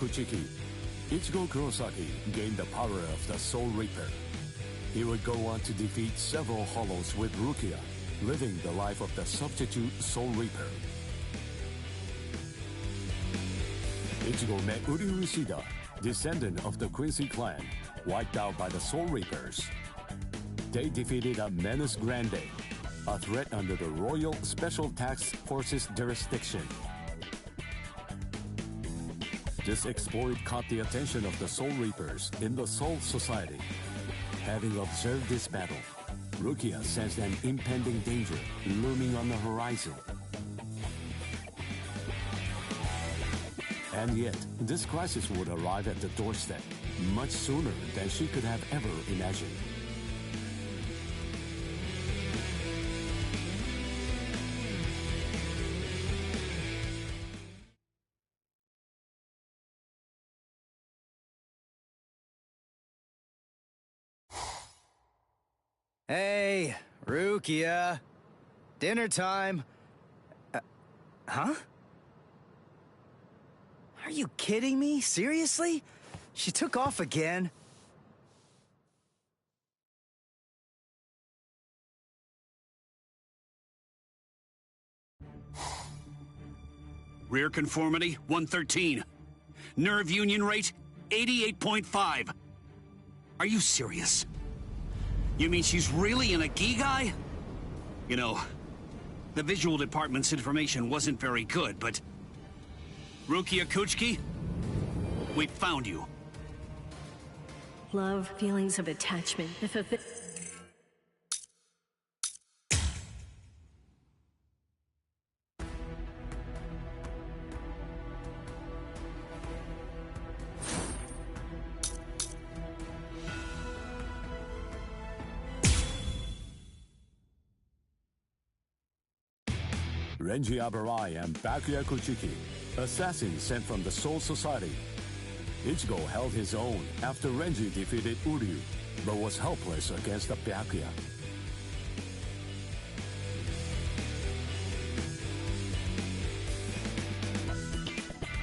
Kuchiki, Ichigo Kurosaki gained the power of the Soul Reaper. He would go on to defeat several Hollows with Rukia, living the life of the substitute Soul Reaper. Ichigo met Uryu Ishida, descendant of the Quincy clan, wiped out by the Soul Reapers. They defeated a Menace Grande, a threat under the Royal Special Task Force's jurisdiction. This exploit caught the attention of the Soul Reapers in the Soul Society. Having observed this battle, Rukia sensed an impending danger looming on the horizon. And yet, this crisis would arrive at the doorstep much sooner than she could have ever imagined. Hey, Rukia. Dinner time. Huh? Are you kidding me? Seriously? She took off again? Rear conformity, 113. Nerve union rate, 88.5. Are you serious? You mean she's really in a Gigai? You know, the visual department's information wasn't very good, but... Rukia Kuchiki, we found you. Love, feelings of attachment. Renji Abarai and Byakuya Kuchiki, assassins sent from the Soul Society. Ichigo held his own after Renji defeated Uryu, but was helpless against the Byakuya.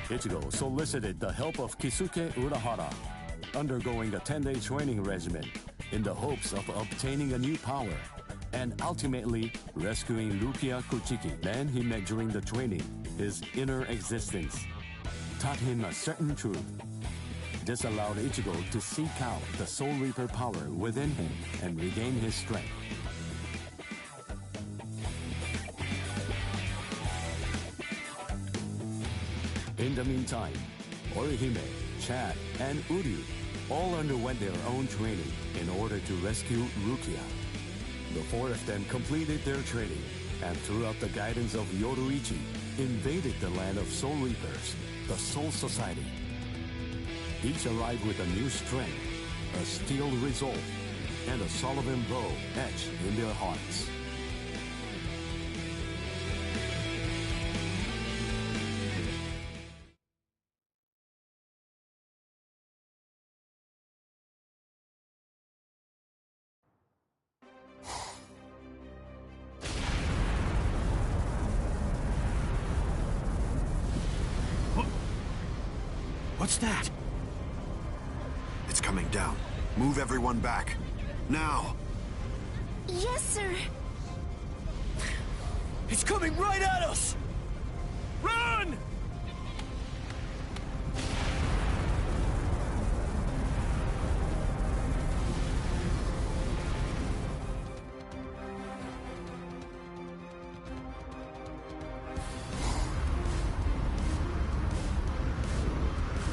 Ichigo solicited the help of Kisuke Urahara, undergoing a 10-day training regimen in the hopes of obtaining a new power, and ultimately rescuing Rukia Kuchiki. Man he met during the training, his inner existence, taught him a certain truth. This allowed Ichigo to seek out the Soul Reaper power within him and regain his strength. In the meantime, Orihime, Chad, and Uryu all underwent their own training in order to rescue Rukia. The four of them completed their training, and throughout the guidance of Yoruichi, invaded the land of Soul Reapers, the Soul Society. Each arrived with a new strength, a steel resolve, and a Sullivan bow etched in their hearts. What's that? It's coming down. Move everyone back. Now! Yes, sir. It's coming right at us! Run!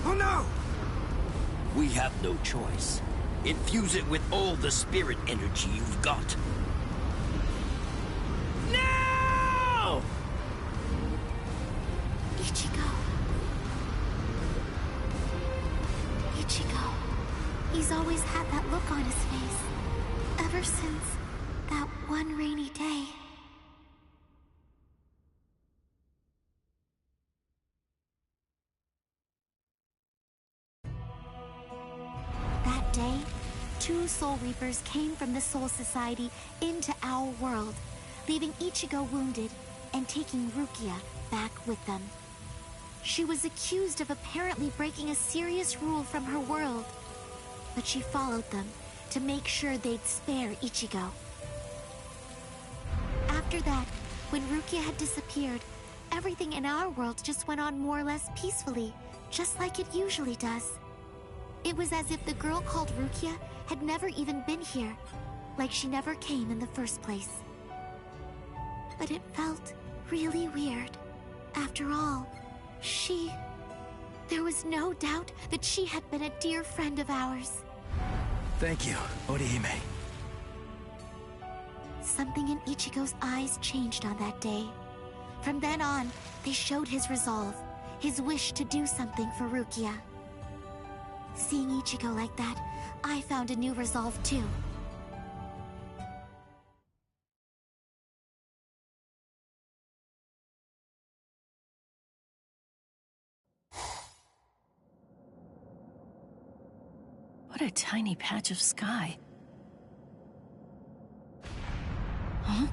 Oh no! We have no choice. Infuse it with all the spirit energy you've got. No! Ichigo. Ichigo. He's always had that look on his face. Ever since that one rainy day. That day, two Soul Reapers came from the Soul Society into our world, leaving Ichigo wounded and taking Rukia back with them. She was accused of apparently breaking a serious rule from her world. But she followed them to make sure they'd spare Ichigo. After that, when Rukia had disappeared, everything in our world just went on more or less peacefully, just like it usually does. It was as if the girl called Rukia had never even been here, like she never came in the first place. But it felt really weird. After all, there was no doubt that she had been a dear friend of ours. Thank you, Orihime. Something in Ichigo's eyes changed on that day. From then on, they showed his resolve, his wish to do something for Rukia. Seeing Ichigo like that, I found a new resolve too. What a tiny patch of sky. Huh?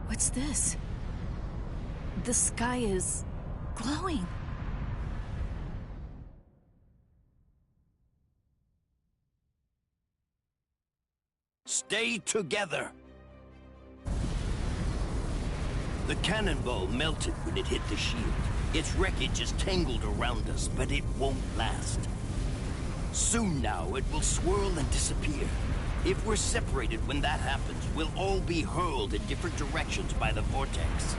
What's this? The sky is glowing. Stay together. The cannonball melted when it hit the shield. Its wreckage is tangled around us, but it won't last. Soon now, it will swirl and disappear. If we're separated when that happens, we'll all be hurled in different directions by the vortex.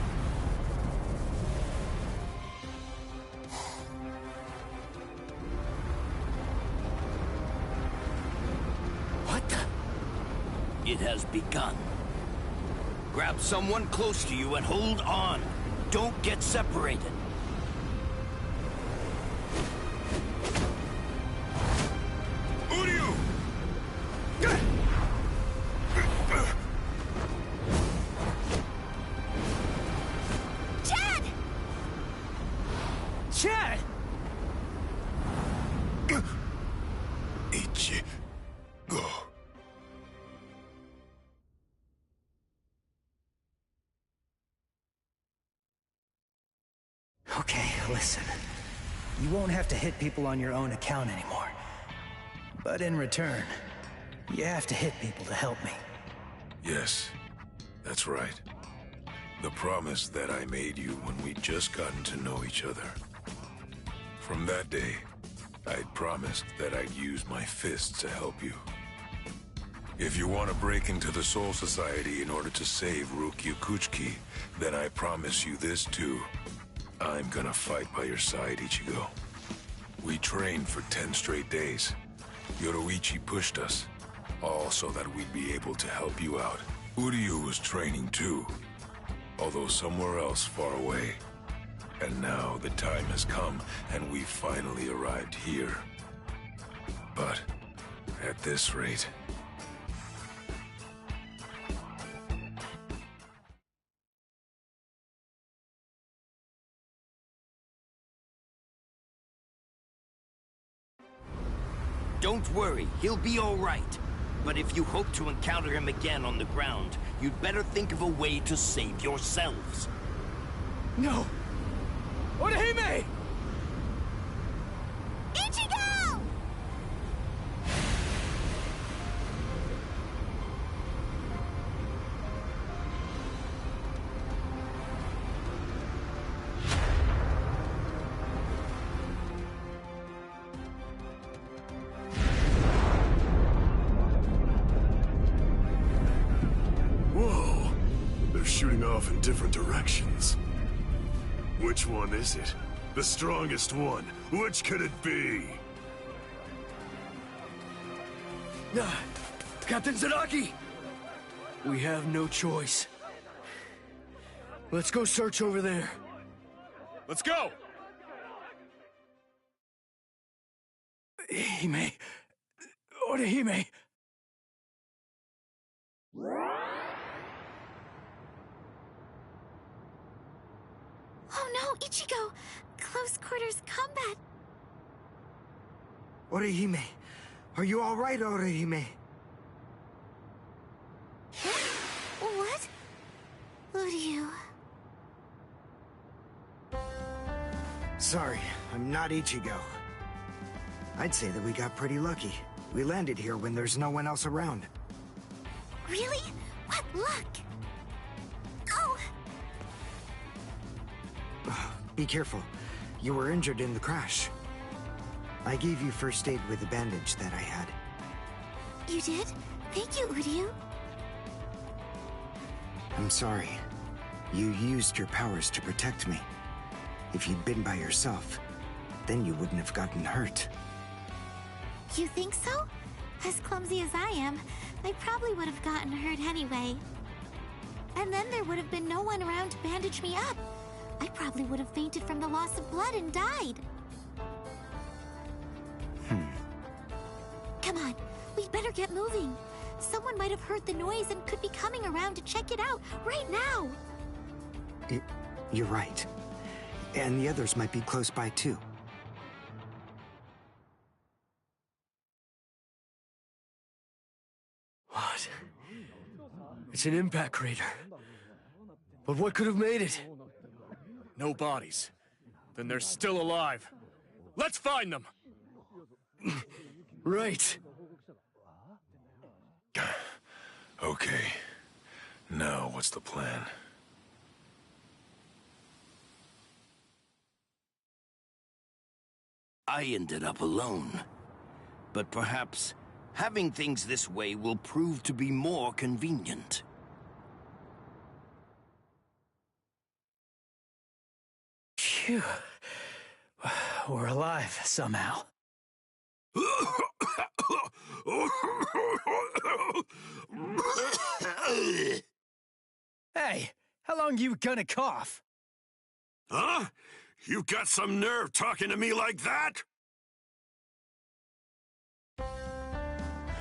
What the? It has begun. Grab someone close to you and hold on. Don't get separated. Chad! Ichigo. Okay, listen. You won't have to hit people on your own account anymore. But in return, you have to hit people to help me. Yes, that's right. The promise that I made you when we'd just gotten to know each other. From that day, I'd promised that I'd use my fists to help you. If you want to break into the Soul Society in order to save Rukia Kuchiki, then I promise you this too. I'm gonna fight by your side, Ichigo. We trained for 10 straight days. Yoruichi pushed us, all so that we'd be able to help you out. Uryu was training too, although somewhere else far away. And now the time has come, and we've finally arrived here. But at this rate... Don't worry, he'll be all right. But if you hope to encounter him again on the ground, you'd better think of a way to save yourselves. No! Orihime! Ichigo! Whoa! They're shooting off in different directions. Which one is it? The strongest one. Which could it be? Captain Zaraki! We have no choice. Let's go search over there. Let's go! Hime... Orihime... Oh no, Ichigo! Close quarters combat! Orihime, are you alright, Orihime? What? Uryu... Sorry, I'm not Ichigo. I'd say that we got pretty lucky. We landed here when there's no one else around. Really? What luck? Oh! Be careful. You were injured in the crash. I gave you first aid with the bandage that I had. You did? Thank you, Uryu. I'm sorry. You used your powers to protect me. If you'd been by yourself, then you wouldn't have gotten hurt. You think so? As clumsy as I am, I probably would have gotten hurt anyway. And then there would have been no one around to bandage me up. I probably would have fainted from the loss of blood and died. Come on, we'd better get moving. Someone might have heard the noise and could be coming around to check it out right now. You're right. And the others might be close by too. What? It's an impact crater. But what could have made it? No bodies. Then they're still alive. Let's find them! Right. Okay. Now, what's the plan? I ended up alone. But perhaps having things this way will prove to be more convenient. Phew. We're alive, somehow. Hey, how long you gonna cough? Huh? You got some nerve talking to me like that?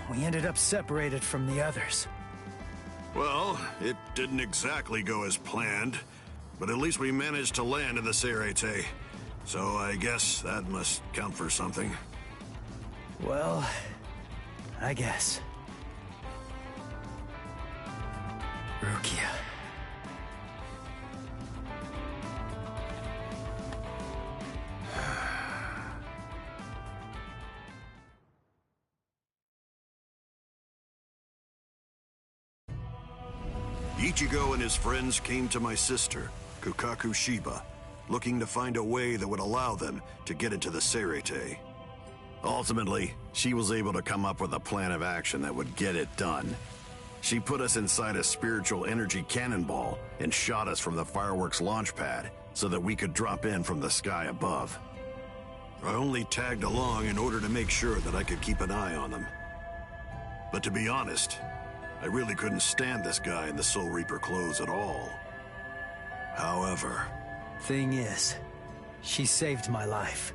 We ended up separated from the others. Well, it didn't exactly go as planned, but at least we managed to land in the Sociedade. So I guess that must count for something. Well, I guess. Rukia. Ichigo and his friends came to my sister, Kukaku Shiba, looking to find a way that would allow them to get into the Sociedade. Ultimately, she was able to come up with a plan of action that would get it done. She put us inside a spiritual energy cannonball and shot us from the fireworks launch pad so that we could drop in from the sky above. I only tagged along in order to make sure that I could keep an eye on them. But to be honest, I really couldn't stand this guy in the Soul Reaper clothes at all. However... Thing is, she saved my life.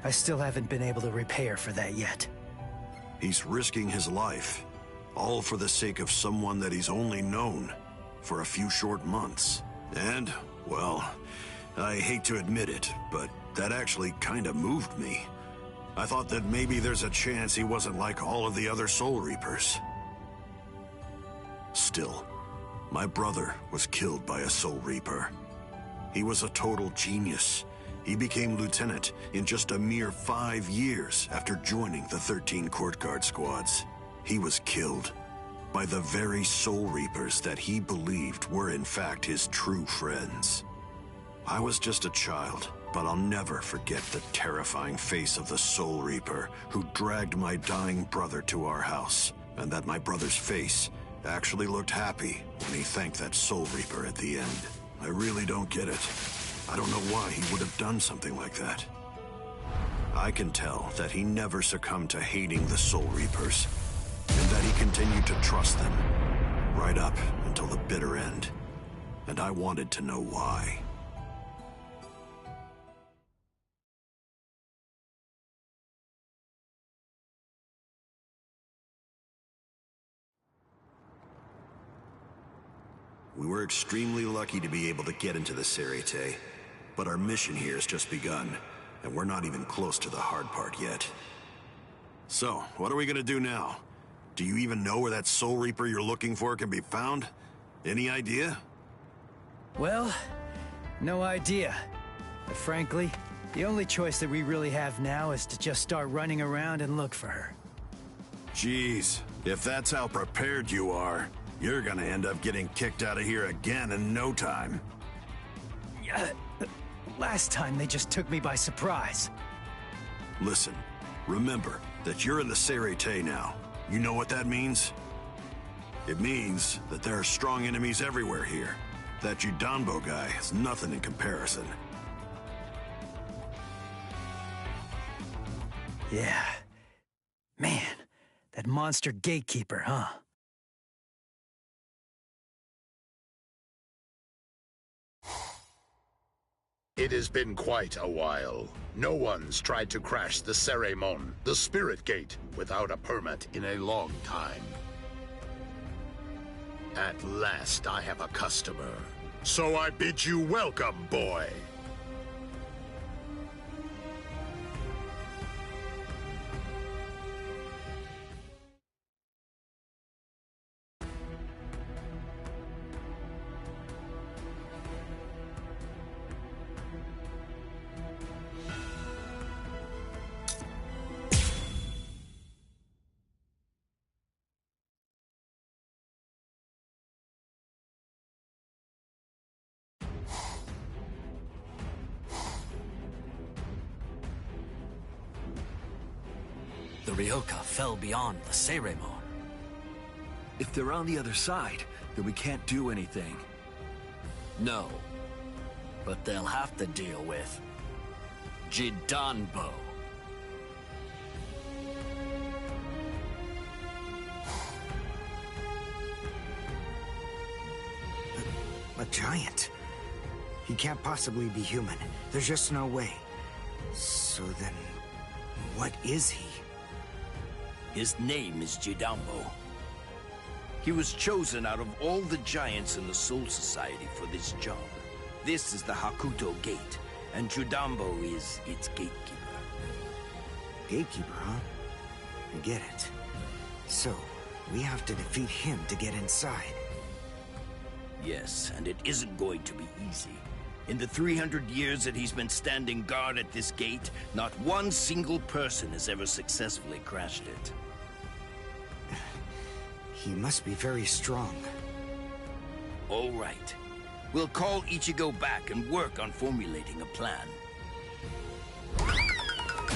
I still haven't been able to repay her for that yet. He's risking his life, all for the sake of someone that he's only known for a few short months. And, well, I hate to admit it, but that actually kind of moved me. I thought that maybe there's a chance he wasn't like all of the other Soul Reapers. Still, my brother was killed by a Soul Reaper. He was a total genius. He became lieutenant in just a mere 5 years after joining the 13 Court Guard squads. He was killed by the very Soul Reapers that he believed were in fact his true friends. I was just a child, but I'll never forget the terrifying face of the Soul Reaper who dragged my dying brother to our house, and that my brother's face actually looked happy when he thanked that Soul Reaper at the end. I really don't get it. I don't know why he would have done something like that. I can tell that he never succumbed to hating the Soul Reapers, and that he continued to trust them, right up until the bitter end. And I wanted to know why. We were extremely lucky to be able to get into the Sociedade, but our mission here has just begun, and we're not even close to the hard part yet. So, what are we gonna do now? Do you even know where that Soul Reaper you're looking for can be found? Any idea? Well, no idea. But frankly, The only choice that we really have now is to just start running around and look for her. Jeez, if that's how prepared you are, you're gonna end up getting kicked out of here again in no time. Last time they just took me by surprise. Listen, remember that you're in the Sociedade now. You know what that means? It means that there are strong enemies everywhere here. That Judanbo guy is nothing in comparison. Yeah. Man, that monster gatekeeper, huh? It has been quite a while. No one's tried to crash the Ceremon, the Spirit Gate, without a permit in a long time. At last I have a customer. So I bid you welcome, boy. The Ryoka fell beyond the Ceremon. If they're on the other side, then we can't do anything. No. But they'll have to deal with Judanbo. A giant? He can't possibly be human. There's just no way. So then, what is he? His name is Judanbo. He was chosen out of all the giants in the Soul Society for this job. This is the Hakuto Gate, and Judanbo is its gatekeeper. Gatekeeper, huh? I get it. So, we have to defeat him to get inside. Yes, and it isn't going to be easy. In the 300 years that he's been standing guard at this gate, not one single person has ever successfully crashed it. He must be very strong. All right. We'll call Ichigo back and work on formulating a plan.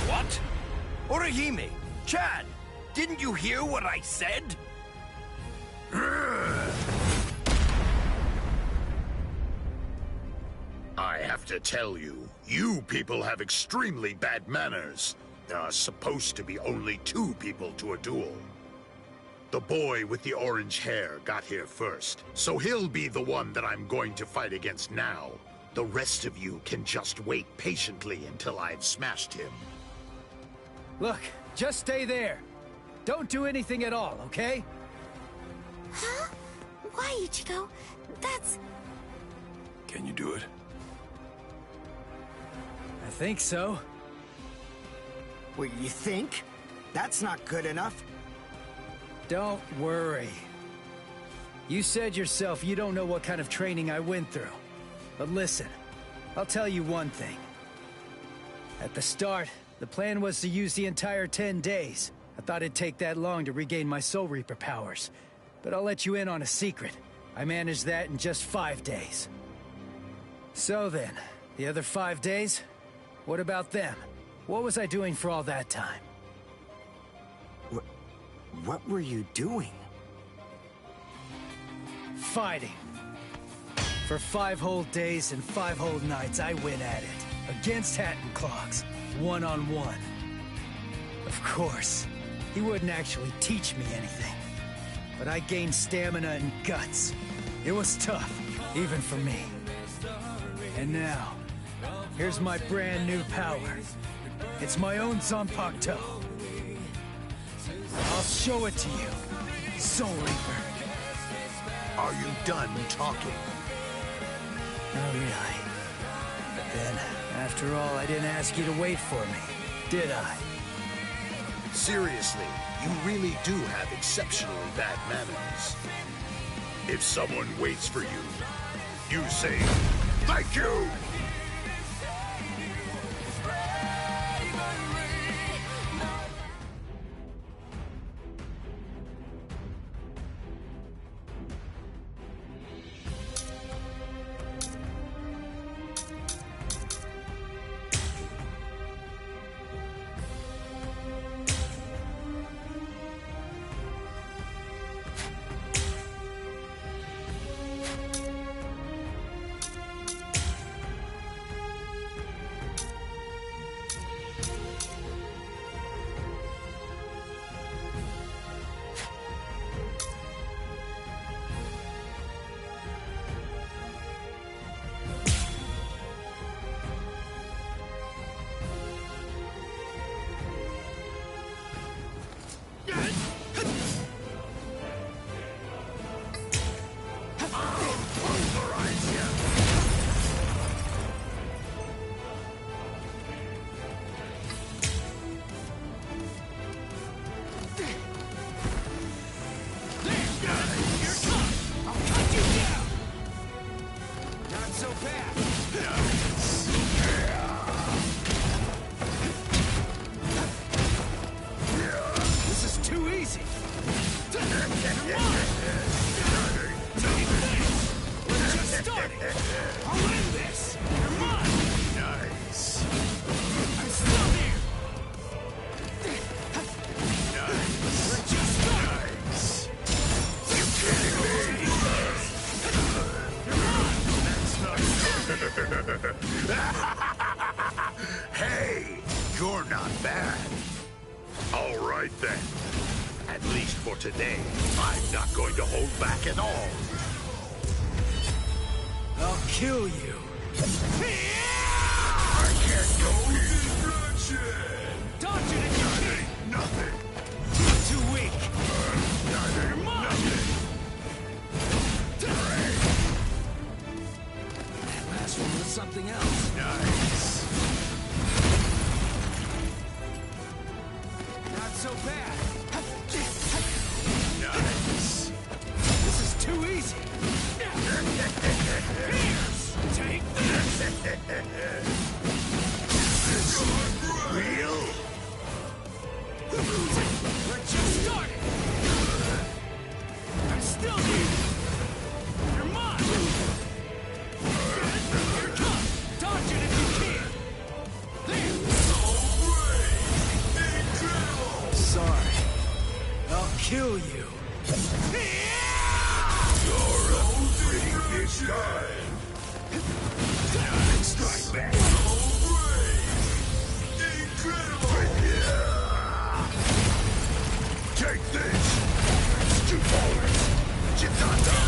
What? Orihime! Chad! Didn't you hear what I said? I have to tell you, you people have extremely bad manners. There are supposed to be only 2 people to a duel. The boy with the orange hair got here first, so he'll be the one that I'm going to fight against now. The rest of you can just wait patiently until I've smashed him. Look, just stay there. Don't do anything at all, okay? Huh? Why, Ichigo? That's... Can you do it? I think so. What, you think? That's not good enough. Don't worry. You said yourself you don't know what kind of training I went through. But listen, I'll tell you one thing. At the start, the plan was to use the entire 10 days. I thought it'd take that long to regain my Soul Reaper powers. But I'll let you in on a secret. I managed that in just 5 days. So then, the other 5 days? What about them? What was I doing for all that time? What were you doing? Fighting. For 5 whole days and 5 whole nights, I went at it. Against Hat and Clogs. One-on-one. Of course, he wouldn't actually teach me anything. But I gained stamina and guts. It was tough, even for me. And now, here's my brand new power. It's my own Zanpakuto. I'll show it to you, Soul Reaper. Are you done talking? Not really. But then, after all, I didn't ask you to wait for me, did I? Seriously, you really do have exceptionally bad manners. If someone waits for you, you say, "Thank you!" You're not bad. All right then. At least for today, I'm not going to hold back at all. I'll kill you. I can't go here. Dodge it if you can! Nothing. Too weak. Nothing. That last one was something else. Nice. Not so bad. Nice. This is too easy. Take this! Real? We're just starting! I'm still here! You're mine! Here it comes! Dodge it if you can! There! Sorry. I'll kill you. You're a pretty big guy. Strike back. Take this. Two bullets. Chitata.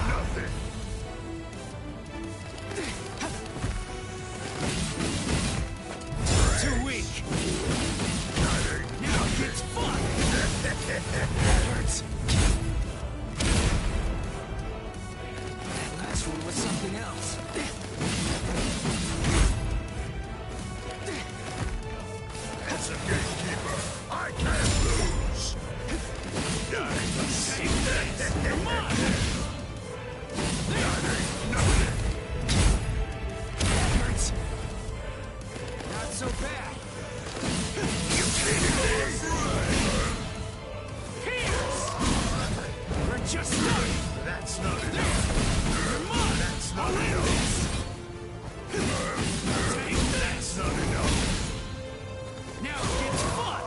Nothing. Too weak. Now it's fun! That hurts. That last one was something else. As a gatekeeper, I can't lose. Nice. Take this! Come on! Nothing. That hurts. Not so bad. You kidding me? Pierce! We're just starting! That's not enough. Come on! That's not I'll end enough. this! Take this! That's not enough. Now it gets fun!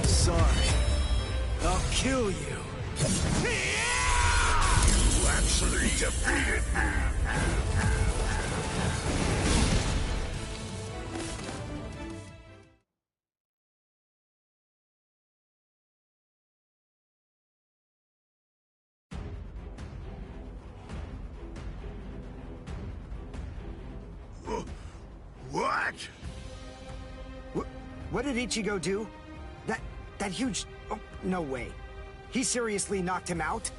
Sorry. I'll kill you. You actually defeated me. What? What did Ichigo do? That huge... Oh, no way. He seriously knocked him out?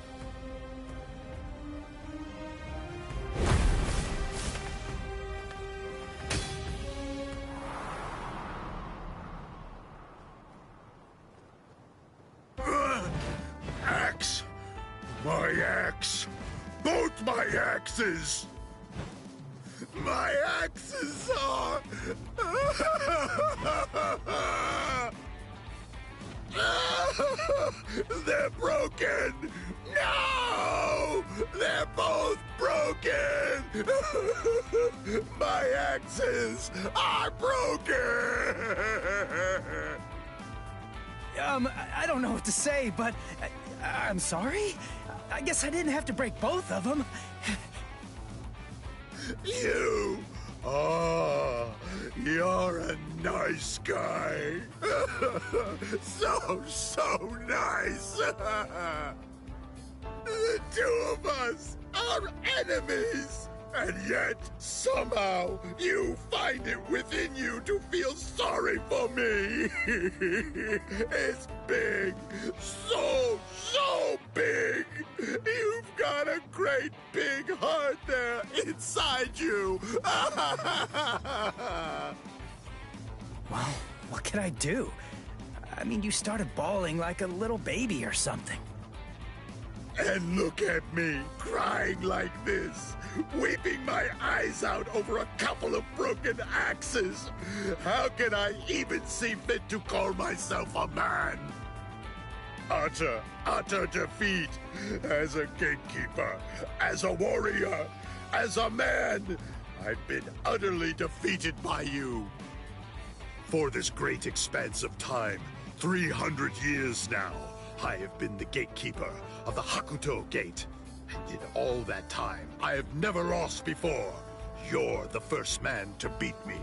Axe! My axe! Both my axes! My axes are... They're broken! No! They're both broken! My axes are broken! I don't know what to say, but I'm sorry. I guess I didn't have to break both of them. You! Oh, you're a nice guy. So nice. The two of us are enemies. And yet, somehow, you find it within you to feel sorry for me. It's big. So big. You've got a great big heart there inside you. Well, what can I do? I mean, you started bawling like a little baby or something. And look at me, crying like this, weeping my eyes out over a couple of broken axes. How can I even see fit to call myself a man? Utter defeat. As a gatekeeper, as a warrior, as a man, I've been utterly defeated by you. For this great expanse of time, 300 years now, I have been the gatekeeper of the Hakuto Gate. And in all that time, I have never lost before. You're the first man to beat me.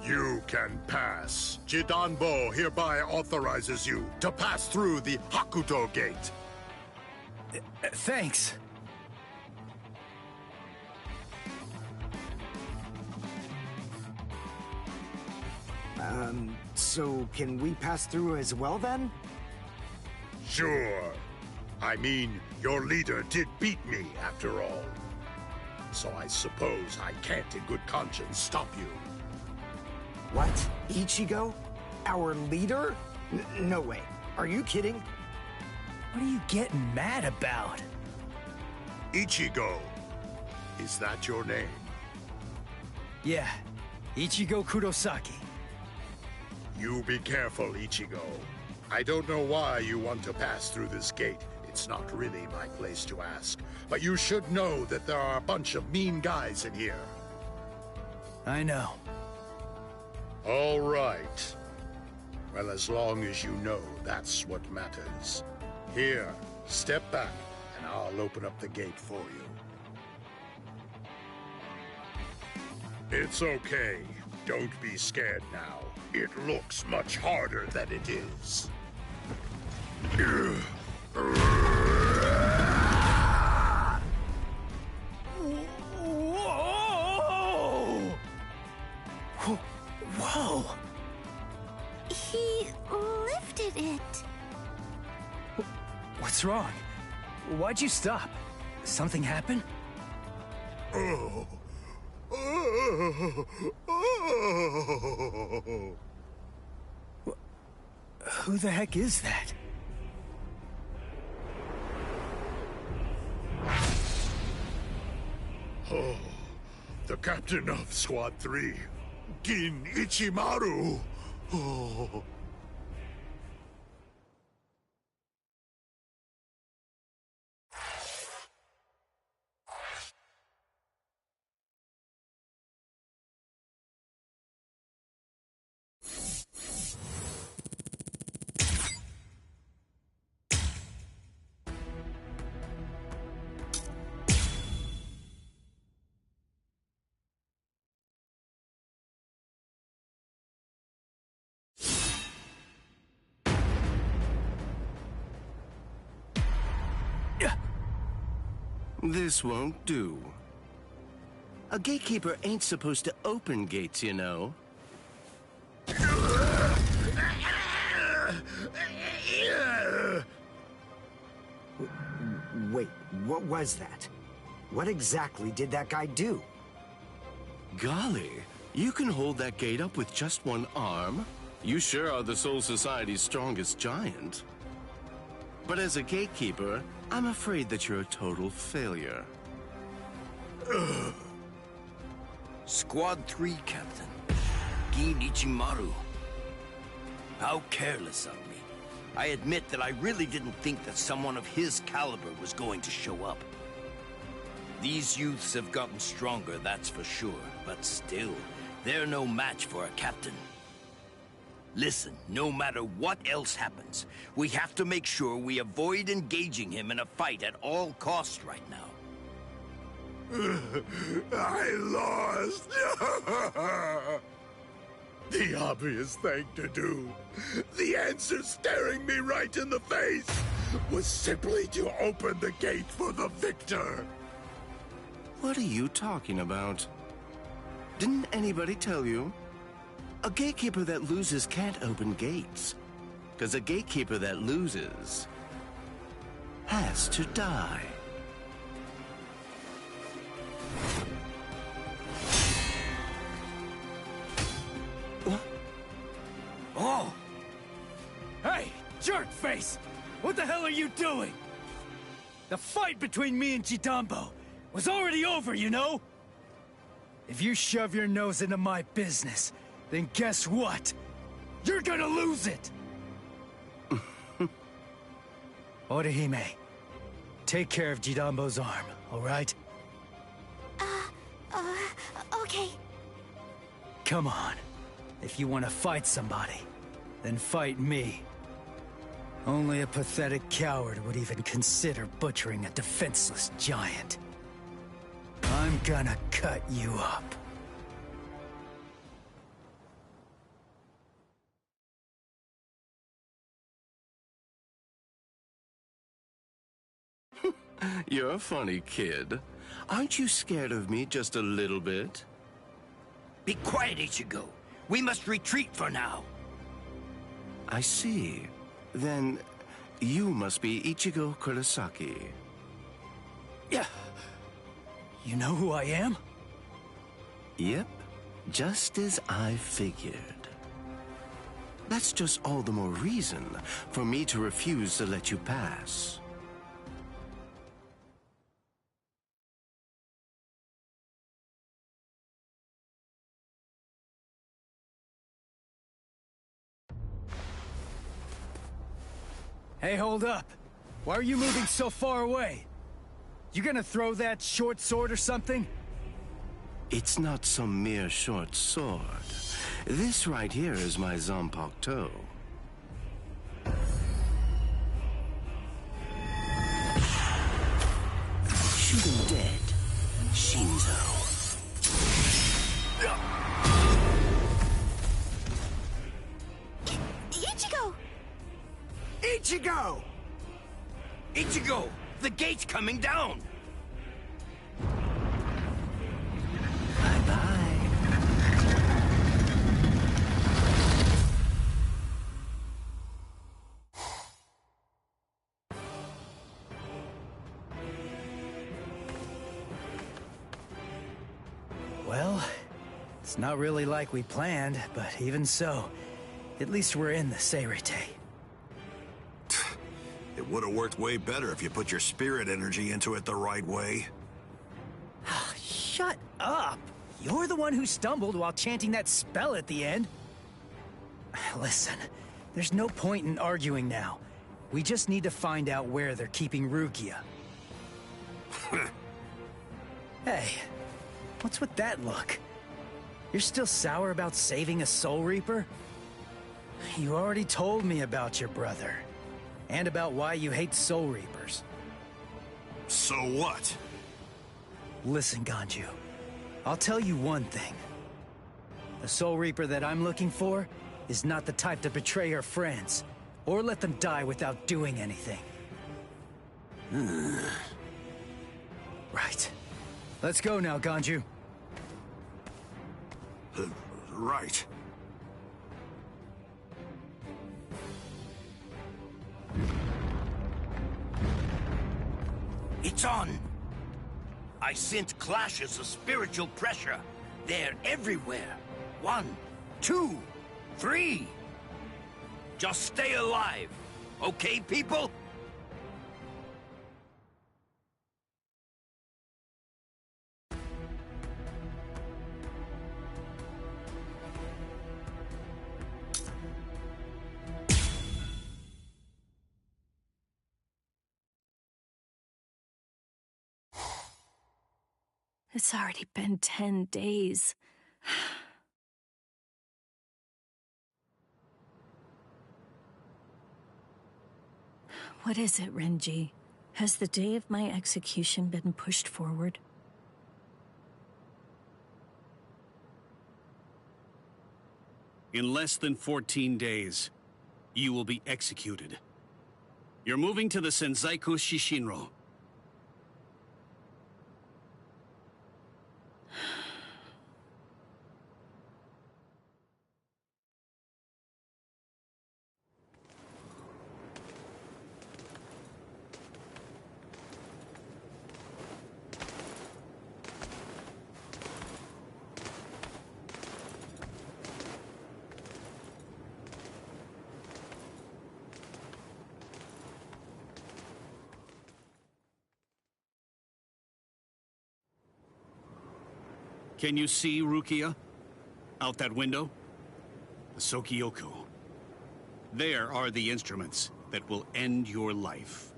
You can pass. Jidanbo hereby authorizes you to pass through the Hakuto Gate. Thanks. So can we pass through as well then? Sure. I mean, your leader did beat me, after all. So I suppose I can't in good conscience stop you. What? Ichigo? Our leader? No way. Are you kidding? What are you getting mad about? Ichigo. Is that your name? Yeah. Ichigo Kurosaki. You be careful, Ichigo. I don't know why you want to pass through this gate. It's not really my place to ask. But you should know that there are a bunch of mean guys in here. I know. All right. Well, as long as you know, that's what matters. Here, step back, and I'll open up the gate for you. It's okay. Don't be scared now. It looks much harder than it is. Whoa! Whoa! He lifted it. What's wrong? Why'd you stop? Something happen? Oh. Who the heck is that? Oh, the captain of Squad 3, Gin Ichimaru. Oh. This won't do. A gatekeeper ain't supposed to open gates, you know. Wait, what was that? What exactly did that guy do? Golly, you can hold that gate up with just one arm? You sure are the Soul Society's strongest giant. But as a gatekeeper, I'm afraid that you're a total failure. Squad 3, Captain. Gin Ichimaru. How careless of me. I admit that I really didn't think that someone of his caliber was going to show up. These youths have gotten stronger, that's for sure. But still, they're no match for a captain. Listen, no matter what else happens, we have to make sure we avoid engaging him in a fight at all costs right now. I lost! The obvious thing to do, the answer staring me right in the face, was simply to open the gate for the victor. What are you talking about? Didn't anybody tell you? A gatekeeper that loses can't open gates. Because a gatekeeper that loses has to die. What? Oh! Hey, jerk face! What the hell are you doing? The fight between me and Jidanbo was already over, you know? If you shove your nose into my business, then guess what? You're gonna lose it! Orihime, take care of Jidanbo's arm, all right? Okay. Come on. If you want to fight somebody, then fight me. Only a pathetic coward would even consider butchering a defenseless giant. I'm gonna cut you up. You're a funny kid. Aren't you scared of me just a little bit? Be quiet, Ichigo. We must retreat for now. I see. Then you must be Ichigo Kurosaki. Yeah. You know who I am? Yep. Just as I figured. That's just all the more reason for me to refuse to let you pass. Hey, hold up. Why are you moving so far away? You gonna throw that short sword or something? It's not some mere short sword. This right here is my Zanpakuto. Shoot him dead, Shinzo. Ichigo! Ichigo! Ichigo! The gate's coming down! Well, it's not really like we planned, but even so, at least we're in the Seirete. It would have worked way better if you put your spirit energy into it the right way. Shut up! You're the one who stumbled while chanting that spell at the end. Listen, there's no point in arguing now. We just need to find out where they're keeping Rukia. Hey, what's with that look? You're still sour about saving a Soul Reaper? You already told me about your brother. And about why you hate Soul Reapers. So what? Listen, Ganju. I'll tell you one thing. The Soul Reaper that I'm looking for is not the type to betray her friends, or let them die without doing anything. Right. Let's go now, Ganju. Right. It's on! I sense clashes of spiritual pressure. They're everywhere. 1, 2, 3. Just stay alive. Okay, people? It's already been 10 days. What is it, Renji? Has the day of my execution been pushed forward? In less than 14 days, you will be executed. You're moving to the Senzaiku Shishinro. Can you see Rukia? Out that window? The Sokyoku. There are the instruments that will end your life.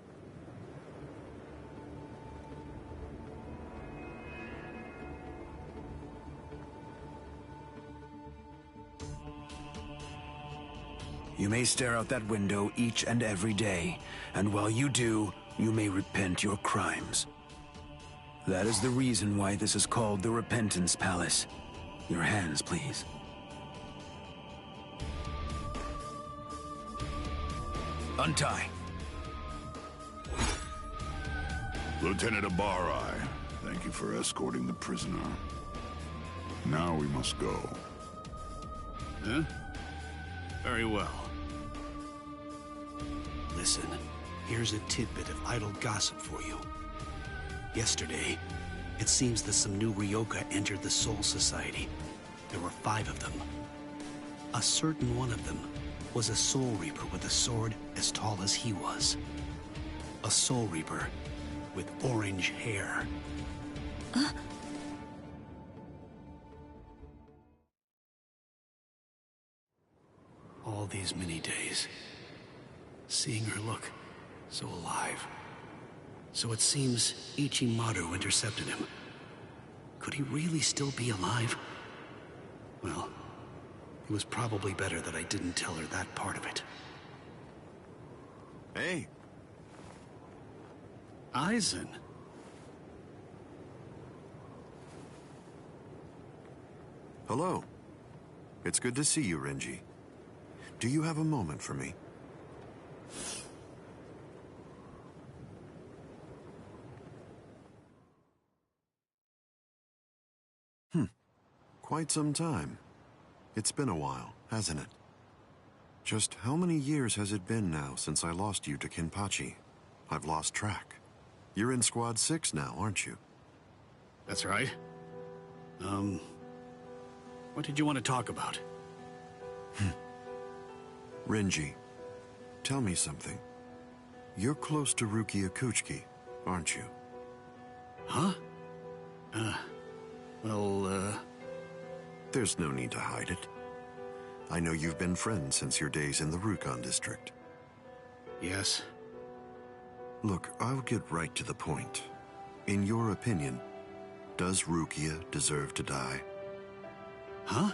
You may stare out that window each and every day, and while you do, you may repent your crimes. That is the reason why this is called the Repentance Palace. Your hands, please. Untie. Lieutenant Abari, thank you for escorting the prisoner. Now we must go. Huh? Very well. Listen, here's a tidbit of idle gossip for you. Yesterday, it seems that some new Ryoka entered the Soul Society. There were 5 of them. A certain one of them was a Soul Reaper with a sword as tall as he was. A Soul Reaper with orange hair. All these many days, seeing her look so alive. So it seems Ichimaru intercepted him. Could he really still be alive? Well, it was probably better that I didn't tell her that part of it. Hey. Aizen. Hello. It's good to see you, Renji. Do you have a moment for me? Quite some time. It's been a while, hasn't it? Just how many years has it been now since I lost you to Kenpachi? I've lost track. You're in Squad 6 now, aren't you? That's right. What did you want to talk about? Renji, tell me something. You're close to Rukia Kuchiki, aren't you? Huh? There's no need to hide it. I know you've been friends since your days in the Rukon district. Yes. Look, I'll get right to the point. In your opinion, does Rukia deserve to die? Huh?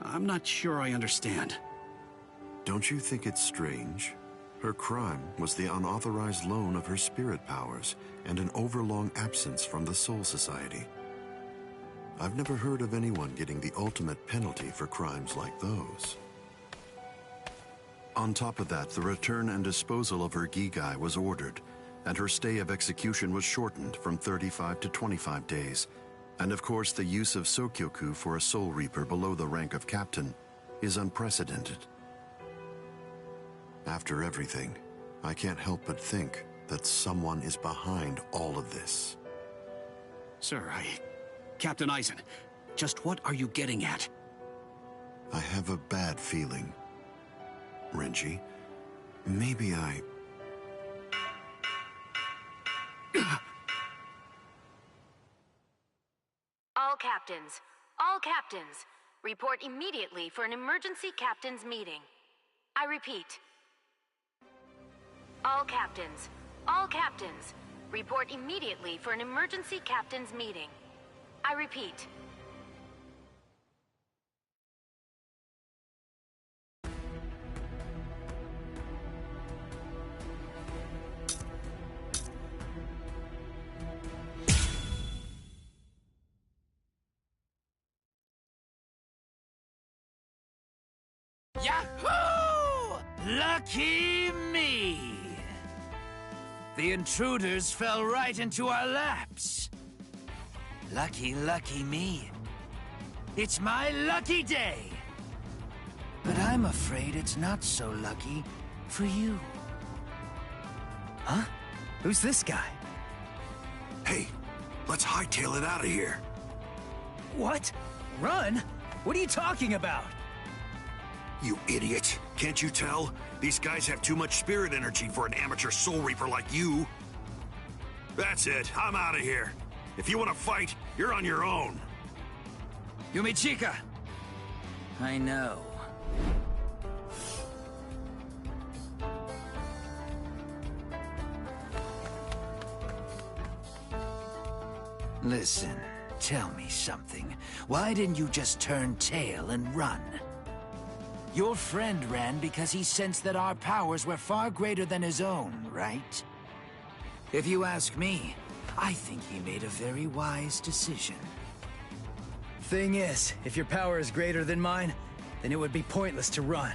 I'm not sure I understand. Don't you think it's strange? Her crime was the unauthorized loan of her spirit powers and an overlong absence from the Soul Society. I've never heard of anyone getting the ultimate penalty for crimes like those. On top of that, the return and disposal of her Gigai was ordered, and her stay of execution was shortened from 35 to 25 days. And of course, the use of Sokyoku for a Soul Reaper below the rank of captain is unprecedented. After everything, I can't help but think that someone is behind all of this. Sir, Captain Aizen, just what are you getting at? I have a bad feeling. Renji, maybe I... All captains, report immediately for an emergency captains meeting. I repeat. All captains, report immediately for an emergency captains meeting. I repeat. Yahoo! Lucky me! The intruders fell right into our laps. Lucky me. It's my lucky day. But I'm afraid it's not so lucky for you. Huh? Who's this guy? Hey, let's hightail it out of here. What? Run? What are you talking about? You idiot. Can't you tell? These guys have too much spirit energy for an amateur Soul Reaper like you. That's it. I'm out of here. If you want to fight, you're on your own. Yumichika! I know. Listen, tell me something. Why didn't you just turn tail and run? Your friend ran because he sensed that our powers were far greater than his own, right? If you ask me, I think he made a very wise decision. Thing is, if your power is greater than mine, then it would be pointless to run,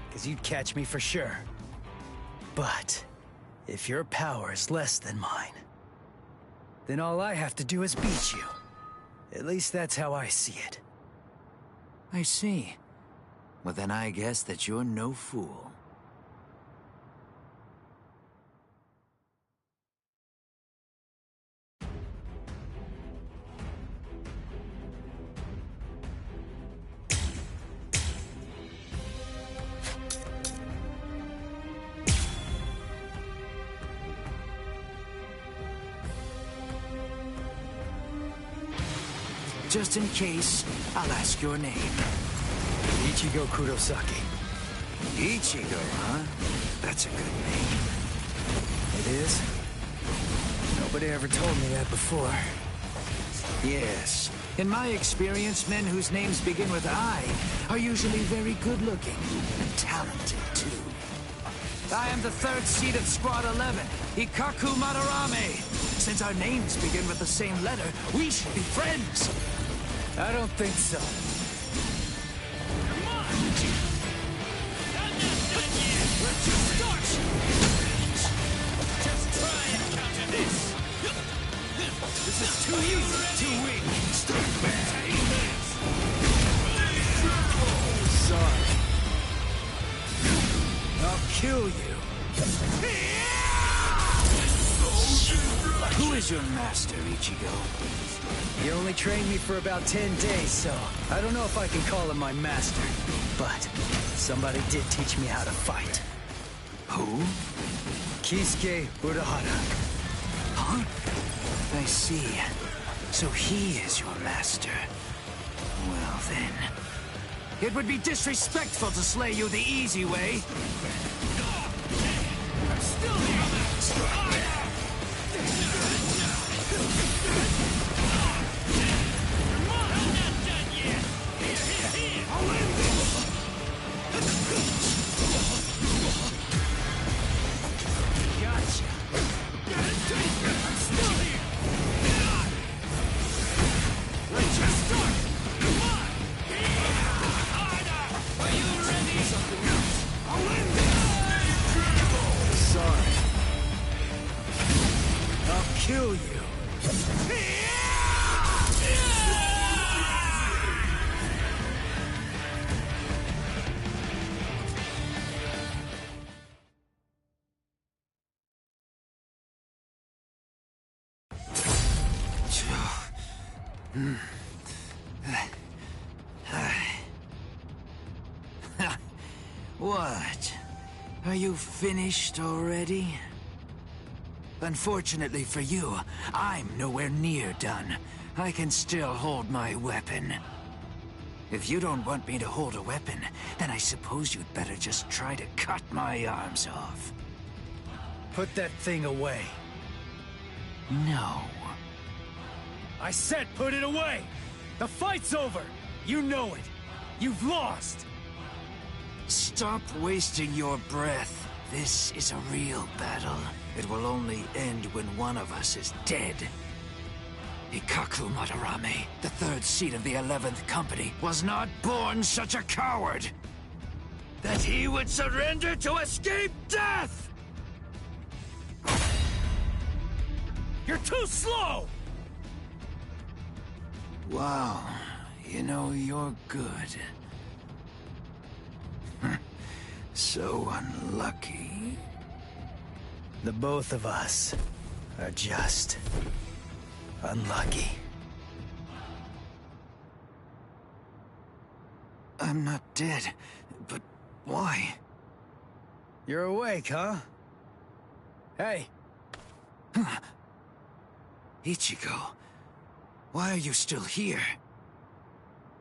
because you'd catch me for sure. But if your power is less than mine, then all I have to do is beat you. At least that's how I see it. I see. Well, then I guess that you're no fool. Just in case, I'll ask your name. Ichigo Kurosaki. Ichigo, huh? That's a good name. It is? Nobody ever told me that before. Yes. In my experience, men whose names begin with I are usually very good-looking and talented, too. I am the third seed of Squad 11, Ikaku Madarame. Since our names begin with the same letter, we should be friends. I don't think so. Come on! I'm not done yet! Let's just start! Just try and counter this! This is too easy, too weak! Start back! Take this! Sorry. I'll kill you. Who is your master, Ichigo? He only trained me for about 10 days, so I don't know if I can call him my master. But somebody did teach me how to fight. Who? Kisuke Urahara. Huh? I see. So he is your master. Well then. It would be disrespectful to slay you the easy way. I'm still here! Gotcha. I'm still here! Let's just start! Come on! Harder! Are you ready? Something else! I'll win this! Sorry. I'll kill you. What? Are you finished already? Unfortunately for you, I'm nowhere near done. I can still hold my weapon. If you don't want me to hold a weapon, then I suppose you'd better just try to cut my arms off. Put that thing away. No. I said put it away! The fight's over! You know it! You've lost! Stop wasting your breath. This is a real battle. It will only end when one of us is dead. Ikaku Madarame, the third seat of the 11th Company, was not born such a coward that he would surrender to escape death! You're too slow! Wow, you know, you're good. So unlucky. The both of us are just unlucky. I'm not dead, but why? You're awake, huh? Hey! Ichigo, why are you still here?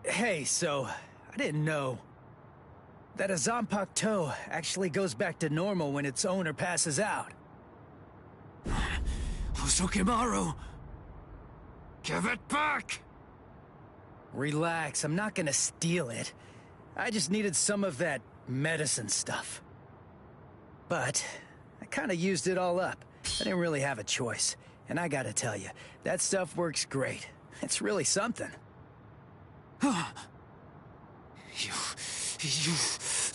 Hey, so, I didn't know that a Zanpakuto actually goes back to normal when its owner passes out. Hosokimaru! Give it back! Relax, I'm not gonna steal it. I just needed some of that medicine stuff. But I kind of used it all up. I didn't really have a choice. And I gotta tell you, that stuff works great. It's really something.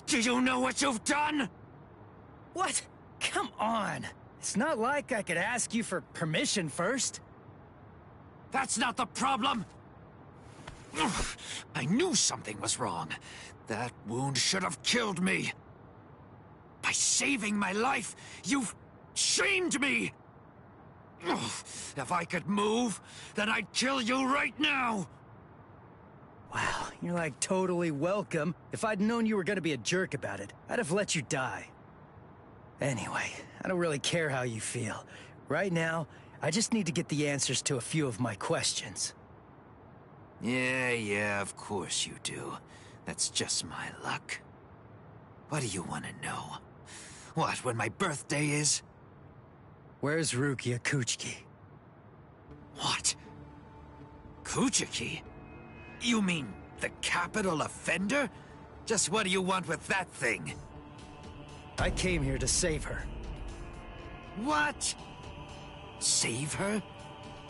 Do you know what you've done? What? Come on. It's not like I could ask you for permission first. That's not the problem. I knew something was wrong. That wound should have killed me. By saving my life, you've shamed me. If I could move, then I'd kill you right now. Wow, you're like totally welcome. If I'd known you were gonna be a jerk about it, I'd have let you die. Anyway, I don't really care how you feel. Right now, I just need to get the answers to a few of my questions. Yeah, of course you do. That's just my luck. What do you want to know? What, when my birthday is? Where's Rukia Kuchiki? What? Kuchiki? You mean the capital offender? Just what do you want with that thing? I came here to save her. What? Save her?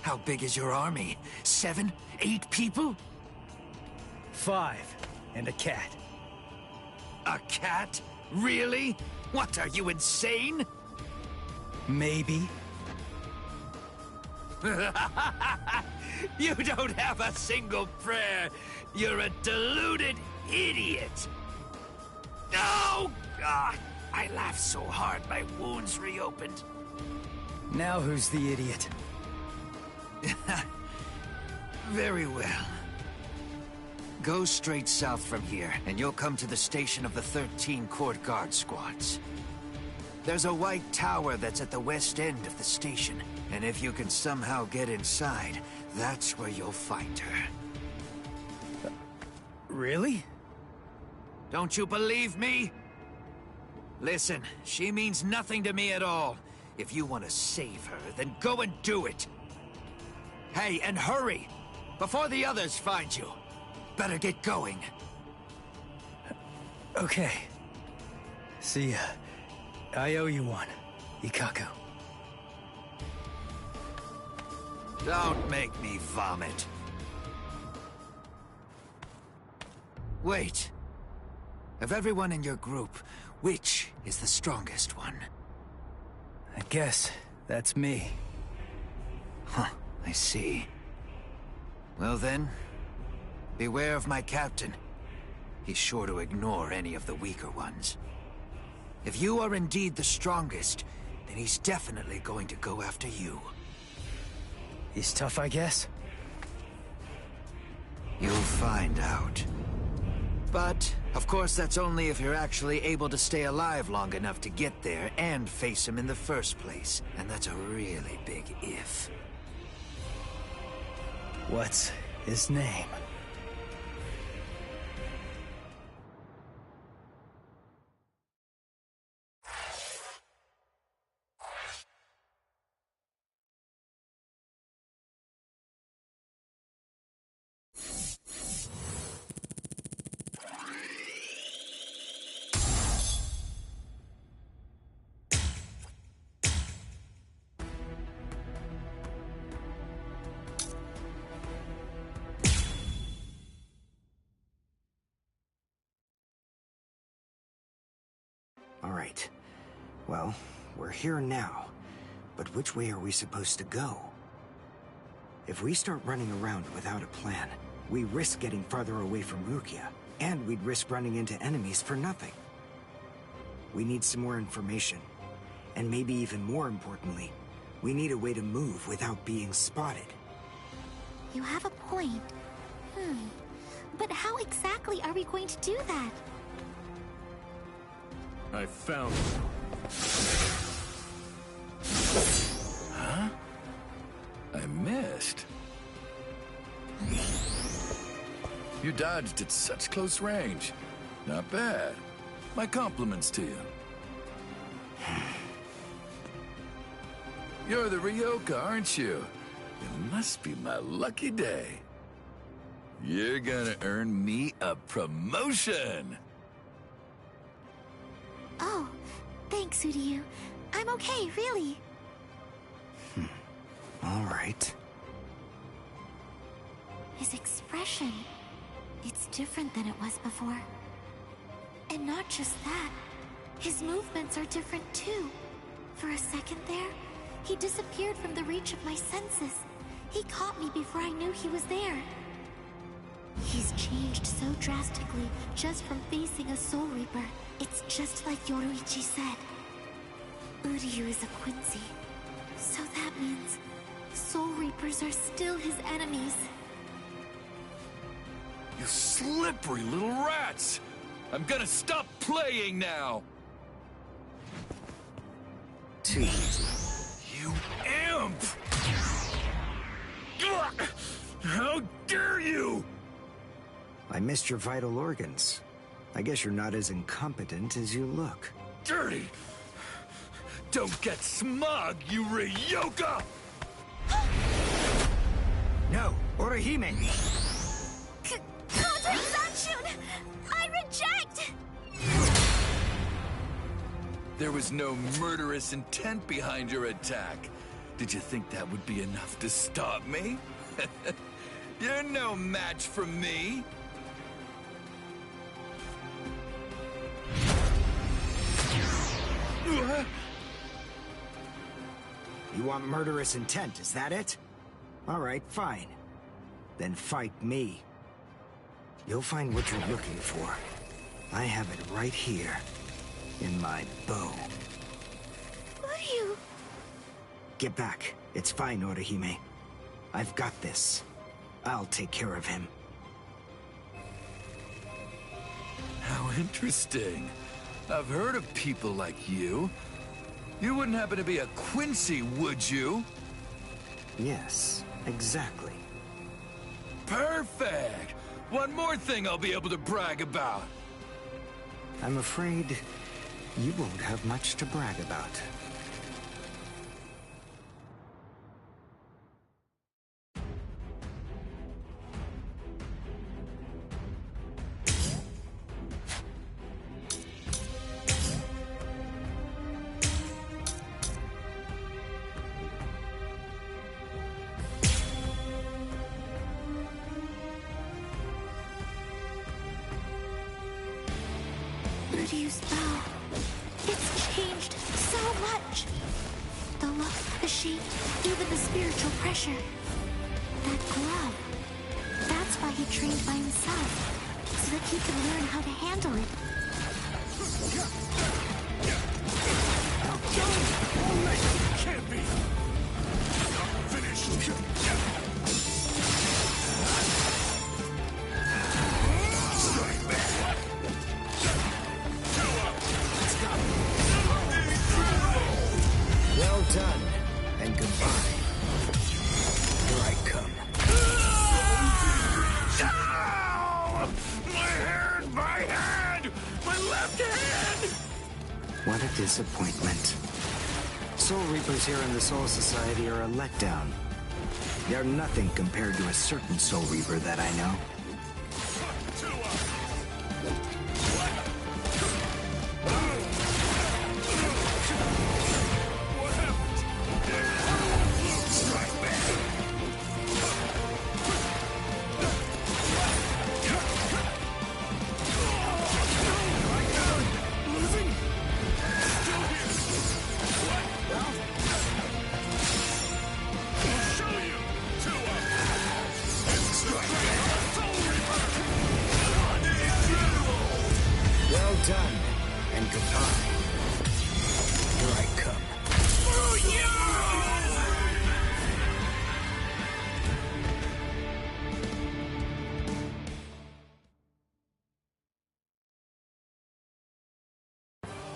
How big is your army? 7, 8 people? 5, and a cat. A cat? Really? What, are you insane? Maybe. You don't have a single prayer. You're a deluded idiot. Oh, God. I laughed so hard my wounds reopened. Now who's the idiot? Very well. Go straight south from here, and you'll come to the station of the 13 Court Guard squads. There's a white tower that's at the west end of the station, and if you can somehow get inside, that's where you'll find her. Really? Don't you believe me? Listen, she means nothing to me at all. If you want to save her, then go and do it. Hey, and hurry! Before the others find you. Better get going. Okay. See ya. I owe you one, Ikkaku. Don't make me vomit. Wait. Of everyone in your group, which is the strongest one? I guess that's me. Huh, I see. Well then, beware of my captain. He's sure to ignore any of the weaker ones. If you are indeed the strongest, then he's definitely going to go after you. He's tough, I guess? You'll find out. But, of course, that's only if you're actually able to stay alive long enough to get there and face him in the first place. And that's a really big if. What's his name? All right. Well, we're here now. But which way are we supposed to go? If we start running around without a plan, we risk getting farther away from Rukia, and we'd risk running into enemies for nothing. We need some more information. And maybe even more importantly, we need a way to move without being spotted. You have a point. But how exactly are we going to do that? I found it. Huh? I missed. You dodged at such close range. Not bad. My compliments to you. You're the Ryoka, aren't you? It must be my lucky day. You're gonna earn me a promotion. Oh, thanks, Uryu. I'm okay, really. All right. His expression, it's different than it was before. And not just that, his movements are different too. For a second there, he disappeared from the reach of my senses. He caught me before I knew he was there. He's changed so drastically just from facing a Soul Reaper. It's just like Yoruichi said. Uryu is a Quincy. So that means Soul Reapers are still his enemies. You slippery little rats! I'm gonna stop playing now! Too easy. You imp! How dare you! I missed your vital organs. I guess you're not as incompetent as you look. Dirty! Don't get smug, you Ryoka! No, Orihime! Contact Sanshun! I reject! There was no murderous intent behind your attack. Did you think that would be enough to stop me? You're no match for me. You want murderous intent, is that it? All right, fine. Then fight me. You'll find what you're looking for. I have it right here, in my bow. Uryu! Get back. It's fine, Orihime. I've got this. I'll take care of him. How interesting. I've heard of people like you. You wouldn't happen to be a Quincy, would you? Yes, exactly. Perfect! One more thing I'll be able to brag about. I'm afraid you won't have much to brag about. Uryu's bow. It's changed so much. The look, the shape, even the spiritual pressure. That glove. That's why he trained by himself, so that he can learn how to handle it. Can't be! Finished! Well done, and goodbye. Here I come. Ow! My hand! My left hand! What a disappointment. Soul Reapers here in the Soul Society are a letdown. They're nothing compared to a certain Soul Reaper that I know. Well done, and goodbye. Here I come.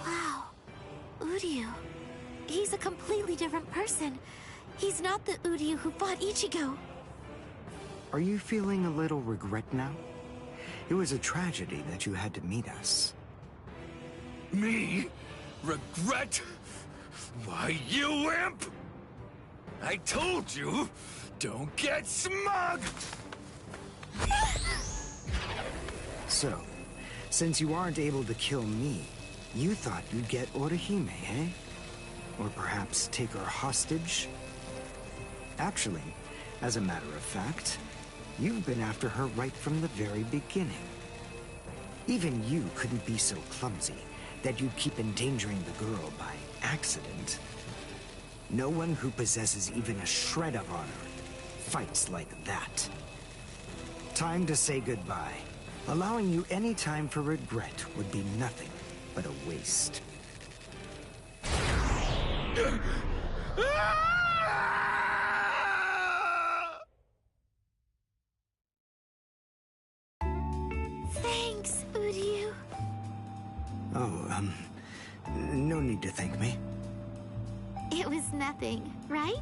Wow. Uryu. He's a completely different person. He's not the Uryu who fought Ichigo. Are you feeling a little regret now? It was a tragedy that you had to meet us. Me? Regret? Why, you imp! I told you, don't get smug! So, since you aren't able to kill me, You thought you'd get Orihime, eh? Or perhaps take her hostage? Actually, as a matter of fact, you've been after her right from the very beginning. Even you couldn't be so clumsy that you'd keep endangering the girl by accident. No one who possesses even a shred of honor fights like that. Time to say goodbye. Allowing you any time for regret would be nothing but a waste. Thanks, Uryu. Oh, no need to thank me. It was nothing, right?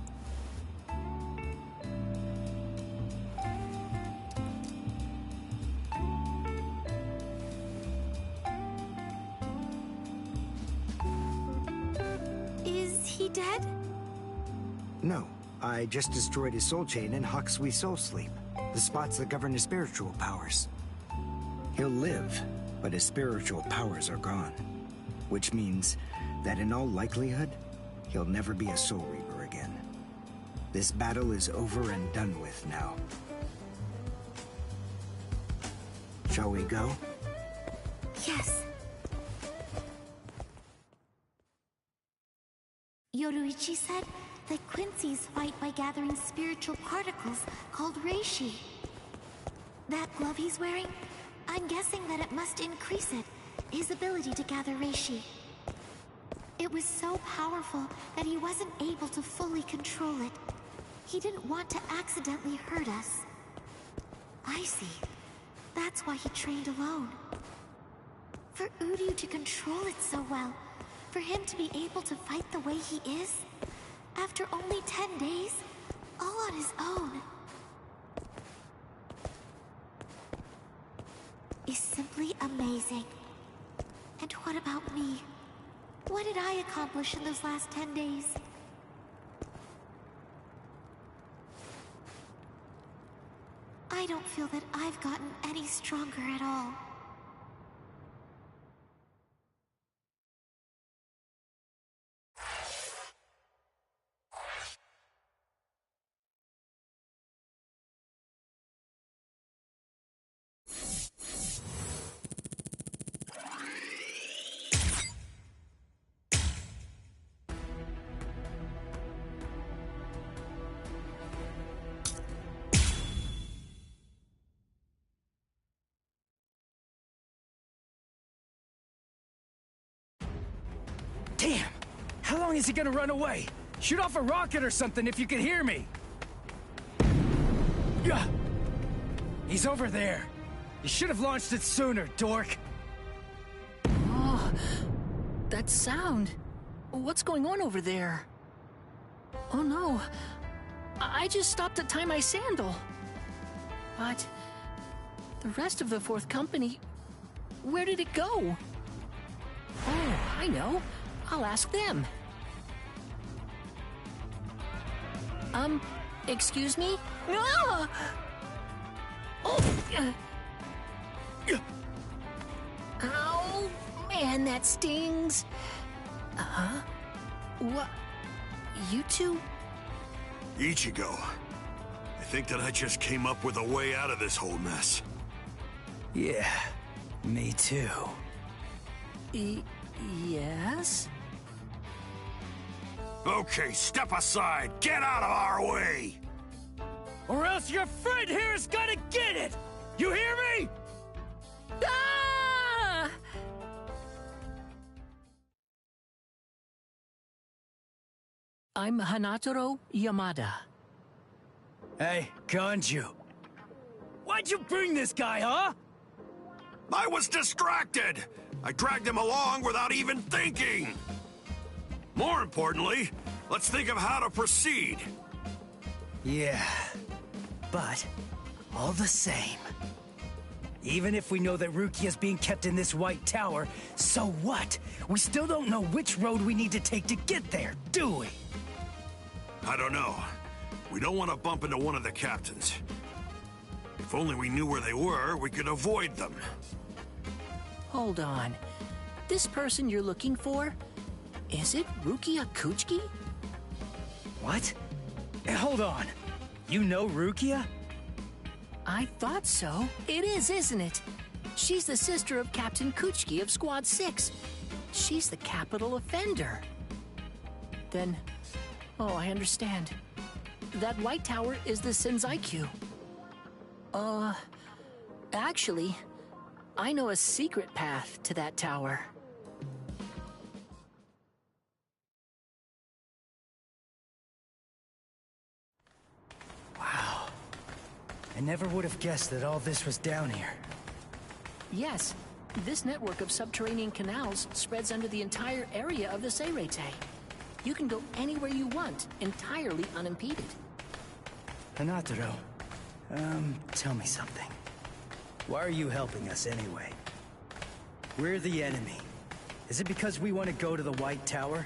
Is he dead? No, I just destroyed his soul chain in Hakusui Soul Sleep, the spots that govern his spiritual powers. He'll live, but his spiritual powers are gone. Which means that in all likelihood, he'll never be a Soul Reaper again. This battle is over and done with now. Shall we go? Yes. Yoruichi said that Quincy's fight by gathering spiritual particles called reishi. That glove he's wearing, I'm guessing that it must increase it, his ability to gather reishi. It was so powerful that he wasn't able to fully control it. He didn't want to accidentally hurt us. I see. That's why he trained alone. For Uryu to control it so well, for him to be able to fight the way he is, after only 10 days, all on his own, is simply amazing. And what about me? What did I accomplish in those last 10 days? I don't feel that I've gotten any stronger at all. Damn! How long is he gonna run away? Shoot off a rocket or something if you can hear me! He's over there! You should have launched it sooner, dork! Oh, that sound! What's going on over there? Oh no! I just stopped to tie my sandal! But... the rest of the fourth company... where did it go? Oh, I know. I'll ask them. Excuse me? Ah! Oh! Ow! Man, that stings! Uh-huh? What? You two? Ichigo, I think that I just came up with a way out of this whole mess. Yeah, me too. Yes? Okay, step aside! Get out of our way! Or else your friend here is gonna get it! You hear me? Ah! I'm Hanataro Yamada. Hey, Ganju. Why'd you bring this guy, huh? I was distracted! I dragged him along without even thinking! More importantly, let's think of how to proceed. Yeah, but all the same. Even if we know that Rukia's being kept in this White Tower, so what? We still don't know which road we need to take to get there, do we? I don't know. We don't want to bump into one of the captains. If only we knew where they were, we could avoid them. Hold on. This person you're looking for, is it Rukia Kuchiki? What? Hey, hold on. You know Rukia? I thought so. It is, isn't it? She's the sister of Captain Kuchiki of Squad 6. She's the capital offender. Then, oh, I understand. That white tower is the Senzaiku. Actually, I know a secret path to that tower. Wow. I never would have guessed that all this was down here. Yes, this network of subterranean canals spreads under the entire area of the Seirete. You can go anywhere you want, entirely unimpeded. Hanataro, tell me something. Why are you helping us anyway? We're the enemy. Is it because we want to go to the White Tower?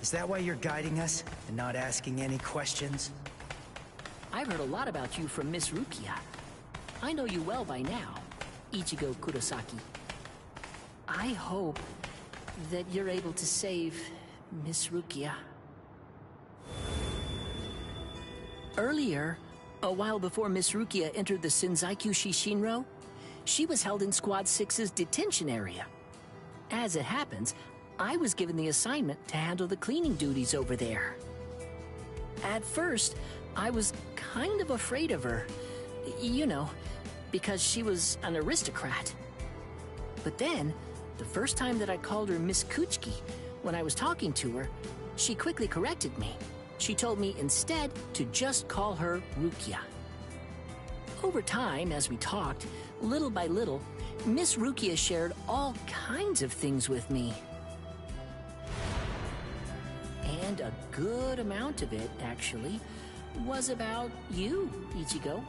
Is that why you're guiding us and not asking any questions? I've heard a lot about you from Miss Rukia. I know you well by now, Ichigo Kurosaki. I hope that you're able to save Miss Rukia. Earlier, a while before Miss Rukia entered the Senzaiku Shishinro, she was held in Squad 6's detention area. As it happens, I was given the assignment to handle the cleaning duties over there. At first, I was kind of afraid of her, you know, because she was an aristocrat. But then, the first time that I called her Miss Kuchiki, when I was talking to her, she quickly corrected me. She told me instead to just call her Rukia. Over time, as we talked, little by little, Miss Rukia shared all kinds of things with me. And a good amount of it, actually, was about you, Ichigo.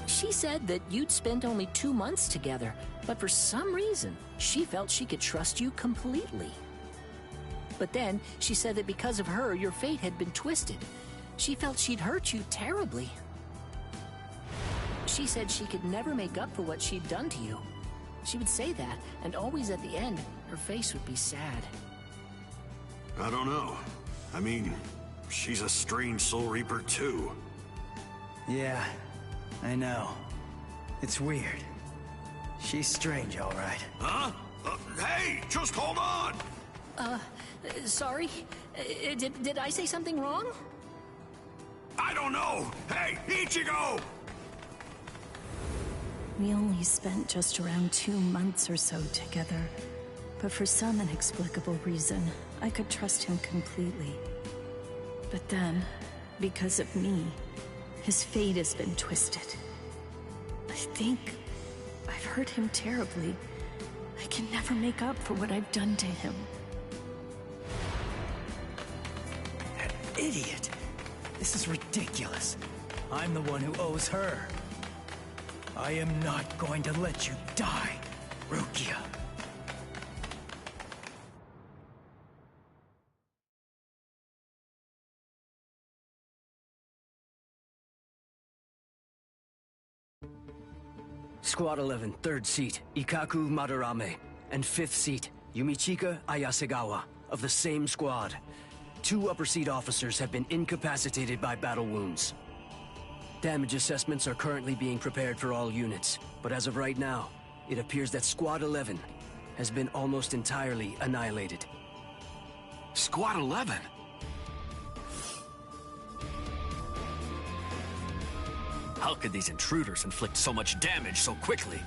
She said that you'd spent only 2 months together, but for some reason, she felt she could trust you completely. But then, she said that because of her, your fate had been twisted. She felt she'd hurt you terribly. She said she could never make up for what she'd done to you. She would say that, and always at the end, her face would be sad. I don't know. I mean, she's a strange Soul Reaper, too. Yeah, I know. It's weird. She's strange, all right. Huh? Hey, just hold on! Sorry? Did I say something wrong? I don't know! Hey, Ichigo! We only spent just around 2 months or so together. But for some inexplicable reason, I could trust him completely. But then, because of me, his fate has been twisted. I think I've hurt him terribly. I can never make up for what I've done to him. That idiot! This is ridiculous. I'm the one who owes her. I am not going to let you die, Rukia. Squad 11, 3rd seat, Ikaku Madarame, and 5th seat, Yumichika Ayasegawa, of the same squad. 2 upper seat officers have been incapacitated by battle wounds. Damage assessments are currently being prepared for all units, but as of right now, it appears that Squad 11 has been almost entirely annihilated. Squad 11? How could these intruders inflict so much damage so quickly?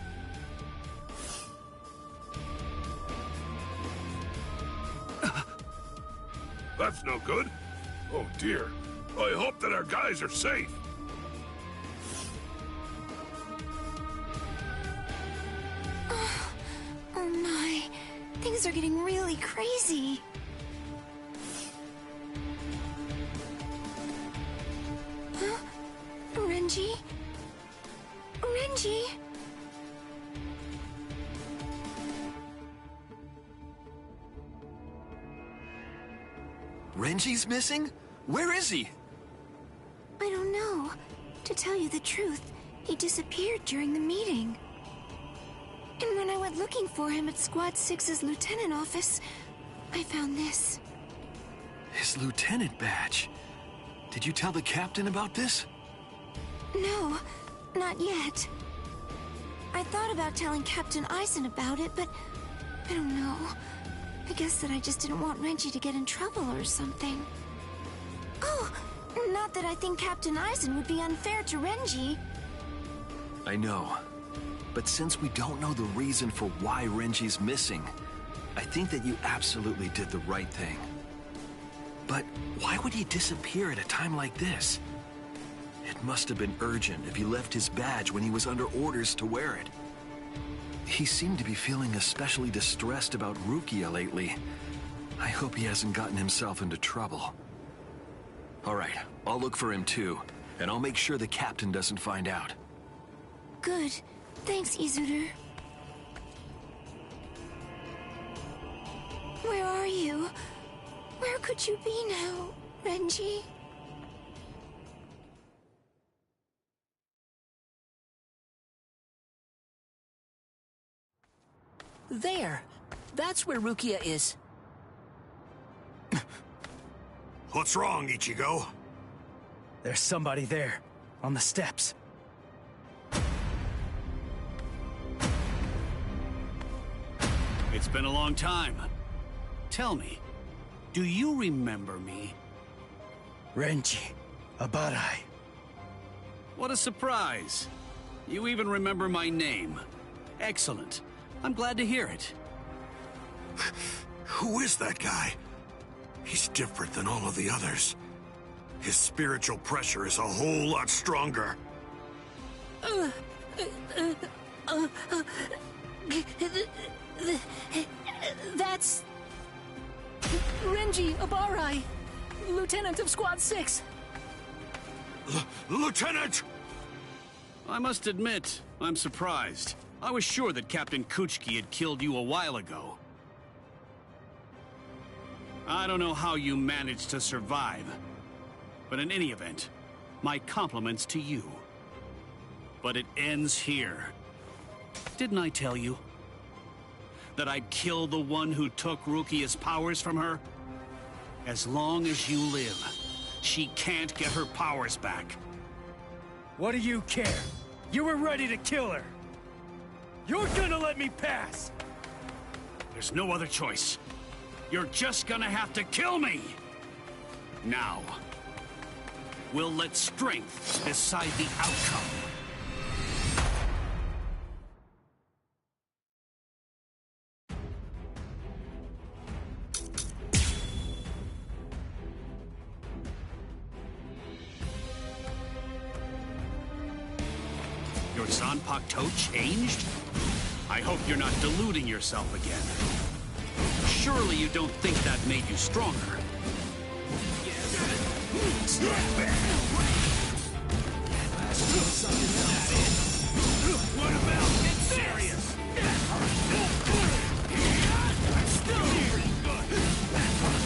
That's no good. Oh dear. I hope that our guys are safe. Oh my, things are getting really crazy. Huh? Renji? Renji? Renji's missing? Where is he? I don't know. To tell you the truth, he disappeared during the meeting. And when I went looking for him at Squad 6's lieutenant office, I found this. His lieutenant badge. Did you tell the captain about this? No, not yet. I thought about telling Captain Eisen about it, but I don't know. I guess that I just didn't want Renji to get in trouble or something. Oh, not that I think Captain Eisen would be unfair to Renji. I know. But since we don't know the reason for why Renji's missing, I think that you absolutely did the right thing. But why would he disappear at a time like this? It must have been urgent if he left his badge when he was under orders to wear it. He seemed to be feeling especially distressed about Rukia lately. I hope he hasn't gotten himself into trouble. All right, I'll look for him too, and I'll make sure the captain doesn't find out. Good. Thanks, Izuru. Where are you? Where could you be now, Renji? There! That's where Rukia is. What's wrong, Ichigo? There's somebody there, on the steps. It's been a long time. Tell me, do you remember me? Renji, Abarai. What a surprise. You even remember my name. Excellent. I'm glad to hear it. Who is that guy? He's different than all of the others. His spiritual pressure is a whole lot stronger. That's... Renji Abarai, Lieutenant of Squad 6. Lieutenant! I must admit, I'm surprised. I was sure that Captain Kuchiki had killed you a while ago. I don't know how you managed to survive, but in any event, my compliments to you. But it ends here. Didn't I tell you that I'd kill the one who took Rukia's powers from her? As long as you live, she can't get her powers back. What do you care? You were ready to kill her. You're gonna let me pass! There's no other choice. You're just gonna have to kill me! Now, we'll let strength decide the outcome. Your Zanpakuto changed? I hope you're not deluding yourself again. Surely you don't think that made you stronger. What about get serious? I'm still here.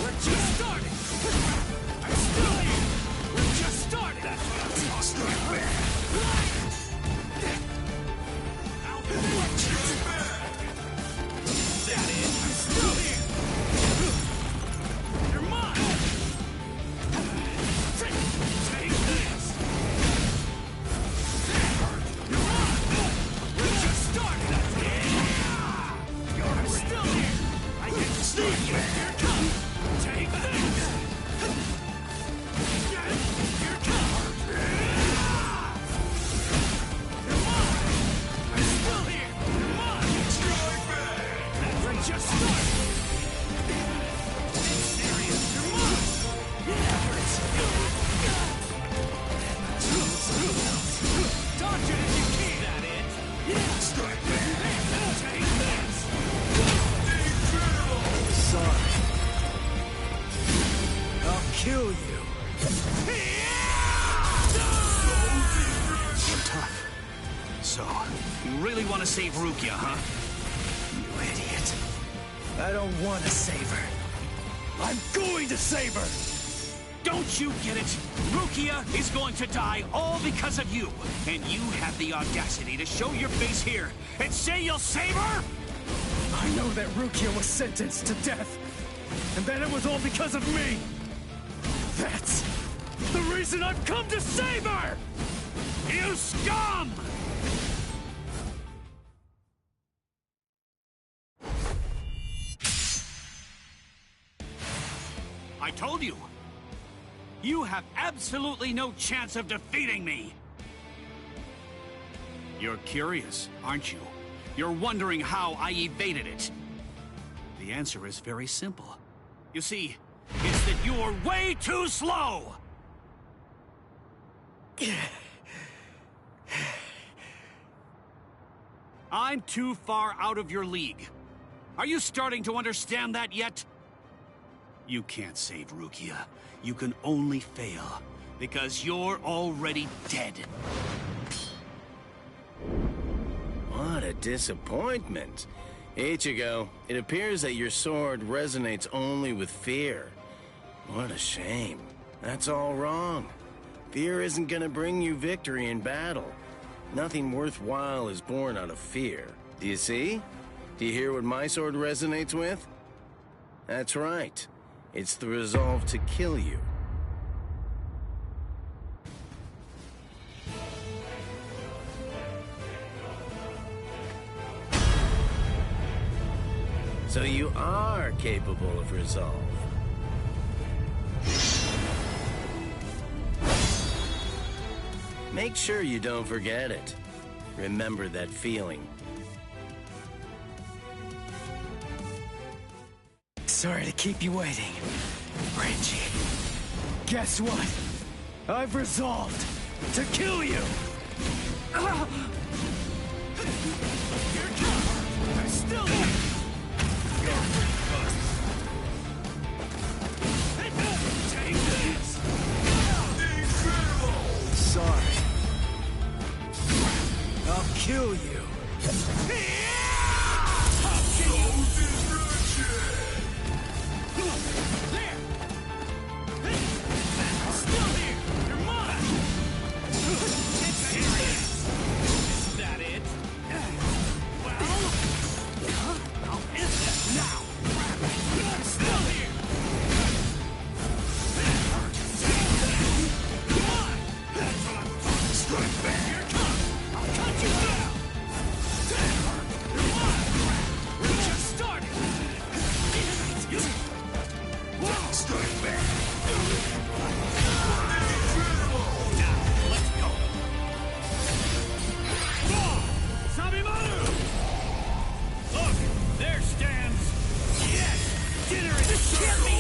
We're just starting. I'm still here. We're just starting. That's what I'm talking about. I'm still here! You're mine! Take this! You're mine! We're just starting! I'm still here! I can see you! Here it comes! Take this! Here it comes! You're mine! I'm still here! You're mine! Strike back! We're just starting! Dodge it if you can! That it? Yeah! Strike back! Take this! Sorry. I'll kill you. You're tough. So, you really want to save Rukia, huh? You idiot. I don't want to save her. I'm going to save her! Don't you get it? Rukia is going to die all because of you. And you have the audacity to show your face here and say you'll save her? I know that Rukia was sentenced to death, and that it was all because of me. That's the reason I've come to save her! You scum! I told you! You have absolutely no chance of defeating me! You're curious, aren't you? You're wondering how I evaded it. The answer is very simple. You see, it's that you're way too slow! I'm too far out of your league. Are you starting to understand that yet? You can't save Rukia. You can only fail, because you're already dead. What a disappointment. Ichigo, it appears that your sword resonates only with fear. What a shame. That's all wrong. Fear isn't gonna bring you victory in battle. Nothing worthwhile is born out of fear. Do you see? Do you hear what my sword resonates with? That's right. It's the resolve to kill you. So you are capable of resolve. Make sure you don't forget it. Remember that feeling. Sorry to keep you waiting, Renji. Guess what? I've resolved to kill you! I'm still here! Take this! Sorry. I'll kill you. I'll kill you. There! I'm still here! You're mine! It's serious! Is that it? Well... I'll end this now! I'm still here! Come on! That's what I'm talking. Strike back! Here it comes! I'll cut you down! You're mine! We just started! Strike back! Now, let's go! Sabimaru! Look, there stands... Yes! Dinner is served!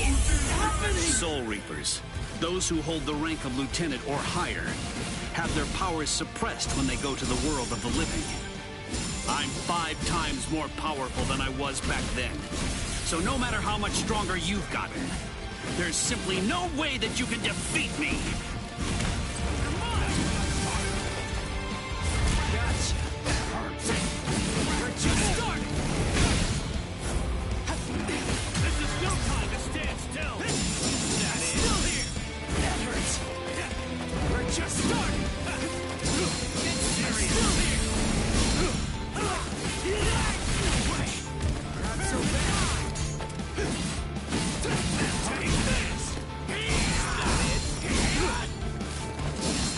Soul Reapers, those who hold the rank of lieutenant or higher, have their powers suppressed when they go to the world of the living. I'm 5 times more powerful than I was back then. So no matter how much stronger you've gotten, there's simply no way that you can defeat me! Gotcha. We're just starting. This is no time to stand still! That is still here. That hurts. We're just starting. It's serious. Still here. Not so bad. Take this.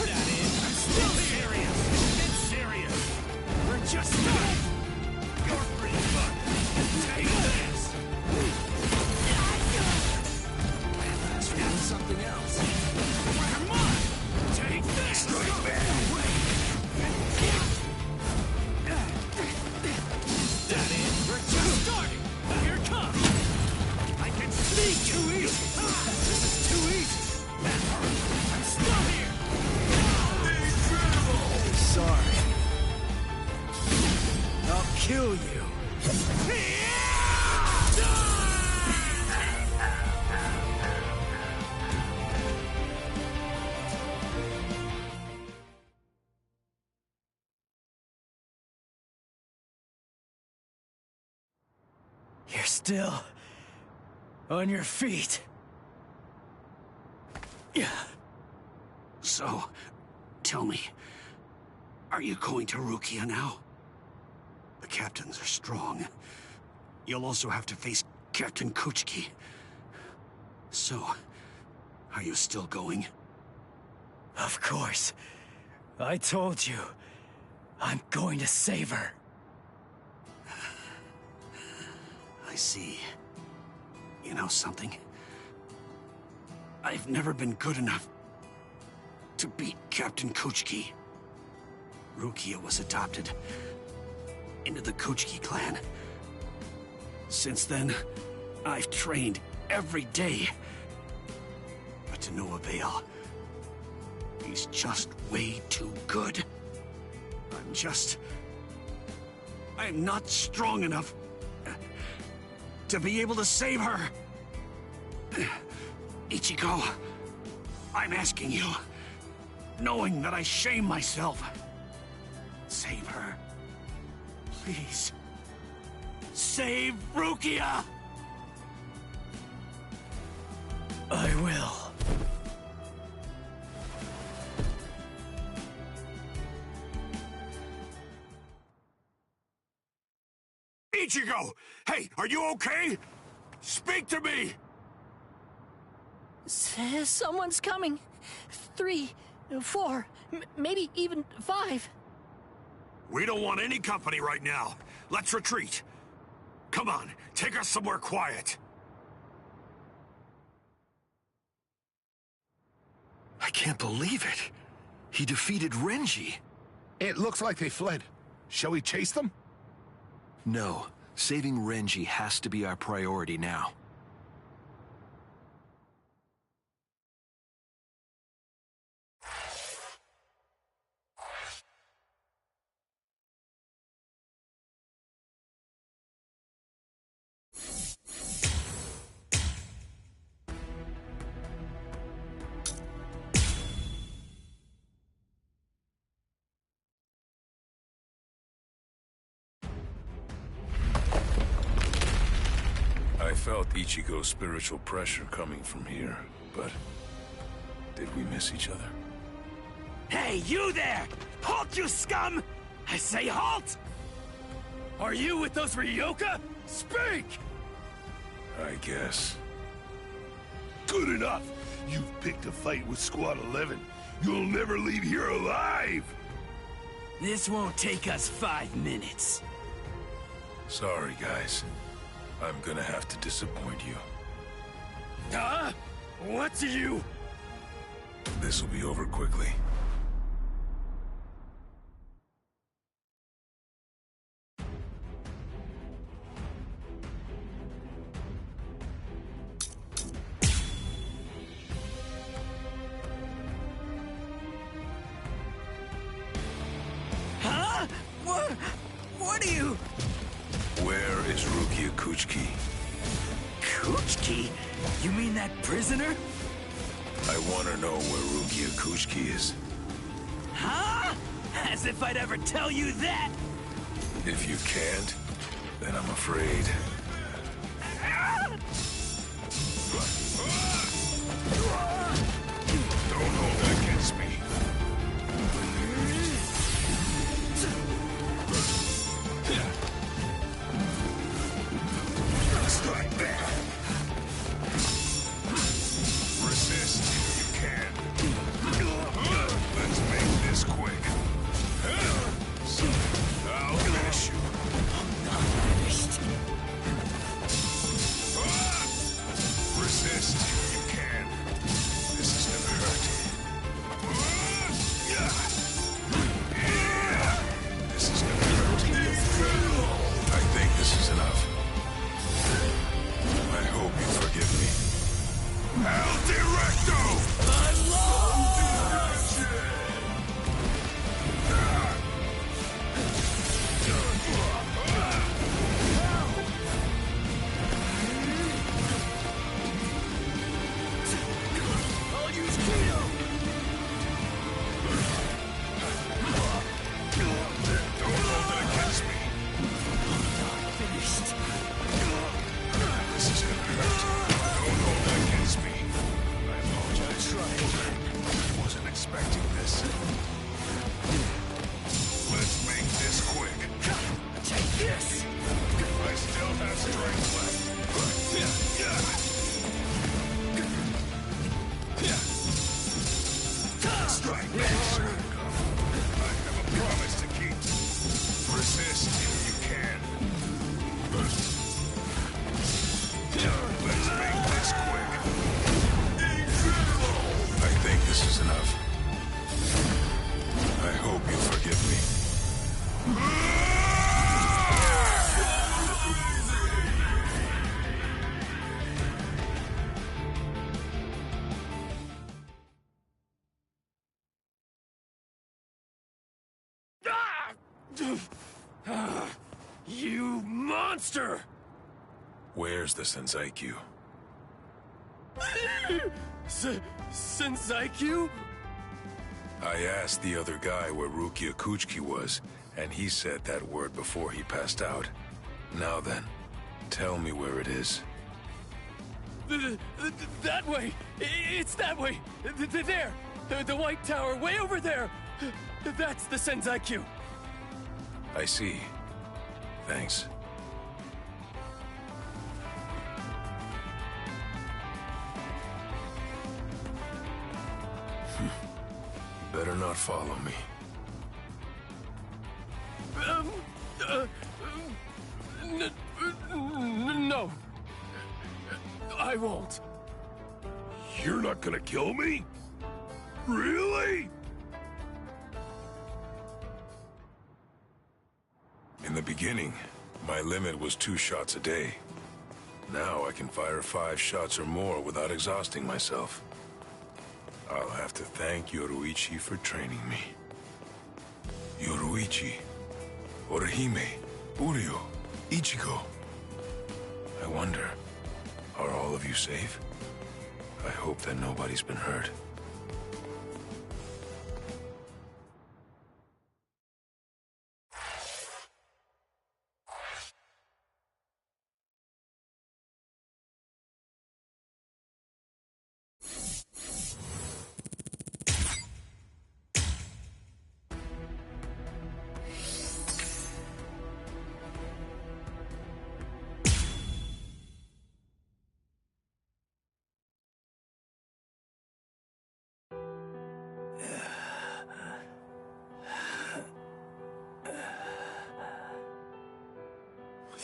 That is. I'm still serious. It's serious. We're just starting. You're pretty good. Take this. Let's do something else. Come on. Take this. Strike back. That is. We're just starting. Here it comes. I can sneak too easy. This is too easy. That hurt. I'm still here. Sorry. I'll kill you. You're still on your feet. So, tell me, are you going to Rukia now? The captains are strong. You'll also have to face Captain Kuchiki. So, are you still going? Of course. I told you. I'm going to save her. I see. You know something? I've never been good enough to beat Captain Kuchiki. Rukia was adopted into the Kuchiki clan. Since then, I've trained every day. But to no avail. He's just way too good. I'm not strong enough to be able to save her. Ichigo, I'm asking you, knowing that I shame myself, save her. Please. Save Rukia! I will. Ichigo! Hey, are you okay? Speak to me! Someone's coming. 3, 4, maybe even 5. We don't want any company right now. Let's retreat. Come on, take us somewhere quiet. I can't believe it. He defeated Renji. It looks like they fled. Shall we chase them? No. Saving Renji has to be our priority now. I felt Ichigo's spiritual pressure coming from here, but did we miss each other? Hey, you there! Halt, you scum! I say halt! Are you with those Ryoka? Speak! I guess. Good enough! You've picked a fight with Squad 11. You'll never leave here alive! This won't take us 5 minutes. Sorry, guys. I'm gonna have to disappoint you. Huh? What do you... This will be over quickly. Huh? What are you... Where is Rukia Kuchiki? Kuchiki? You mean that prisoner? I want to know where Rukia Kuchiki is. Huh? As if I'd ever tell you that! If you can't, then I'm afraid. Don't hold it against me. Just like that. Resist if you can. Let's make this quick. I'll finish you. I'm not finished. You monster! Where's the Senseikyuu? Senseikyuu? I asked the other guy where Rukia Kuchiki was, and he said that word before he passed out. Now then, tell me where it is. That way! It's that way! There! The White Tower, way over there! That's the Senseikyuu! I see. Thanks. Better not follow me. No. I won't. You're not gonna kill me? Really? In the beginning, my limit was 2 shots a day. Now I can fire 5 shots or more without exhausting myself. I'll have to thank Yoruichi for training me. Yoruichi, Orihime, Uryu, Ichigo. I wonder, are all of you safe? I hope that nobody's been hurt.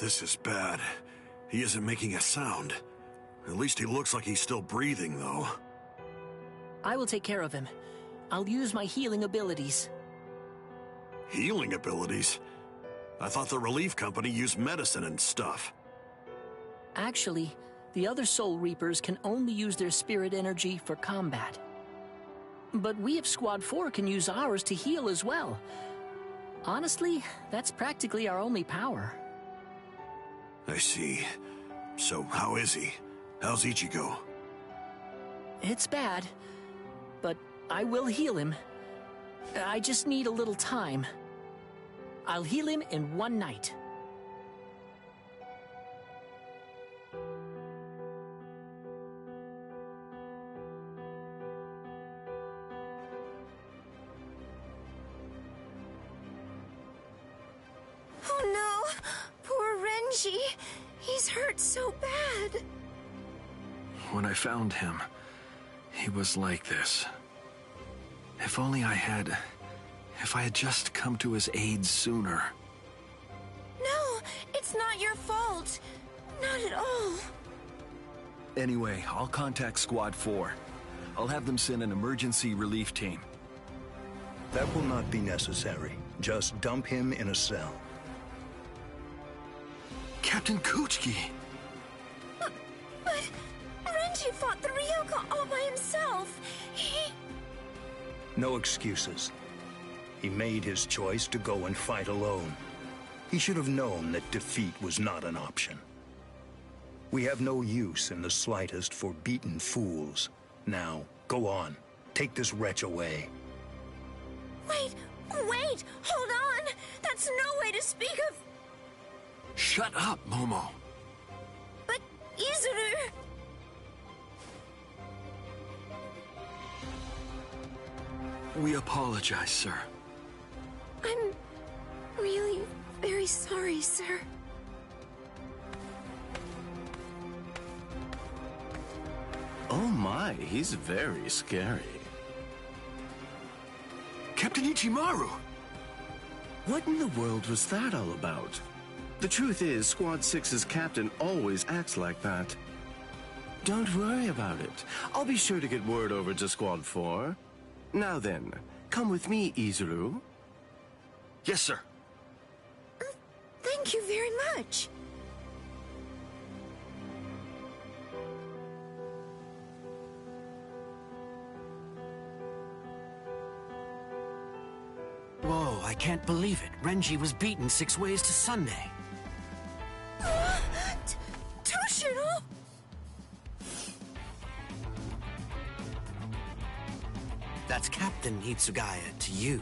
This is bad. He isn't making a sound. At least he looks like he's still breathing, though. I will take care of him. I'll use my healing abilities. Healing abilities? I thought the relief company used medicine and stuff. Actually, the other Soul Reapers can only use their spirit energy for combat. But we of Squad 4 can use ours to heal as well. Honestly, that's practically our only power. I see. So, how is he? How's Ichigo? It's bad, but I will heal him. I just need a little time. I'll heal him in 1 night. Oh no! Poor Renji! He's hurt so bad! When I found him, he was like this. If only I had just come to his aid sooner. No, it's not your fault. Not at all. Anyway, I'll contact Squad 4. I'll have them send an emergency relief team. That will not be necessary. Just dump him in a cell. Captain Kuchiki! But Renji fought the Ryoka all by himself. No excuses. He made his choice to go and fight alone. He should have known that defeat was not an option. We have no use in the slightest for beaten fools. Now, go on. Take this wretch away. Wait! Hold on! That's no way to speak of... Shut up, Momo! But, Izuru... We apologize, sir. I'm really very sorry, sir. Oh my, he's very scary. Captain Ichimaru! What in the world was that all about? The truth is, Squad 6's captain always acts like that. Don't worry about it. I'll be sure to get word over to Squad 4. Now then, come with me, Izuru. Yes, sir. Thank you very much. Whoa, I can't believe it. Renji was beaten 6 ways to Sunday. Toshiro! That's Captain Hitsugaya to you.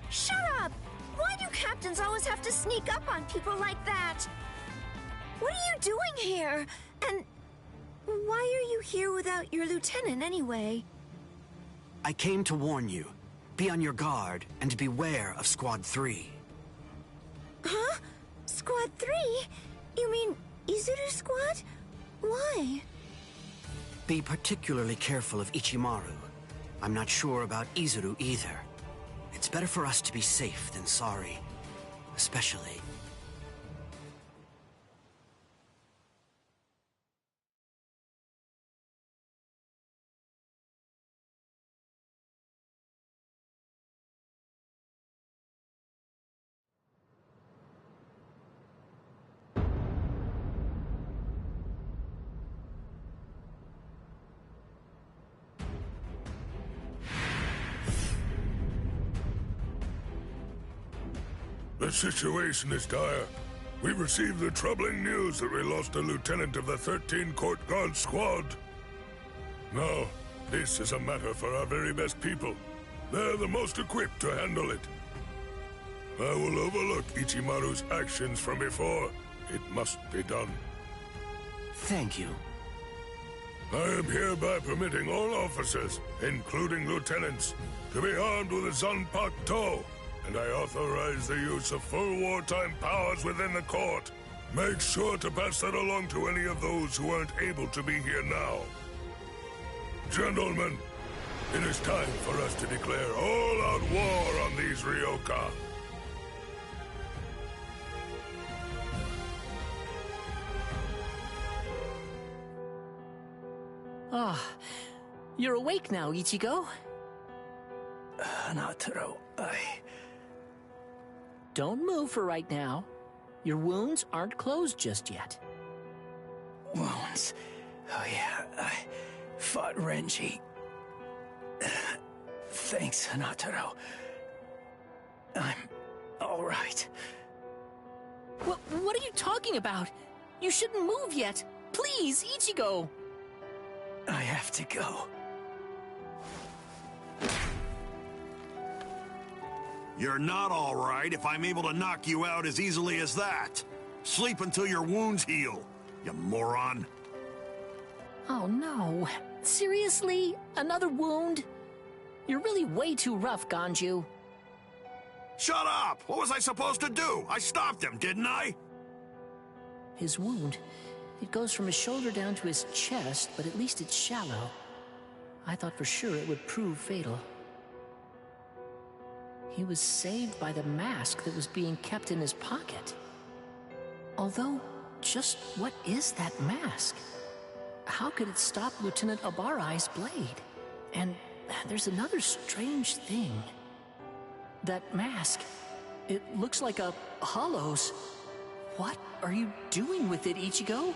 Shut up! Why do captains always have to sneak up on people like that? What are you doing here? And why are you here without your lieutenant anyway? I came to warn you. Be on your guard and beware of Squad 3. Huh? Squad 3? You mean Izuru Squad? Why? Be particularly careful of Ichimaru. I'm not sure about Izuru either. It's better for us to be safe than sorry. Especially... The situation is dire. We received the troubling news that we lost a lieutenant of the 13 Court Guard Squad. Now, this is a matter for our very best people. They're the most equipped to handle it. I will overlook Ichimaru's actions from before. It must be done. Thank you. I am hereby permitting all officers, including lieutenants, to be armed with a Zanpakuto, and I authorize the use of full wartime powers within the court. Make sure to pass that along to any of those who aren't able to be here now. Gentlemen, it is time for us to declare all-out war on these Ryoka. Ah, you're awake now, Ichigo. Nataro, Don't move for right now. Your wounds aren't closed just yet. Wounds. Oh yeah, I fought Renji. Thanks, Nataro. I'm all right. What are you talking about? You shouldn't move yet. Please, Ichigo. I have to go. You're not all right if I'm able to knock you out as easily as that. Sleep until your wounds heal, you moron. Oh no. Seriously? Another wound? You're really way too rough, Ganju. Shut up! What was I supposed to do? I stopped him, didn't I? His wound, it goes from his shoulder down to his chest, but at least it's shallow. I thought for sure it would prove fatal. He was saved by the mask that was being kept in his pocket. Although, just what is that mask? How could it stop Lieutenant Abarai's blade? And there's another strange thing. That mask, it looks like a hollow's. What are you doing with it, Ichigo?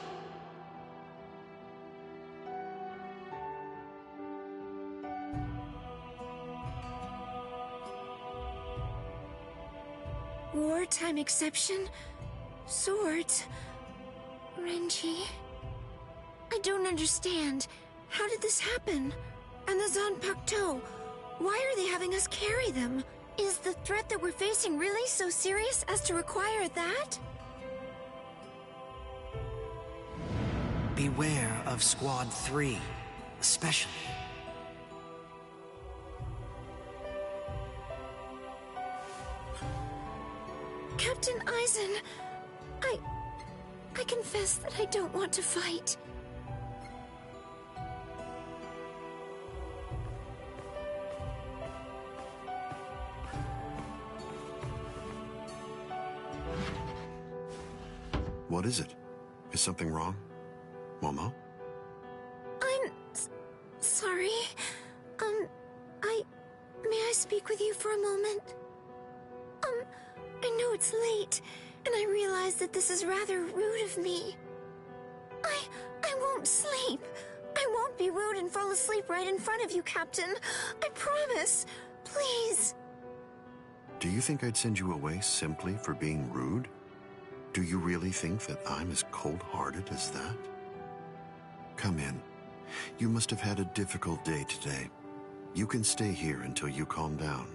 Wartime exception? Swords? Renji? I don't understand. How did this happen? And the Zanpakuto? Why are they having us carry them? Is the threat that we're facing really so serious as to require that? Beware of Squad 3, especially. Captain Aizen, I confess that I don't want to fight. What is it? Is something wrong? Momo? I'm sorry. May I speak with you for a moment? I know it's late, and I realize that this is rather rude of me. I won't sleep. I won't be rude and fall asleep right in front of you, Captain. I promise. Please. Do you think I'd send you away simply for being rude? Do you really think that I'm as cold-hearted as that? Come in. You must have had a difficult day today. You can stay here until you calm down.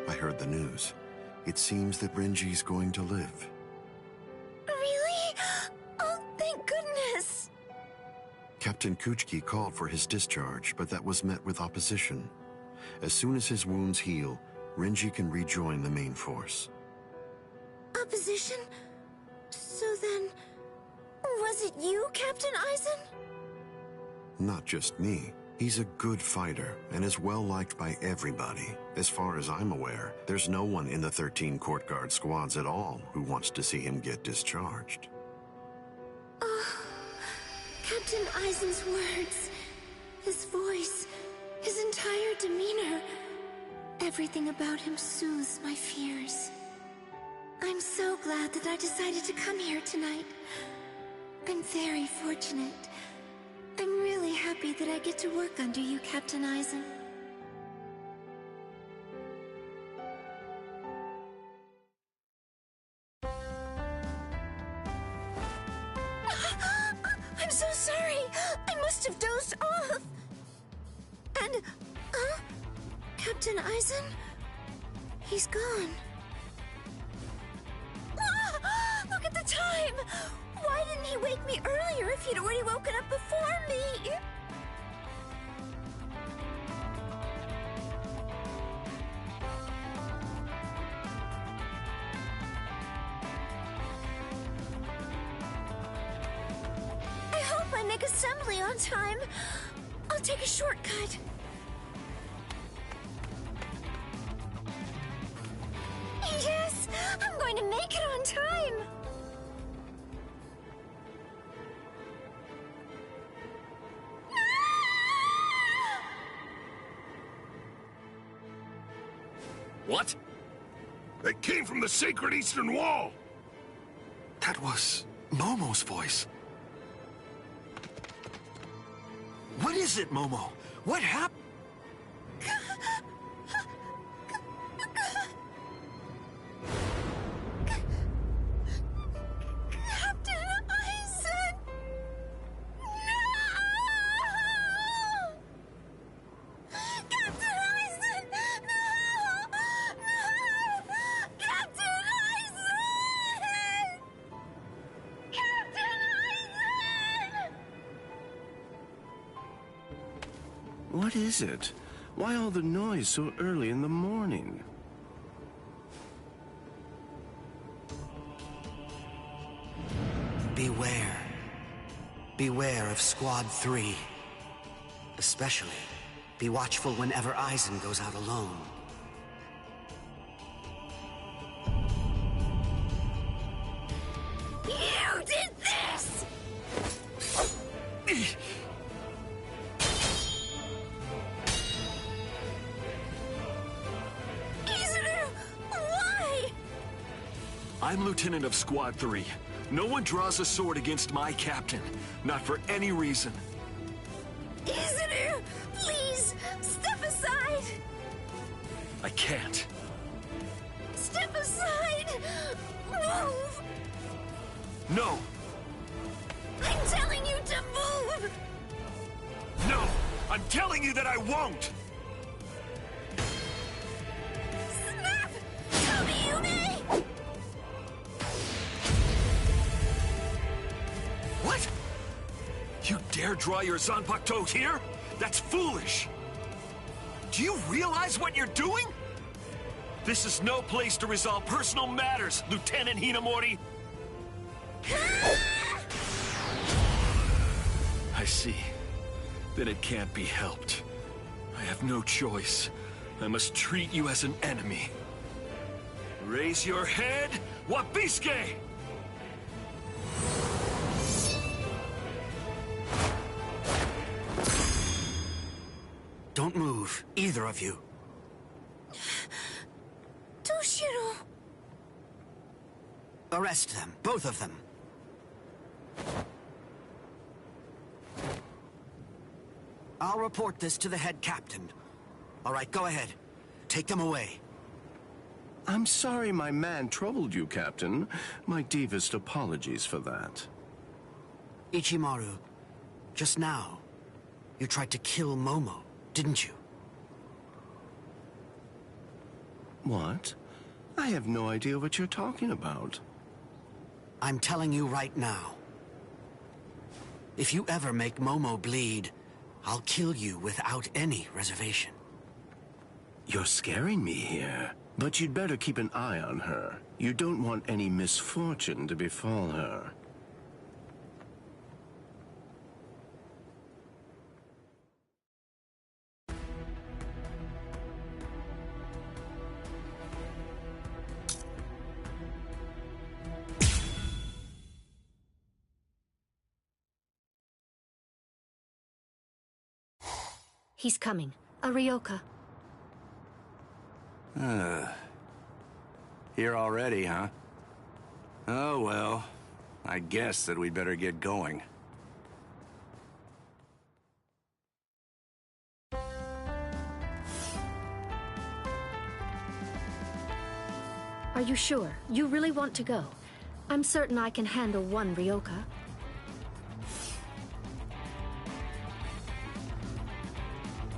I heard the news. It seems that Renji's going to live. Really? Oh, thank goodness! Captain Kuchiki called for his discharge, but that was met with opposition. As soon as his wounds heal, Renji can rejoin the main force. Opposition? So then, was it you, Captain Eisen? Not just me. He's a good fighter and is well-liked by everybody. As far as I'm aware, there's no one in the 13 Court Guard squads at all who wants to see him get discharged. Oh, Captain Eisen's words, his voice, his entire demeanor, everything about him soothes my fears. I'm so glad that I decided to come here tonight. I'm very fortunate. I'm really happy that I get to work under you, Captain Eisen. I'm so sorry! I must have dozed off! And, Captain Eisen? He's gone. Look at the time! Why didn't he wake me earlier if he'd already woken up before me? I hope I make assembly on time. I'll take a shortcut. Yes! I'm going to make it on time! What? They came from the sacred Eastern Wall! That was Momo's voice. What is it, Momo? What happened? Captain Eisen! No! Captain Eisen! No! No! Captain Eisen! Captain Eisen! What is it? Why all the noise so early in the morning? Beware. Beware of Squad 3. Especially, be watchful whenever Eisen goes out alone. You did this! Izuru, why? I'm Lieutenant of Squad 3. No one draws a sword against my captain. Not for any reason. Izuru, please, step aside! I can't. Step aside! Move! No! I'm telling you to move! No! I'm telling you that I won't! Snap! Tell me you may! What? You dare draw your Zanpakuto here? That's foolish! Do you realize what you're doing? This is no place to resolve personal matters, Lieutenant Hinamori! I see. Then it can't be helped. I have no choice. I must treat you as an enemy. Raise your head, Wabisuke! Don't move, either of you. Toshiro! Arrest them, both of them. I'll report this to the head captain. All right, go ahead. Take them away. I'm sorry my man troubled you, Captain. My deepest apologies for that. Ichimaru, just now, you tried to kill Momo, didn't you? What? I have no idea what you're talking about. I'm telling you right now. If you ever make Momo bleed, I'll kill you without any reservation. You're scaring me here. But you'd better keep an eye on her. You don't want any misfortune to befall her. He's coming. Arioka. Here already, huh? Oh, well. I guess that we'd better get going. Are you sure? You really want to go? I'm certain I can handle one Ryoka.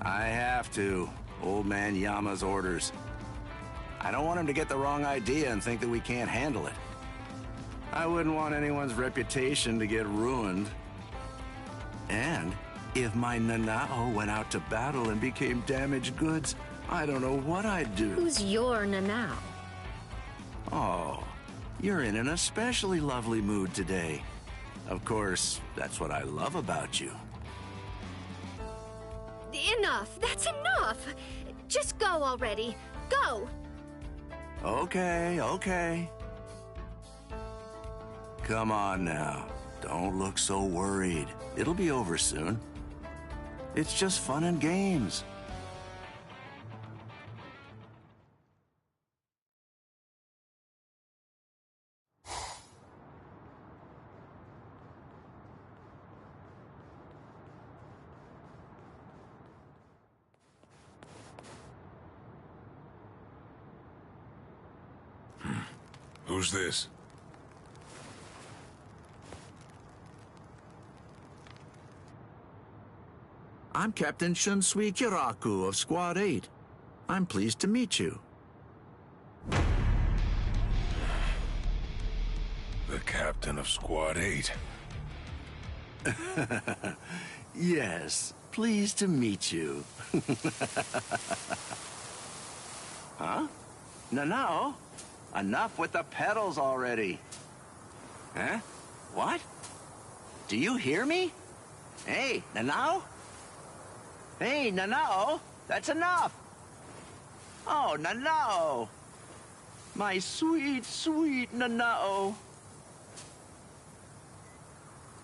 I have to. Old man Yama's orders. I don't want him to get the wrong idea and think that we can't handle it. I wouldn't want anyone's reputation to get ruined. And if my Nanao went out to battle and became damaged goods, I don't know what I'd do. Who's your Nanao? Oh, you're in an especially lovely mood today. Of course, that's what I love about you. Enough! That's enough! Just go already. Go! Okay, okay. Come on now. Don't look so worried. It'll be over soon. It's just fun and games. Who's this? I'm Captain Shunsui Kiraku of Squad 8. I'm pleased to meet you. The captain of Squad 8. Yes, pleased to meet you. Huh? No. Enough with the pedals already. Huh? What? Do you hear me? Hey, Nanao? Hey, Nanao, that's enough. Oh, Nanao. My sweet, sweet Nanao.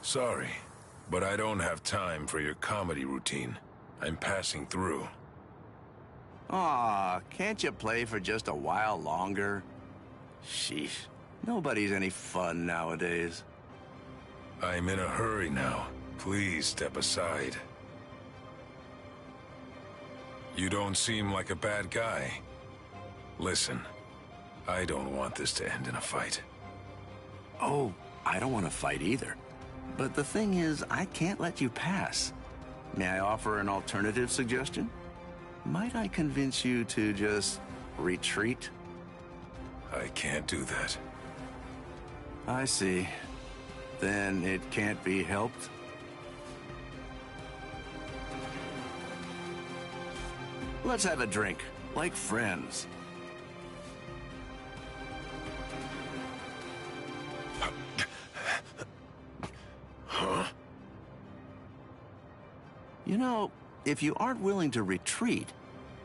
Sorry, but I don't have time for your comedy routine. I'm passing through. Aw, can't you play for just a while longer? Sheesh, nobody's any fun nowadays. I'm in a hurry now. Please step aside. You don't seem like a bad guy. Listen, I don't want this to end in a fight. Oh, I don't want to fight either. But the thing is, I can't let you pass. May I offer an alternative suggestion? Might I convince you to just retreat? I can't do that. I see. Then it can't be helped? Let's have a drink, like friends. Huh? You know, if you aren't willing to retreat,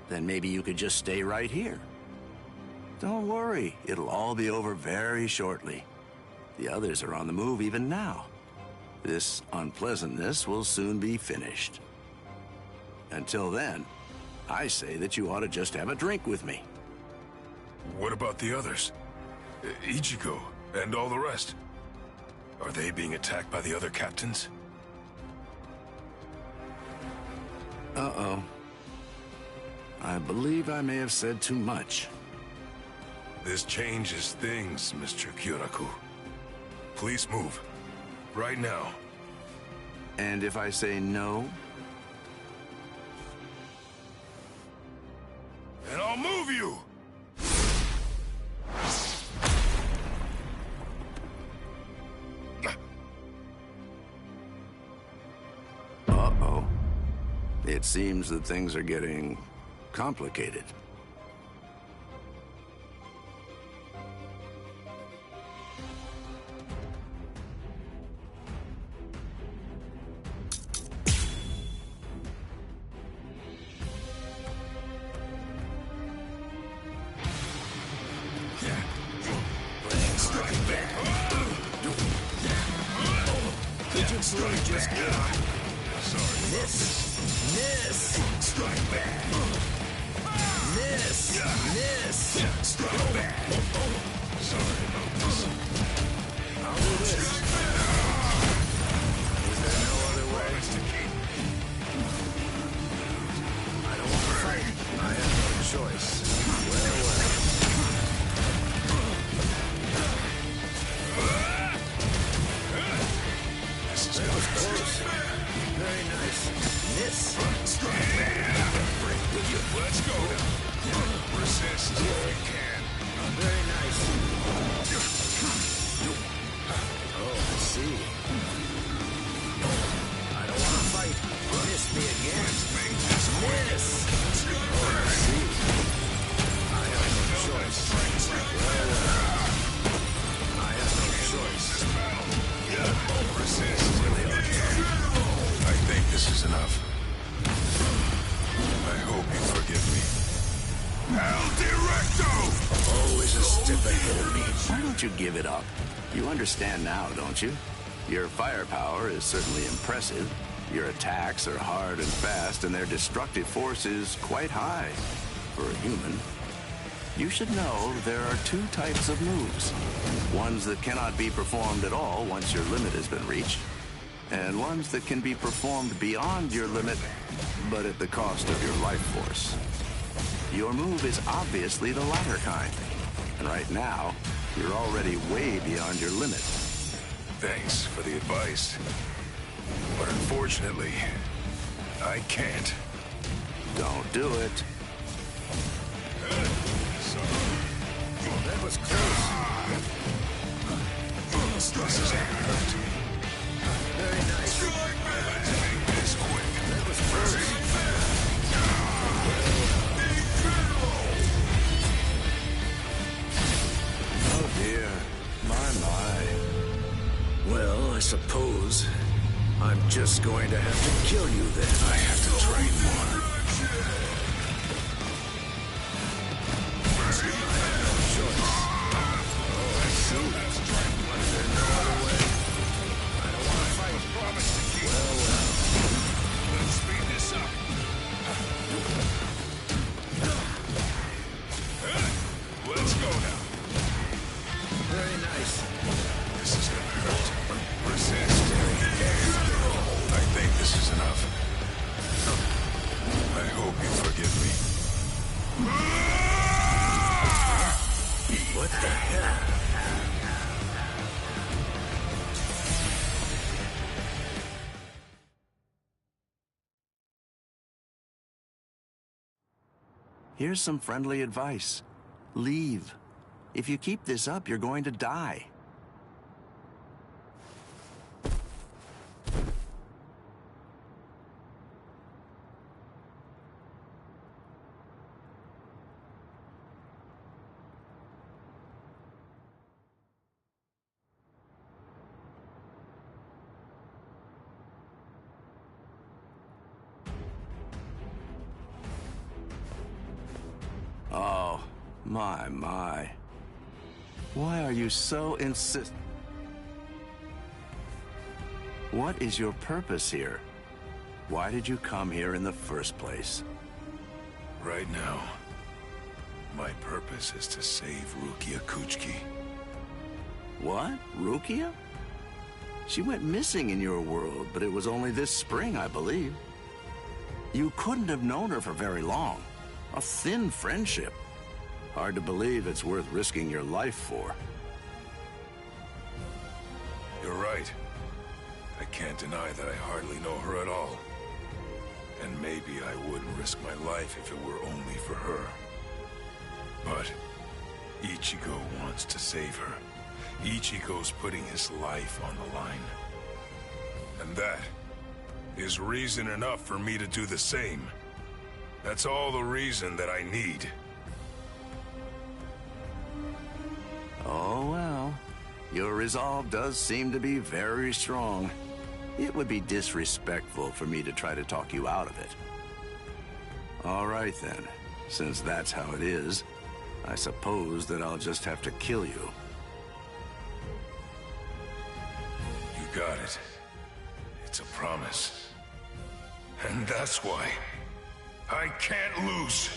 then maybe you could just stay right here. Don't worry, it'll all be over very shortly. The others are on the move even now. This unpleasantness will soon be finished. Until then, I say that you ought to just have a drink with me. What about the others? Ichigo and all the rest? Are they being attacked by the other captains? Uh-oh. I believe I may have said too much. This changes things, Mr. Kyoraku. Please move. Right now. And if I say no? And I'll move you! Uh-oh. It seems that things are getting complicated. Could you please just get up? Miss! Strike back! Miss! Strike back! Sorry about this. I'll do this. Is there no other way? I don't want to fight. I have no choice. Well. That was close. Very nice. Miss. Let's go now. Resist if you can. Very nice. Oh, I see. I don't want to fight. Miss me again. Miss. Oh, I see. I have no choice. I have no choice. Resist. I think this is enough. I hope you forgive me. El Directo! Always a step ahead of me. Why don't you give it up? You understand now, don't you? Your firepower is certainly impressive. Your attacks are hard and fast, and their destructive force is quite high for a human. You should know there are two types of moves. Ones that cannot be performed at all once your limit has been reached, and ones that can be performed beyond your limit, but at the cost of your life force. Your move is obviously the latter kind, and right now, you're already way beyond your limit. Thanks for the advice. But unfortunately, I can't. Don't do it. That was close. This is hurt. Very nice. Let's make this quick. That was close. Oh dear. My. Well, I suppose I'm just going to have to kill you then. I have to train more. Let's go now. Very nice. This is gonna hurt. Resist. I think this is enough. I hope you forgive me. What the hell? Here's some friendly advice. Leave. If you keep this up, you're going to die. Oh, my. Why are you so insistent? What is your purpose here? Why did you come here in the first place? Right now, my purpose is to save Rukia Kuchiki. What? Rukia? She went missing in your world, but it was only this spring, I believe. You couldn't have known her for very long. A thin friendship. Hard to believe it's worth risking your life for. You're right. I can't deny that I hardly know her at all. And maybe I wouldn't risk my life if it were only for her. But Ichigo wants to save her. Ichigo's putting his life on the line. And that is reason enough for me to do the same. That's all the reason that I need. Oh, well. Your resolve does seem to be very strong. It would be disrespectful for me to try to talk you out of it. All right, then. Since that's how it is, I suppose that I'll just have to kill you. You got it. It's a promise. And that's why I can't lose.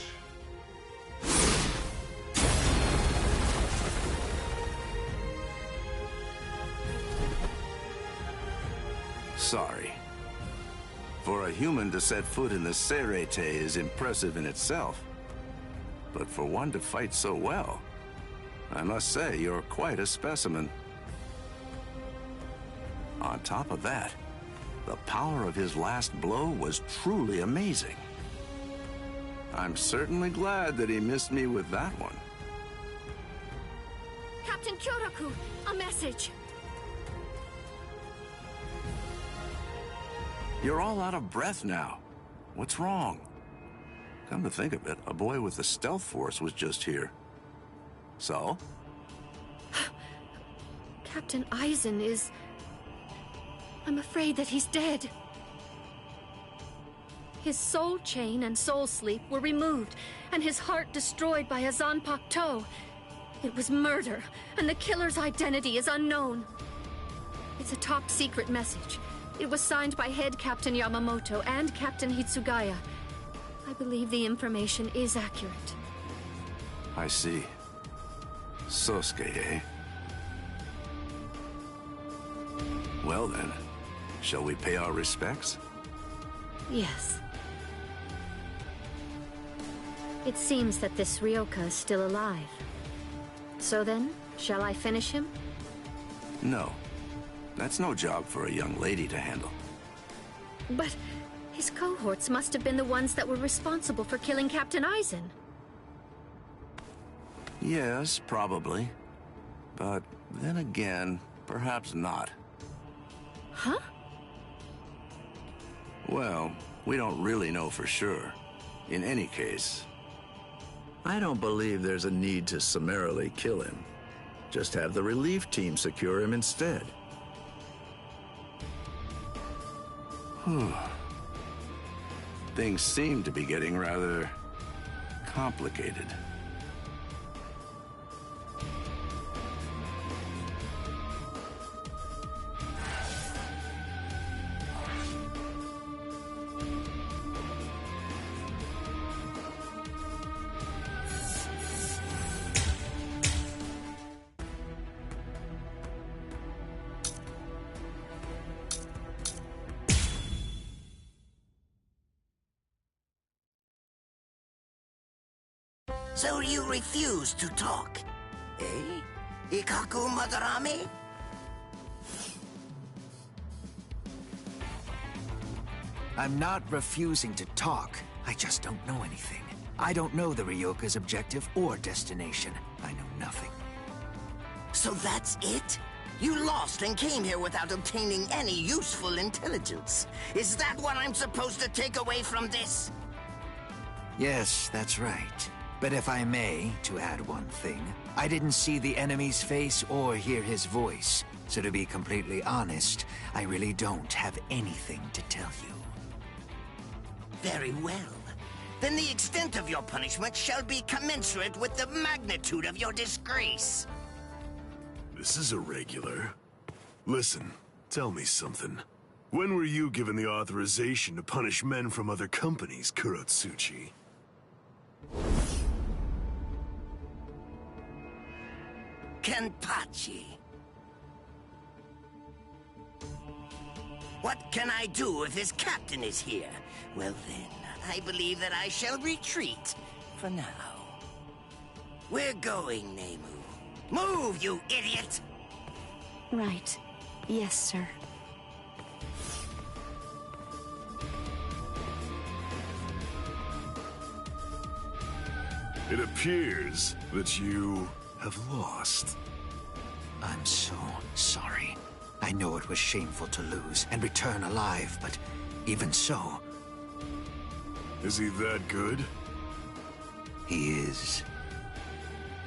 Sorry. For a human to set foot in the Serete is impressive in itself. But for one to fight so well, I must say you're quite a specimen. On top of that, the power of his last blow was truly amazing. I'm certainly glad that he missed me with that one. Captain Kyotoku, a message. You're all out of breath now. What's wrong? Come to think of it, a boy with the stealth force was just here. So? Captain Aizen is... I'm afraid that he's dead. His soul chain and soul sleep were removed, and his heart destroyed by a Zanpakuto. It was murder, and the killer's identity is unknown. It's a top-secret message. It was signed by Head Captain Yamamoto and Captain Hitsugaya. I believe the information is accurate. I see. Sosuke, eh? Well then, shall we pay our respects? Yes. It seems that this Ryoka is still alive. So then, shall I finish him? No. That's no job for a young lady to handle. But his cohorts must have been the ones that were responsible for killing Captain Aizen. Yes, probably. But then again, perhaps not. Huh? Well, we don't really know for sure. In any case, I don't believe there's a need to summarily kill him. Just have the relief team secure him instead. Things seem to be getting rather complicated. So you refuse to talk, eh? Ikaku Madarame? I'm not refusing to talk. I just don't know anything. I don't know the Ryoka's objective or destination. I know nothing. So that's it? You lost and came here without obtaining any useful intelligence. Is that what I'm supposed to take away from this? Yes, that's right. But if I may, to add one thing, I didn't see the enemy's face or hear his voice. So to be completely honest, I really don't have anything to tell you. Very well. Then the extent of your punishment shall be commensurate with the magnitude of your disgrace. This is irregular. Listen, tell me something. When were you given the authorization to punish men from other companies, Kurotsuchi? Kenpachi. What can I do if his captain is here? Well then, I believe that I shall retreat. for now. We're going, Nemu. Move, you idiot! Right. Yes, sir. It appears that you have lost. I'm so sorry. I know it was shameful to lose and return alive, but even so... Is he that good? He is.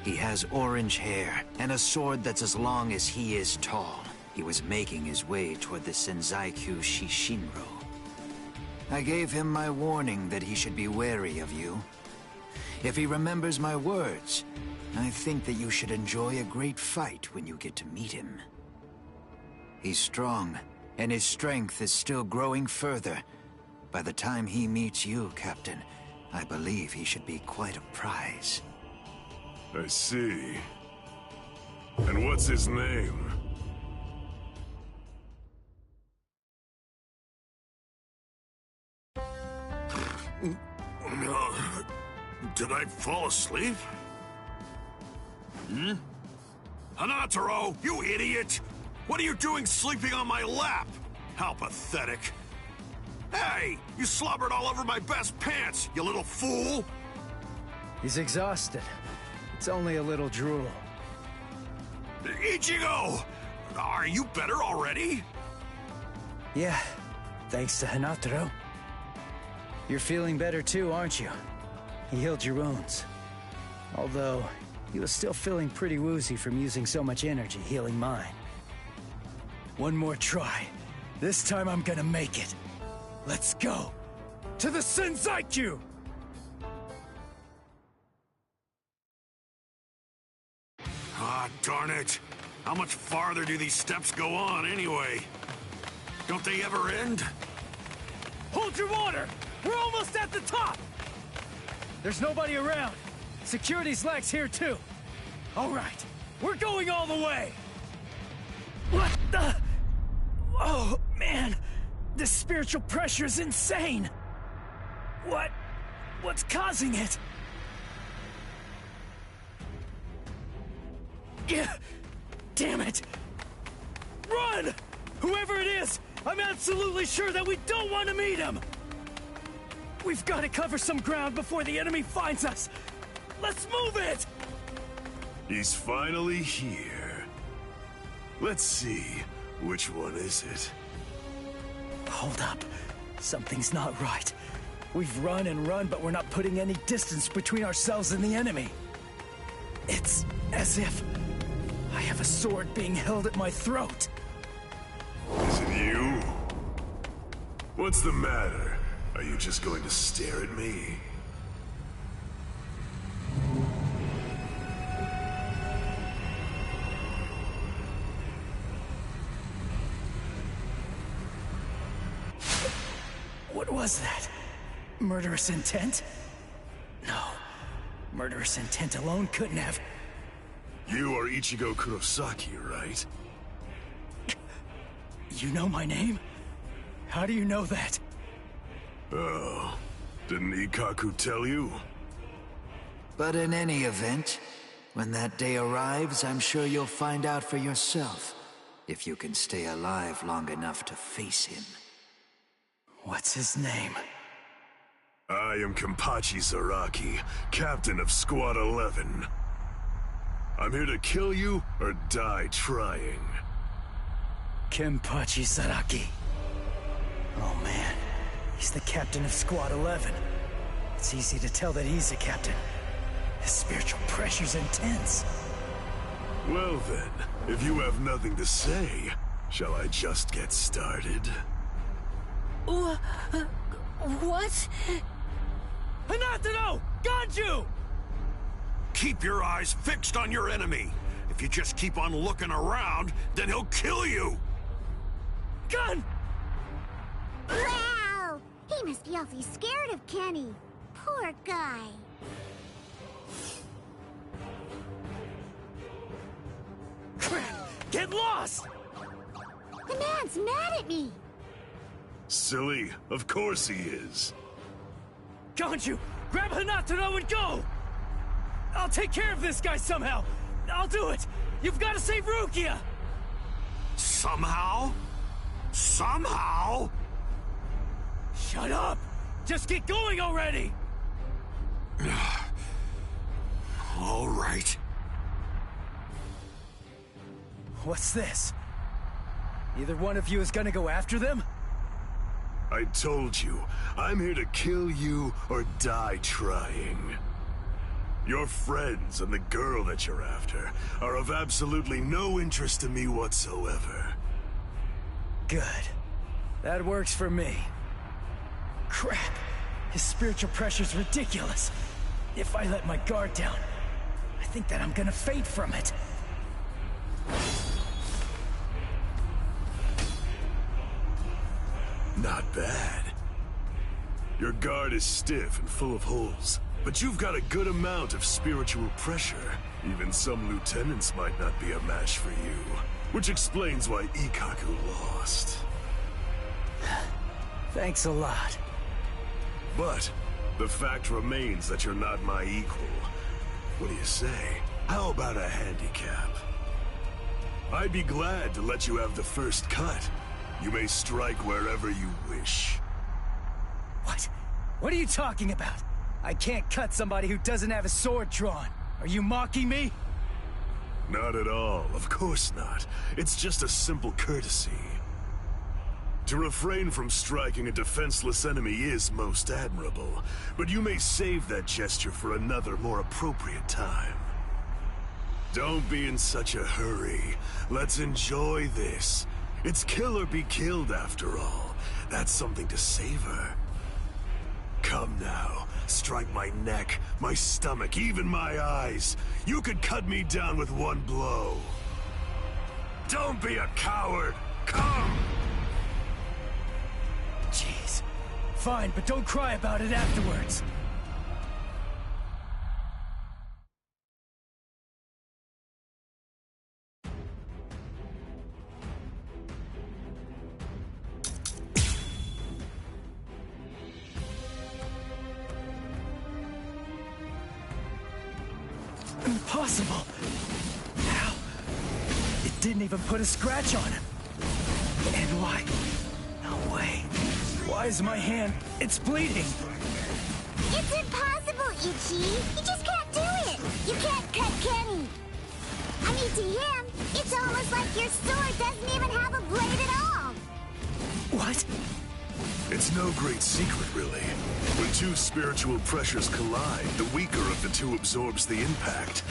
He has orange hair and a sword that's as long as he is tall. He was making his way toward the Senzai-kyu Shishinro. I gave him my warning that he should be wary of you. If he remembers my words, I think that you should enjoy a great fight when you get to meet him. He's strong, and his strength is still growing further. By the time he meets you, Captain, I believe he should be quite a prize. I see. And what's his name? Did I fall asleep? Hanataro, you idiot! What are you doing sleeping on my lap? How pathetic. Hey, you slobbered all over my best pants, you little fool! He's exhausted. It's only a little drool. Ichigo! Are you better already? Yeah, thanks to Hanataro. You're feeling better too, aren't you? He healed your wounds. Although, he was still feeling pretty woozy from using so much energy healing mine. One more try. This time I'm gonna make it. Let's go! To the Senzai-kyu! Ah, darn it. How much farther do these steps go on, anyway? Don't they ever end? Hold your water! We're almost at the top! There's nobody around. Security's lax here, too. All right, we're going all the way! What the... Oh, man. This spiritual pressure is insane. What's causing it? Yeah, damn it! Run! Whoever it is, I'm absolutely sure that we don't want to meet him! We've got to cover some ground before the enemy finds us! Let's move it! He's finally here. Let's see, which one is it? Hold up. Something's not right. We've run and run, but we're not putting any distance between ourselves and the enemy. It's as if I have a sword being held at my throat. Is it you? What's the matter? Are you just going to stare at me? What was that? Murderous intent? No. Murderous intent alone couldn't have... You are Ichigo Kurosaki, right? You know my name? How do you know that? Oh, didn't Ikaku tell you? But in any event, when that day arrives, I'm sure you'll find out for yourself, if you can stay alive long enough to face him. What's his name? I am Kenpachi Zaraki, captain of Squad 11. I'm here to kill you or die trying. Kenpachi Zaraki. Oh man, he's the captain of Squad 11. It's easy to tell that he's a captain. His spiritual pressure's intense. Well then, if you have nothing to say, shall I just get started? What? Hanataro! Ganju! Keep your eyes fixed on your enemy. If you just keep on looking around, then he'll kill you! Gun! Wow! He must be awfully scared of Kenny. Poor guy. Get lost! The man's mad at me. Silly, of course he is. Ganju, Grab Hinataro and go! I'll take care of this guy somehow! I'll do it! You've got to save Rukia! Somehow? Somehow? Shut up! Just get going already! All right. What's this? Either one of you is gonna go after them? I told you, I'm here to kill you or die trying. Your friends and the girl that you're after are of absolutely no interest to me whatsoever. Good. That works for me. Crap. His spiritual pressure's ridiculous. If I let my guard down, I think that I'm gonna faint from it. Not bad. Your guard is stiff and full of holes, but you've got a good amount of spiritual pressure. Even some lieutenants might not be a match for you, which explains why Ikkaku lost. Thanks a lot. But the fact remains that you're not my equal. What do you say? How about a handicap? I'd be glad to let you have the first cut. You may strike wherever you wish. What? What are you talking about? I can't cut somebody who doesn't have a sword drawn. Are you mocking me? Not at all, of course not. It's just a simple courtesy. To refrain from striking a defenseless enemy is most admirable, but you may save that gesture for another, more appropriate time. Don't be in such a hurry. Let's enjoy this. It's kill or be killed, after all. That's something to savor. Come now, strike my neck, my stomach, even my eyes. You could cut me down with one blow. Don't be a coward. Come! Jeez. Fine, but don't cry about it afterwards. Impossible! How? It didn't even put a scratch on him. And why? No way. Why is my hand? It's bleeding! It's impossible, Ichi! You just can't do it! You can't cut Kenny! I mean, to him, it's almost like your sword doesn't even have a blade at all! What? It's no great secret, really. When two spiritual pressures collide, the weaker of the two absorbs the impact.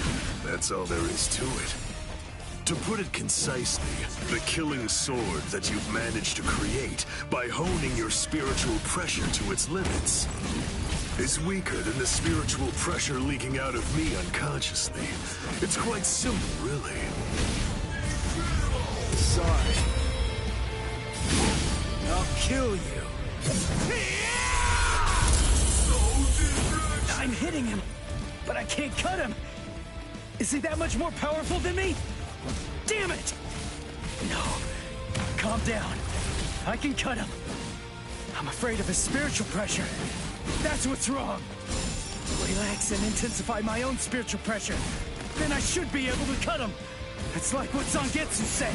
That's all there is to it. To put it concisely, the killing sword that you've managed to create by honing your spiritual pressure to its limits is weaker than the spiritual pressure leaking out of me unconsciously. It's quite simple, really. Sorry. I'll kill you. I'm hitting him, but I can't cut him. Is he that much more powerful than me? Damn it! No. Calm down. I can cut him. I'm afraid of his spiritual pressure. That's what's wrong. Relax and intensify my own spiritual pressure. Then I should be able to cut him. It's like what Zangetsu said.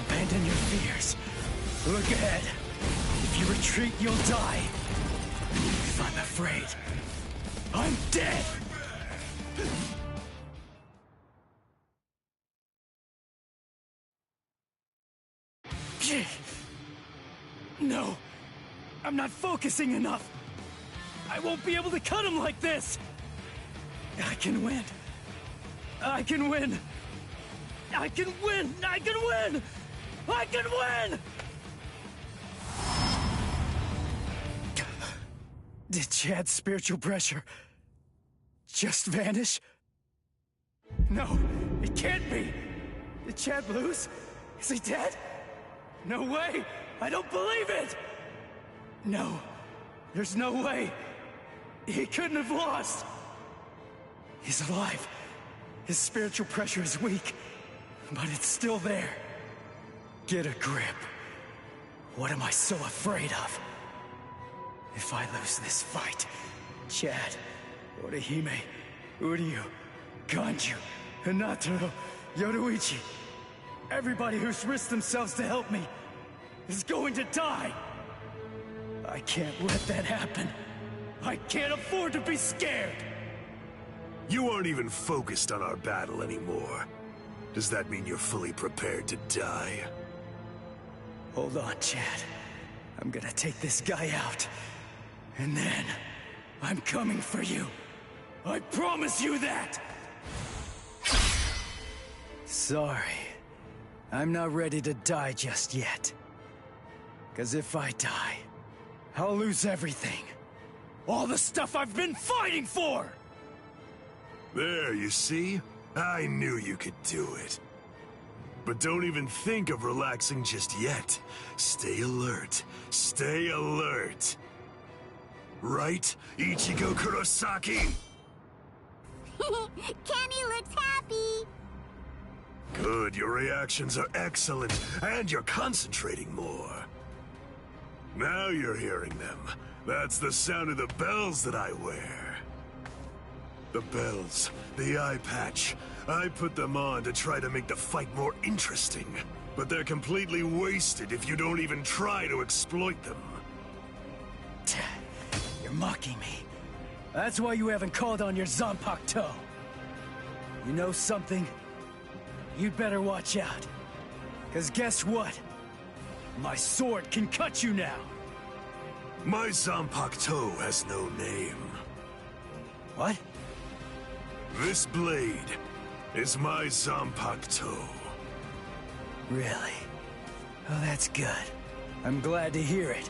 Abandon your fears. Look ahead. If you retreat, you'll die. If I'm afraid, I'm dead! No! I'm not focusing enough! I won't be able to cut him like this! I can win! I can win! I can win! I can win! I can win! Did Chad's spiritual pressure just vanish? No, it can't be! Did Chad lose? Is he dead? No way! I don't believe it! No, there's no way! He couldn't have lost! He's alive. His spiritual pressure is weak, but it's still there. Get a grip. What am I so afraid of? If I lose this fight, Chad, Orihime, Uryu, Ganju, Hinata, Yoruichi. Everybody who's risked themselves to help me is going to die. I can't let that happen. I can't afford to be scared. You aren't even focused on our battle anymore. Does that mean you're fully prepared to die? Hold on, Chad. I'm gonna take this guy out. And then, I'm coming for you. I promise you that! Sorry. I'm not ready to die just yet. 'Cause if I die, I'll lose everything. All the stuff I've been fighting for! There, you see? I knew you could do it. But don't even think of relaxing just yet. Stay alert. Stay alert. Right, Ichigo Kurosaki? Kenny looks happy! Good, your reactions are excellent, and you're concentrating more. Now you're hearing them. That's the sound of the bells that I wear. The bells, the eye patch. I put them on to try to make the fight more interesting. But they're completely wasted if you don't even try to exploit them. You're mocking me. That's why you haven't called on your Zanpakuto. You know something? You'd better watch out. 'Cause guess what? My sword can cut you now! My Zanpakuto has no name. What? This blade is my Zanpakuto. Really? Oh, that's good. I'm glad to hear it.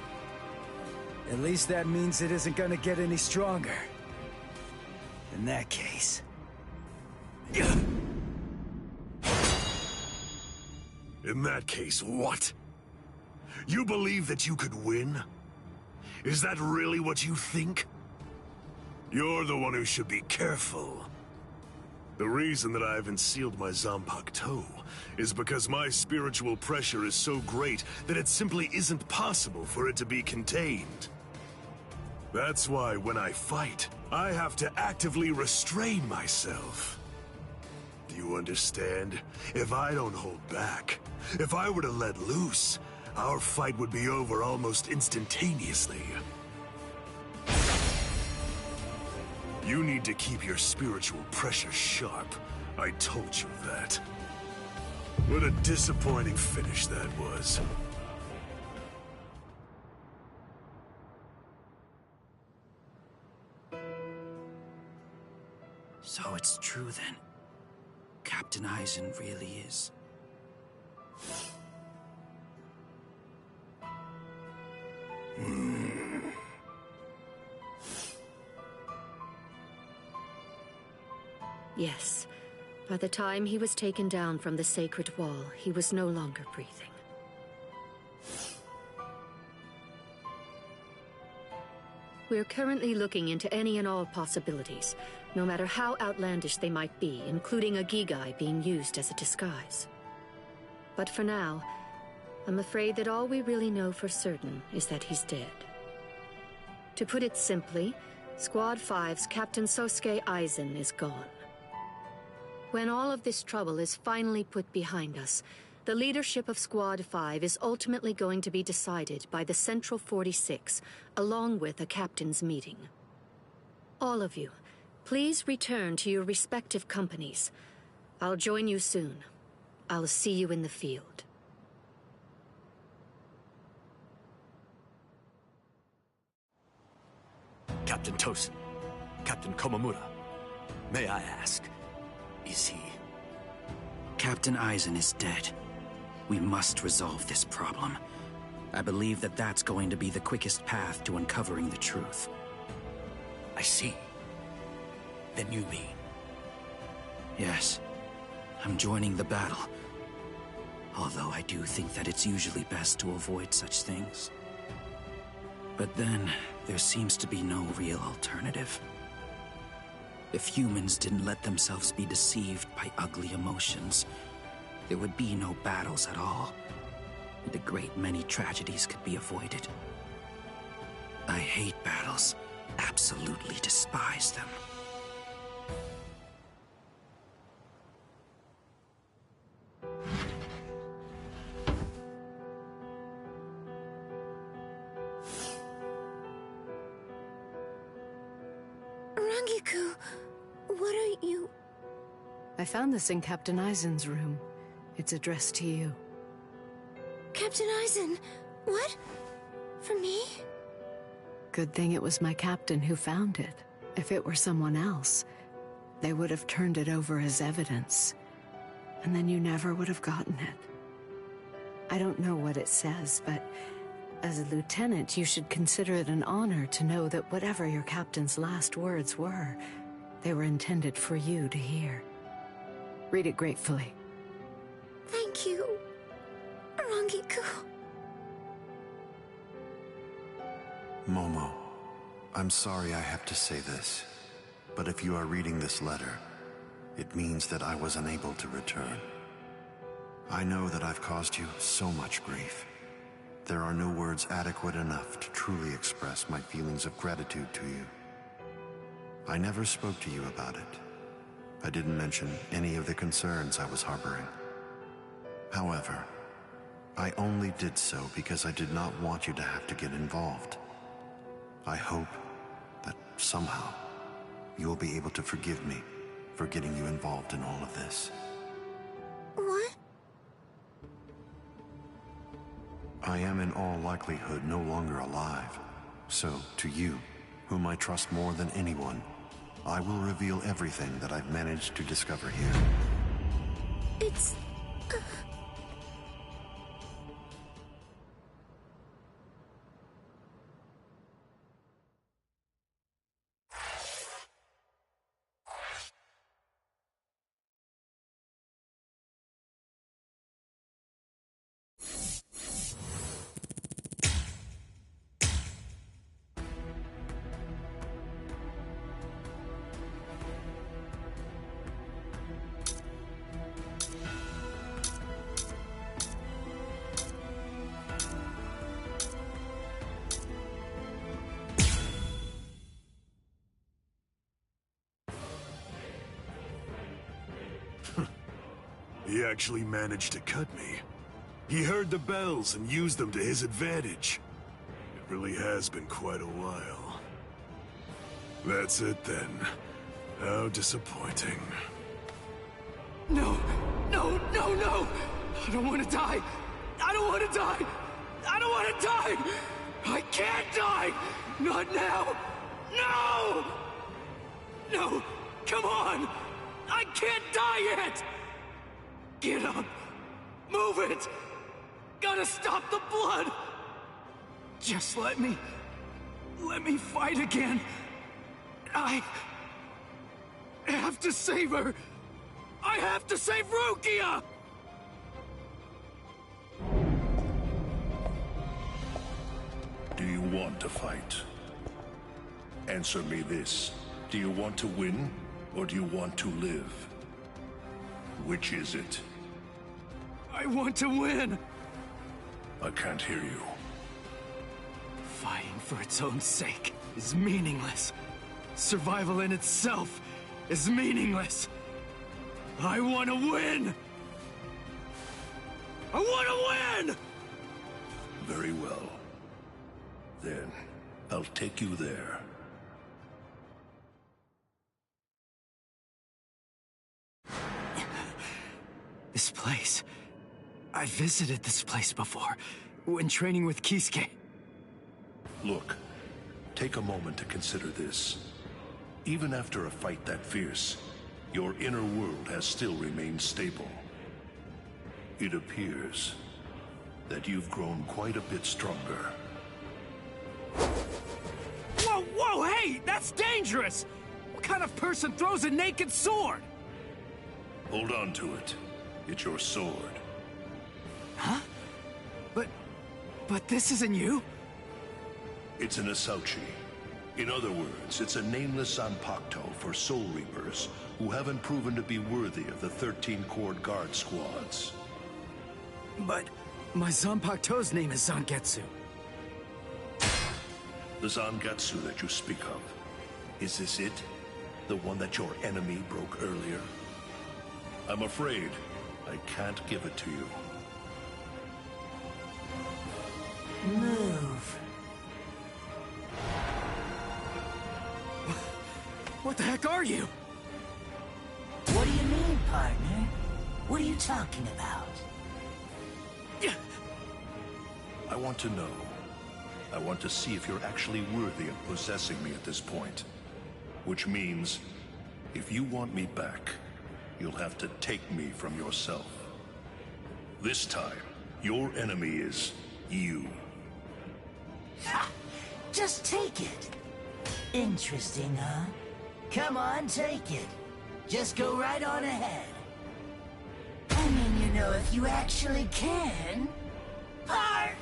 At least that means it isn't gonna get any stronger. In that case... In that case, what? You believe that you could win? Is that really what you think? You're the one who should be careful. The reason that I haven't sealed my Zanpakuto is because my spiritual pressure is so great that it simply isn't possible for it to be contained. That's why when I fight, I have to actively restrain myself. Do you understand? If I don't hold back, if I were to let loose, our fight would be over almost instantaneously. You need to keep your spiritual pressure sharp. I told you that. What a disappointing finish that was. So it's true then. Captain Aizen really is. Yes. By the time he was taken down from the sacred wall, he was no longer breathing. We're currently looking into any and all possibilities, no matter how outlandish they might be, including a Gigai being used as a disguise. But for now, I'm afraid that all we really know for certain is that he's dead. To put it simply, Squad 5's Captain Sosuke Aizen is gone. When all of this trouble is finally put behind us, the leadership of Squad 5 is ultimately going to be decided by the Central 46, along with a captain's meeting. All of you, please return to your respective companies. I'll join you soon. I'll see you in the field. Captain Tosin, Captain Komamura, may I ask, is he? Captain Aizen is dead. We must resolve this problem. I believe that that's going to be the quickest path to uncovering the truth. I see. Then you mean? Yes. I'm joining the battle. Although I do think that it's usually best to avoid such things. But then, there seems to be no real alternative. If humans didn't let themselves be deceived by ugly emotions, there would be no battles at all, and a great many tragedies could be avoided. I hate battles, absolutely despise them. Rangiku, what are you... I found this in Captain Aizen's room. It's addressed to you. Captain Aizen, what? For me? Good thing it was my captain who found it. If it were someone else, they would have turned it over as evidence. And then you never would have gotten it. I don't know what it says, but as a lieutenant, you should consider it an honor to know that whatever your captain's last words were, they were intended for you to hear. Read it gratefully. Thank you, Rangiku. Momo, I'm sorry I have to say this, but if you are reading this letter, it means that I was unable to return. I know that I've caused you so much grief. There are no words adequate enough to truly express my feelings of gratitude to you. I never spoke to you about it. I didn't mention any of the concerns I was harboring. However, I only did so because I did not want you to have to get involved. I hope that somehow you will be able to forgive me for getting you involved in all of this. What? I am in all likelihood no longer alive. So, to you, whom I trust more than anyone, I will reveal everything that I've managed to discover here. It's... He actually managed to cut me. He heard the bells and used them to his advantage. It really has been quite a while. That's it then. How disappointing. No! No, no, no! I don't want to die! I don't want to die! I don't want to die! I can't die! Not now! No! No! Come on! I can't die yet! Get up! Move it! Gotta stop the blood! Just let me fight again. I have to save her! I have to save Rukia! Do you want to fight? Answer me this. Do you want to win, or do you want to live? Which is it? I want to win! I can't hear you. Fighting for its own sake is meaningless. Survival in itself is meaningless. I want to win! I want to win! Very well. Then, I'll take you there. This place... I visited this place before, when training with Kisuke. Look, take a moment to consider this. Even after a fight that fierce, your inner world has still remained stable. It appears that you've grown quite a bit stronger. Whoa, whoa, hey! That's dangerous! What kind of person throws a naked sword? Hold on to it. It's your sword. Huh? But this isn't you? It's an Asauchi. In other words, it's a nameless Zanpakuto for Soul Reapers who haven't proven to be worthy of the 13-Corps guard squads. But my Zanpakuto's name is Zangetsu. The Zangetsu that you speak of. Is this it? The one that your enemy broke earlier? I'm afraid I can't give it to you. Move. What the heck are you? What do you mean, partner? What are you talking about? I want to know. I want to see if you're actually worthy of possessing me at this point. Which means, if you want me back, you'll have to take me from yourself. This time, your enemy is you. Ha! Just take it. Interesting, huh? Come on, take it. Just go right on ahead. I mean, you know, if you actually can. Partner!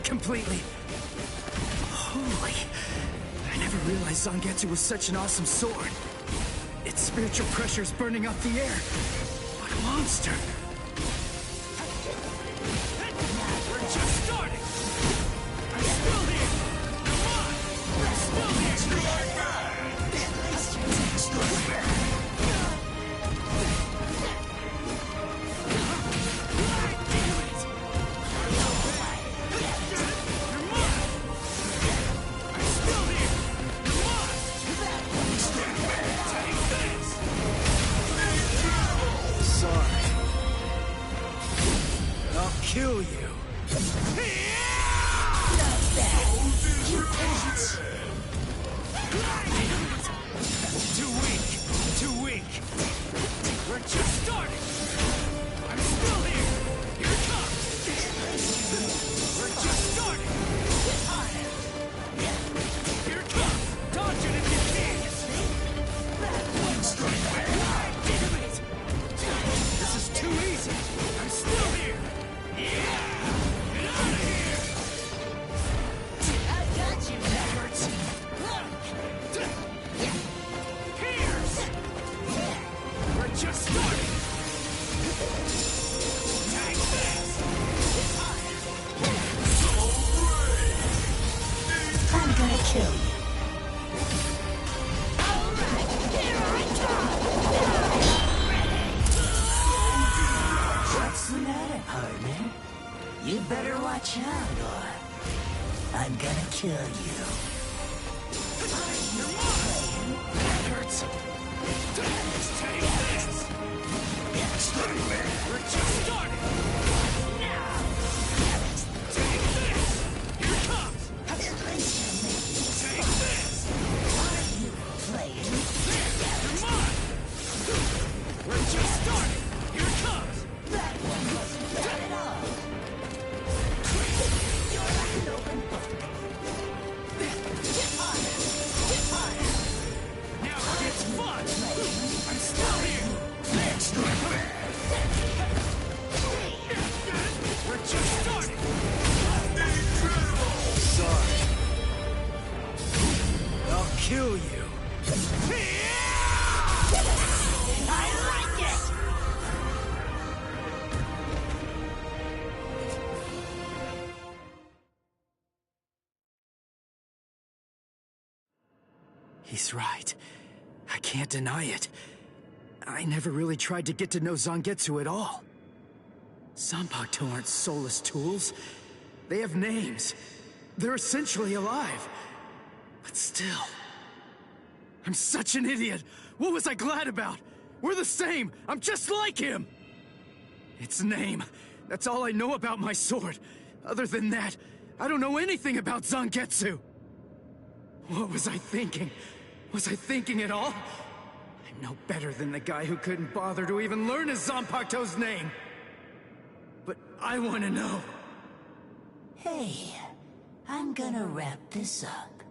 Completely. Holy. I never realized Zangetsu was such an awesome sword. Its spiritual pressure is burning up the air. What a monster. We're just starting. I'm still here. Come on. We're still here. Kill you. Too weak. Too weak. We're just starting. I'm still here. Here it comes. We're just starting. Here it comes. Dodge it if you can. Damn it. This is too easy. I'm still here. Get out of here! I got you, Edwards! Pierce! We're just starting! Take this! I'm gonna kill you. What's the matter, partner? You better watch out, or I'm gonna kill you. That hurts. Take this! We're just starting! Now! Take this! Here it comes! Take this! Are you playing? Come on! We're just starting! Here it comes! That one wasn't bad at all. You're like an open book. Get on it! Get on it! Now it's fun! I'm still here! We're just starting! Sorry. I'll kill you. I like it! He's right. I can't deny it. I never really tried to get to know Zangetsu at all. Zanpakuto aren't soulless tools. They have names. They're essentially alive. But still... I'm such an idiot! What was I glad about? We're the same! I'm just like him! Its name. That's all I know about my sword. Other than that, I don't know anything about Zangetsu. What was I thinking? Was I thinking at all? I'm no better than the guy who couldn't bother to even learn his Zanpakuto's name. But I want to know. Hey, I'm gonna wrap this up.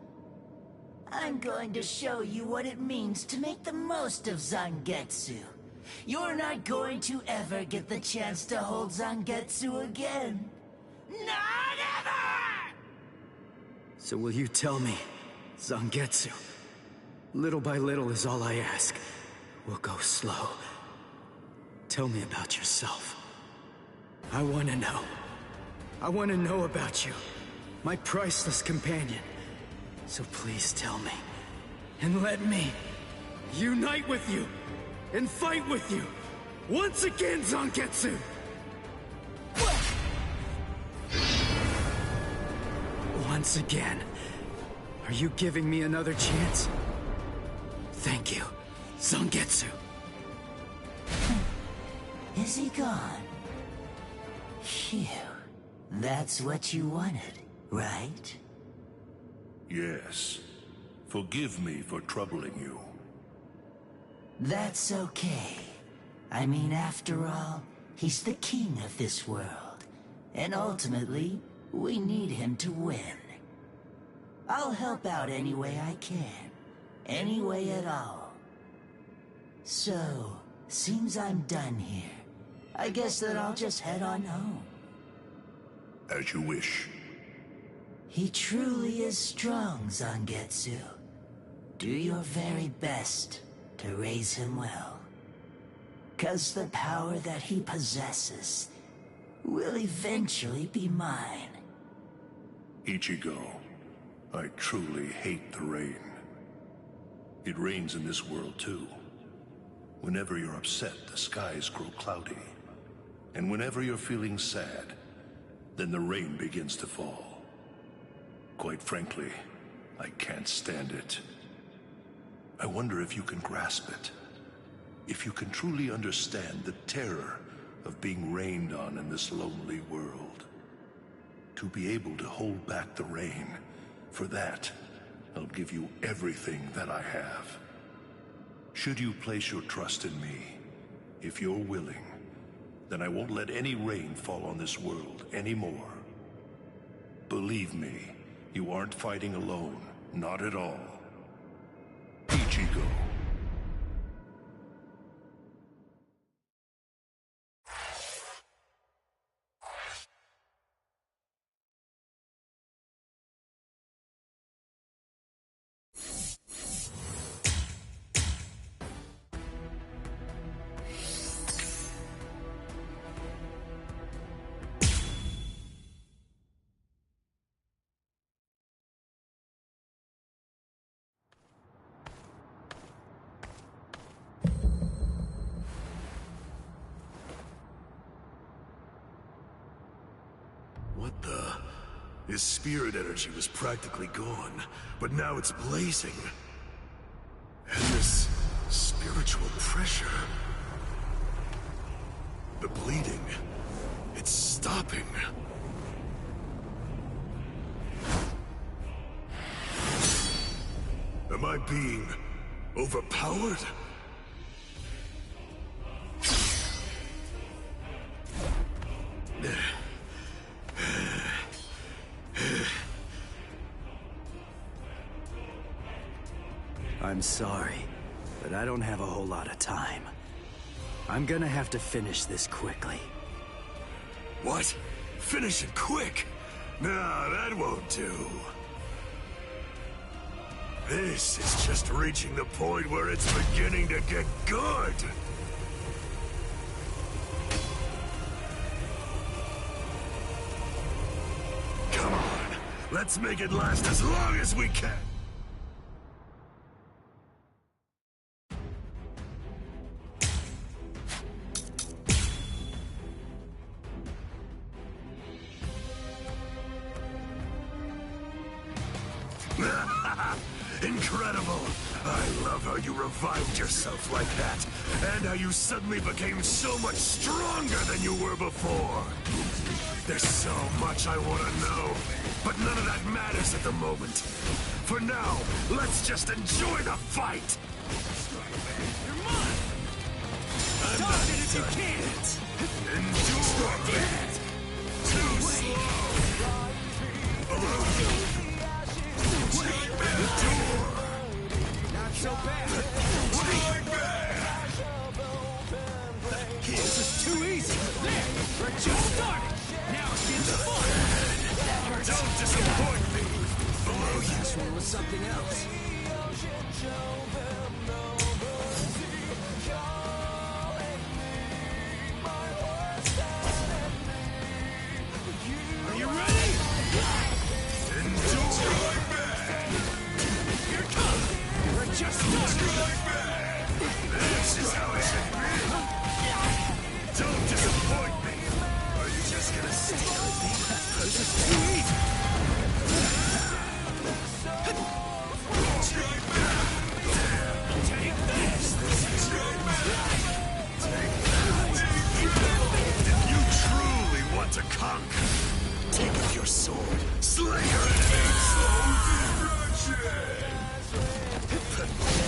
I'm going to show you what it means to make the most of Zangetsu. You're not going to ever get the chance to hold Zangetsu again. Not ever! So will you tell me, Zangetsu? Little by little is all I ask. We'll go slow. Tell me about yourself. I want to know. I want to know about you, my priceless companion. So please tell me, and let me unite with you, and fight with you, once again, Zangetsu! Once again. Are you giving me another chance? Thank you, Zangetsu. Is he gone? Phew. That's what you wanted, right? Yes. Forgive me for troubling you. That's okay. I mean, after all, he's the king of this world. And ultimately, we need him to win. I'll help out any way I can. Any way at all. So, seems I'm done here. I guess that I'll just head on home. As you wish. He truly is strong, Zangetsu. Do your very best to raise him well. 'Cause the power that he possesses will eventually be mine. Ichigo, I truly hate the rain. It rains in this world too. Whenever you're upset, the skies grow cloudy. And whenever you're feeling sad, then the rain begins to fall. Quite frankly, I can't stand it. I wonder if you can grasp it. If you can truly understand the terror of being rained on in this lonely world. To be able to hold back the rain, for that, I'll give you everything that I have. Should you place your trust in me, if you're willing, then I won't let any rain fall on this world anymore. Believe me, you aren't fighting alone, not at all. Ichigo. What the? His spirit energy was practically gone, but now it's blazing. And this spiritual pressure... The bleeding... It's stopping. Am I being overpowered? I'm sorry, but I don't have a whole lot of time. I'm gonna have to finish this quickly. What? Finish it quick? Nah, that won't do. This is just reaching the point where it's beginning to get good. Come on, let's make it last as long as we can. Incredible! I love how you revived yourself like that, and how you suddenly became so much stronger than you were before. There's so much I want to know, but none of that matters at the moment. For now, let's just enjoy the fight! You're mine! Dodge it if you can't! Endure it! Too slow! Endure! Not so bad! This is too easy! There! We're just starting! Now it gets fun! That hurts! Don't disappoint me! Below you! This one was something else. Are you ready? Endure! Here it comes! We're just starting! This is how it should be! Don't disappoint me! Are you just gonna steal it? This is too easy! Take this! If you truly want to conquer, take up your sword, slay your enemies!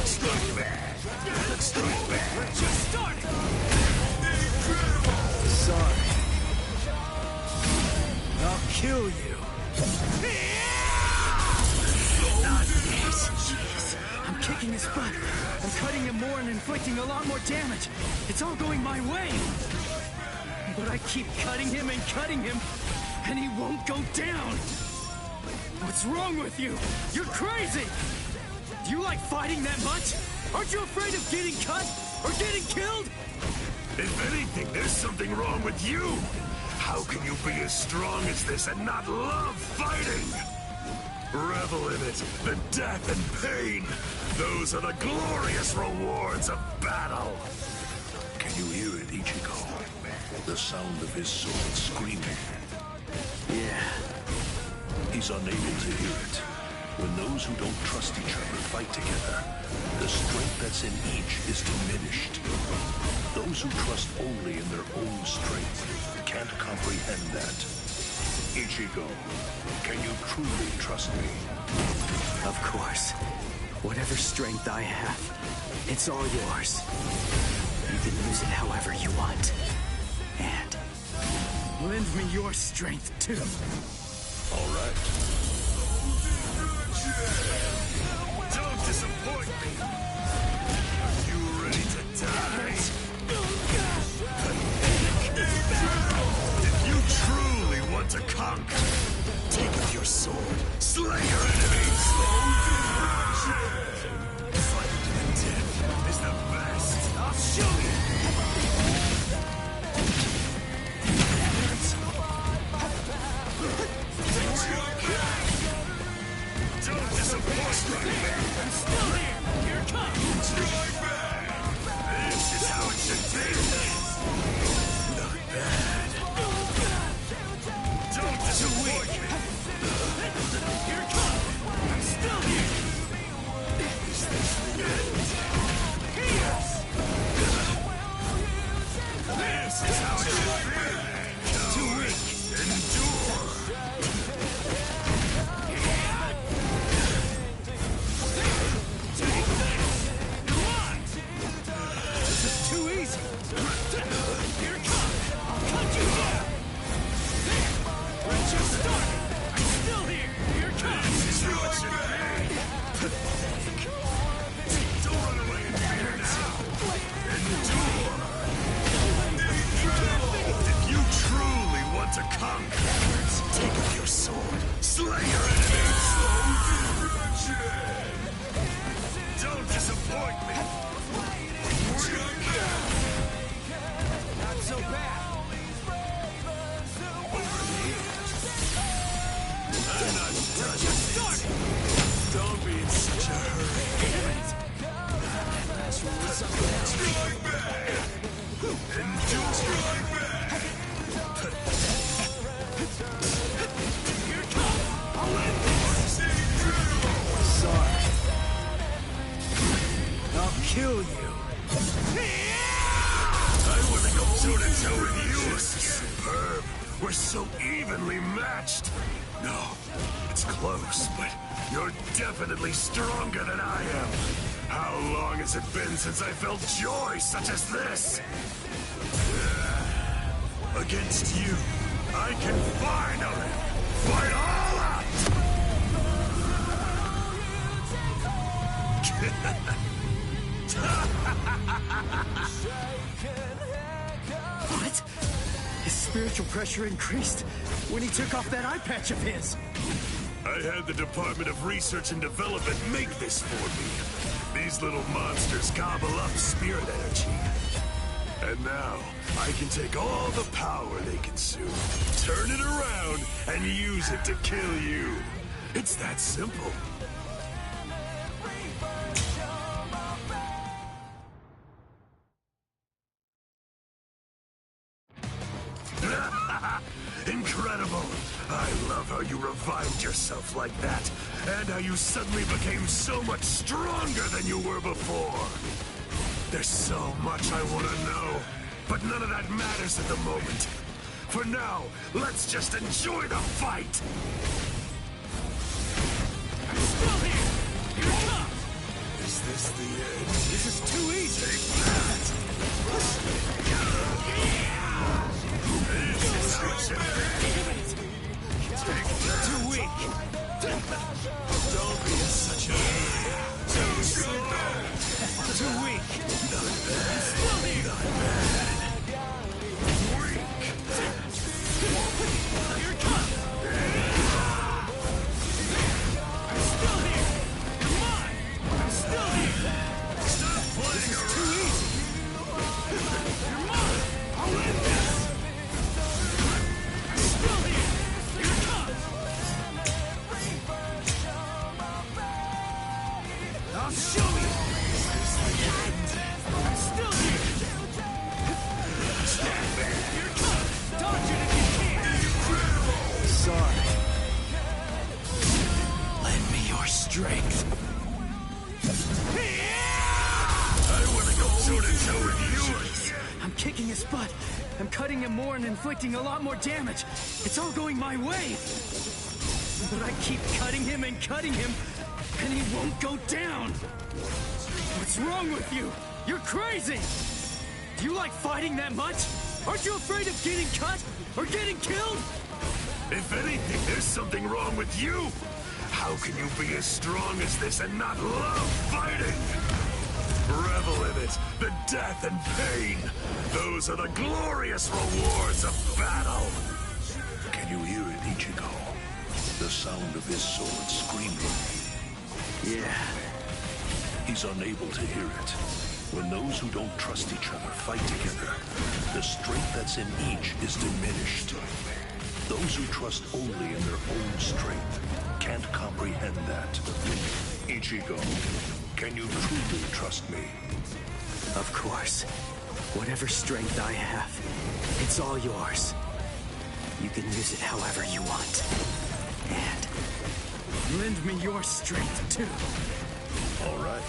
Strike back! Strike back! We're just starting! Sorry. I'll kill you. Not yet. Jeez. I'm kicking his butt. I'm cutting him more and inflicting a lot more damage. It's all going my way. But I keep cutting him, and he won't go down. What's wrong with you? You're crazy! Do you like fighting that much? Aren't you afraid of getting cut or getting killed? If anything, there's something wrong with you! How can you be as strong as this and not love fighting? Revel in it, the death and pain! Those are the glorious rewards of battle! Can you hear it, Ichigo? The sound of his sword screaming. Yeah. He's unable to hear it. When those who don't trust each other fight together, the strength that's in each is diminished. Those who trust only in their own strength can't comprehend that. Ichigo, can you truly trust me? Of course. Whatever strength I have, it's all yours. You can use it however you want. And lend me your strength, too. All right. Don't disappoint me! Are you ready to die? If you truly want to conquer, take up your sword, slay your enemies! Fighting to the death is the best! I'll show you! Don't disappoint me! I'm still here! Here it comes! This is how it should be! Not bad. Don't disappoint me! Here it comes! I'm still here! Is this the end? Yes! This is how it should be! Too weak! Endure! Take this! You're mine! This is too easy! Here it comes! I'll cut you down! There! We're just starting! I'm still here! Here it comes! This is how it should be! Don't run away in fear now! Endure! If you truly want to conquer, take up your sword, slay your enemies! Don't disappoint me! Not so bad! I'm not done Just starting! Don't be in such a hurry. Damn it! That last one was something else. Endure! Here it comes! I'll end this! Sorry. kill you. I want to go toe-to-toe with you. This is superb. We're so evenly matched. No, it's close, but you're definitely stronger than I am. How long has it been since I felt joy such as this? Against you, I can finally fight all out! What? His spiritual pressure increased when he took off that eye patch of his. I had the Department of Research and Development make this for me. These little monsters gobble up spirit energy. And now, I can take all the power they consume, turn it around, and use it to kill you. It's that simple. Incredible! I love how you revived yourself like that, and how you suddenly became so much stronger than you were before. There's so much I want to know, but none of that matters at the moment. For now, let's just enjoy the fight! I'm still here! Here it comes! Is this the end? This is too easy! Take that! This is how it should be! Take that! Too weak! Don't be such a... Too slow! Too weak! Not bad! Still here! Not bad! Weak! Here it comes! I'm still here! Come on! I'm still here! Stop playing This is around. too easy! You're mine! I'll end this! I'm still here! Here it comes! I'll show you! I'm still here! Stand back! Here it comes! Dodge it if you can! Sorry. Lend me your strength. I want to go toe-to-toe with you. I'm kicking his butt. I'm cutting him more and inflicting a lot more damage. It's all going my way. But I keep cutting him, and he won't go down. What's wrong with you? You're crazy! Do you like fighting that much? Aren't you afraid of getting cut or getting killed? If anything, there's something wrong with you. How can you be as strong as this and not love fighting? Revel in it, the death and pain. Those are the glorious rewards of battle. Can you hear it, Ichigo? The sound of his sword screaming. Yeah. He's unable to hear it. When those who don't trust each other fight together, the strength that's in each is diminished. Those who trust only in their own strength can't comprehend that. Ichigo, can you truly trust me? Of course. Whatever strength I have, it's all yours. You can use it however you want. And lend me your strength, too. All right.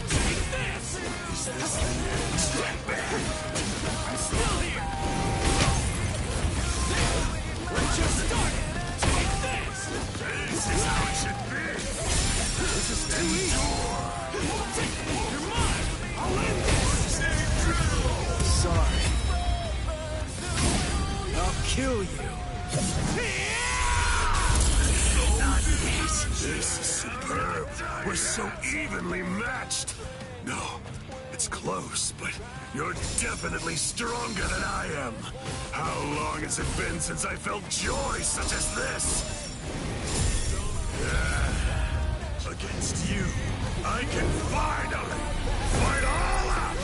Take this! Is this the end? Step back! I'm still here! We're just starting! Take this! This is how it should be. This is too easy! You're mine! I'll end this! sorry. I'll kill you. This is superb. We're so evenly matched. No, it's close, but you're definitely stronger than I am. How long has it been since I felt joy such as this? Against you, I can finally fight all out!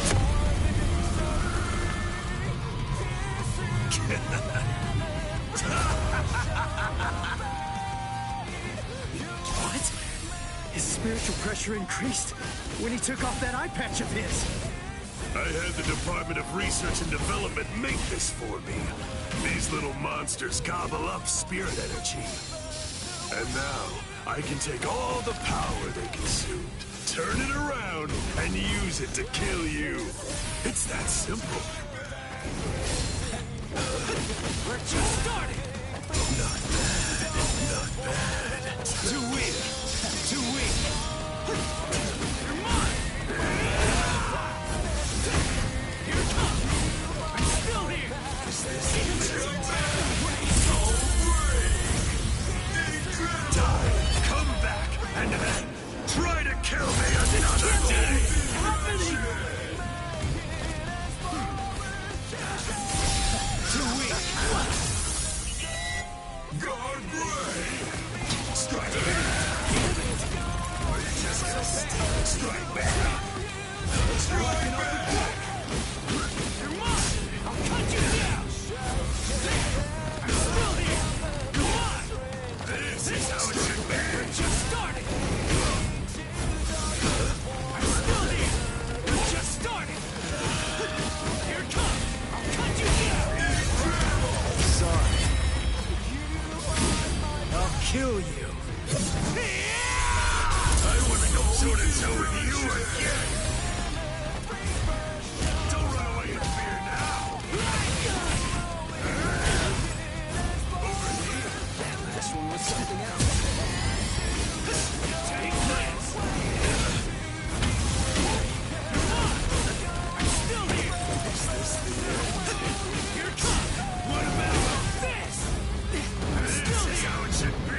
What? His spiritual pressure increased when he took off that eye patch of his. I had the Department of Research and Development make this for me. These little monsters gobble up spirit energy. And now, I can take all the power they consumed, turn it around, and use it to kill you. It's that simple. We're just starting! Not bad. Not bad. Too weak. Too weak. You're mine! Here it comes! I'm still here! Is this die, come back, and then try to kill me another day! What's happening? Too weak. God blade! Strike back! Are you just gonna strike back? Strike back! You're mine! I'll cut you down! I'm still here! Come on! This is how it should be! We're just starting! I'm still here! We're just starting! Here it comes! I'll cut you down! Sorry. I'll kill you. I want to go toe-to-toe with you again! Don't run away in fear now! Over here! That last one was something else. Take this! Come on! I'm still here! Is this the end? Here it comes! What about this? This is how it should be!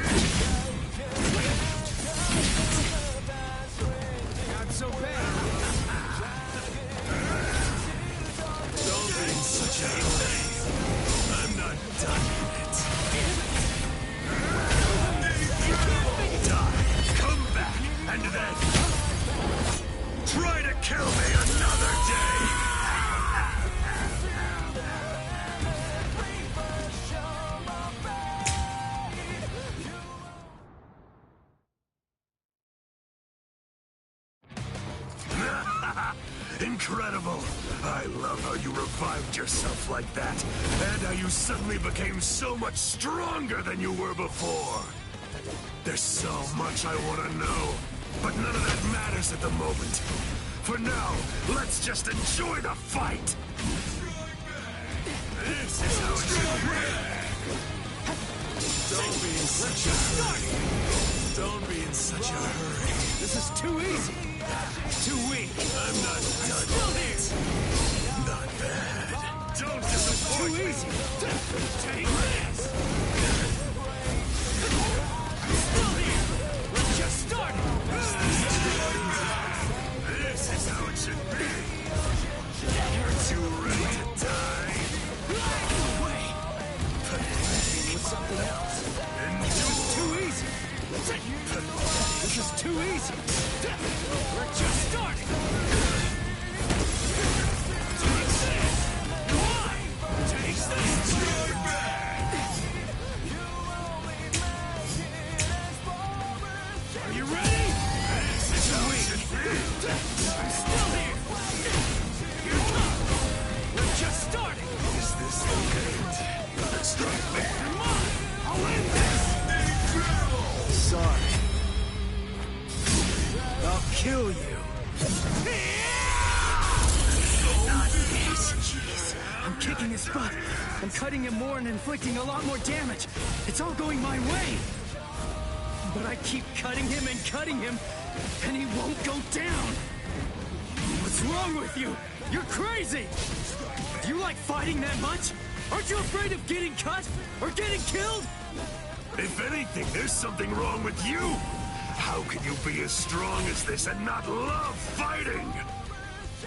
Not so bad. Don't be in such a hurry. I'm not done yet. Die, come back, and then try to kill me another day! Incredible! I love how you revived yourself like that, and how you suddenly became so much stronger than you were before. There's so much I want to know, but none of that matters at the moment. For now, let's just enjoy the fight! This is how it should be! Don't be in such a hurry. Don't be in such a hurry. This is too easy. Too weak. I'm not done yet. Not bad. Don't Too disappoint me. easy. Take this. I'm still here. We're just starting. This is how it should be. You're too ready to die. Wait. With something else. This is too easy. This is too easy. We're just starting. Take this. Why? Take this. Are you ready? This is how it should be. I'm still here. Here it comes. We're just starting. Is this the end? Strike back. Come on. I'll end this. Sorry. I'll kill you. Jeez. I'm kicking his butt. I'm cutting him more and inflicting a lot more damage. It's all going my way. But I keep cutting him, and he won't go down. What's wrong with you? You're crazy! Do you like fighting that much? Aren't you afraid of getting cut or getting killed? If anything, there's something wrong with you. How can you be as strong as this and not love fighting?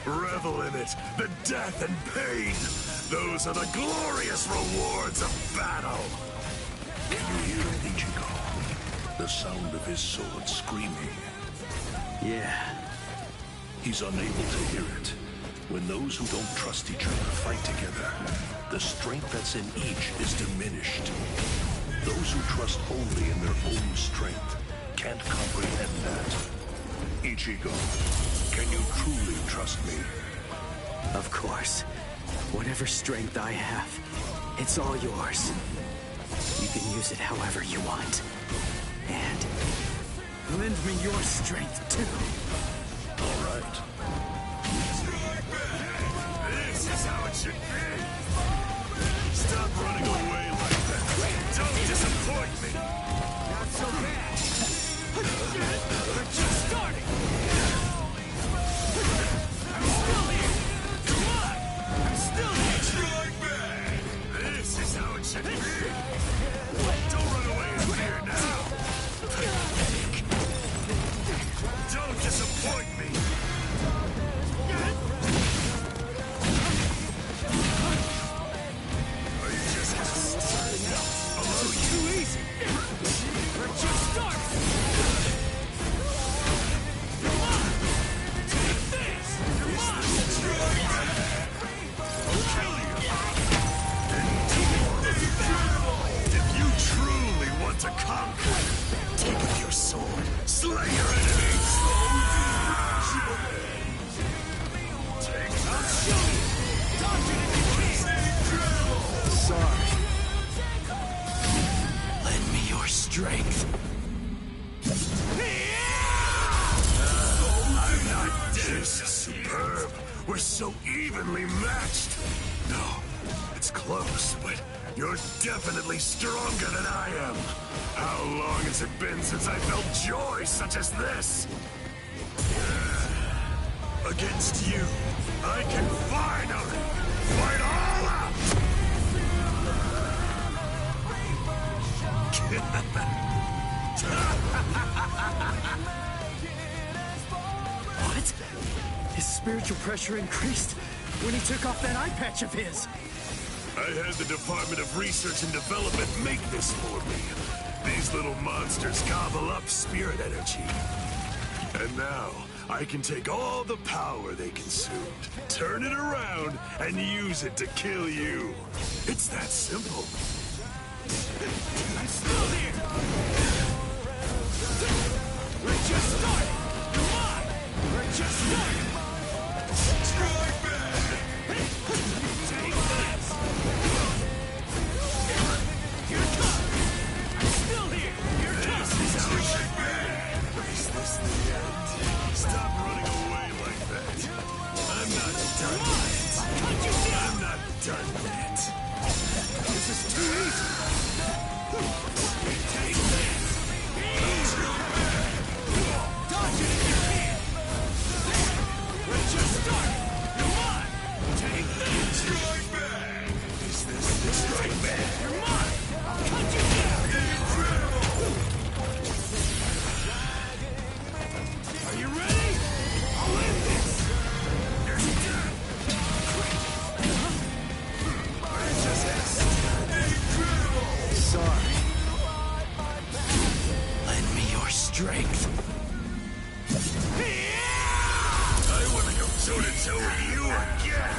Revel in it, the death and pain. Those are the glorious rewards of battle. Can you hear Ichigo? The sound of his sword screaming. Yeah. He's unable to hear it. When those who don't trust each other fight together, the strength that's in each is diminished. Those who trust only in their own strength can't comprehend that. Ichigo, can you truly trust me? Of course. Whatever strength I have, it's all yours. You can use it however you want. And Lend me your strength, too. All right. This is how it should be. Stop running away like that. Don't disappoint me. Not so bad. We're just starting. I'm still here. Come on. I'm still here. Strike back. This is how it should be. Don't run away in fear now. Don't disappoint me. Are you just gonna start? Below you? Too easy. We're just starting. Come on. Take this. Come on. I'll kill you. If you truly want to conquer, take up your sword, slay your enemies. Take that. Sorry. Lend me your strength. I'm not dead. This is superb. We're so evenly matched. No, it's close, but you're definitely stronger than I am. How long has it been since I felt joy such as this? Against you, I can finally fight all out! What? His spiritual pressure increased when he took off that eye patch of his. I had the Department of Research and Development make this for me. These little monsters gobble up spirit energy. And now, I can take all the power they consumed, turn it around, and use it to kill you. It's that simple. I'm still here. We're just starting. Come on. We're just starting. Strike back. Take this. Here it comes. I'm still here. Here it comes. This is how it should be. Is this the end? Stop running away like that. I'm not done yet. I'm not done yet. This is too easy. Take this. Dodge it if you can. We're just starting. Come on. Take this. Strike back. Is this the strike back? You're mine. I'll cut you down. Are you ready? I'll end this. Sorry. Lend me your strength. I want to go toe-to-toe with you again.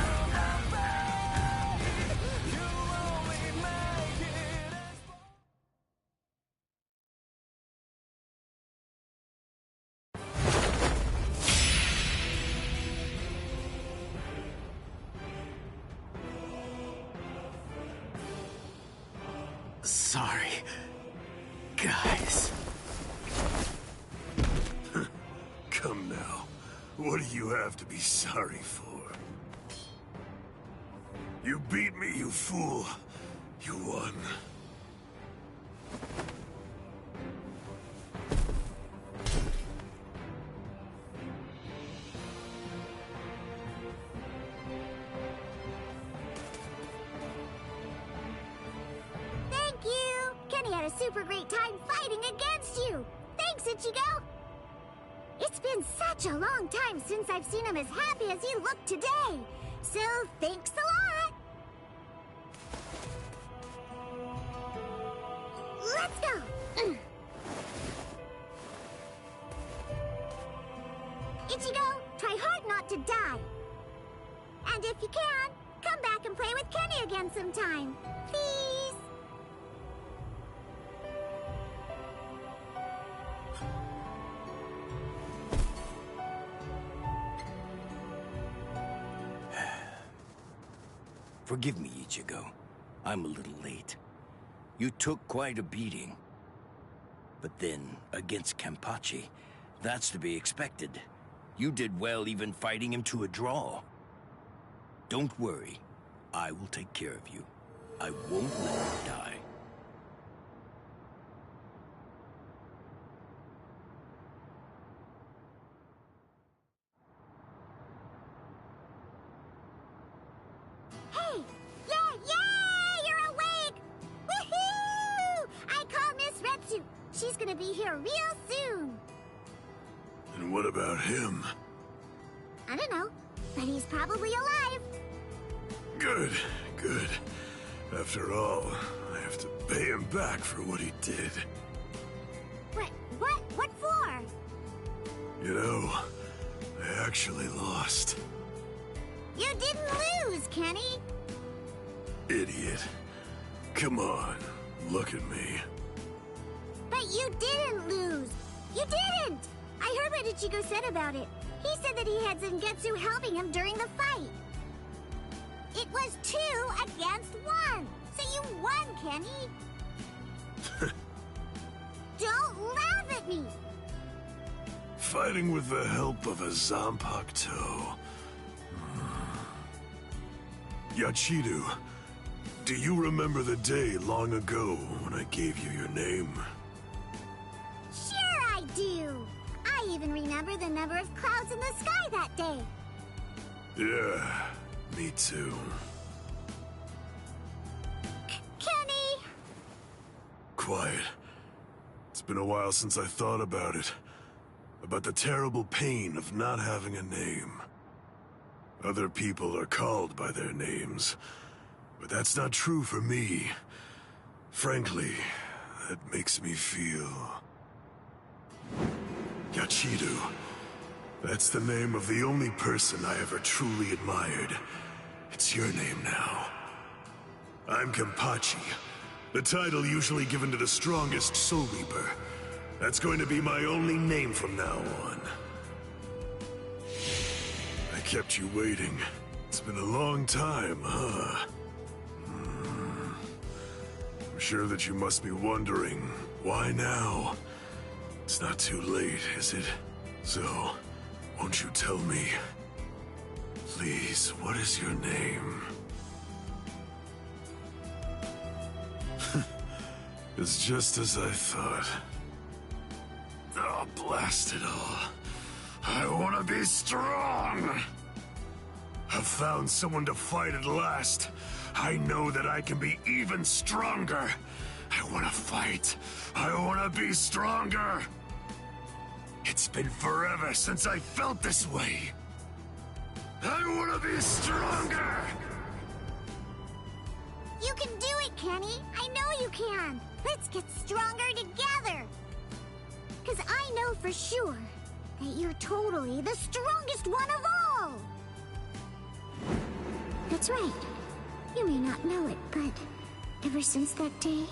Sorry. Guys. Come now. What do you have to be sorry for? You beat me, you fool. You won. Thank you! Kenny had a super great time fighting against you! Thanks, Ichigo! It's been such a long time since I've seen him as happy as he looked today! So, thanks a lot! Let's go! Ichigo, try hard not to die! And if you can, come back and play with Kenny again sometime! Please! Forgive me, Ichigo. I'm a little late. You took quite a beating. But then, against Kenpachi, that's to be expected. You did well even fighting him to a draw. Don't worry. I will take care of you. I won't let you die. Hey! Yeah! You're awake! Woohoo! I call Miss Retsu. She's gonna be here real soon. And what about him? I don't know, but he's probably alive. Good, good. After all, I have to pay him back for what he did. What for? You know, I actually lost. You didn't lose, Kenny. Idiot. Come on, look at me. But you didn't lose. You didn't! I heard what Ichigo said about it. He said that he had Zangetsu helping him during the fight. It was 2 against 1. So you won, Kenny. Don't laugh at me. Fighting with the help of a Zanpakuto. Yachiru, do you remember the day long ago when I gave you your name? Sure I do. I even remember the number of clouds in the sky that day. Yeah, me too. Kenny! Quiet. It's been a while since I thought about it. About the terrible pain of not having a name. Other people are called by their names, but that's not true for me. Frankly, that makes me feel... Yachiru. That's the name of the only person I ever truly admired. It's your name now. I'm Kenpachi, the title usually given to the strongest Soul Reaper. That's going to be my only name from now on. I kept you waiting. It's been a long time, huh? I'm sure that you must be wondering, why now? It's not too late, is it? So, won't you tell me? Please, what is your name? It's just as I thought. Oh, blast it all. I want to be strong! I've found someone to fight at last. I know that I can be even stronger. I want to fight. I want to be stronger. It's been forever since I felt this way. I want to be stronger! You can do it, Kenny. I know you can. Let's get stronger together. Because I know for sure that you're totally the strongest one of all. That's right. You may not know it, but ever since that day,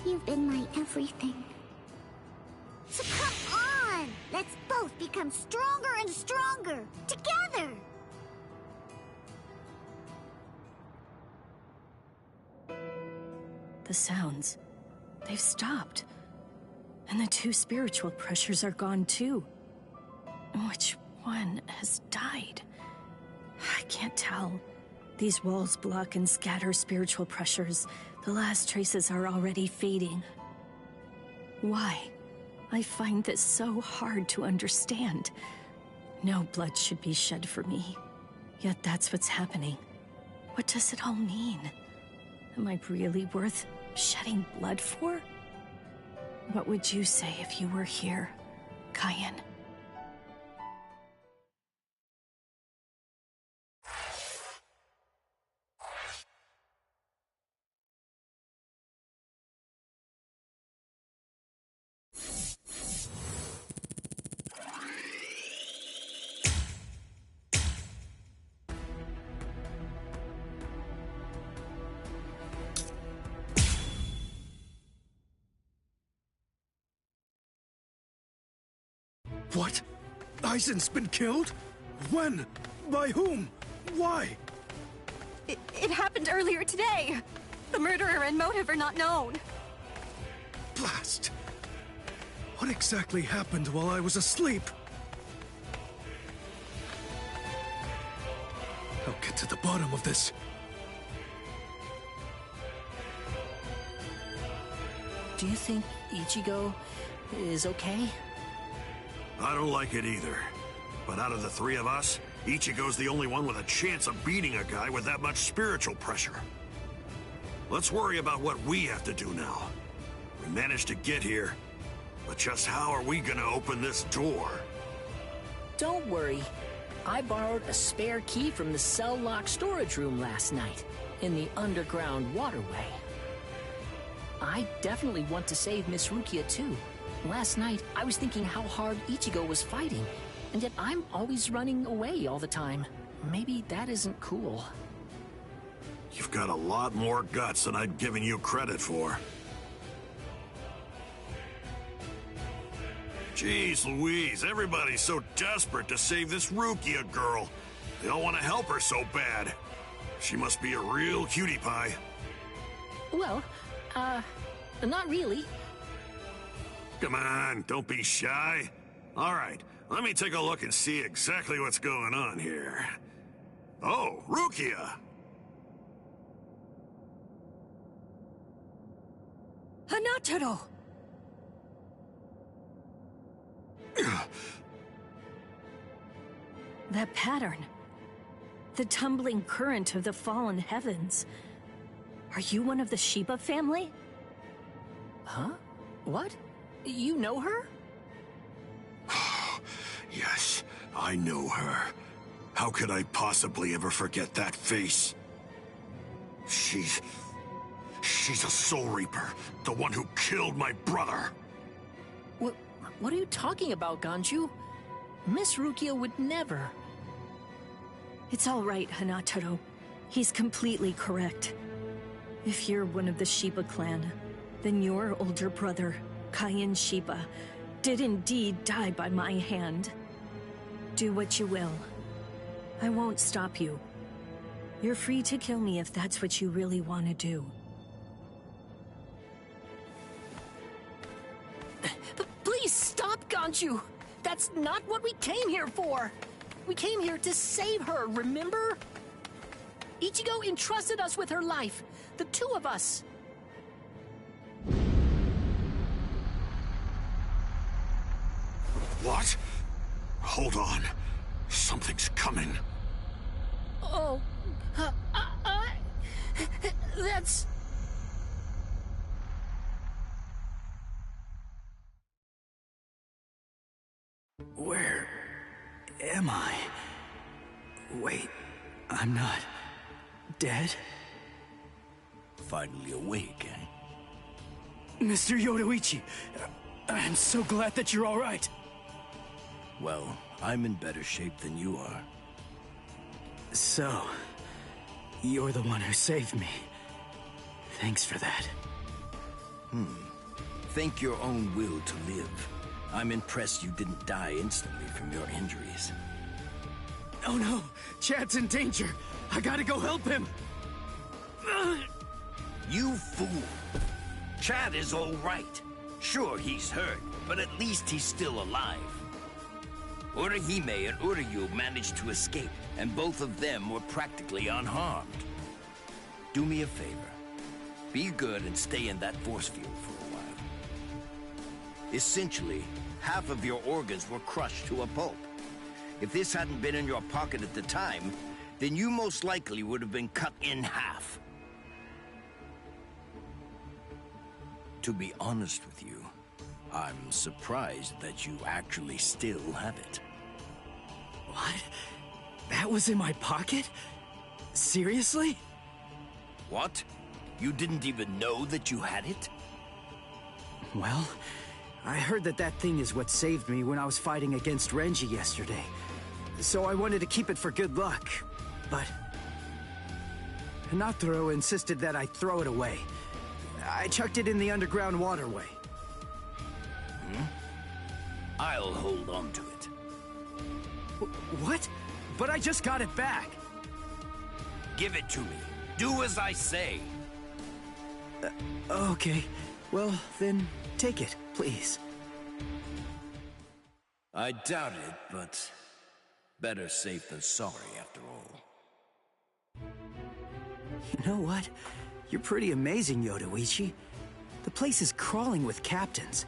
you've been my everything. So come on! Let's both become stronger and stronger, together! The sounds, they've stopped. And the 2 spiritual pressures are gone too. Which one has died? I can't tell. These walls block and scatter spiritual pressures. The last traces are already fading. Why? I find this so hard to understand. No blood should be shed for me. Yet that's what's happening. What does it all mean? Am I really worth shedding blood for? What would you say if you were here, Kaien? What? Aizen's been killed? When? By whom? Why? It happened earlier today. The murderer and motive are not known. Blast! What exactly happened while I was asleep? I'll get to the bottom of this. Do you think Ichigo is okay? I don't like it either. But out of the three of us, Ichigo's the only one with a chance of beating a guy with that much spiritual pressure. Let's worry about what we have to do now. We managed to get here, but just how are we gonna open this door? Don't worry. I borrowed a spare key from the cell lock storage room last night, in the underground waterway. I definitely want to save Miss Rukia too. Last night, I was thinking how hard Ichigo was fighting, and yet I'm always running away all the time. Maybe that isn't cool. You've got a lot more guts than I'd given you credit for. Jeez Louise, everybody's so desperate to save this Rukia girl. They all want to help her so bad. She must be a real cutie pie. Well, not really. Come on, don't be shy. All right, let me take a look and see exactly what's going on here. Oh, Rukia! Hanataro! That pattern. The tumbling current of the fallen heavens. Are you one of the Shiba family? Huh? What? You know her? Yes, I know her. How could I possibly ever forget that face? She's a Soul Reaper, the one who killed my brother. What are you talking about, Ganju? Miss Rukia would never. It's all right, Hanataro. He's completely correct. If you're one of the Shiba clan, then your older brother, Kaien Shiba, did indeed die by my hand. Do what you will. I won't stop you. You're free to kill me if that's what you really want to do. Please stop, Ganju! That's not what we came here for! We came here to save her, remember? Ichigo entrusted us with her life, the two of us. What? Hold on. Something's coming. Oh, that's... Where am I? Wait, I'm not dead? Finally awake, eh? Mr. Yoruichi, I'm so glad that you're all right. Well, I'm in better shape than you are. So, you're the one who saved me. Thanks for that. Think your own will to live. I'm impressed you didn't die instantly from your injuries. Oh no! Chad's in danger! I gotta go help him! You fool! Chad is all right. Sure, he's hurt, but at least he's still alive. Urahime and Uryu managed to escape, and both of them were practically unharmed. Do me a favor. Be good and stay in that force field for a while. Essentially, half of your organs were crushed to a pulp. If this hadn't been in your pocket at the time, then you most likely would have been cut in half. To be honest with you, I'm surprised that you actually still have it. What? That was in my pocket? Seriously? What? You didn't even know that you had it? Well, I heard that thing is what saved me when I was fighting against Renji yesterday. So I wanted to keep it for good luck, but Hanataro insisted that I throw it away. I chucked it in the underground waterway. I'll hold on to it. What? But I just got it back. Give it to me. Do as I say. Okay. Well, then take it, please. I doubt it, but better safe than sorry after all. You know what? You're pretty amazing, Yodoichi. The place is crawling with captains,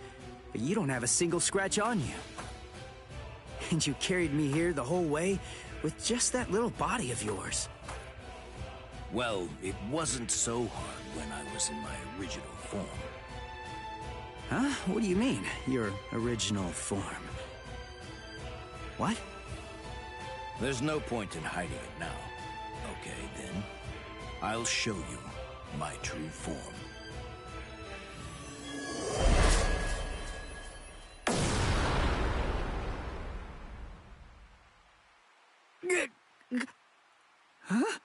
but you don't have a single scratch on you. And you carried me here the whole way with just that little body of yours. Well, it wasn't so hard when I was in my original form. Huh? What do you mean, your original form? What? There's no point in hiding it now. Okay, then. I'll show you my true form. Huh?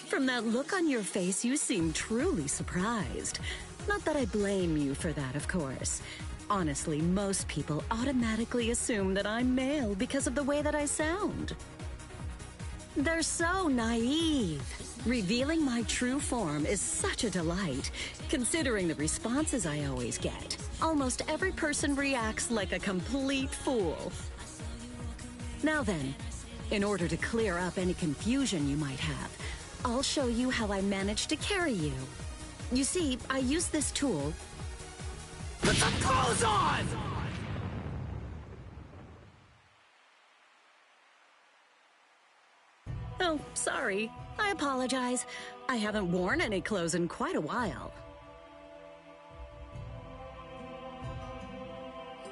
From that look on your face, you seem truly surprised. Not that I blame you for that, of course. Honestly, most people automatically assume that I'm male because of the way that I sound. They're so naive. Revealing my true form is such a delight, considering the responses I always get. Almost every person reacts like a complete fool. Now then, in order to clear up any confusion you might have, I'll show you how I managed to carry you. You see, I use this tool. Put some clothes on! Oh, sorry. I apologize. I haven't worn any clothes in quite a while.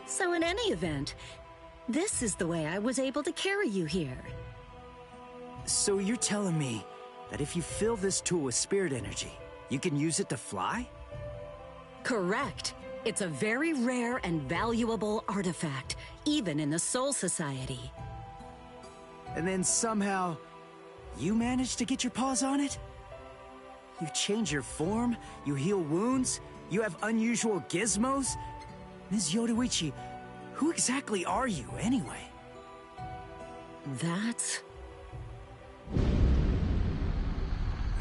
So in any event, this is the way I was able to carry you here. So you're telling me that if you fill this tool with spirit energy, you can use it to fly? Correct. It's a very rare and valuable artifact, even in the Soul Society. And then somehow, you managed to get your paws on it? You change your form, you heal wounds, you have unusual gizmos? Ms. Yodoichi, who exactly are you, anyway? That's...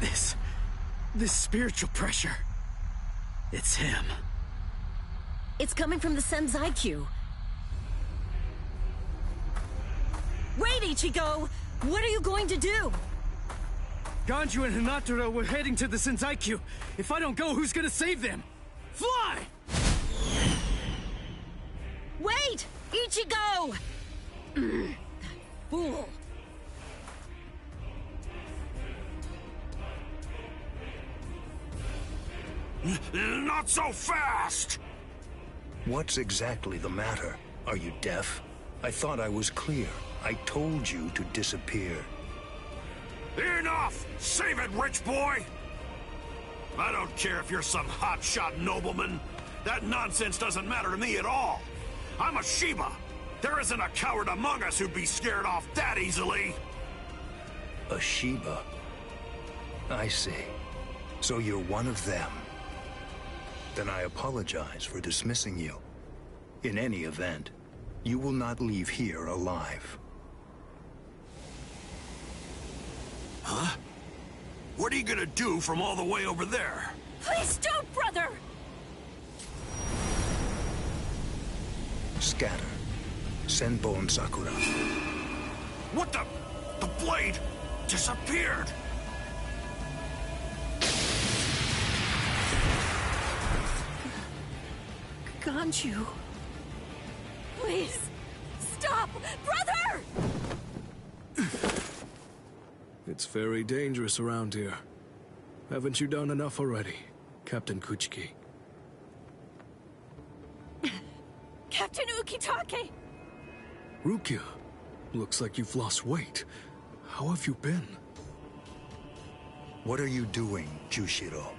This spiritual pressure. It's him. It's coming from the Senzaikyu. Wait, Ichigo! What are you going to do? Ganju and Hinata were heading to the Senzaikyu. If I don't go, who's gonna save them? Fly! Wait! Ichigo! That fool. Not so fast! What's exactly the matter? Are you deaf? I thought I was clear. I told you to disappear. Enough! Save it, rich boy! I don't care if you're some hotshot nobleman. That nonsense doesn't matter to me at all. I'm a Shiba. There isn't a coward among us who'd be scared off that easily. A Shiba? I see. So you're one of them. Then I apologize for dismissing you. In any event, you will not leave here alive. Huh? What are you gonna do from all the way over there? Please don't, brother! Scatter. Senbon Sakura. What the? The blade disappeared! Ganju. Please, stop! Brother! It's very dangerous around here. Haven't you done enough already, Captain Kuchiki? Captain Ukitake! Rukia, looks like you've lost weight. How have you been? What are you doing, Jushiro?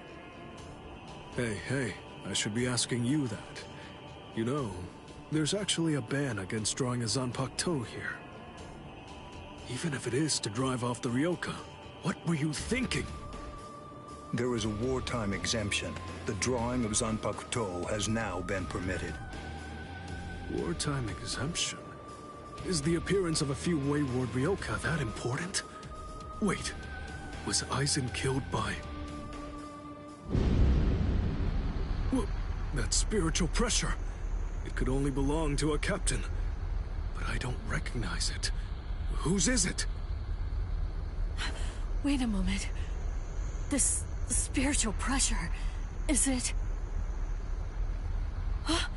Hey, I should be asking you that. You know, there's actually a ban against drawing a Zanpakuto here. Even if it is to drive off the Ryoka, what were you thinking? There is a wartime exemption. The drawing of Zanpakuto has now been permitted. Wartime exemption? Is the appearance of a few wayward Ryoka that important? Wait, was Aizen killed by... What? That spiritual pressure. It could only belong to a captain. But I don't recognize it. Whose is it? Wait a moment. This spiritual pressure, is it... Huh?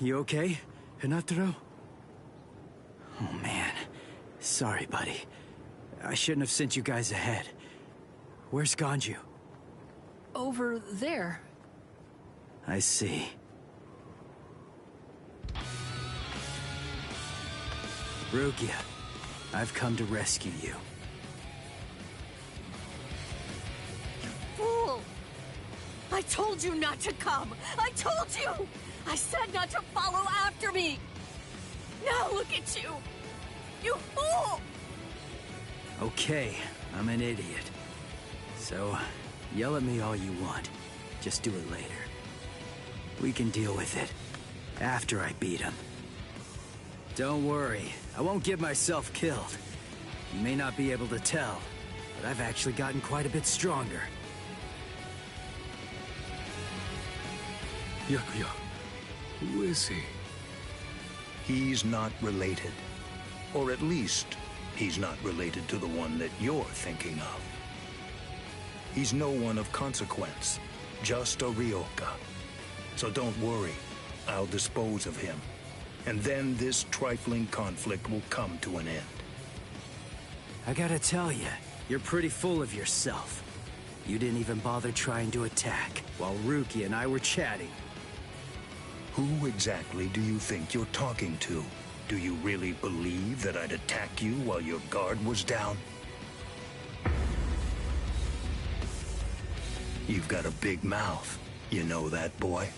You okay, Hinataro? Oh man, sorry buddy. I shouldn't have sent you guys ahead. Where's Ganju? Over there. I see. Rukia, I've come to rescue you. Fool! I told you not to come! I told you! I said not to follow after me! Now look at you! You fool! Okay, I'm an idiot. So, yell at me all you want. Just do it later. We can deal with it after I beat him. Don't worry, I won't get myself killed. You may not be able to tell, but I've actually gotten quite a bit stronger. Yakuya, who is he? He's not related. Or at least, he's not related to the one that you're thinking of. He's no one of consequence, just a Ryoka. So don't worry, I'll dispose of him. And then this trifling conflict will come to an end. I gotta tell you, you're pretty full of yourself. You didn't even bother trying to attack, while Rukia and I were chatting. Who exactly do you think you're talking to? Do you really believe that I'd attack you while your guard was down? You've got a big mouth. You know that, boy?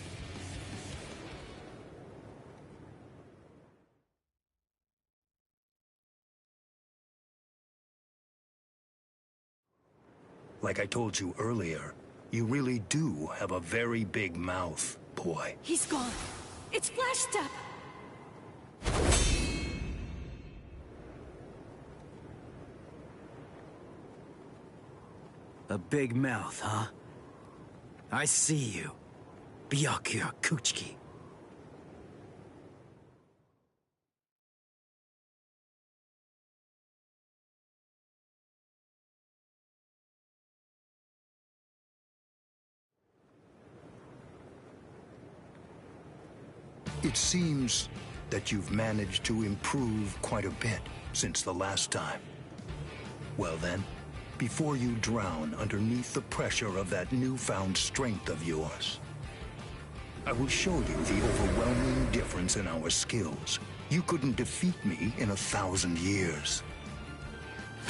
Like I told you earlier, you really do have a very big mouth, boy. He's gone. It's Flash Step. A big mouth, huh? I see you. Byakuya Kuchiki. It seems that you've managed to improve quite a bit since the last time. Well then, before you drown underneath the pressure of that newfound strength of yours, I will show you the overwhelming difference in our skills. You couldn't defeat me in 1,000 years.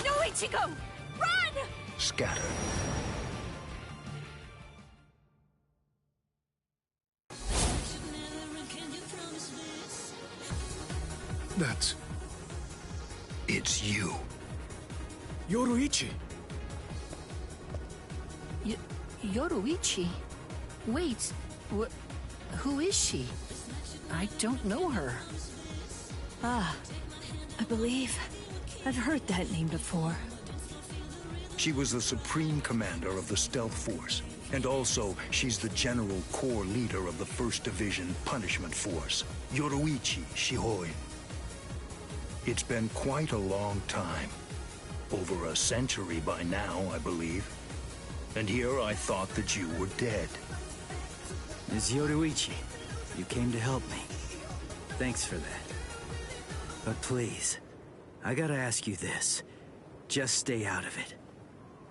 No, Ichigo! Run! Scatter. It's you. Yoruichi! Yoruichi? Wait, who is she? I don't know her. Ah, I believe I've heard that name before. She was the supreme commander of the Stealth Force, and also she's the general corps leader of the 1st Division Punishment Force, Yoruichi Shihoi. It's been quite a long time. Over a century by now, I believe. And here I thought that you were dead. Ms. Yoruichi, you came to help me. Thanks for that. But please, I gotta ask you this. Just stay out of it.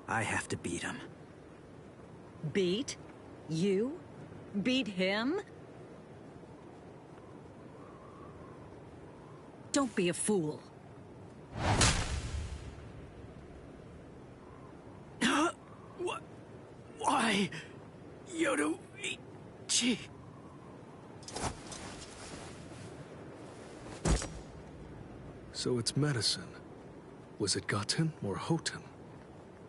I have to beat him. Beat? You? Beat him? Don't be a fool. What? Why? Yoruichi. So it's medicine. Was it Gaten or Hoten?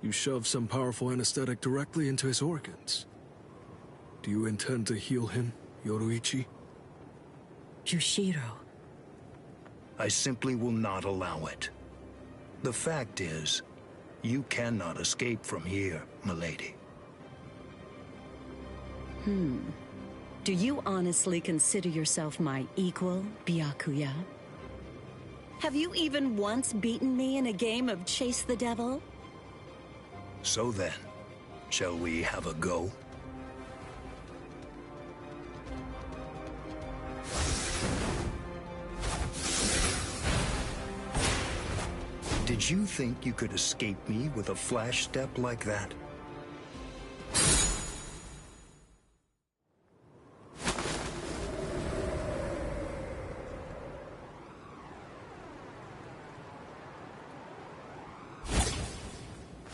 You shoved some powerful anesthetic directly into his organs. Do you intend to heal him, Yoruichi? Jushiro. I simply will not allow it. The fact is, you cannot escape from here, milady. Do you honestly consider yourself my equal, Byakuya? Have you even once beaten me in a game of Chase the Devil? So then, shall we have a go? Did you think you could escape me with a flash step like that?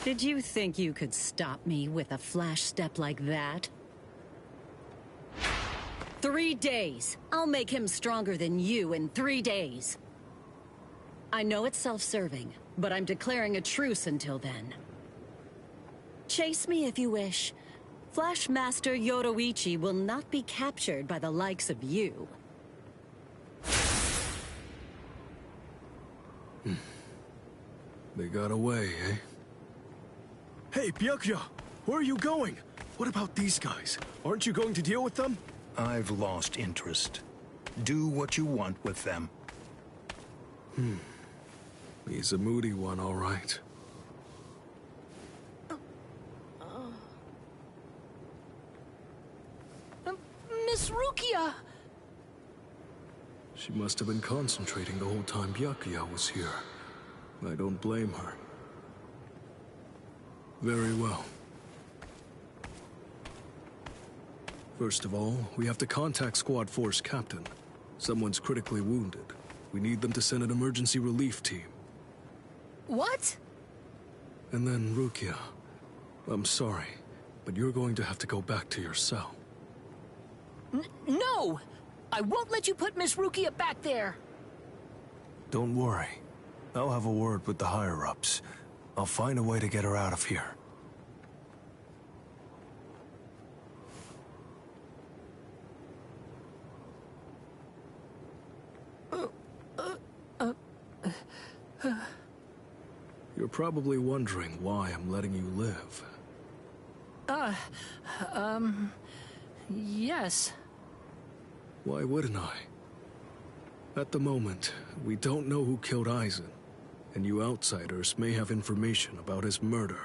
Did you think you could stop me with a flash step like that? 3 days. I'll make him stronger than you in 3 days. I know it's self-serving, but I'm declaring a truce until then. Chase me if you wish. Flash Master Yoruichi will not be captured by the likes of you. They got away, eh? Hey, Byakuya! Where are you going? What about these guys? Aren't you going to deal with them? I've lost interest. Do what you want with them. He's a moody one, all right. Miss Rukia! She must have been concentrating the whole time Byakuya was here. I don't blame her. Very well. First of all, we have to contact Squad Force Captain. Someone's critically wounded. We need them to send an emergency relief team. What? And then, Rukia, I'm sorry, but you're going to have to go back to your cell. No! I won't let you put Miss Rukia back there! Don't worry. I'll have a word with the higher-ups. I'll find a way to get her out of here. You're probably wondering why I'm letting you live. Yes. Why wouldn't I? At the moment, we don't know who killed Aizen, and you outsiders may have information about his murder.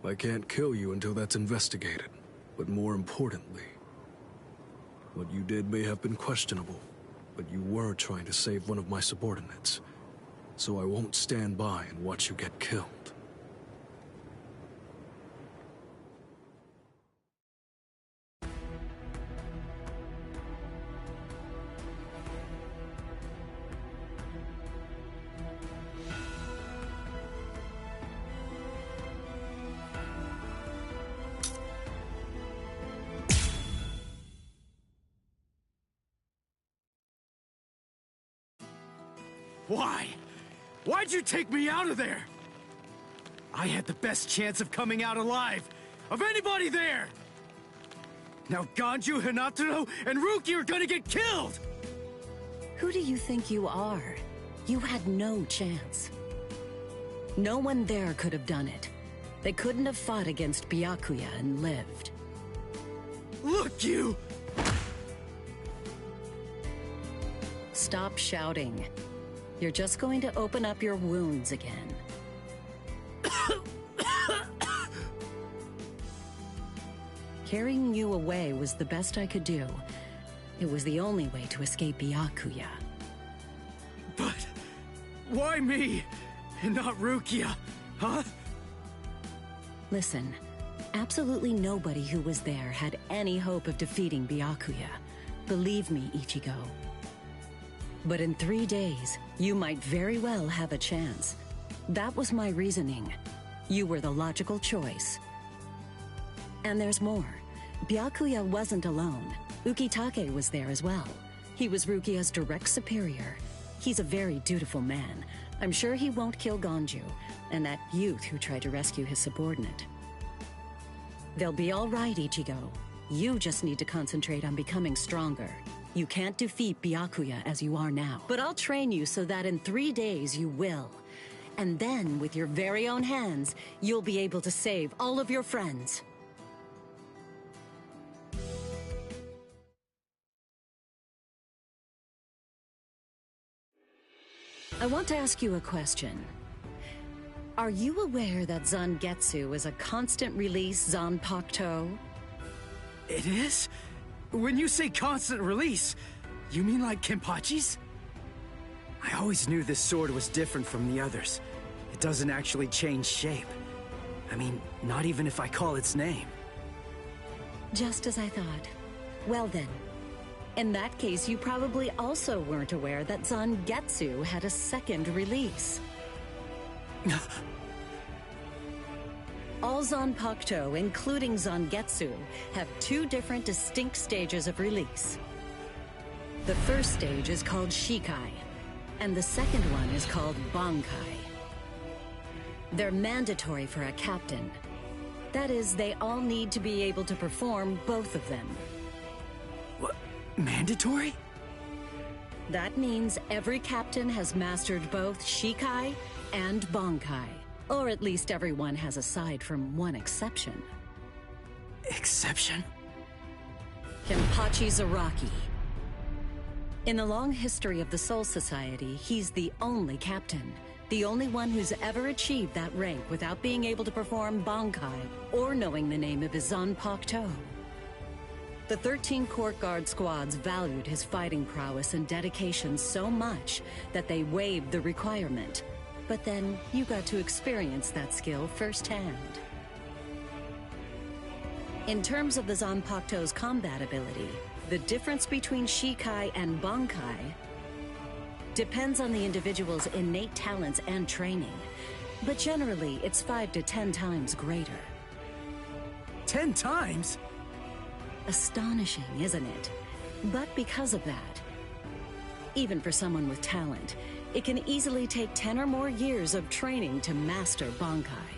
I can't kill you until that's investigated, but more importantly, what you did may have been questionable, but you were trying to save one of my subordinates, so I won't stand by and watch you get killed. Why? Why'd you take me out of there? I had the best chance of coming out alive, of anybody there! Now Ganju, Hinataro, and Ruki are gonna get killed! Who do you think you are? You had no chance. No one there could have done it. They couldn't have fought against Byakuya and lived. Look, you! Stop shouting. You're just going to open up your wounds again. Carrying you away was the best I could do. It was the only way to escape Byakuya. But why me and not Rukia, huh? Listen, absolutely nobody who was there had any hope of defeating Byakuya. Believe me, Ichigo. But in 3 days, you might very well have a chance. That was my reasoning. You were the logical choice. And there's more. Byakuya wasn't alone. Ukitake was there as well. He was Rukia's direct superior. He's a very dutiful man. I'm sure he won't kill Ganju, and that youth who tried to rescue his subordinate. They'll be all right, Ichigo. You just need to concentrate on becoming stronger. You can't defeat Byakuya as you are now. But I'll train you so that in 3 days you will. And then, with your very own hands, you'll be able to save all of your friends. I want to ask you a question. Are you aware that Zangetsu is a constant release Zanpakuto? It is? When you say constant release, you mean like Kenpachi's? I always knew this sword was different from the others. It doesn't actually change shape. I mean, not even if I call its name. Just as I thought. Well then, in that case, you probably also weren't aware that Zangetsu had a second release. All Zanpakuto, including Zangetsu, have 2 different distinct stages of release. The first stage is called Shikai, and the second one is called Bankai. They're mandatory for a captain. That is, they all need to be able to perform both of them. What? Mandatory? That means every captain has mastered both Shikai and Bankai. Or at least everyone has, aside from one exception. Exception? Kenpachi Zaraki. In the long history of the Soul Society, he's the only captain. The only one who's ever achieved that rank without being able to perform Bankai or knowing the name of his Zanpakuto. The 13 Court Guard squads valued his fighting prowess and dedication so much that they waived the requirement. But then, you got to experience that skill firsthand. In terms of the Zanpakuto's combat ability, the difference between Shikai and Bankai depends on the individual's innate talents and training. But generally, it's 5 to 10 times greater. 10 times? Astonishing, isn't it? But because of that, even for someone with talent, it can easily take 10 or more years of training to master Bankai.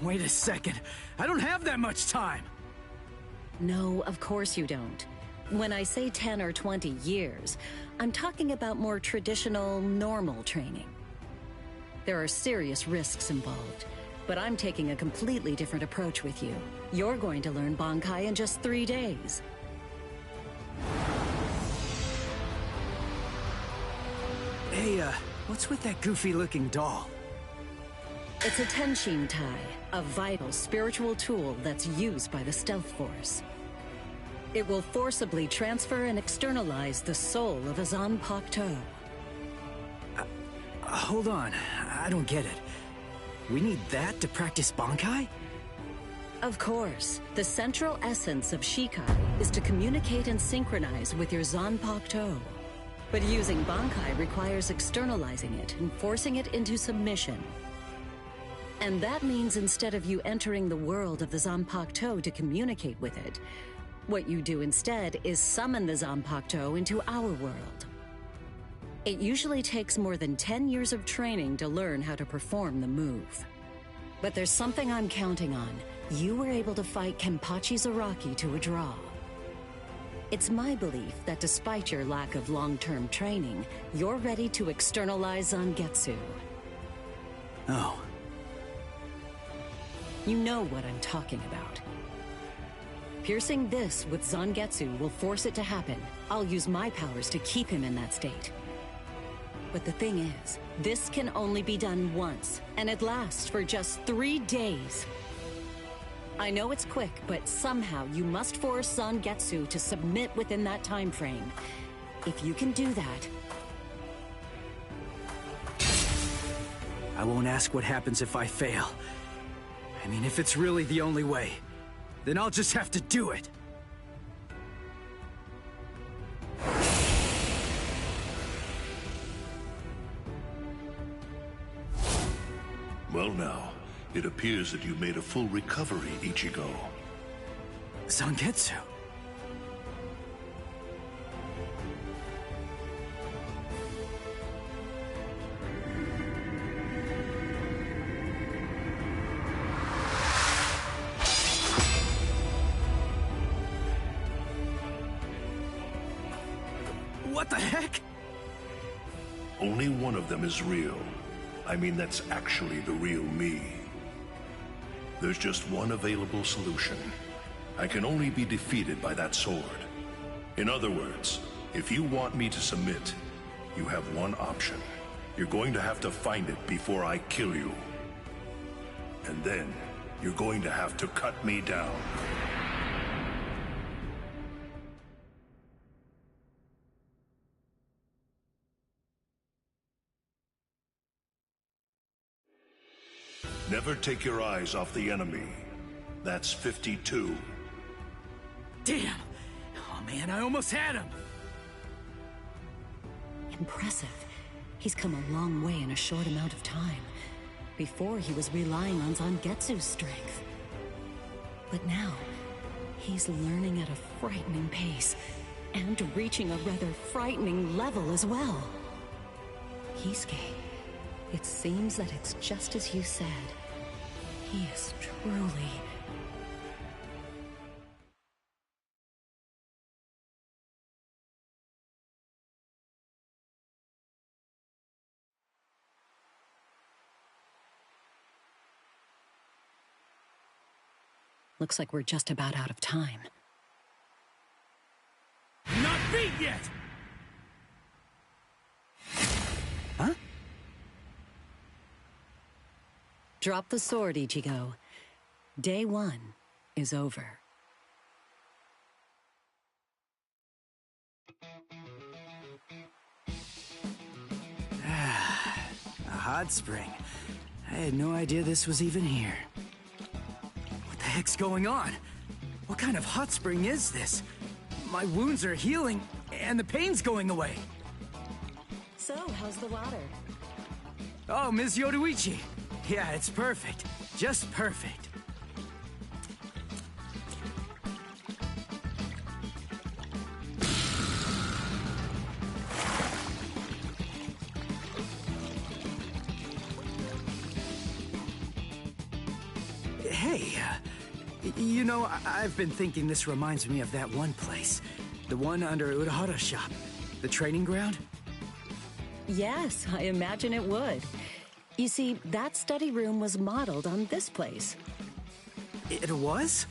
Wait a second. I don't have that much time. No, of course you don't. When I say 10 or 20 years, I'm talking about more traditional, normal training. There are serious risks involved, but I'm taking a completely different approach with you. You're going to learn Bankai in just 3 days. Hey, what's with that goofy-looking doll? It's a Tenshin Tai, a vital spiritual tool that's used by the Stealth Force. It will forcibly transfer and externalize the soul of a Zanpakuto. Hold on, I don't get it. We need that to practice Bankai? Of course. The central essence of Shikai is to communicate and synchronize with your Zanpakuto. But using Bankai requires externalizing it and forcing it into submission. And that means instead of you entering the world of the Zanpakuto to communicate with it, what you do instead is summon the Zanpakuto into our world. It usually takes more than 10 years of training to learn how to perform the move. But there's something I'm counting on. You were able to fight Kenpachi Zaraki to a draw. It's my belief that despite your lack of long-term training, you're ready to externalize Zangetsu. Oh. You know what I'm talking about. Piercing this with Zangetsu will force it to happen. I'll use my powers to keep him in that state. But the thing is, this can only be done once, and it lasts for just 3 days. I know it's quick, but somehow you must force Zangetsu to submit within that time frame. If you can do that... I won't ask what happens if I fail. I mean, if it's really the only way, then I'll just have to do it. Well now, it appears that you made a full recovery, Ichigo. Zangetsu? What the heck? Only one of them is real. I mean, that's actually the real me. There's just one available solution. I can only be defeated by that sword. In other words, if you want me to submit, you have one option. You're going to have to find it before I kill you. And then, you're going to have to cut me down. Never take your eyes off the enemy. That's 52. Damn! Oh man, I almost had him! Impressive. He's come a long way in a short amount of time. Before, he was relying on Zangetsu's strength. But now, he's learning at a frightening pace, and reaching a rather frightening level as well. Kisuke, it seems that it's just as you said. He is truly... Looks like we're just about out of time. Not beat yet! Huh? Drop the sword, Ichigo. Day 1 is over. A hot spring. I had no idea this was even here. What the heck's going on? What kind of hot spring is this? My wounds are healing, and the pain's going away. So, how's the water? Oh, Ms. Yoruichi. Yeah, it's perfect. Just perfect. Hey, you know, I've been thinking this reminds me of that one place. The one under Urahara's shop. The training ground? Yes, I imagine it would. You see, that study room was modeled on this place. It was?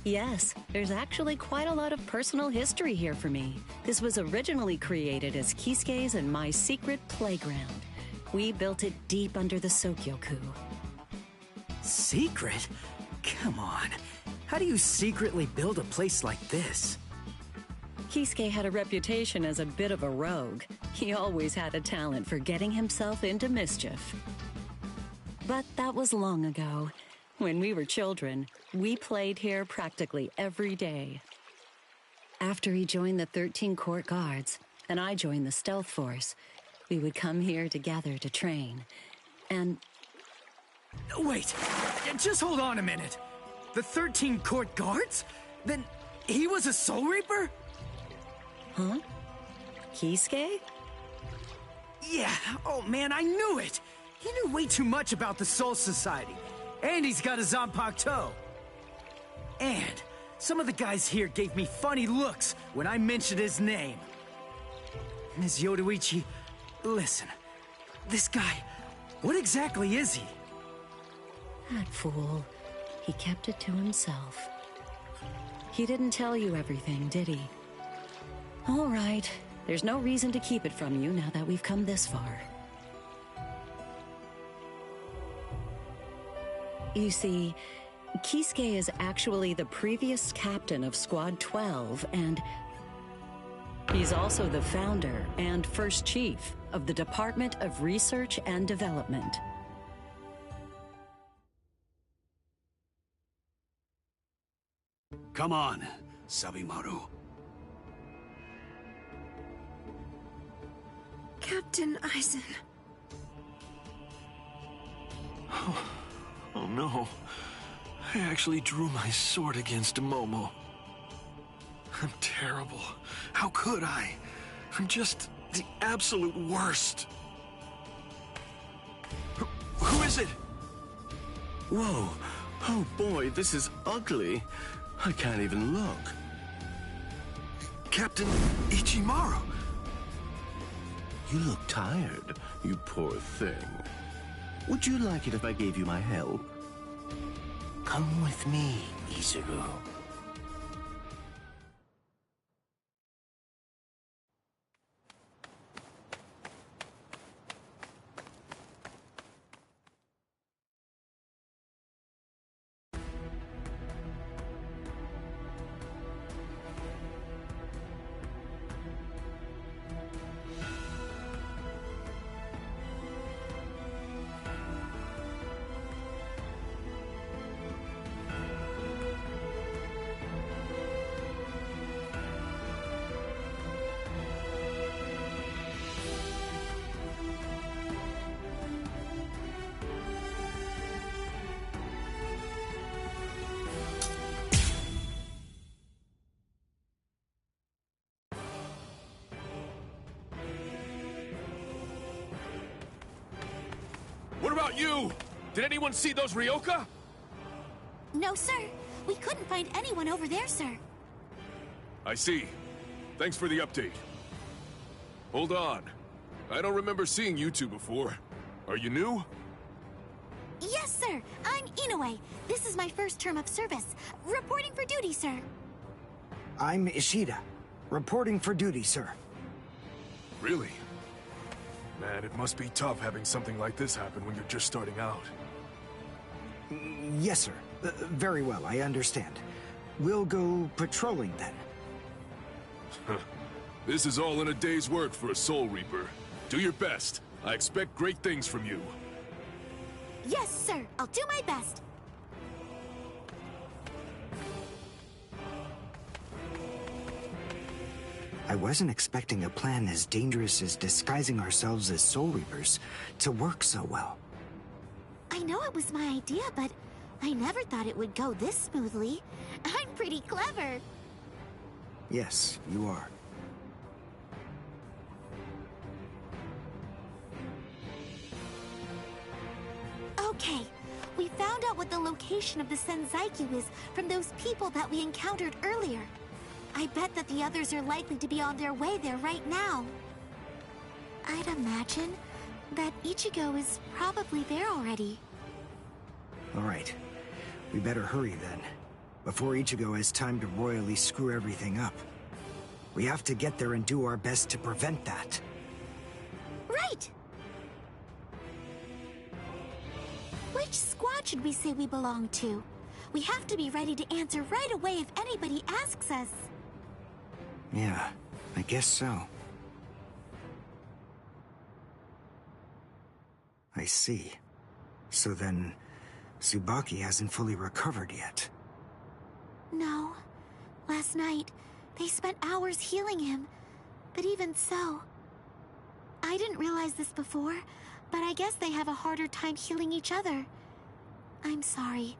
Yes, there's actually quite a lot of personal history here for me. This was originally created as Kisuke's and my secret playground. We built it deep under the Sokyoku. Secret? Come on. How do you secretly build a place like this? Kisuke had a reputation as a bit of a rogue. He always had a talent for getting himself into mischief. But that was long ago. When we were children, we played here practically every day. After he joined the 13 Court Guards, and I joined the Stealth Force, we would come here together to train. And... Wait, just hold on a minute. The 13 Court Guards? Then he was a Soul Reaper? Huh? Kisuke? Yeah, oh man, I knew it! He knew way too much about the Soul Society. And he's got a Zanpakuto. And some of the guys here gave me funny looks when I mentioned his name. Ms. Yoruichi, listen. This guy, what exactly is he? That fool. He kept it to himself. He didn't tell you everything, did he? All right. There's no reason to keep it from you now that we've come this far. You see, Kisuke is actually the previous captain of Squad 12, and he's also the founder and first chief of the Department of Research and Development. Come on, Sabimaru. Captain Eisen. Oh no. I actually drew my sword against Momo. I'm terrible. How could I? I'm just the absolute worst. Who is it? Whoa. Oh boy, this is ugly. I can't even look. Captain Ichimaru. You look tired, you poor thing. Would you like it if I gave you my help? Come with me, Izuru. What about you? Did anyone see those Ryoka? No, sir. We couldn't find anyone over there, sir. I see. Thanks for the update. Hold on. I don't remember seeing you two before. Are you new? Yes, sir. I'm Inoue. This is my first term of service. Reporting for duty, sir. I'm Ishida. Reporting for duty, sir. Really? Man, it must be tough having something like this happen when you're just starting out. Yes, sir. Very well, I understand. We'll go patrolling then. This is all in a day's work for a Soul Reaper. Do your best. I expect great things from you. Yes, sir. I'll do my best. I wasn't expecting a plan as dangerous as disguising ourselves as Soul Reapers to work so well. I know it was my idea, but I never thought it would go this smoothly. I'm pretty clever. Yes, you are. Okay, we found out what the location of the Senzaiku is from those people that we encountered earlier. I bet that the others are likely to be on their way there right now. I'd imagine that Ichigo is probably there already. All right. We better hurry then, before Ichigo has time to royally screw everything up. We have to get there and do our best to prevent that. Right! Which squad should we say we belong to? We have to be ready to answer right away if anybody asks us. Yeah, I guess so. I see. So then, Tsubaki hasn't fully recovered yet. No. Last night, they spent hours healing him. But even so... I didn't realize this before, but I guess they have a harder time healing each other. I'm sorry.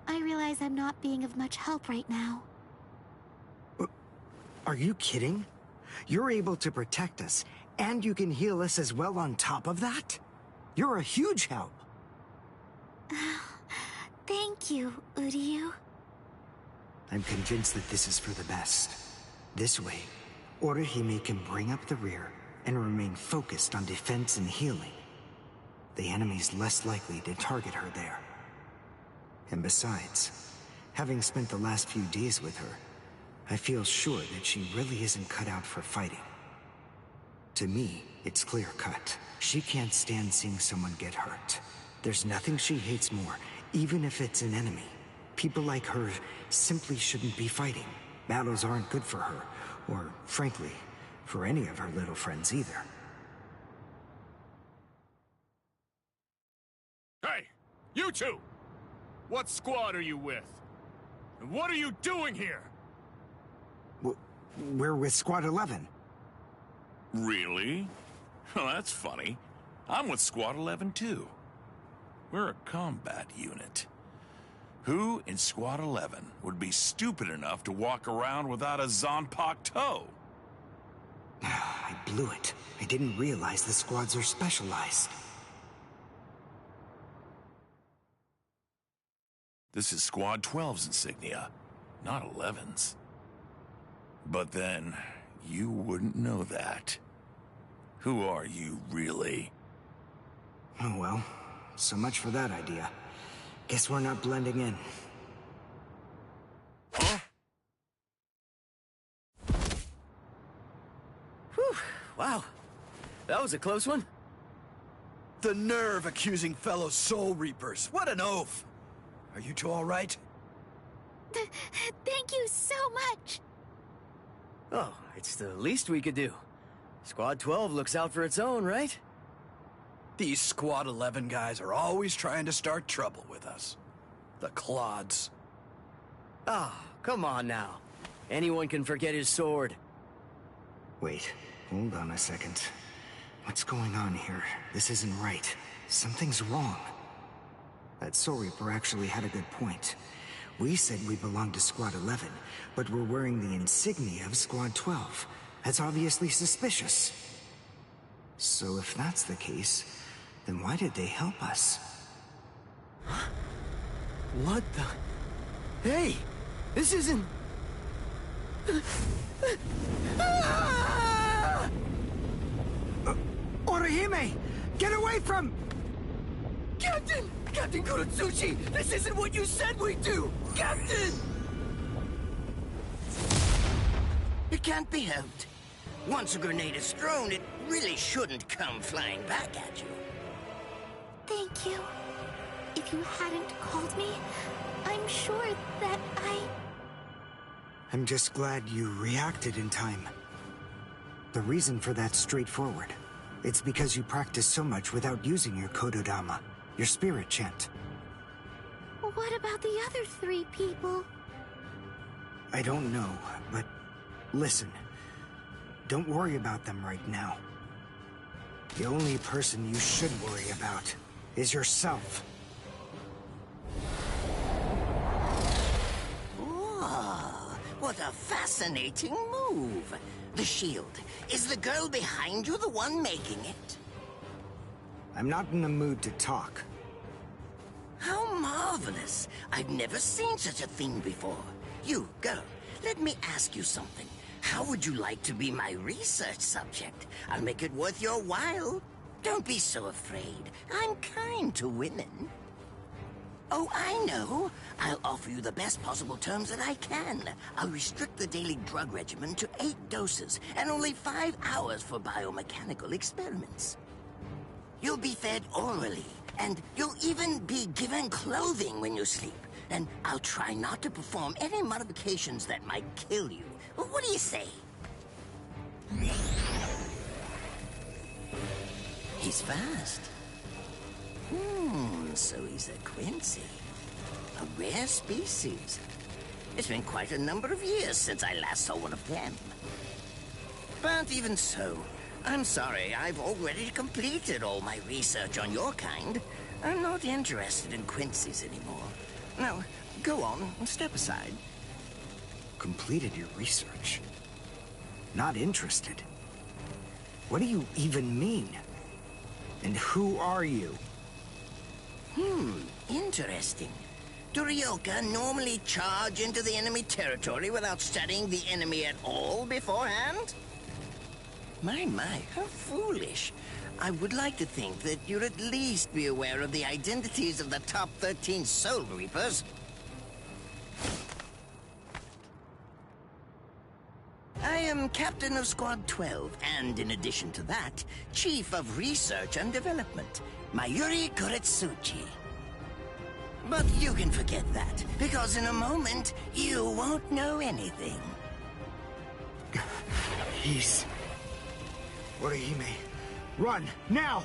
I realize I'm not being of much help right now. Are you kidding? You're able to protect us, and you can heal us as well on top of that? You're a huge help. Thank you, Uryu. I'm convinced that this is for the best. This way, Orihime can bring up the rear and remain focused on defense and healing. The enemy's less likely to target her there. And besides, having spent the last few days with her, I feel sure that she really isn't cut out for fighting. To me, it's clear-cut. She can't stand seeing someone get hurt. There's nothing she hates more, even if it's an enemy. People like her simply shouldn't be fighting. Battles aren't good for her, or, frankly, for any of her little friends either. Hey, you two! What squad are you with? And what are you doing here? We're with Squad 11. Really? Well, that's funny. I'm with Squad 11 too. We're a combat unit. Who in Squad 11 would be stupid enough to walk around without a Zanpakuto? I blew it. I didn't realize the squads are specialized. This is Squad 12's insignia, not 11's. But then, you wouldn't know that. Who are you, really? Oh well, so much for that idea. Guess we're not blending in. Huh? Whew, wow. That was a close one. The nerve accusing fellow Soul Reapers. What an oaf! Are you two all right? Thank you so much. Oh, it's the least we could do. Squad 12 looks out for its own, right? These Squad 11 guys are always trying to start trouble with us. The clods. Ah, come on now. Anyone can forget his sword. Wait, hold on a second. What's going on here? This isn't right. Something's wrong. That Soul Reaper actually had a good point. We said we belonged to Squad 11, but we're wearing the insignia of Squad 12. That's obviously suspicious. So if that's the case, then why did they help us? What the... Hey! This isn't... Orihime! Get away from... Captain! Captain Kurotsuchi! This isn't what you said we'd do! Captain! It can't be helped. Once a grenade is thrown, it really shouldn't come flying back at you. Thank you. If you hadn't called me, I'm sure that I'm just glad you reacted in time. The reason for that's straightforward. It's because you practice so much without using your Kododama, your spirit chant. What about the other 3 people? I don't know, but listen. Don't worry about them right now. The only person you should worry about is yourself. Oh, what a fascinating move. The shield. Is the girl behind you the one making it? I'm not in the mood to talk. How marvelous. I've never seen such a thing before. You, girl, let me ask you something. How would you like to be my research subject? I'll make it worth your while. Don't be so afraid. I'm kind to women. Oh, I know. I'll offer you the best possible terms that I can. I'll restrict the daily drug regimen to 8 doses and only 5 hours for biomechanical experiments. You'll be fed orally, and you'll even be given clothing when you sleep. And I'll try not to perform any modifications that might kill you. What do you say? He's fast. So he's a Quincy. A rare species. It's been quite a number of years since I last saw one of them. But even so, I'm sorry, I've already completed all my research on your kind. I'm not interested in Quincy's anymore. Now, go on, step aside. Completed your research? Not interested? What do you even mean? And who are you? Interesting. Do Ryoka normally charge into the enemy territory without studying the enemy at all beforehand? My, how foolish. I would like to think that you'd at least be aware of the identities of the top 13 Soul Reapers. I am Captain of Squad 12, and in addition to that, Chief of Research and Development, Mayuri Kurotsuchi. But you can forget that, because in a moment, you won't know anything. He's... Orihime, run, now!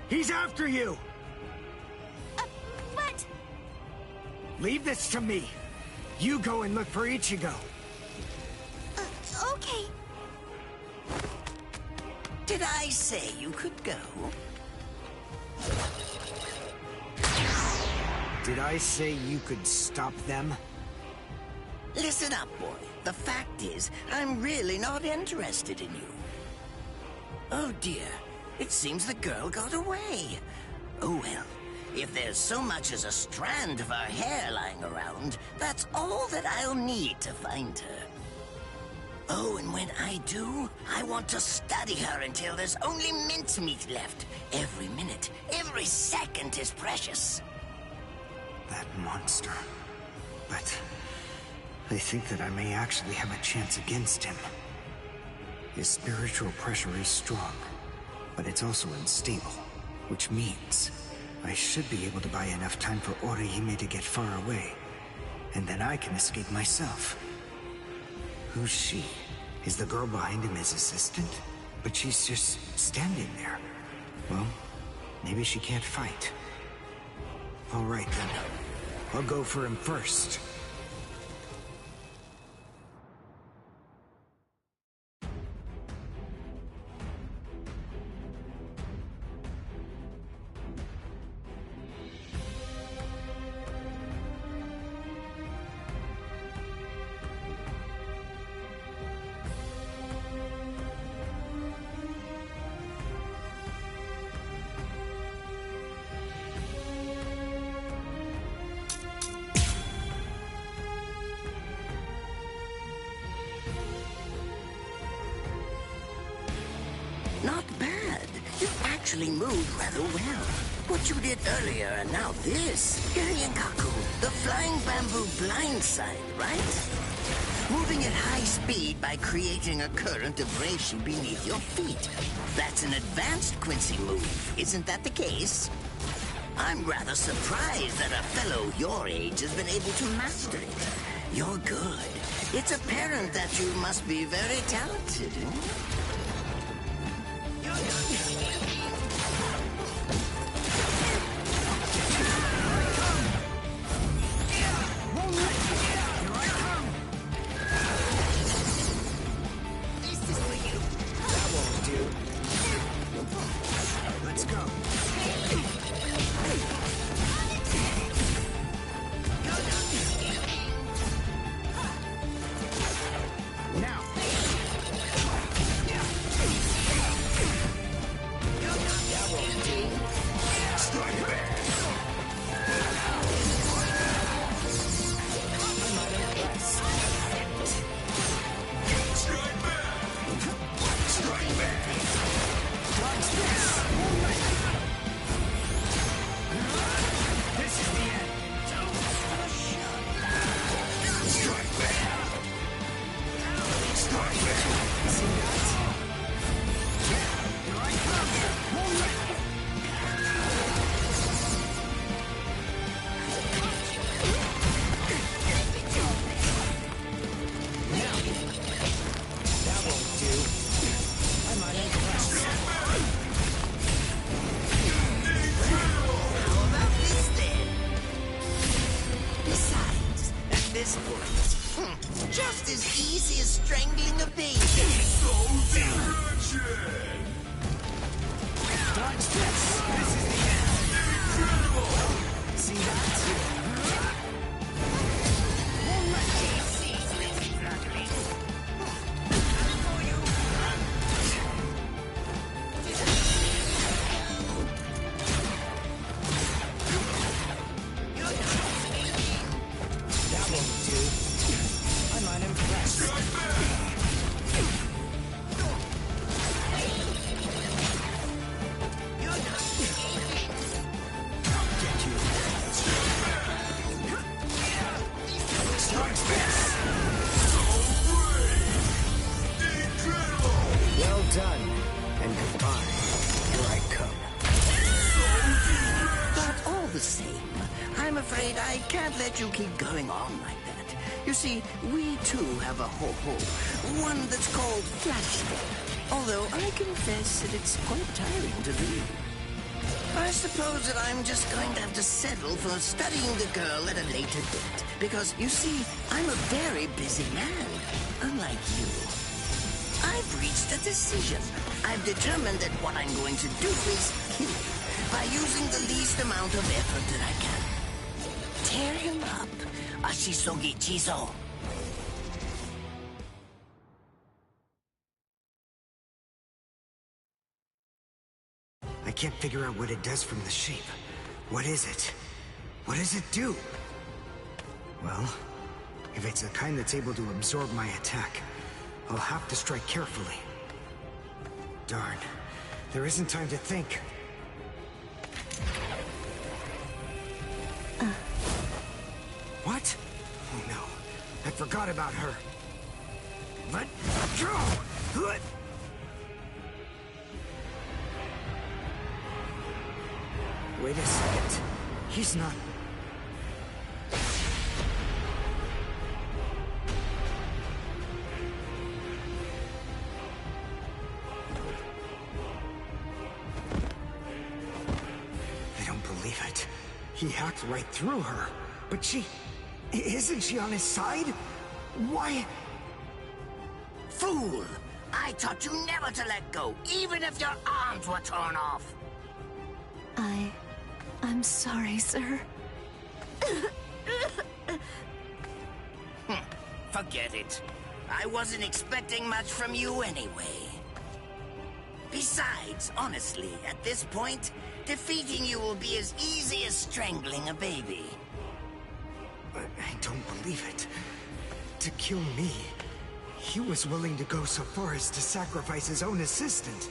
He's after you! But... Leave this to me. You go and look for Ichigo. Okay. Did I say you could go? Did I say you could stop them? Listen up, boy. The fact is, I'm really not interested in you. Oh dear, it seems the girl got away. Oh well, if there's so much as a strand of her hair lying around, that's all that I'll need to find her. Oh, and when I do, I want to study her until there's only mincemeat left. Every minute, every second is precious. That monster. But I think that I may actually have a chance against him. His spiritual pressure is strong, but it's also unstable, which means I should be able to buy enough time for Orihime to get far away, and then I can escape myself. Who's she? Is the girl behind him his assistant? But she's just standing there. Well, maybe she can't fight. All right then. I'll go for him first. Not bad. You actually moved rather well. What you did earlier and now this. Kaku, the flying bamboo blindside, right? Moving at high speed by creating a current of reishi beneath your feet. That's an advanced Quincy move, isn't that the case? I'm rather surprised that a fellow your age has been able to master it. You're good. It's apparent that you must be very talented. Let's go. Now. Strike back. Strike back. Strike back. This is the end. Strike back. Strike back. See that? Here I come. Won't let me. Now. That won't do. I might impress. How about this then? Besides, at this point, just as easy as strangling a baby. Dodge this. This is the end. See that? Won't let me. That won't do. I'm unimpressed. Get you. Well done, and goodbye. Here I come. But all the same, I'm afraid I can't let you keep going on like that. You see, we too have a ho-ho, one that's called flashback. Although I confess that it's quite tiring to do. I suppose that I'm just going to have to settle for studying the girl at a later date. Because, you see, I'm a very busy man, unlike you. I've reached a decision. I've determined that what I'm going to do is kill him by using the least amount of effort that I can. Tear him up. Ashisogi Chizo. I can't figure out what it does from the shape. What is it? What does it do? Well, if it's the kind that's able to absorb my attack, I'll have to strike carefully. Darn. There isn't time to think. What? Oh no. I forgot about her. Let go! Wait a second. He's not... I don't believe it. He hacked right through her. But she... Isn't she on his side? Why... Fool! I taught you never to let go, even if your arms were torn off. I'm sorry, sir. Forget it. I wasn't expecting much from you anyway. Besides, honestly, at this point, defeating you will be as easy as strangling a baby. I don't believe it. To kill me, he was willing to go so far as to sacrifice his own assistant.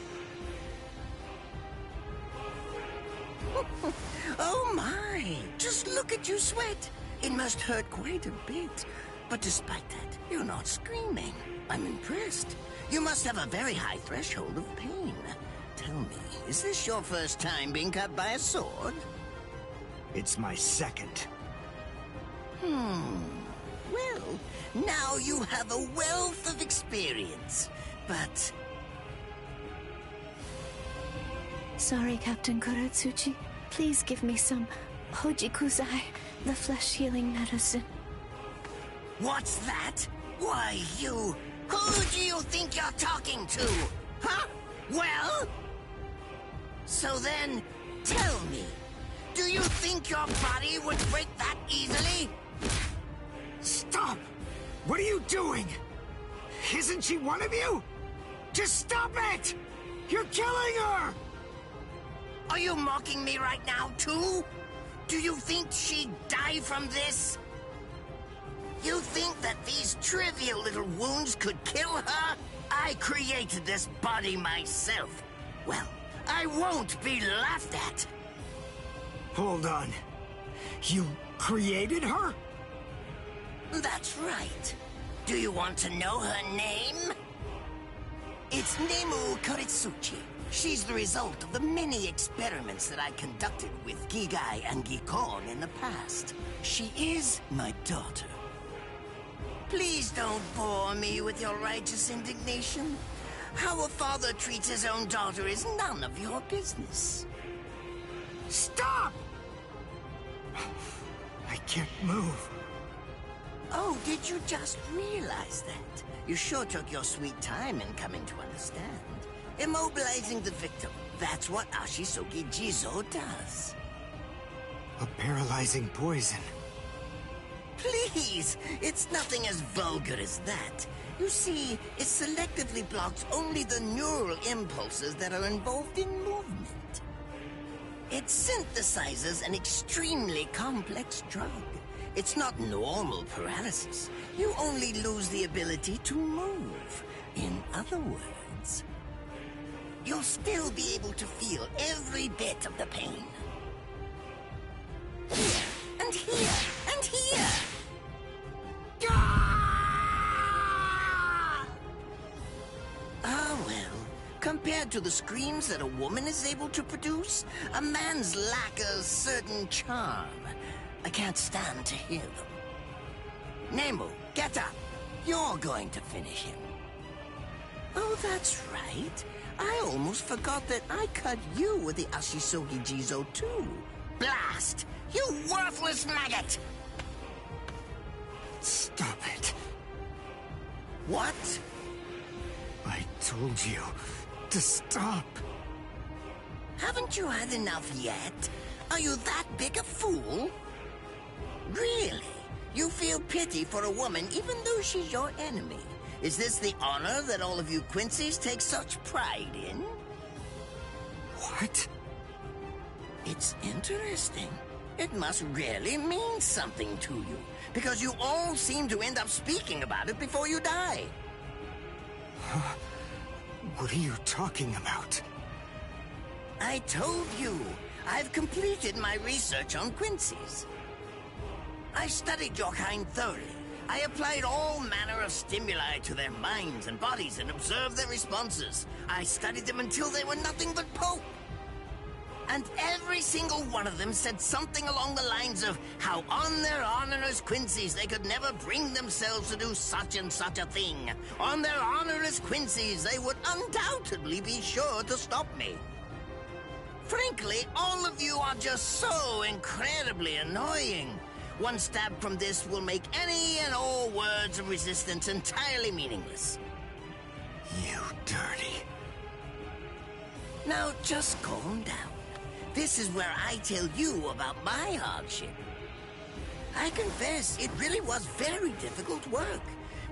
Oh my! Just look at you sweat! It must hurt quite a bit. But despite that, you're not screaming. I'm impressed. You must have a very high threshold of pain. Tell me, is this your first time being cut by a sword? It's my second. Well, now you have a wealth of experience, but... Sorry, Captain Kuratsuchi. Please give me some Hojikuzai, the flesh-healing medicine. What's that? Why, you... Who do you think you're talking to? Huh? Well? So then, tell me, do you think your body would break that easily? Stop! What are you doing? Isn't she one of you? Just stop it! You're killing her! Are you mocking me right now, too? Do you think she'd die from this? You think that these trivial little wounds could kill her? I created this body myself. Well, I won't be laughed at. Hold on. You created her? That's right. Do you want to know her name? It's Nemu Kuritsuchi. She's the result of the many experiments that I conducted with Gigai and Gikon in the past. She is my daughter. Please don't bore me with your righteous indignation. How a father treats his own daughter is none of your business. Stop! I can't move. Oh, did you just realize that? You sure took your sweet time in coming to understand. Immobilizing the victim. That's what Ashisogi Jizo does. A paralyzing poison. Please! It's nothing as vulgar as that. You see, it selectively blocks only the neural impulses that are involved in movement. It synthesizes an extremely complex drug. It's not normal paralysis. You only lose the ability to move. In other words, you'll still be able to feel every bit of the pain. Here, and here, and here! Ah, well, compared to the screams that a woman is able to produce, a man's lack a certain charm. I can't stand to hear them. Nemu, get up. You're going to finish him. Oh, that's right. I almost forgot that I cut you with the Ashisogi Jizo too. Blast! You worthless maggot! Stop it. What? I told you to stop. Haven't you had enough yet? Are you that big a fool? Really? You feel pity for a woman even though she's your enemy? Is this the honor that all of you Quincy's take such pride in? What? It's interesting. It must really mean something to you, because you all seem to end up speaking about it before you die. What are you talking about? I told you, I've completed my research on Quincy's. I studied your kind thoroughly. I applied all manner of stimuli to their minds and bodies and observed their responses. I studied them until they were nothing but pulp. And every single one of them said something along the lines of how on their honor as Quincy's they could never bring themselves to do such and such a thing. On their honor as Quincy's they would undoubtedly be sure to stop me. Frankly, all of you are just so incredibly annoying. One stab from this will make any and all words of resistance entirely meaningless. You dirty. Now just calm down. This is where I tell you about my hardship. I confess, it really was very difficult work.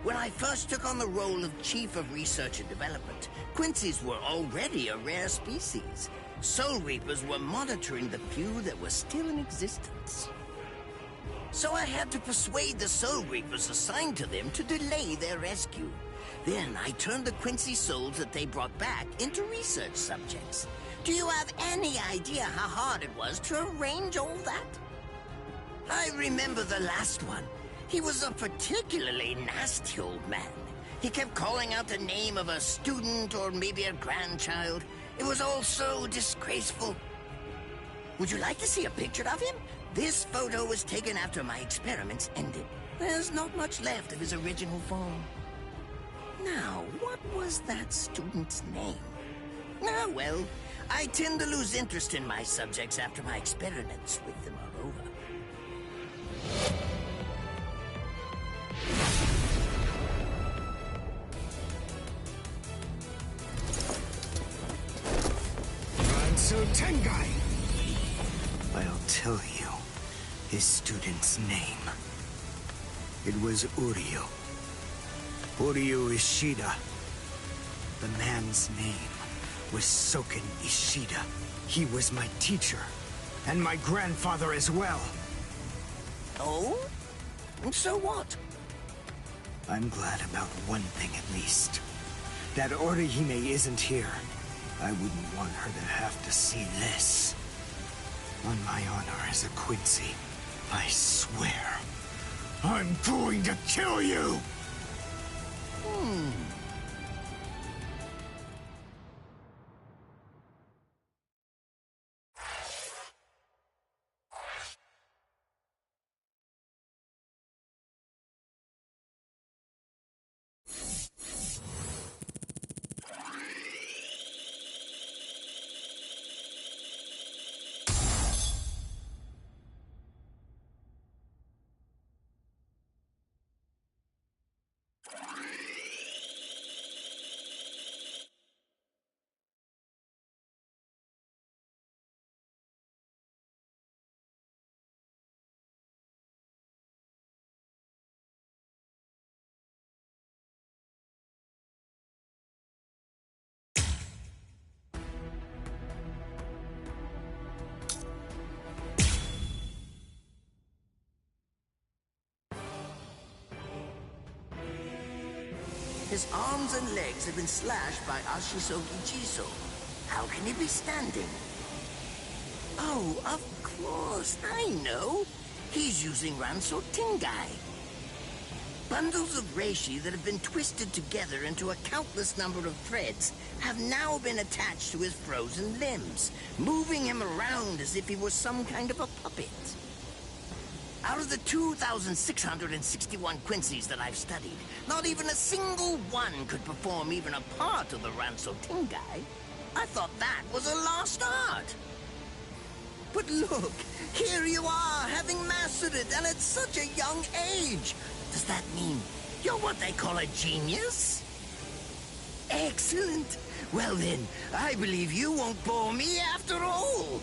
When I first took on the role of Chief of Research and Development, Quincy's were already a rare species. Soul Reapers were monitoring the few that were still in existence. So I had to persuade the Soul Reapers assigned to them to delay their rescue. Then I turned the Quincy souls that they brought back into research subjects. Do you have any idea how hard it was to arrange all that? I remember the last one. He was a particularly nasty old man. He kept calling out the name of a student or maybe a grandchild. It was all so disgraceful. Would you like to see a picture of him? This photo was taken after my experiments ended. There's not much left of his original form. Now, what was that student's name? Ah, well, I tend to lose interest in my subjects after my experiments with them are over. Ranso Tengai! I'll tell you his student's name. It was Uryu. Uryu Ishida. The man's name was Soken Ishida. He was my teacher, and my grandfather as well. Oh? So what? I'm glad about one thing at least. That Orihime isn't here. I wouldn't want her to have to see this. On my honor as a Quincy, I swear, I'm going to kill you! His arms and legs have been slashed by Ashisogi Jiso. How can he be standing? Oh, of course, I know. He's using Ranso Tengai. Bundles of reishi that have been twisted together into a countless number of threads have now been attached to his frozen limbs, moving him around as if he was some kind of a puppet. Out of the 2,661 Quincy's that I've studied, not even a single one could perform even a part of the Ranso Tengai. I thought that was a lost art. But look, here you are, having mastered it, and at such a young age. Does that mean you're what they call a genius? Excellent. Well then, I believe you won't bore me after all.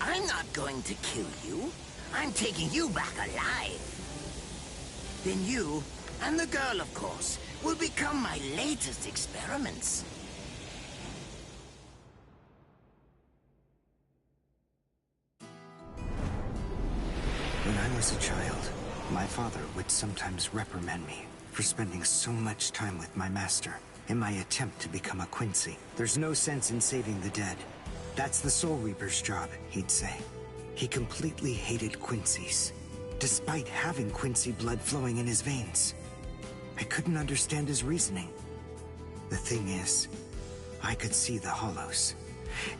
I'm not going to kill you. I'm taking you back alive. Then you, and the girl, of course, will become my latest experiments. When I was a child, my father would sometimes reprimand me for spending so much time with my master in my attempt to become a Quincy. There's no sense in saving the dead. That's the Soul Reaper's job, he'd say. He completely hated Quincy's, despite having Quincy blood flowing in his veins. I couldn't understand his reasoning. The thing is, I could see the hollows,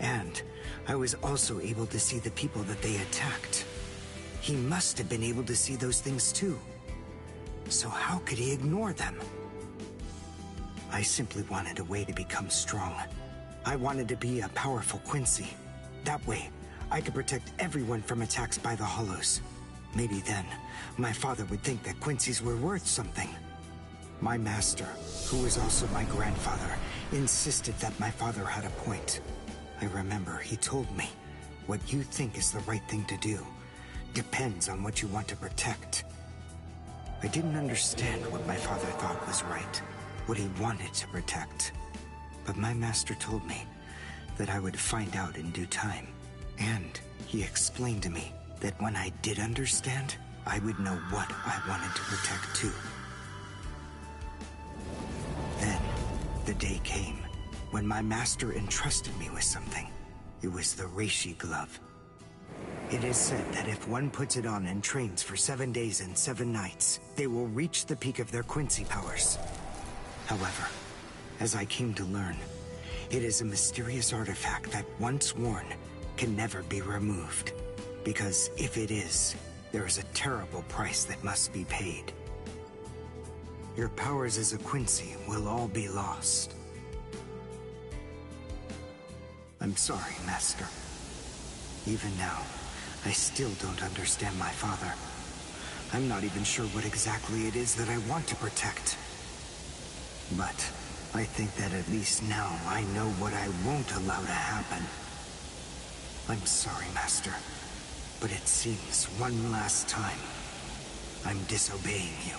and I was also able to see the people that they attacked. He must have been able to see those things too. So how could he ignore them? I simply wanted a way to become strong. I wanted to be a powerful Quincy. That way, I could protect everyone from attacks by the hollows. Maybe then, my father would think that Quincy's were worth something. My master, who was also my grandfather, insisted that my father had a point. I remember he told me, what you think is the right thing to do depends on what you want to protect. I didn't understand what my father thought was right, what he wanted to protect. But my master told me that I would find out in due time. And he explained to me that when I did understand, I would know what I wanted to protect too. Then, the day came when my master entrusted me with something. It was the Reishi glove. It is said that if one puts it on and trains for 7 days and 7 nights, they will reach the peak of their Quincy powers. However, as I came to learn, it is a mysterious artifact that once worn can never be removed. Because if it is, there is a terrible price that must be paid. Your powers as a Quincy will all be lost. I'm sorry, Master. Even now, I still don't understand my father. I'm not even sure what exactly it is that I want to protect. But I think that at least now I know what I won't allow to happen. I'm sorry, Master, but it seems one last time I'm disobeying you.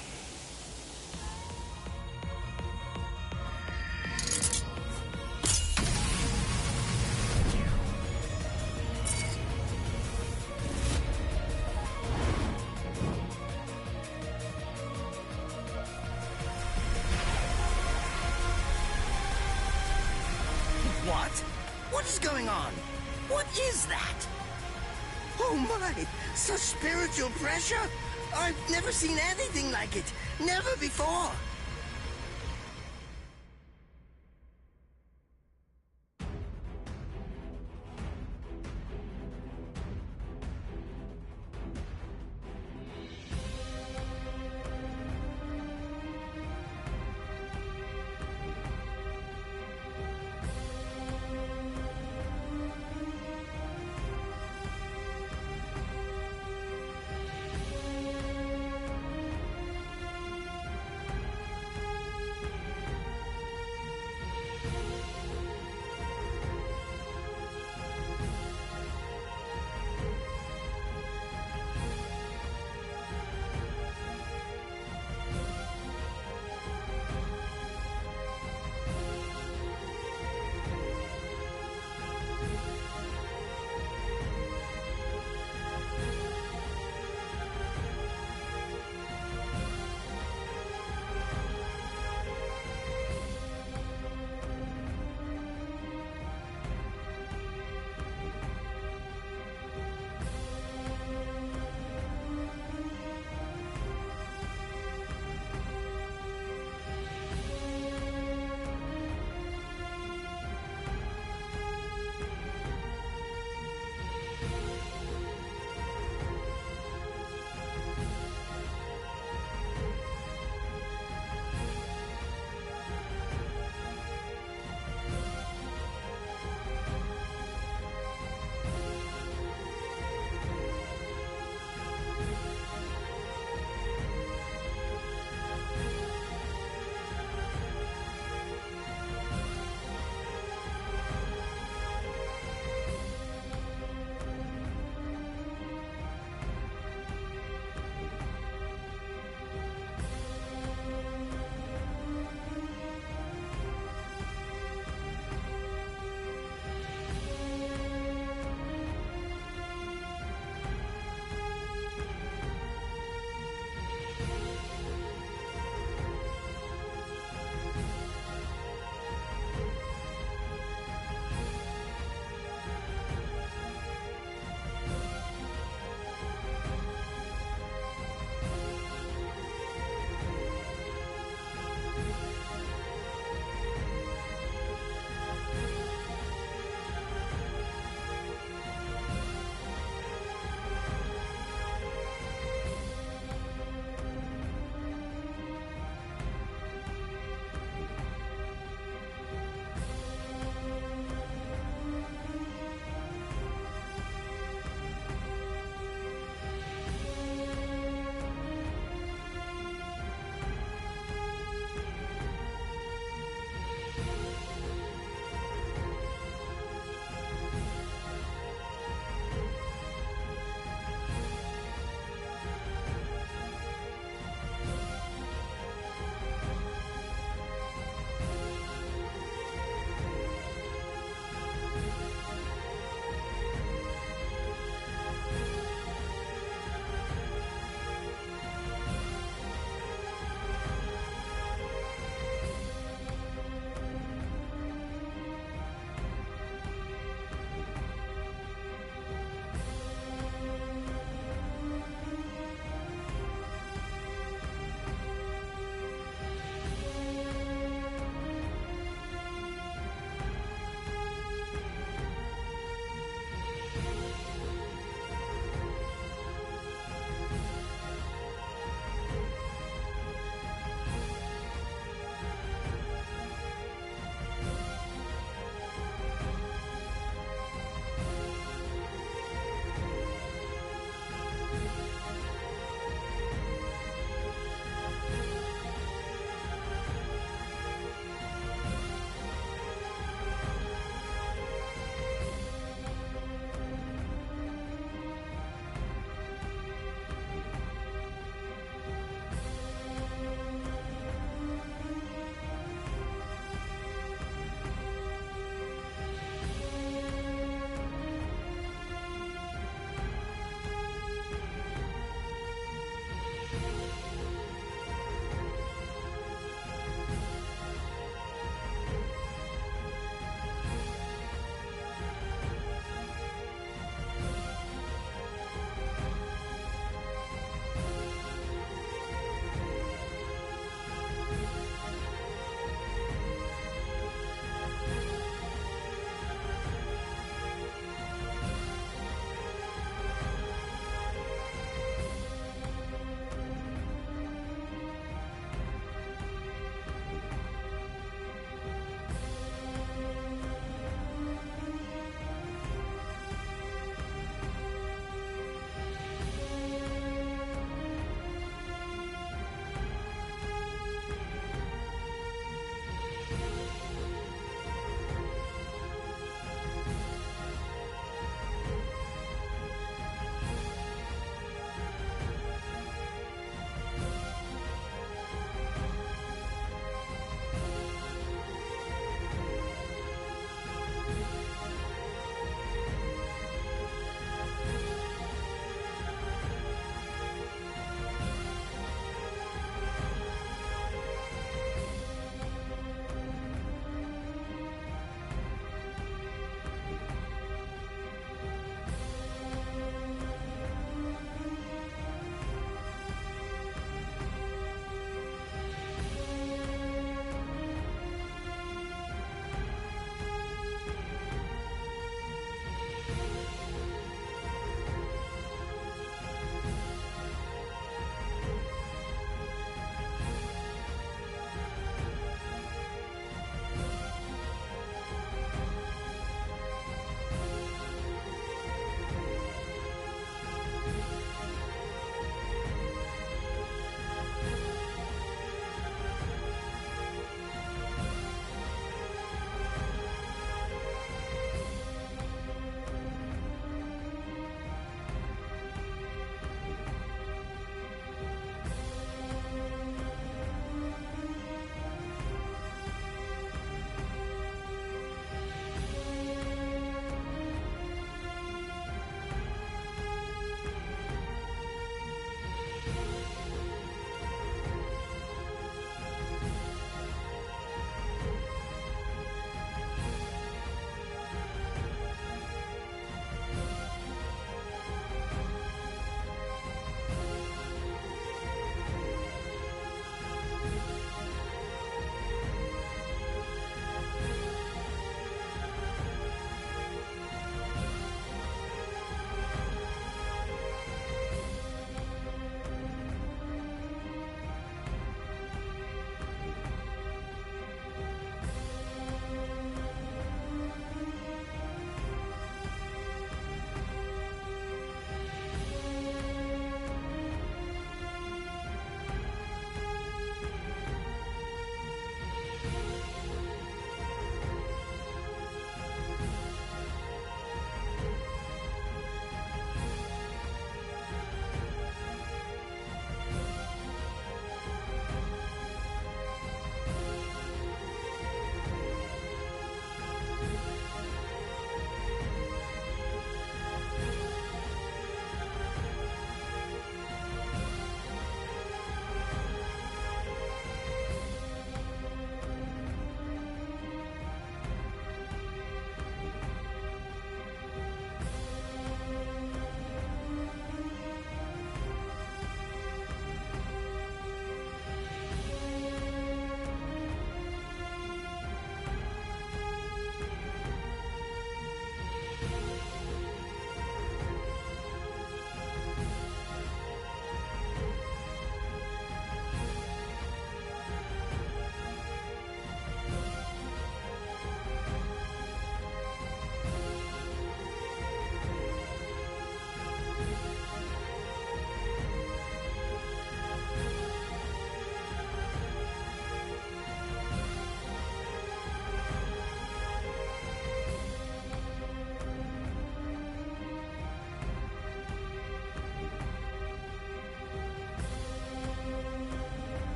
What? What is going on? What is that? Oh my! Such spiritual pressure! I've never seen anything like it! Never before!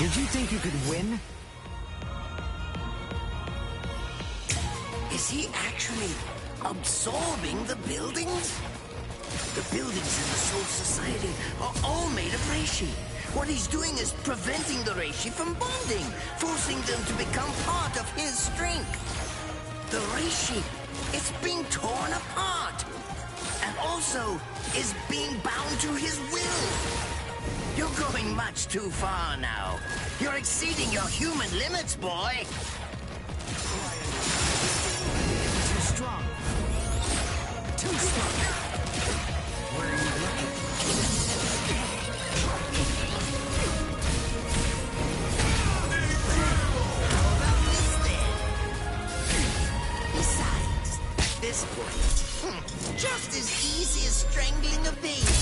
Did you think you could win? Is he actually absorbing the buildings? The buildings in the Soul Society are all made of reishi. What he's doing is preventing the reishi from bonding, forcing them to become part of his strength. The reishi is being torn apart, and also is being bound to his will. You're going much too far now. You're exceeding your human limits, boy. Too strong. Too strong. Where are you looking? How about this then? Besides, at this point, just as easy as strangling a baby.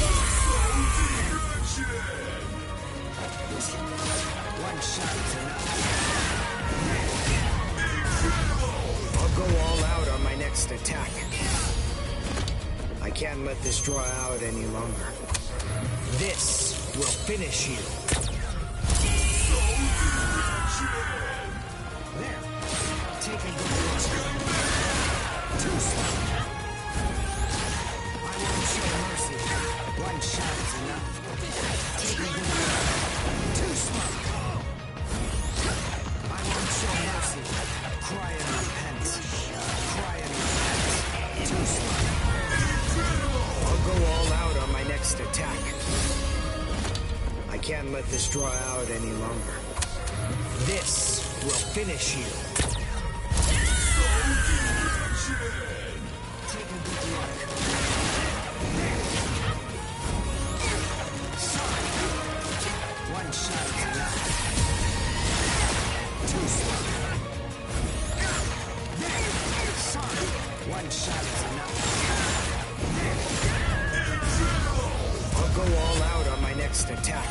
One shot is enough. I'll go all out on my next attack. I can't let this draw out any longer. This will finish you. There. Take a good look. Too slow. I won't show mercy. One shot is enough. Take a good look. Too slow. I won't show mercy. Cry and repent. Cry and repent. Too slow. I'll go all out on my next attack. I can't let this draw out any longer. This will finish you. Take a good look. Sorry. One shot is enough. Too slow. Sorry. One shot is enough. I'll go all out on my next attack.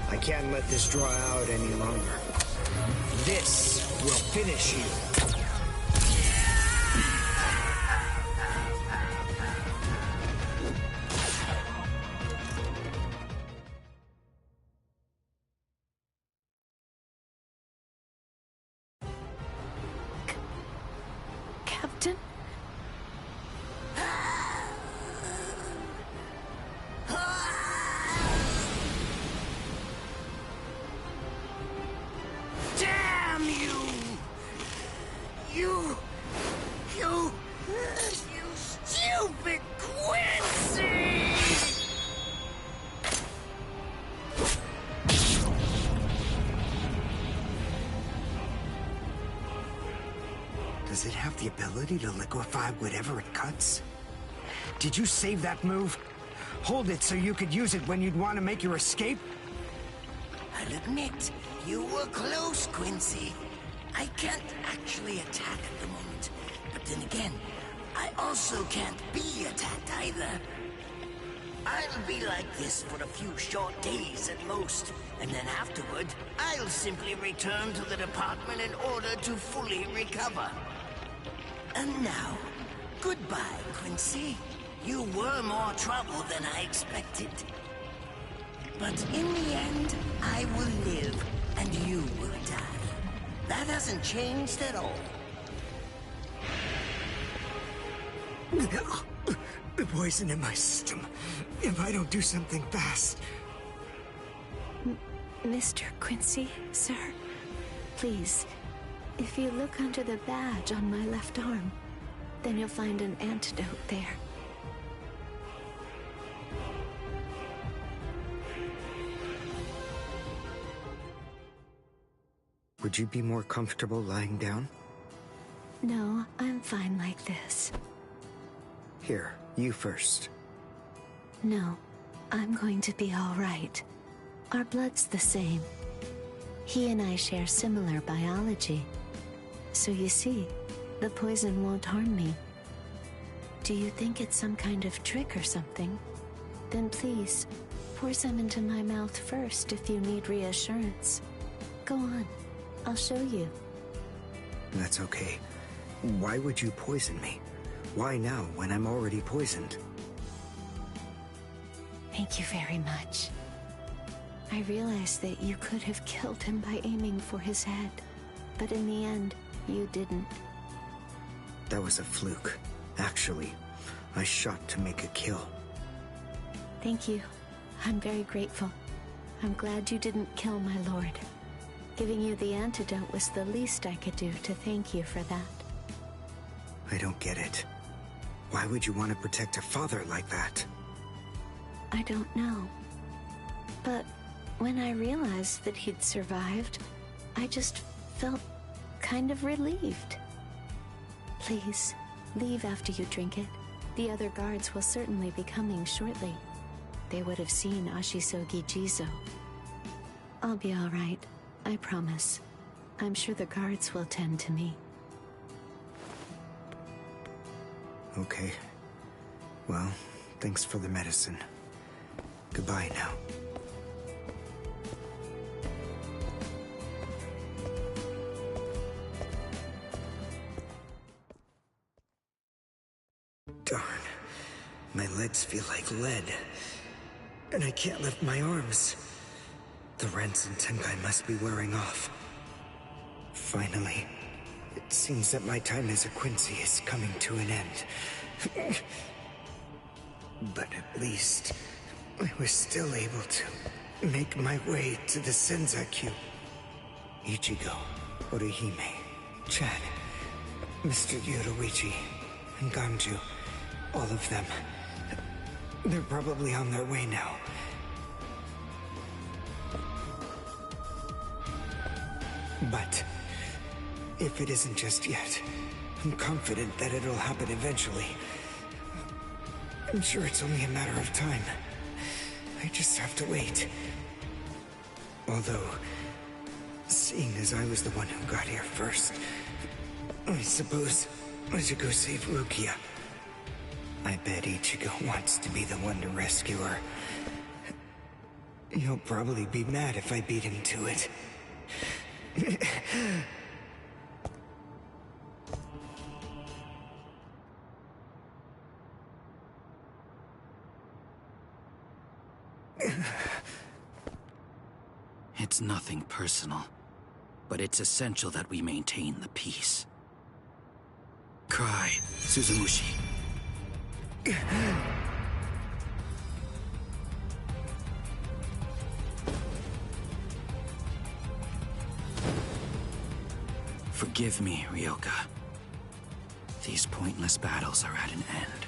I can't let this draw out any longer. This will finish you. Captain? Damn you! You stupid Quincy! Does it have the ability to liquefy whatever it cuts? Did you save that move? Hold it so you could use it when you'd want to make your escape? I'll admit, you were close, Quincy. I can't actually attack at the moment. But then again, I also can't be attacked either. I'll be like this for a few short days at most. And then afterward, I'll simply return to the department in order to fully recover. And now, goodbye, Quincy. You were more trouble than I expected. But in the end, I will live, and you will die. That hasn't changed at all. The poison in my system. If I don't do something fast. Mr. Quincy, sir, please, if you look under the badge on my left arm, then you'll find an antidote there. Would you be more comfortable lying down? No, I'm fine like this. Here, you first. No, I'm going to be all right. Our blood's the same. He and I share similar biology. So you see, the poison won't harm me. Do you think it's some kind of trick or something? Then please, pour some into my mouth first if you need reassurance. Go on, I'll show you. That's okay. Why would you poison me? Why now, when I'm already poisoned? Thank you very much. I realized that you could have killed him by aiming for his head. But in the end, you didn't. That was a fluke. Actually, I shot to make a kill. Thank you. I'm very grateful. I'm glad you didn't kill my lord. Giving you the antidote was the least I could do to thank you for that. I don't get it. Why would you want to protect a father like that? I don't know. But when I realized that he'd survived, I just felt kind of relieved. Please, leave after you drink it. The other guards will certainly be coming shortly. They would have seen Ashisogi Jizo. I'll be all right, I promise. I'm sure the guards will tend to me. Okay. Well, thanks for the medicine. Goodbye now. Darn. My legs feel like lead. And I can't lift my arms. The rents in Tenkai must be wearing off. Finally, it seems that my time as a Quincy is coming to an end. But at least, I was still able to make my way to the Senzakyu. Ichigo, Orihime, Chad, Mr. Yoruichi, and Ganju. All of them. They're probably on their way now. But if it isn't just yet, I'm confident that it'll happen eventually. I'm sure it's only a matter of time. I just have to wait. Although, seeing as I was the one who got here first, I suppose I should go save Rukia. I bet Ichigo wants to be the one to rescue her. He'll probably be mad if I beat him to it. It's nothing personal, but it's essential that we maintain the peace. Cry, Suzumushi. Forgive me, Ryoka. These pointless battles are at an end.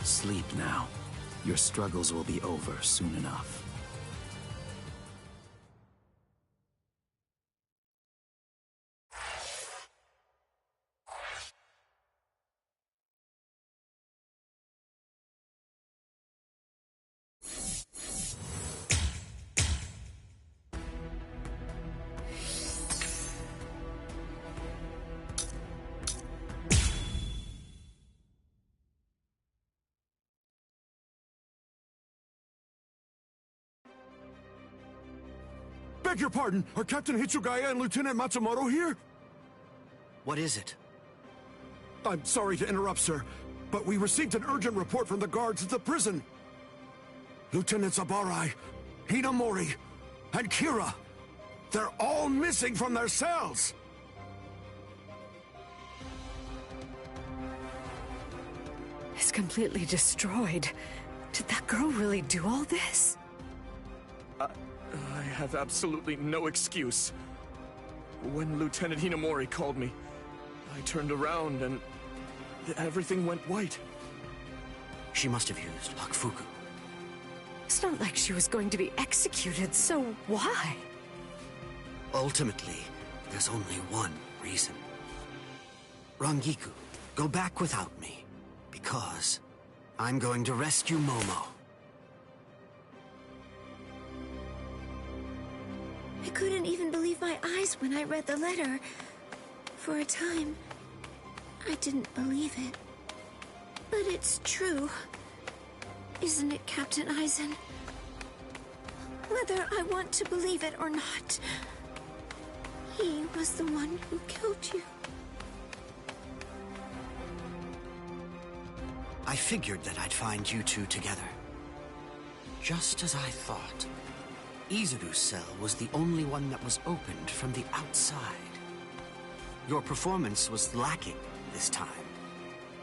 Sleep now. Your struggles will be over soon enough. Beg your pardon, are Captain Hitsugaya and Lieutenant Matsumoto here? What is it? I'm sorry to interrupt, sir, but we received an urgent report from the guards at the prison. Lieutenant Zabarai, Hinamori, and Kira, they're all missing from their cells! It's completely destroyed. Did that girl really do all this? I have absolutely no excuse. When Lieutenant Hinamori called me, I turned around and everything went white. She must have used Hakufuku. It's not like she was going to be executed, so why? Ultimately, there's only one reason. Rangiku, go back without me, because I'm going to rescue Momo. I couldn't even believe my eyes when I read the letter. For a time, I didn't believe it. But it's true. Isn't it, Captain Aizen? Whether I want to believe it or not, he was the one who killed you. I figured that I'd find you two together. just as I thought. Izuru's cell was the only one that was opened from the outside. Your performance was lacking this time.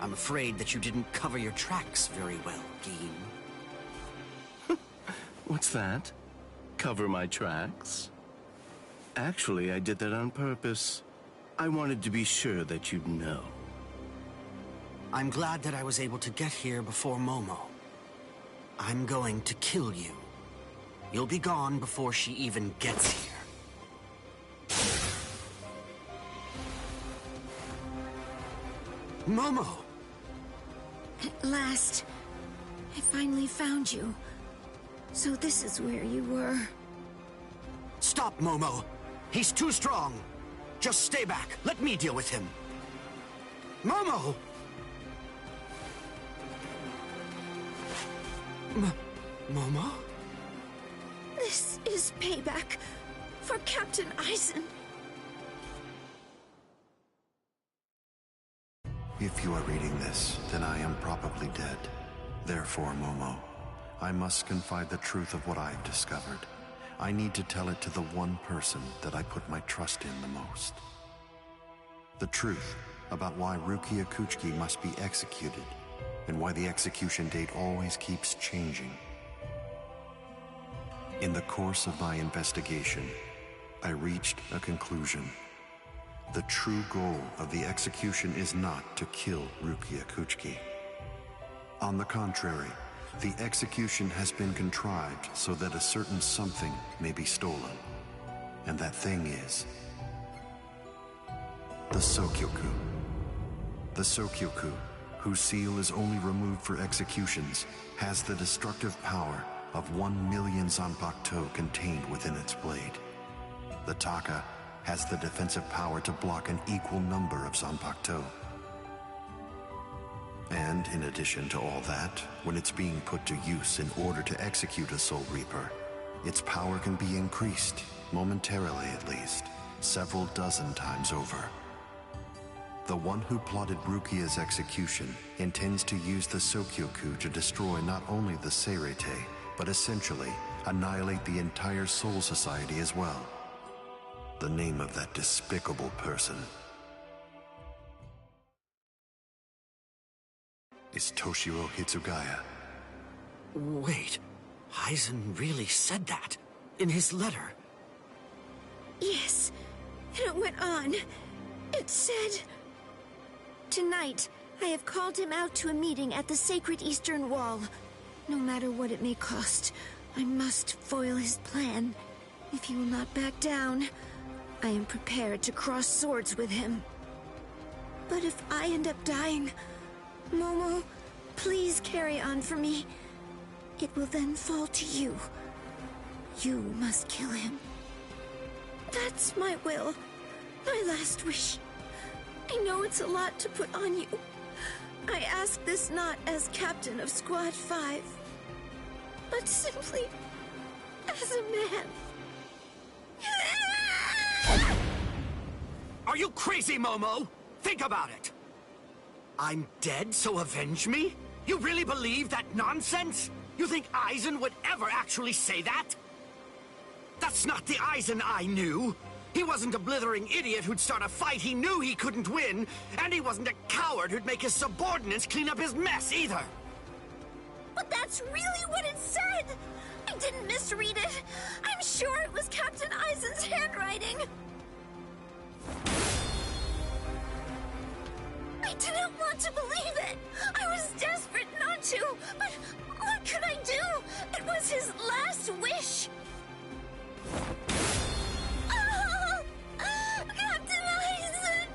I'm afraid that you didn't cover your tracks very well, Gin. What's that? Cover my tracks? Actually, I did that on purpose. I wanted to be sure that you'd know. I'm glad that I was able to get here before Momo. I'm going to kill you. You'll be gone before she even gets here. Momo! At last, I finally found you. So this is where you were. Stop, Momo! He's too strong! Just stay back. Let me deal with him. Momo! Momo? This is payback for Captain Eisen. If you are reading this, then I am probably dead. Therefore, Momo, I must confide the truth of what I've discovered. I need to tell it to the one person that I put my trust in the most. The truth about why Rukia Kuchiki must be executed, and why the execution date always keeps changing. In the course of my investigation, I reached a conclusion. The true goal of the execution is not to kill Rukia Kuchiki. On the contrary, the execution has been contrived so that a certain something may be stolen. And that thing is the Sokyoku. The Sokyoku, whose seal is only removed for executions, has the destructive power of 1 million Zanpakuto contained within its blade. The Taka has the defensive power to block an equal number of Zanpakuto. And in addition to all that, when it's being put to use in order to execute a Soul Reaper, its power can be increased, momentarily at least, several dozen times over. The one who plotted Rukia's execution intends to use the Sokyoku to destroy not only the Seirete, but essentially annihilate the entire Soul Society as well. The name of that despicable person is Toshiro Hitsugaya. Wait, Eisen really said that in his letter? Yes, and it went on. It said, "Tonight, I have called him out to a meeting at the Sacred Eastern Wall. No matter what it may cost, I must foil his plan. If he will not back down, I am prepared to cross swords with him. But if I end up dying, Momo, please carry on for me. It will then fall to you. You must kill him. That's my will, my last wish. I know it's a lot to put on you. I ask this not as captain of Squad 5, but simply as a man." Are you crazy, Momo? Think about it. I'm dead, so avenge me? You really believe that nonsense? You think Eisen would ever actually say that? That's not the Eisen I knew. He wasn't a blithering idiot who'd start a fight he knew he couldn't win, and he wasn't a coward who'd make his subordinates clean up his mess either. But that's really what it said! I didn't misread it. I'm sure it was Captain Eisen's handwriting. I didn't want to believe it. I was desperate not to, but what could I do? It was his last wish. Oh, Captain Eisen!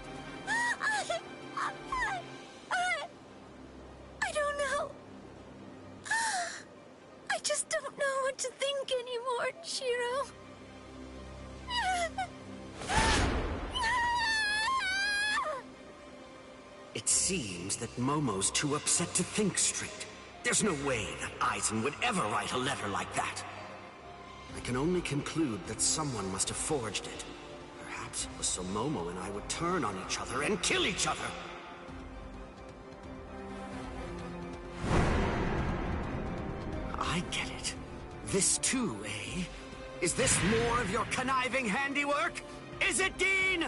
I don't know. I just don't know what to think anymore, Shiro. It seems that Momo's too upset to think straight. There's no way that Eisen would ever write a letter like that. I can only conclude that someone must have forged it. Perhaps it was so Momo and I would turn on each other and kill each other. I get it. This too, eh? Is this more of your conniving handiwork? Is it, Dean?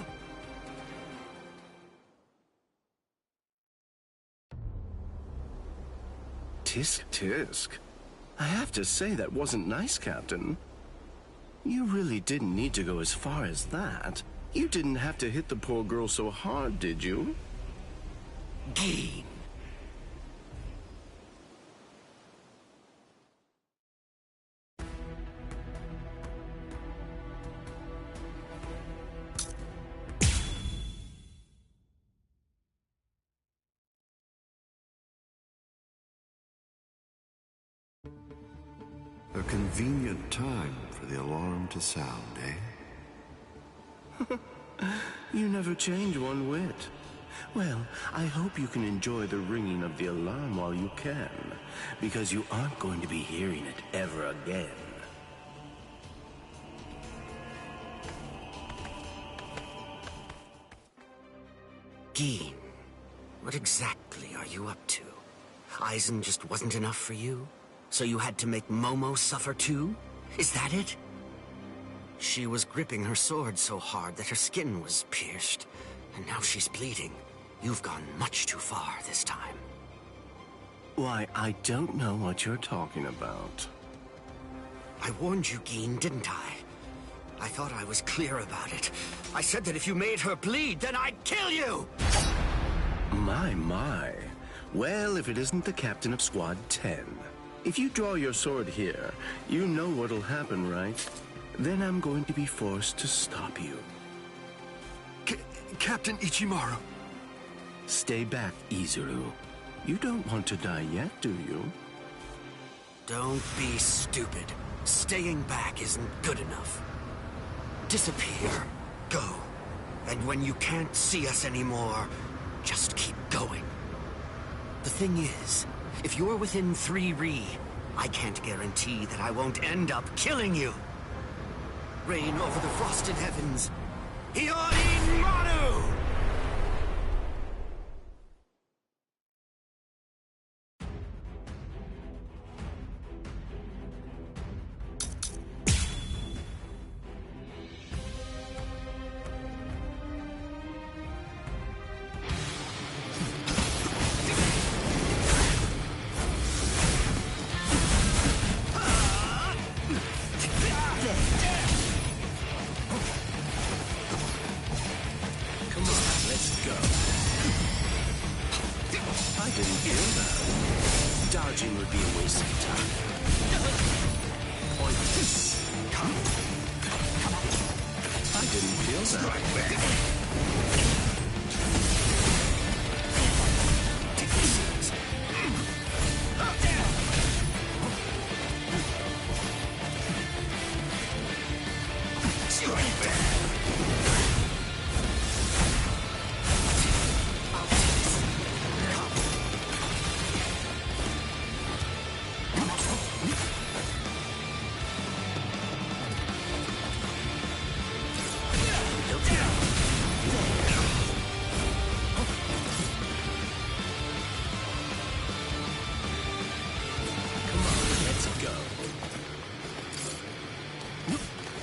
Tisk tisk. I have to say that wasn't nice, Captain. You really didn't need to go as far as that. You didn't have to hit the poor girl so hard, did you? Dean. A convenient time for the alarm to sound, eh? You never change one whit. Well, I hope you can enjoy the ringing of the alarm while you can, because you aren't going to be hearing it ever again. Dean, what exactly are you up to? Eisen just wasn't enough for you? So you had to make Momo suffer too? Is that it? She was gripping her sword so hard that her skin was pierced, and now she's bleeding. You've gone much too far this time. Why, I don't know what you're talking about. I warned you, Geen, didn't I? I thought I was clear about it. I said that if you made her bleed, then I'd kill you! My. Well, if it isn't the captain of Squad 10. If you draw your sword here, you know what'll happen, right? Then I'm going to be forced to stop you. Captain Ichimaru. Stay back, Izuru. You don't want to die yet, do you? Don't be stupid. Staying back isn't good enough. Disappear. Go. And when you can't see us anymore, just keep going. The thing is, if you're within 3 Ri, I can't guarantee that I won't end up killing you. Reign over the frosted heavens. Hiyori Maru!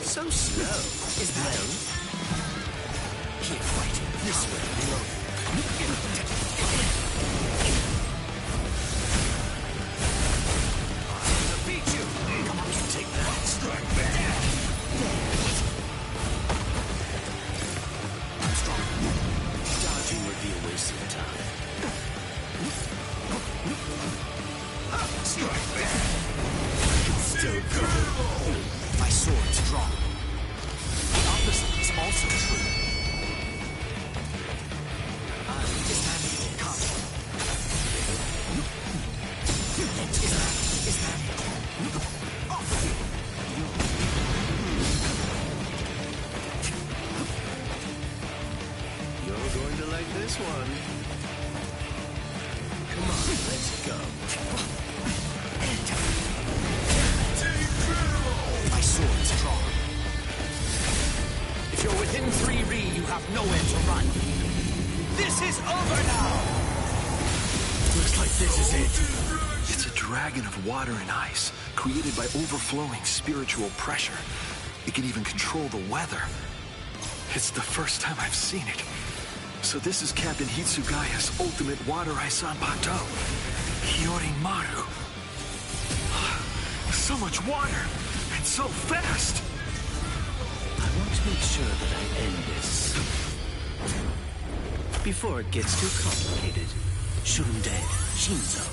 So slow. Is that it? Keep fighting this way, I'll beat you. Come on, take that. Strike back. I'm strong. Dodging would be a waste of time. Strike back. Still good. My sword's drawn. The opposite is also true. Is that it? Come. Is that it? Off with you. You're going to like this one. Come on, let's go. My sword's drawn. If you're within 3 Ri, you have nowhere to run. This is over now! Looks like this is it. It's a dragon of water and ice, created by overflowing spiritual pressure. It can even control the weather. It's the first time I've seen it. So this is Captain Hitsugaya's ultimate water ice on Pato. Hyorimaru. So much water, and so fast! I want to make sure that I end this before it gets too complicated. Shunde Shinzo.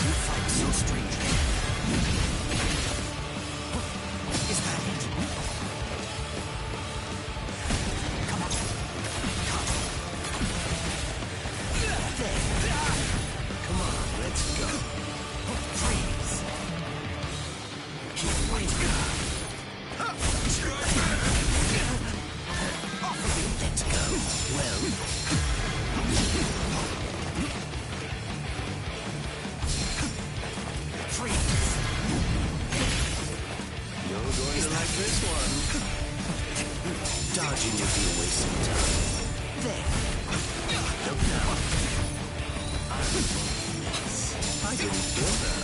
You fight so strangely. Is that it? Come on. Come on, let's go. Freeze. Keep fighting. Off of you. Let's go. Well. Freeze. You're going to like this one. Dodging will be a waste of time. There. Look now. I didn't feel that.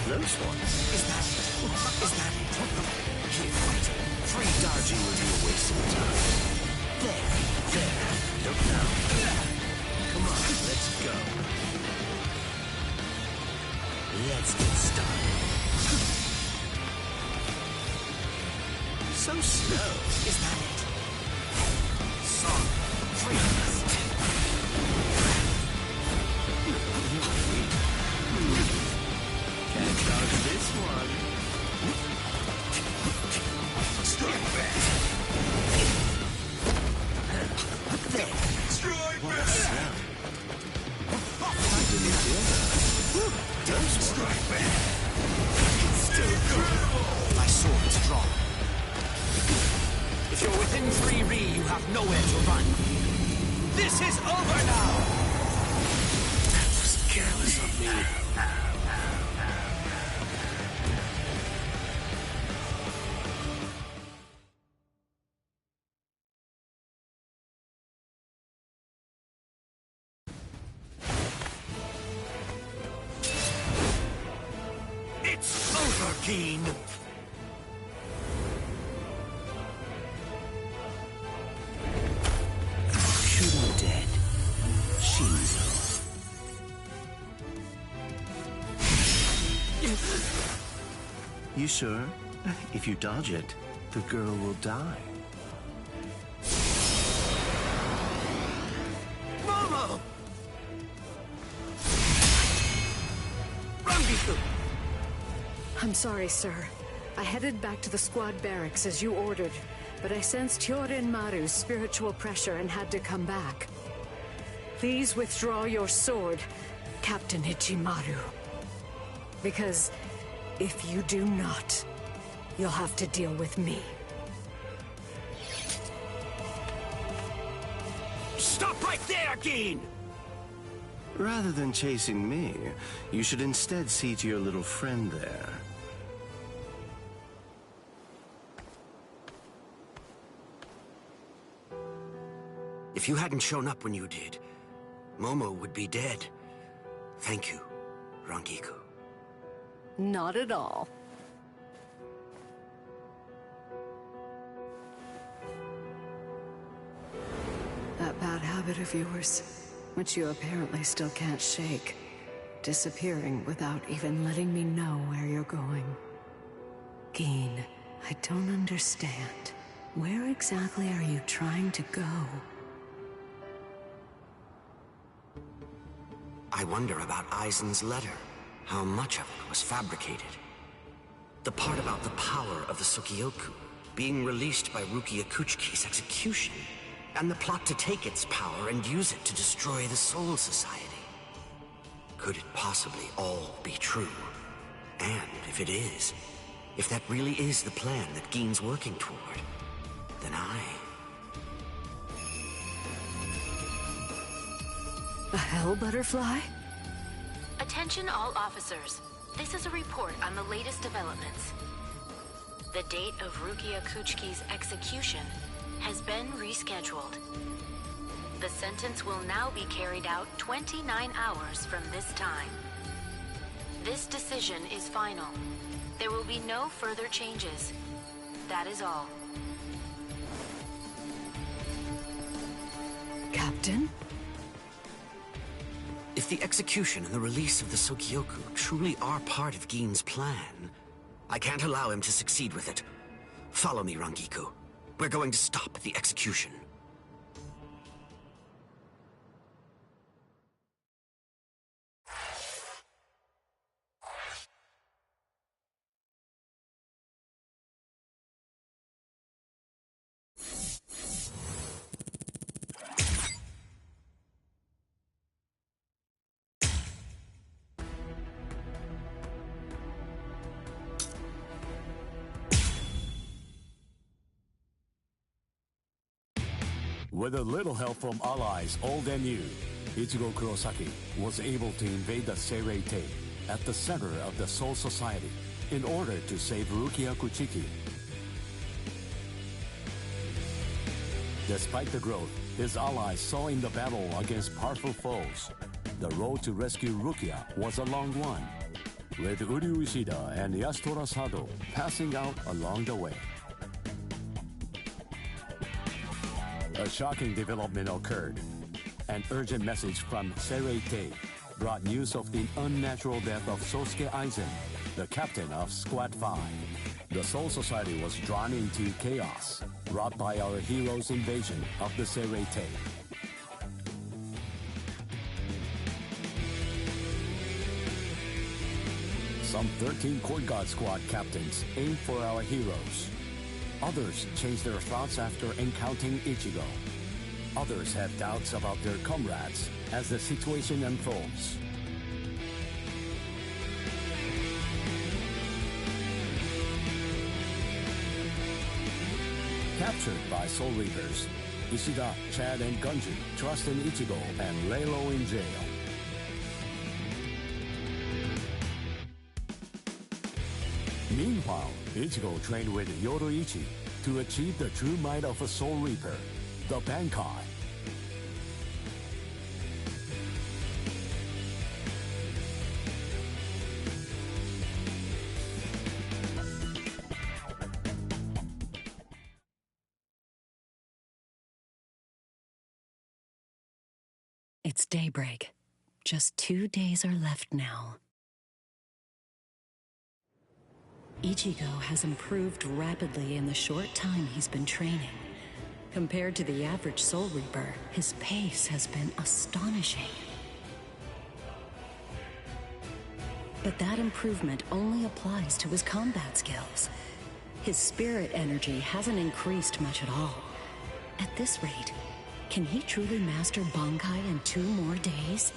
Close one. Is that it? Keep fighting. Freeze. Dodging will be a waste of time. There. Look now. Come on, let's go. Let's get started. So slow. Is that it? Song. Freeze. Can't dodge this one. Strike back. There. Strike back. I didn't feel that. Close one. Strike back. Still good. My sword is drawn. If you're within 3 Ri, you have nowhere to run. This is over now! That was careless of me. It's over, Keen! Shooting dead. Shinzo. You sure? If you dodge it, the girl will die. Momo! Rangiku! I'm sorry, sir. I headed back to the squad barracks as you ordered, but I sensed Hyorimaru's spiritual pressure and had to come back. Please withdraw your sword, Captain Ichimaru. Because if you do not, you'll have to deal with me. Stop right there, Keen! Rather than chasing me, you should instead see to your little friend there. If you hadn't shown up when you did, Momo would be dead. Thank you, Rangiku. Not at all. That bad habit of yours, which you apparently still can't shake. Disappearing without even letting me know where you're going. Geen, I don't understand. Where exactly are you trying to go? I wonder about Aizen's letter. How much of it was fabricated? The part about the power of the Sukioku being released by Rukia Kuchiki's execution, and the plot to take its power and use it to destroy the Soul Society. Could it possibly all be true? And if it is, if that really is the plan that Geen's working toward, then A hell butterfly? Attention all officers. This is a report on the latest developments. The date of Rukia Kuchiki's execution has been rescheduled. The sentence will now be carried out 29 hours from this time. This decision is final. There will be no further changes. That is all. Captain? If the execution and the release of the Sogyoku truly are part of Gin's plan, I can't allow him to succeed with it. Follow me, Rangiku. We're going to stop the execution. With a little help from allies old and new, Ichigo Kurosaki was able to invade the Seirei-tei at the center of the Soul Society in order to save Rukia Kuchiki. Despite the growth his allies saw in the battle against powerful foes, the road to rescue Rukia was a long one, with Uryu Ishida and Yasutora Sado passing out along the way. A shocking development occurred. An urgent message from Seirei-tei brought news of the unnatural death of Sosuke Aizen, the captain of Squad 5. The Soul Society was drawn into chaos, wrought by our hero's invasion of the Seirei-tei. Some 13 Court Guard Squad captains aimed for our heroes. Others changed their thoughts after encountering Ichigo. Others have doubts about their comrades as the situation unfolds. Captured by Soul Reapers, Ishida, Chad, and Gunju trust in Ichigo and lay low in jail. Meanwhile, Ichigo trained with Yoruichi to achieve the true might of a Soul Reaper, the Bankai. It's daybreak. Just 2 days are left now. Ichigo has improved rapidly in the short time he's been training. Compared to the average Soul Reaper, his pace has been astonishing. But that improvement only applies to his combat skills. His spirit energy hasn't increased much at all. At this rate, can he truly master Bankai in 2 more days?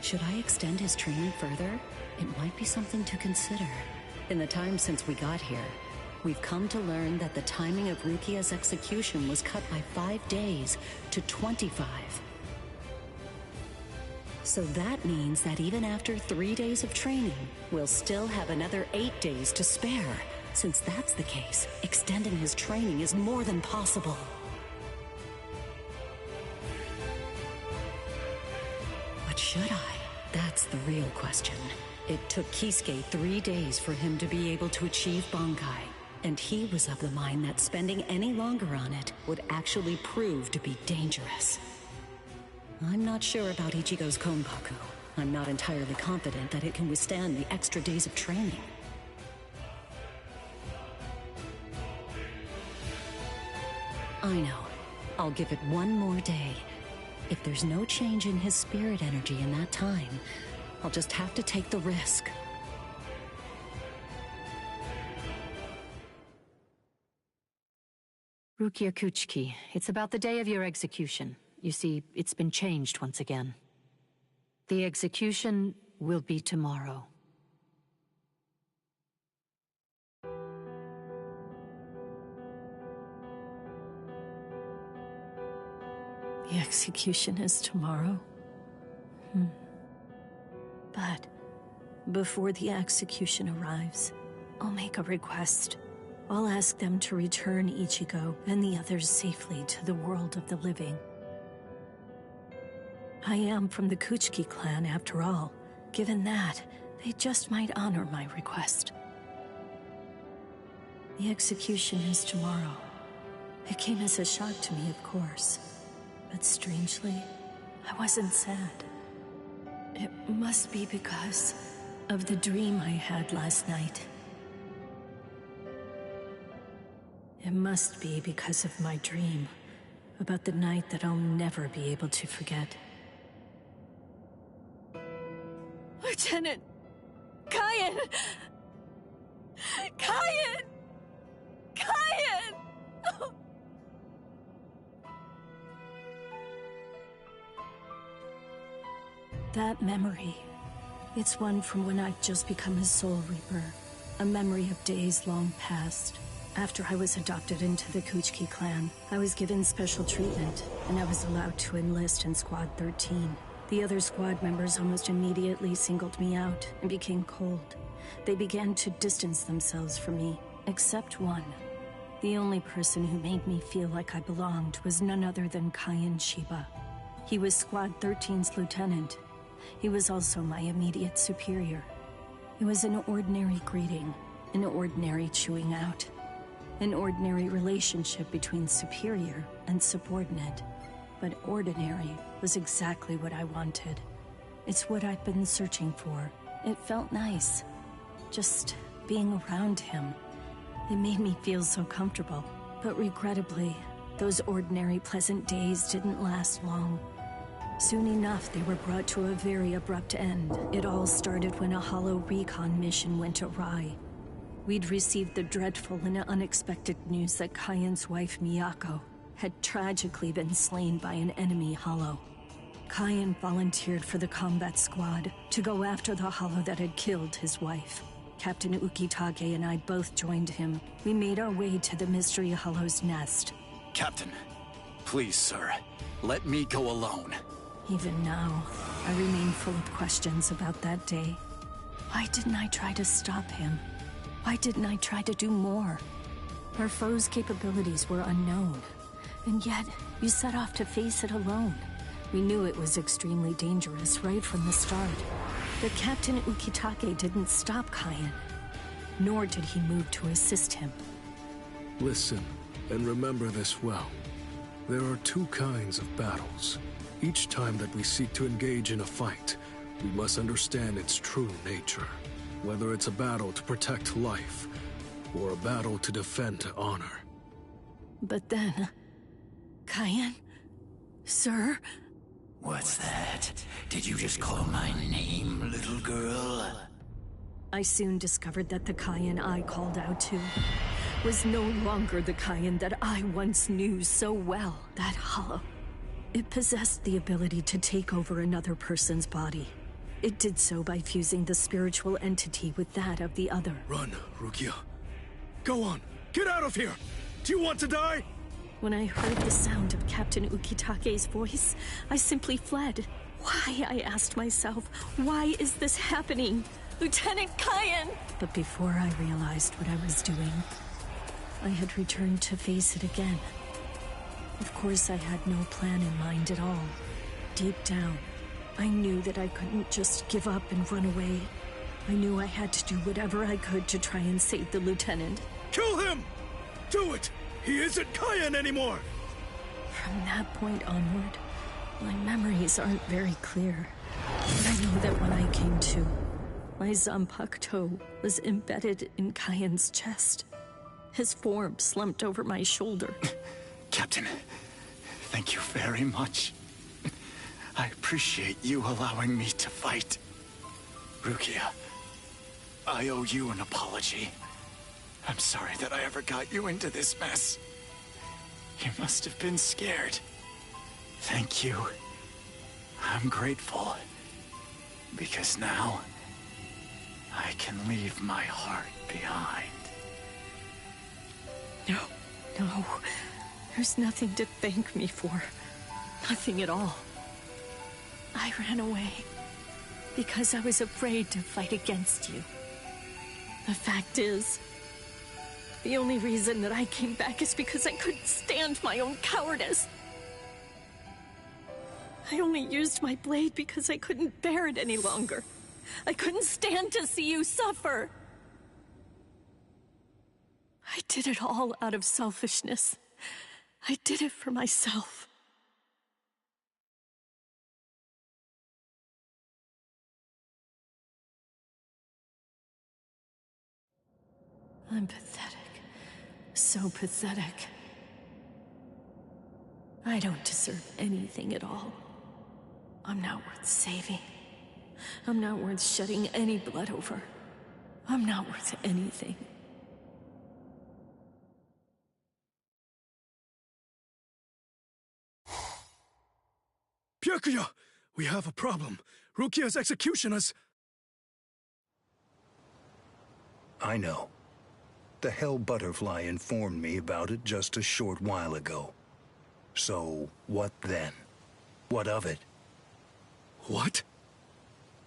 Should I extend his training further? It might be something to consider. In the time since we got here, we've come to learn that the timing of Rukia's execution was cut by 5 days to 25. So that means that even after 3 days of training, we'll still have another 8 days to spare. Since that's the case, extending his training is more than possible. But should I? That's the real question. It took Kisuke 3 days for him to be able to achieve Bankai, and he was of the mind that spending any longer on it would actually prove to be dangerous. I'm not sure about Ichigo's Konpaku. I'm not entirely confident that it can withstand the extra days of training. I know. I'll give it 1 more day. If there's no change in his spirit energy in that time, I'll just have to take the risk. Rukia Kuchiki, it's about the day of your execution. You see, it's been changed once again. The execution will be tomorrow. The execution is tomorrow? But before the execution arrives, I'll make a request. I'll ask them to return Ichigo and the others safely to the world of the living. I am from the Kuchki clan, after all. Given that, they just might honor my request. The execution is tomorrow. It came as a shock to me, of course. But strangely, I wasn't sad. It must be because of the dream I had last night. It must be because of my dream about the night that I'll never be able to forget. Lieutenant! Kyan! Kyan! Kyan! Oh. That memory, it's one from when I'd just become a Soul Reaper. A memory of days long past. After I was adopted into the Kuchki clan, I was given special treatment, and I was allowed to enlist in Squad 13. The other squad members almost immediately singled me out and became cold. They began to distance themselves from me, except one. The only person who made me feel like I belonged was none other than Kyan Shiba. He was Squad 13's lieutenant. He was also my immediate superior. It was an ordinary greeting, an ordinary chewing out. An ordinary relationship between superior and subordinate. But ordinary was exactly what I wanted. It's what I'd been searching for. It felt nice. Just being around him. It made me feel so comfortable. But regrettably, those ordinary pleasant days didn't last long. Soon enough, they were brought to a very abrupt end. It all started when a hollow recon mission went awry. We'd received the dreadful and unexpected news that Kyan's wife, Miyako, had tragically been slain by an enemy hollow. Kyan volunteered for the combat squad to go after the hollow that had killed his wife. Captain Ukitage and I both joined him. We made our way to the mystery hollow's nest. Captain, please, sir, let me go alone. Even now, I remain full of questions about that day. Why didn't I try to stop him? Why didn't I try to do more? Our foe's capabilities were unknown, and yet you set off to face it alone. We knew it was extremely dangerous right from the start. But Captain Ukitake didn't stop Kyan, nor did he move to assist him. Listen, and remember this well. There are two kinds of battles. Each time that we seek to engage in a fight, we must understand its true nature. Whether it's a battle to protect life, or a battle to defend honor. But then... Kyan? Sir? What's that? Did you just call my name, little girl? I soon discovered that the Kyan I called out to was no longer the Kyan that I once knew so well, that hollow. It possessed the ability to take over another person's body. It did so by fusing the spiritual entity with that of the other. Run, Rukia. Go on, get out of here! Do you want to die? When I heard the sound of Captain Ukitake's voice, I simply fled. Why, I asked myself, why is this happening? Lieutenant Kyan! But before I realized what I was doing, I had returned to face it again. Of course, I had no plan in mind at all. Deep down, I knew that I couldn't just give up and run away. I knew I had to do whatever I could to try and save the lieutenant. Kill him! Do it! He isn't Kyan anymore! From that point onward, my memories aren't very clear. But I know that when I came to, my Zanpakuto was embedded in Kyan's chest. His form slumped over my shoulder. Captain, thank you very much. I appreciate you allowing me to fight. Rukia, I owe you an apology. I'm sorry that I ever got you into this mess. You must have been scared. Thank you. I'm grateful. Because now, I can leave my heart behind. No. There's nothing to thank me for. Nothing at all. I ran away because I was afraid to fight against you. The fact is, the only reason that I came back is because I couldn't stand my own cowardice. I only used my blade because I couldn't bear it any longer. I couldn't stand to see you suffer. I did it all out of selfishness. I did it for myself. I'm pathetic. So pathetic. I don't deserve anything at all. I'm not worth saving. I'm not worth shedding any blood over. I'm not worth anything. Byakuya! We have a problem. Rukia's execution has... I know. The Hell Butterfly informed me about it just a short while ago. So, what then? What of it? What?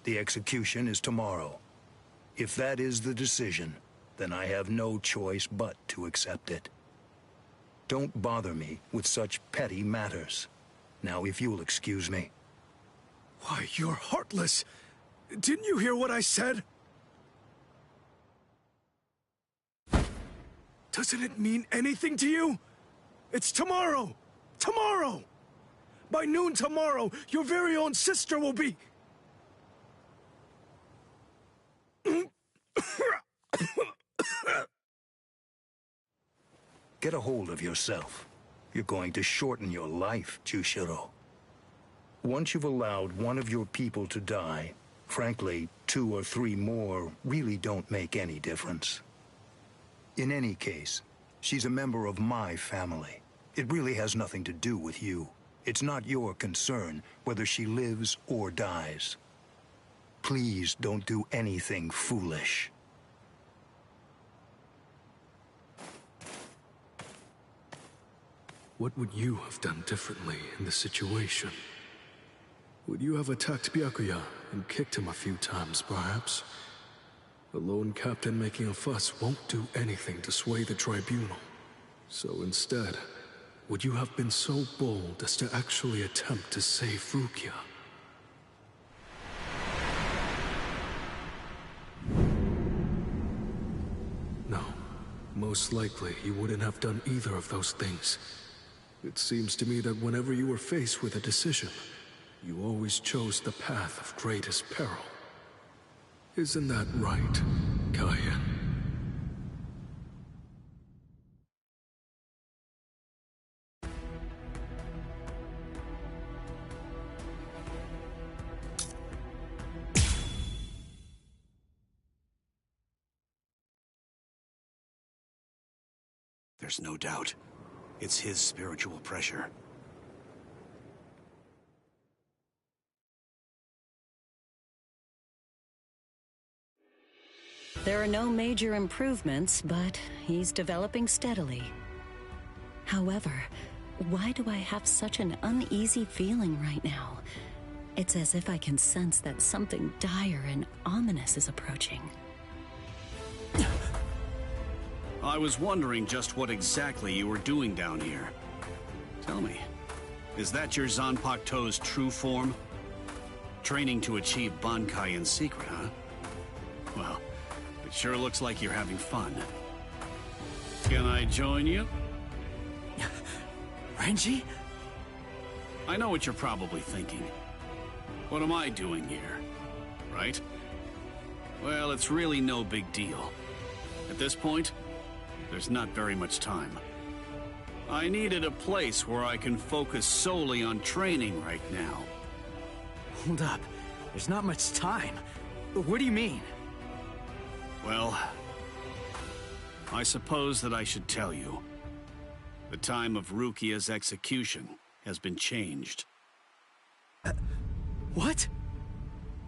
The execution is tomorrow. If that is the decision, then I have no choice but to accept it. Don't bother me with such petty matters. Now, if you'll excuse me. Why, you're heartless. Didn't you hear what I said? Doesn't it mean anything to you? It's tomorrow! Tomorrow! By noon tomorrow, your very own sister will be... Get a hold of yourself. You're going to shorten your life, Jushiro. Once you've allowed one of your people to die, frankly, 2 or 3 more really don't make any difference. In any case, she's a member of my family. It really has nothing to do with you. It's not your concern whether she lives or dies. Please don't do anything foolish. What would you have done differently in this situation? Would you have attacked Byakuya and kicked him a few times, perhaps? A lone captain making a fuss won't do anything to sway the tribunal. So instead, would you have been so bold as to actually attempt to save Rukia? No. Most likely, you wouldn't have done either of those things. It seems to me that whenever you were faced with a decision, you always chose the path of greatest peril. Isn't that right, Kaien? There's no doubt. It's his spiritual pressure. There are no major improvements, but he's developing steadily. However, why do I have such an uneasy feeling right now? It's as if I can sense that something dire and ominous is approaching. I was wondering just what exactly you were doing down here. Tell me, is that your Zanpakuto's true form? Training to achieve Bankai in secret, huh? Well, it sure looks like you're having fun. Can I join you? Renji? I know what you're probably thinking. What am I doing here? Right? Well, it's really no big deal. At this point, there's not very much time. I needed a place where I can focus solely on training right now. Hold up. There's not much time. What do you mean? Well, I suppose that I should tell you. The time of Rukia's execution has been changed. What?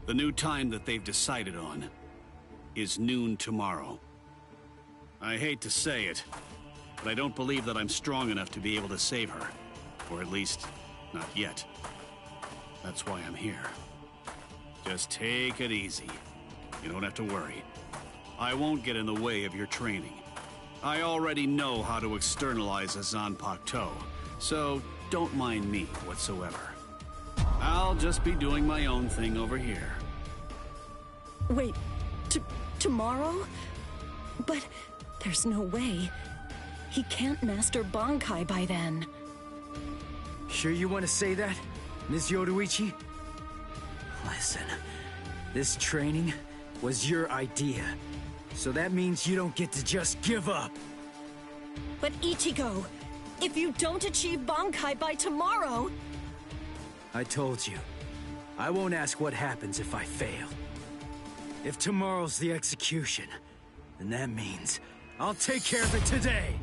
The new time that they've decided on is noon tomorrow. I hate to say it, but I don't believe that I'm strong enough to be able to save her. Or at least, not yet. That's why I'm here. Just take it easy. You don't have to worry. I won't get in the way of your training. I already know how to externalize a Zanpakuto, so don't mind me whatsoever. I'll just be doing my own thing over here. Wait, tomorrow? But there's no way. He can't master Bankai by then. Sure you want to say that, Ms. Yoruichi? Listen, this training was your idea, so that means you don't get to just give up. But Ichigo, if you don't achieve Bankai by tomorrow... I told you, I won't ask what happens if I fail. If tomorrow's the execution, then that means I'll take care of it today!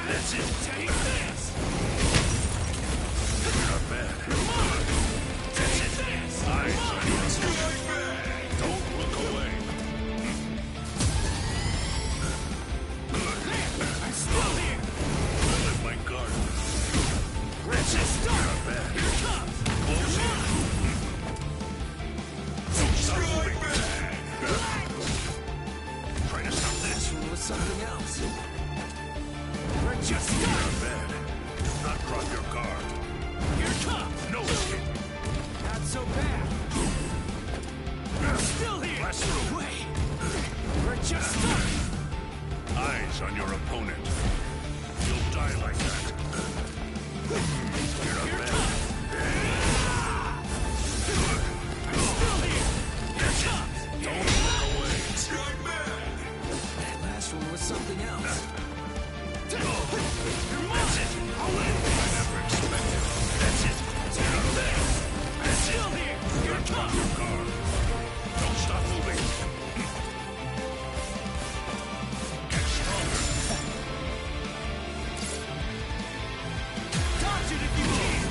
That's it. Take this! You're not bad. Come on! That's it. Eyes on you. Don't look away. Good. I'm still here. I'll let my guard. That's it. You're not bad. Here it comes. Close in. Don't stop moving. Try to stop this with something else. We're just not bad. Do not drop your guard. Here it comes. No escape. Not so bad. We're still here. Blast through. Wait. We're just starting. Eyes on your opponent. You'll die like that. You're not bad. I'm still here. Here it comes. Don't look away. Strike back. That last one was something else. That's it. I'll win. I never expected. That's it. You're not bad. I'm still here. Here it comes. Your guard. Don't stop moving. Get stronger. Dodge it if you can.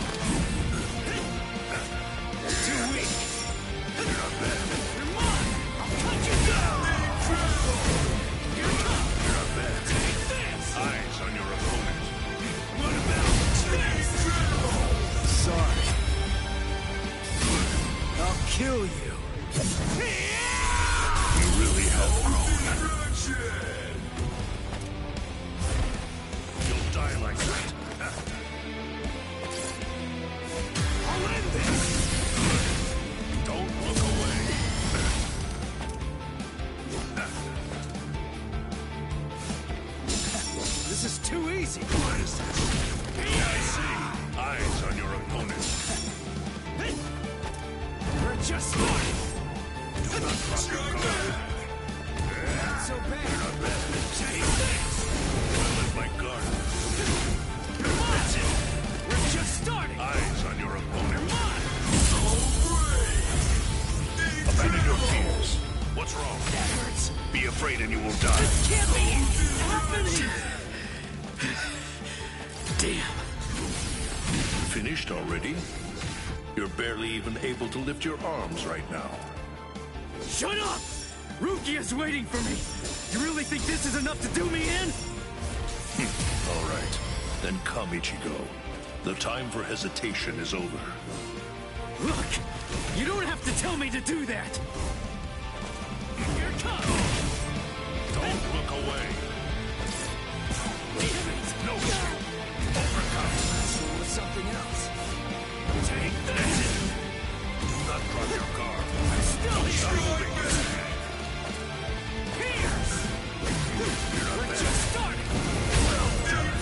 Too weak. You're not bad. You're mine. I'll cut you down. Here it comes. You're not bad. Take this. Eyes on your opponent. What about this? Sorry. I'll kill you. You really have grown. You'll die like that. I'll end this. Don't look away. This is too easy. What is this? I see. Eyes on your opponent. We're just starting. Do not drop your guard. Not so bad. You're not bad. Take this. I'll let my guard. That's it. We're just starting. Eyes on your opponent. Come on. Abandon your fears. What's wrong? That hurts. Be afraid and you will die. This can't be happening. Damn. Finished already? You're barely even able to lift your arms right now. Shut up! Rukia's waiting for me. You really think this is enough to do me in? All right. Then come, Ichigo. The time for hesitation is over. Look, you don't have to tell me to do that. Here it comes. Don't look away. Damn it! No escape. Overcome. So with something else. Take this. Do not drop your guard. I'm still Stop here. moving. Pierce! We're just starting.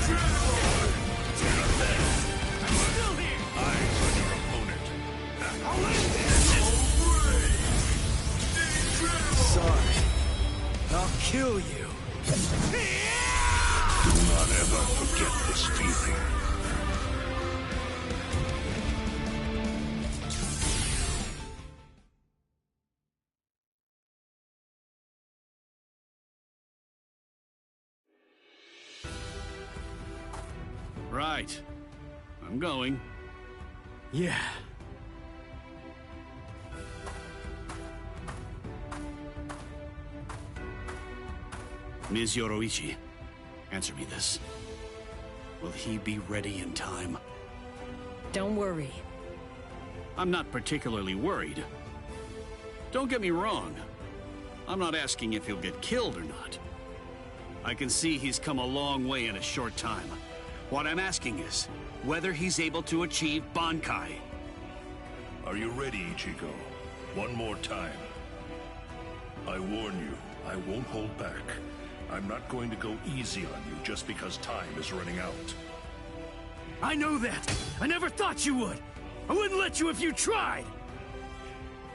You're not bad. I'm still here. Eyes on your opponent. I'll end this. Sorry. I'll kill you. Do not ever forget this feeling. Right. I'm going. Yeah. Ms. Yoruichi, answer me this. Will he be ready in time? Don't worry. I'm not particularly worried. Don't get me wrong. I'm not asking if he'll get killed or not. I can see he's come a long way in a short time. What I'm asking is whether he's able to achieve Bankai. Are you ready, Ichigo? One more time. I warn you, I won't hold back. I'm not going to go easy on you just because time is running out. I know that! I never thought you would! I wouldn't let you if you tried!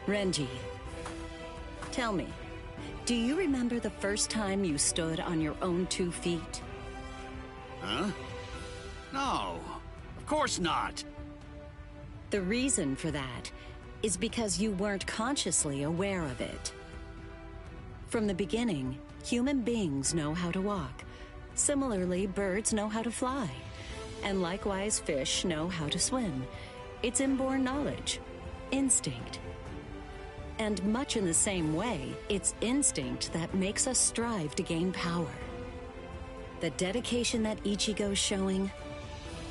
Renji, tell me, do you remember the first time you stood on your own 2 feet? Huh? No, of course not. The reason for that is because you weren't consciously aware of it. From the beginning, human beings know how to walk. Similarly, birds know how to fly. And likewise, fish know how to swim. It's inborn knowledge. Instinct. And much in the same way, it's instinct that makes us strive to gain power. The dedication that Ichigo's showing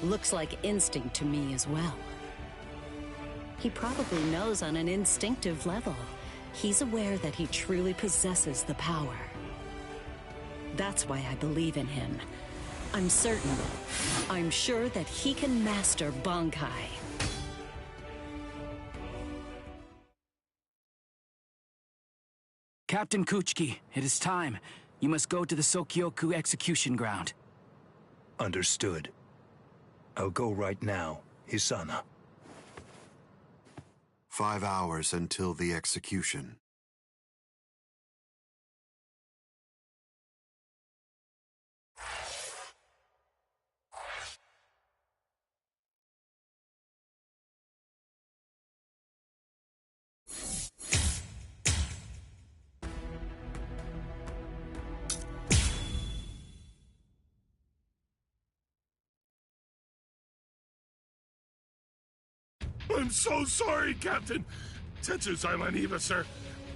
looks like instinct to me as well. He probably knows on an instinctive level. He's aware that he truly possesses the power. That's why I believe in him. I'm certain. I'm sure that he can master Bankai. Captain Kuchiki, it is time. You must go to the Sokyoku execution ground. Understood. I'll go right now, Hisana. 5 hours until the execution. I'm so sorry, Captain. Tetsu-sama and Eva, sir.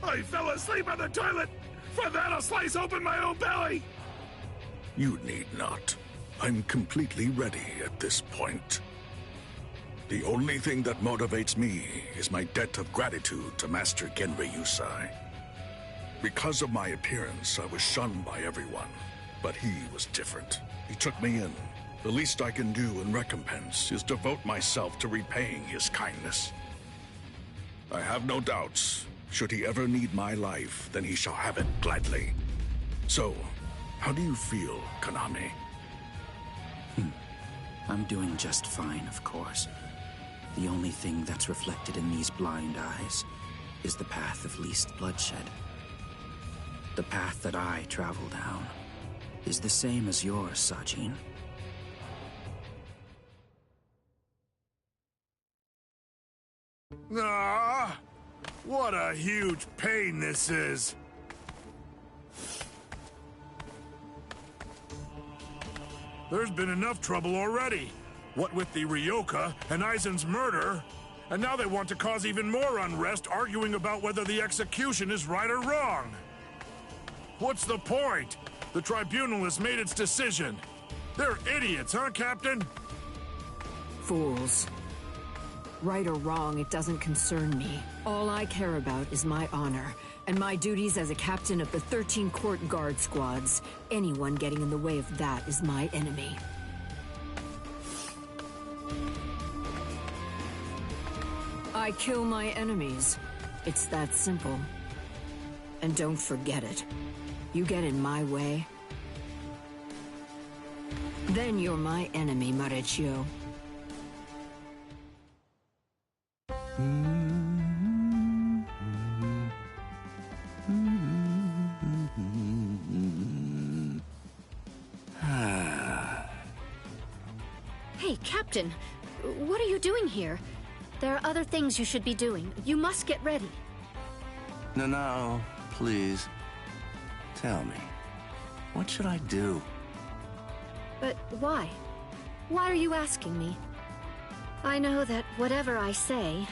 I fell asleep on the toilet. For that, I'll slice open my own belly. You need not. I'm completely ready at this point. The only thing that motivates me is my debt of gratitude to Master Genri Yusai. Because of my appearance, I was shunned by everyone. But he was different. He took me in. The least I can do in recompense is devote myself to repaying his kindness. I have no doubts. Should he ever need my life, then he shall have it gladly. So, how do you feel, Konami? I'm doing just fine, of course. The only thing that's reflected in these blind eyes is the path of least bloodshed. The path that I travel down is the same as yours, Sajin. Ah, what a huge pain this is. There's been enough trouble already. What with the Ryoka and Aizen's murder, and now they want to cause even more unrest, arguing about whether the execution is right or wrong. What's the point? The tribunal has made its decision. They're idiots, huh, Captain? Fools. Right or wrong, it doesn't concern me. All I care about is my honor, and my duties as a captain of the 13 court guard squads. Anyone getting in the way of that is my enemy. I kill my enemies. It's that simple. And don't forget it. You get in my way, then you're my enemy, Marechio. Hey, Captain, what are you doing here? There are other things you should be doing. You must get ready. No, please. Tell me, what should I do? But why? Why are you asking me? I know that whatever I say,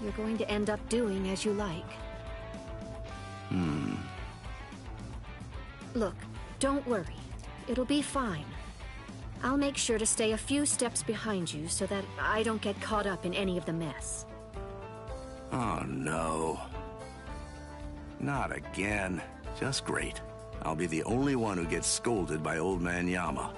you're going to end up doing as you like. Look, don't worry. It'll be fine. I'll make sure to stay a few steps behind you so that I don't get caught up in any of the mess. Oh, no. Not again. Just great. I'll be the only one who gets scolded by Old Man Yama.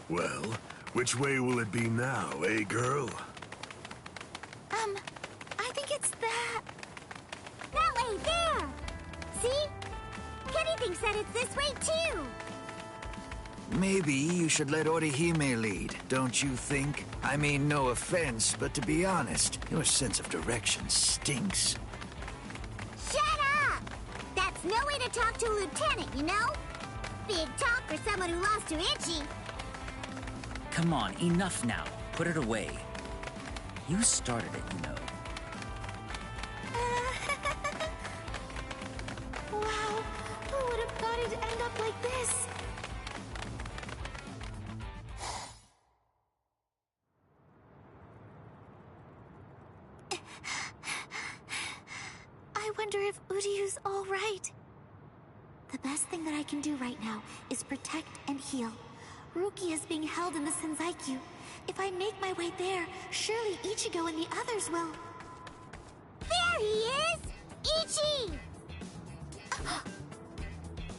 Well, which way will it be now, eh, girl? I think it's that... That way, there! See? Kenny thinks that it's this way, too! Maybe you should let Orihime lead, don't you think? I mean, no offense, but to be honest, your sense of direction stinks. Shut up! That's no way to talk to a lieutenant, you know? Big talk for someone who lost to Ichi. Come on, enough now. Put it away. You started it, you know. Wow, who would have thought it'd end up like this? I wonder if Uryu's all right. The best thing that I can do right now is protect and heal. Ruki is being held in the Senzaiku. If I make my way there, surely Ichigo and the others will... There he is! Ichi!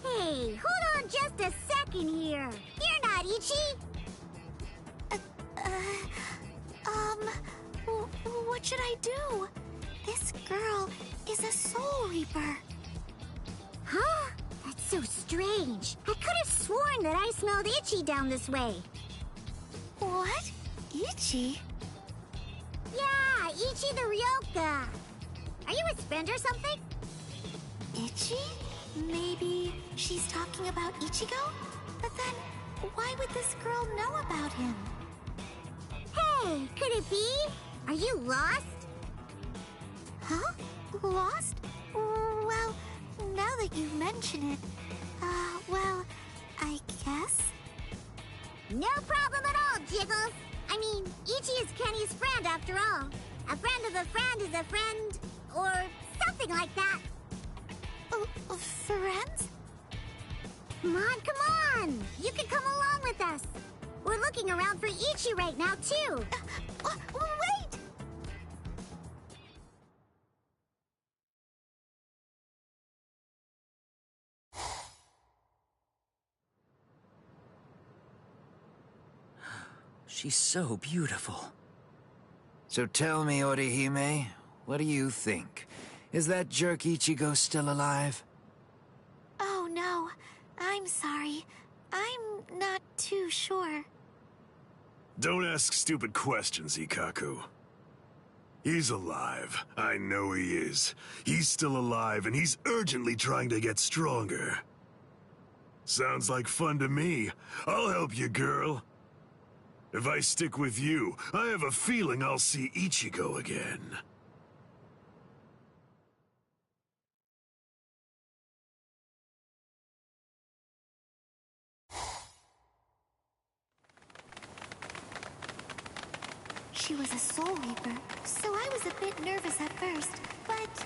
Hey, hold on just a second here. You're not Ichi! What should I do? This girl is a Soul Reaper. Huh? That's so strange. I could have sworn that I smelled Ichi down this way. What? Ichi? Yeah, Ichi the Ryoka. Are you his friend or something? Ichi? Maybe she's talking about Ichigo? But then, why would this girl know about him? Hey, could it be? Are you lost? Huh? Lost? Well, now that you mention it, well, I guess? No problem at all, Jiggles. I mean, Ichi is Kenny's friend after all. A friend of a friend is a friend, or something like that. Friends? Come on! You can come along with us. We're looking around for Ichi right now, too. Wait! She's so beautiful. So tell me, Orihime, what do you think? Is that jerk Ichigo still alive? Oh, no. I'm sorry. I'm not too sure. Don't ask stupid questions, Ikaku. He's alive. I know he is. He's still alive, and he's urgently trying to get stronger. Sounds like fun to me. I'll help you, girl. If I stick with you, I have a feeling I'll see Ichigo again. She was a Soul Reaper, so I was a bit nervous at first, but...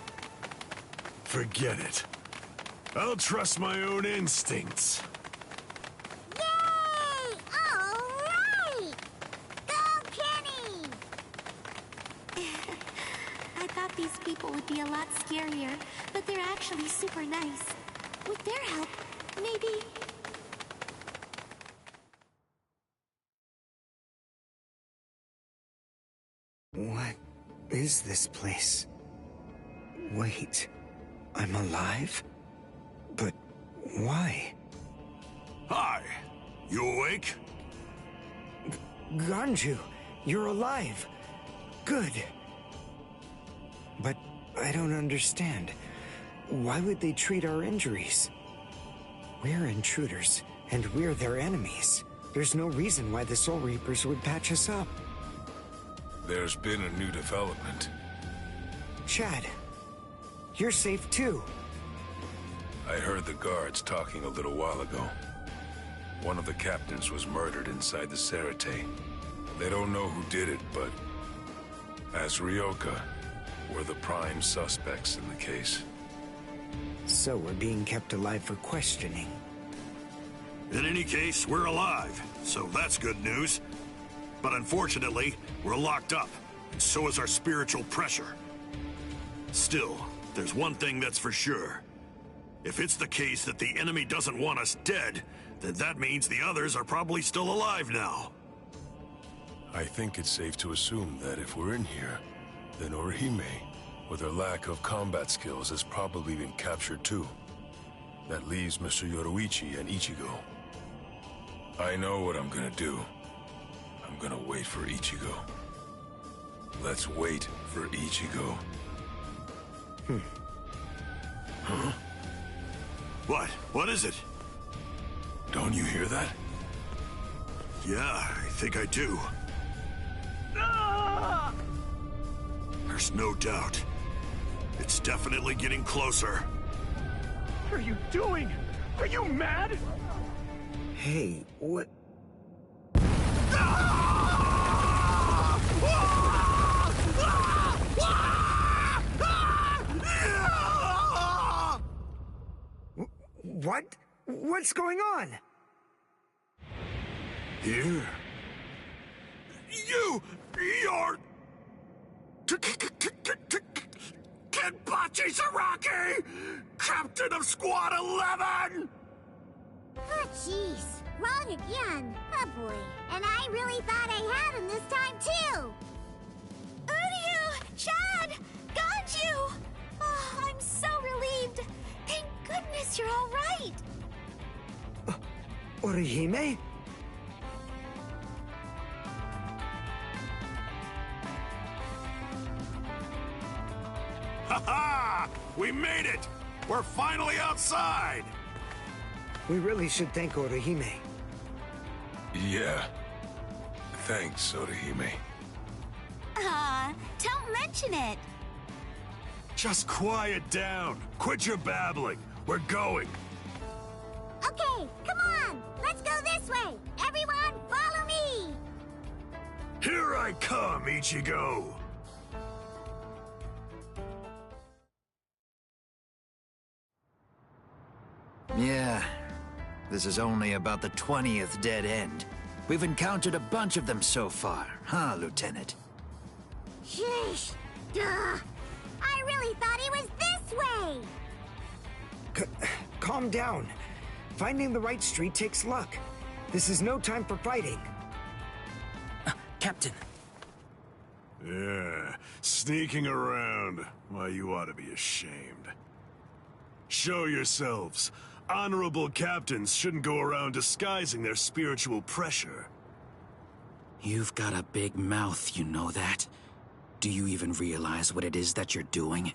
Forget it. I'll trust my own instincts. Yay! All right! Go, Kenny! I thought these people would be a lot scarier, but they're actually super nice. With their help, maybe... What is this place? Wait, I'm alive? But why? Hi, you awake? Ganju, you're alive. Good. But I don't understand. Why would they treat our injuries? We're intruders, and we're their enemies. There's no reason why the Soul Reapers would patch us up. There's been a new development. Chad, you're safe too. I heard the guards talking a little while ago. One of the captains was murdered inside the Sociedade. They don't know who did it, but As Ryoka, we're the prime suspects in the case. So we're being kept alive for questioning. In any case, we're alive, so that's good news. But unfortunately, we're locked up, and so is our spiritual pressure. Still, there's one thing that's for sure. If it's the case that the enemy doesn't want us dead, then that means the others are probably still alive now. I think it's safe to assume that if we're in here, then Orihime, with her lack of combat skills, has probably been captured too. That leaves Mr. Yoruichi and Ichigo. I know what I'm gonna do. I'm gonna wait for Ichigo. Let's wait for Ichigo. Huh? What? What is it? Don't you hear that? Yeah, I think I do. There's no doubt. It's definitely getting closer. What are you doing? Are you mad? Hey, what? What? What's going on? Here? You're... Kenpachi Zaraki! Captain of Squad 11! Oh, jeez. Wrong again. Oh, boy. And I really thought I had him this time, too. Uryu! Chad! Ganju! Oh, I'm so relieved. Thank goodness you're all right. Orihime? Ha-ha! We made it! We're finally outside! We really should thank Orihime. Yeah. Thanks, Orihime. Don't mention it. Just quiet down. Quit your babbling. We're going. Okay, come on. Let's go this way. Everyone, follow me. Here I come, Ichigo. Yeah, this is only about the 20th dead end. We've encountered a bunch of them so far, huh, Lieutenant? Sheesh. Duh. I really thought he was this way. Calm down. Finding the right street takes luck. This is no time for fighting. Captain. Yeah, sneaking around. Why, you ought to be ashamed. Show yourselves. Honorable captains shouldn't go around disguising their spiritual pressure. You've got a big mouth, you know that? Do you even realize what it is that you're doing?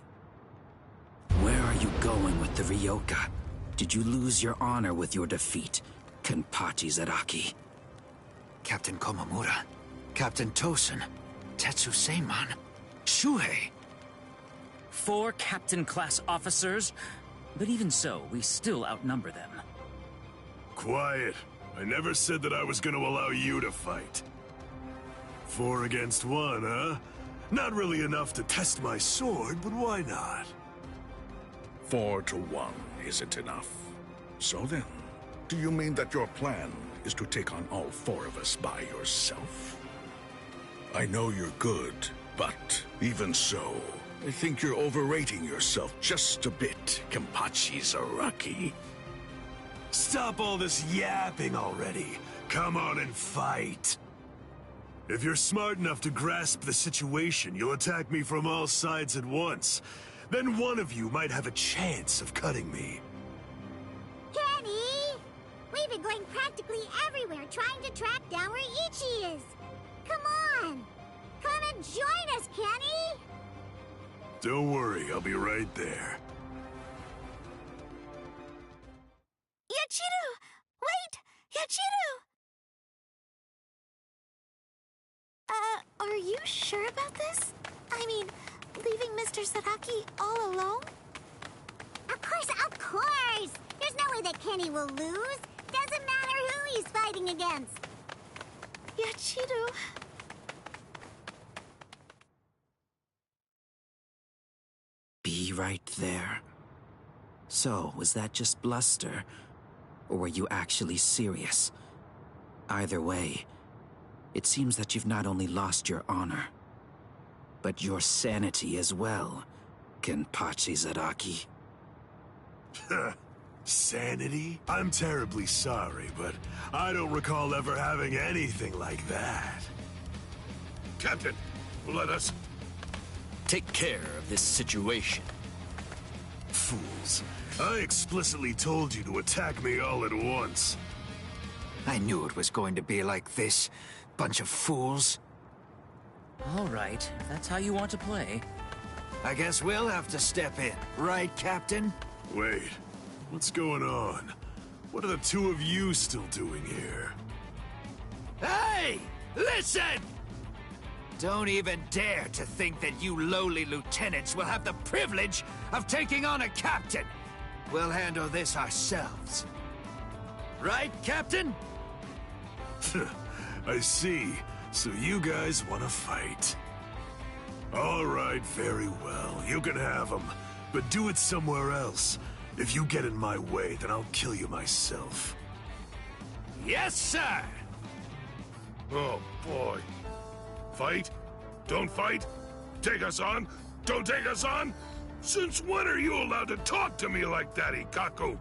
Where are you going with the Ryoka? Did you lose your honor with your defeat, Kenpachi Zaraki? Captain Komamura, Captain Tosen, Tetsu Seiman, Shuhei. 4 captain-class officers? But even so, we still outnumber them. Quiet. I never said that I was going to allow you to fight. 4 against 1, huh? Not really enough to test my sword, but why not? 4 to 1 isn't enough. So then, do you mean that your plan is to take on all 4 of us by yourself? I know you're good, but even so, I think you're overrating yourself just a bit, Kenpachi Zaraki. Stop all this yapping already. Come on and fight. If you're smart enough to grasp the situation, you'll attack me from all sides at once. Then one of you might have a chance of cutting me. Kenny! We've been going practically everywhere trying to track down where Ichi is. Come on! Come and join us, Kenny! Don't worry, I'll be right there. Yachiru! Wait! Yachiru! Are you sure about this? I mean, leaving Mr. Zaraki all alone? Of course! There's no way that Kenny will lose. Doesn't matter who he's fighting against. Yachiru... right there. So, was that just bluster? Or were you actually serious? Either way, it seems that you've not only lost your honor, but your sanity as well, Kenpachi Zaraki. Sanity? I'm terribly sorry, but I don't recall ever having anything like that. Captain, let us take care of this situation. Fools. I explicitly told you to attack me all at once. I knew it was going to be like this. Bunch of fools. All right, if that's how you want to play. I guess we'll have to step in. Right, Captain? Wait. What's going on? What are the two of you still doing here? Hey! Listen! Don't even dare to think that you lowly lieutenants will have the privilege of taking on a captain. We'll handle this ourselves. Right, Captain? I see. So you guys want to fight. All right, very well. You can have them. But do it somewhere else. If you get in my way, then I'll kill you myself. Yes, sir! Oh, boy. Fight? Don't fight? Take us on? Don't take us on? Since when are you allowed to talk to me like that, Ikaku?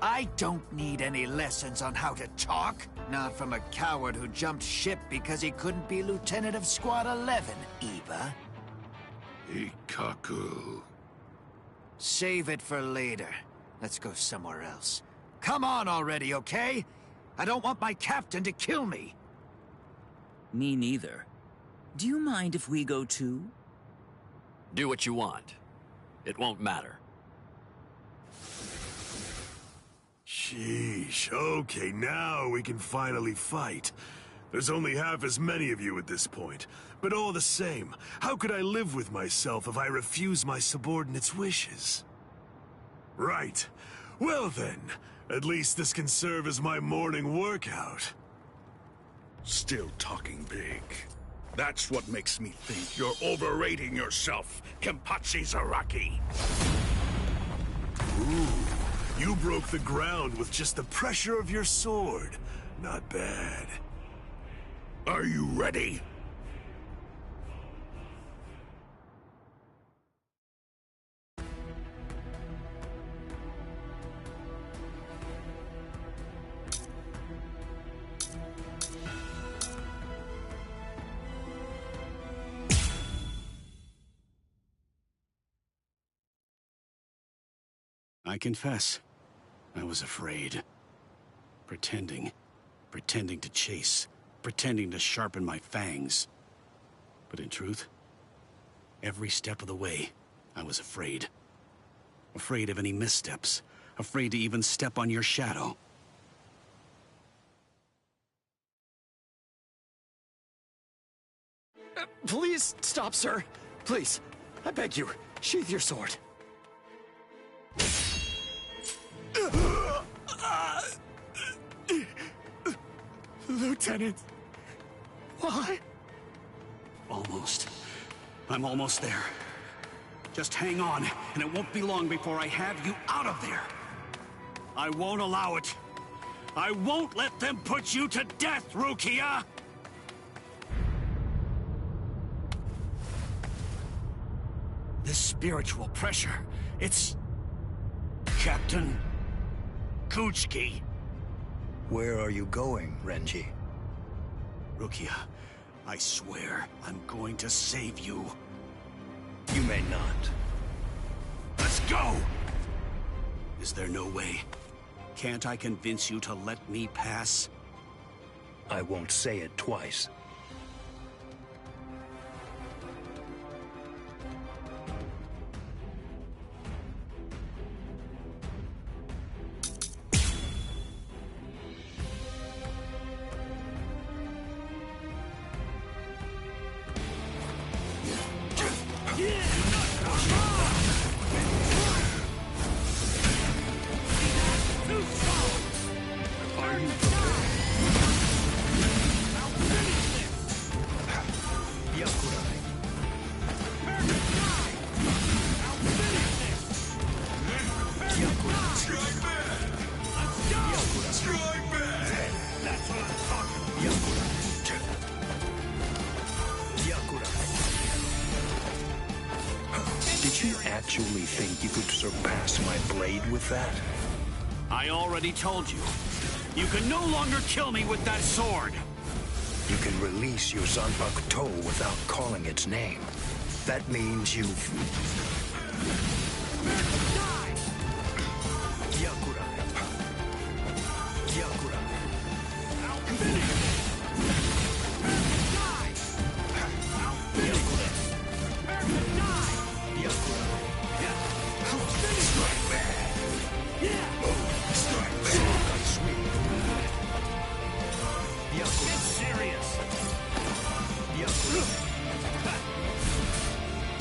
I don't need any lessons on how to talk. Not from a coward who jumped ship because he couldn't be Lieutenant of Squad 11, Iba. Ikaku. Save it for later. Let's go somewhere else. Come on already, okay? I don't want my captain to kill me. Me neither. Do you mind if we go too? Do what you want. It won't matter. Sheesh. Okay, now we can finally fight. There's only half as many of you at this point. But all the same, how could I live with myself if I refuse my subordinates' wishes? Right. Well then, at least this can serve as my morning workout. Still talking big. That's what makes me think you're overrating yourself, Kenpachi Zaraki. Ooh, you broke the ground with just the pressure of your sword. Not bad. Are you ready? I confess, I was afraid. Pretending to chase, pretending to sharpen my fangs. But in truth, every step of the way, I was afraid. Afraid of any missteps, afraid to even step on your shadow. Please stop, sir. Please, I beg you, sheath your sword. Lieutenant, why? Almost. I'm almost there. Just hang on, and it won't be long before I have you out of there. I won't allow it. I won't let them put you to death, Rukia! This spiritual pressure, it's... Captain Kuchiki. Where are you going, Renji? Rukia, I swear I'm going to save you. You may not. Let's go! Is there no way? Can't I convince you to let me pass? I won't say it twice. actually think you could surpass my blade with that? I already told you. You can no longer kill me with that sword. You can release your Zanpakuto without calling its name. That means you've... Yakura. Yakura. Get serious!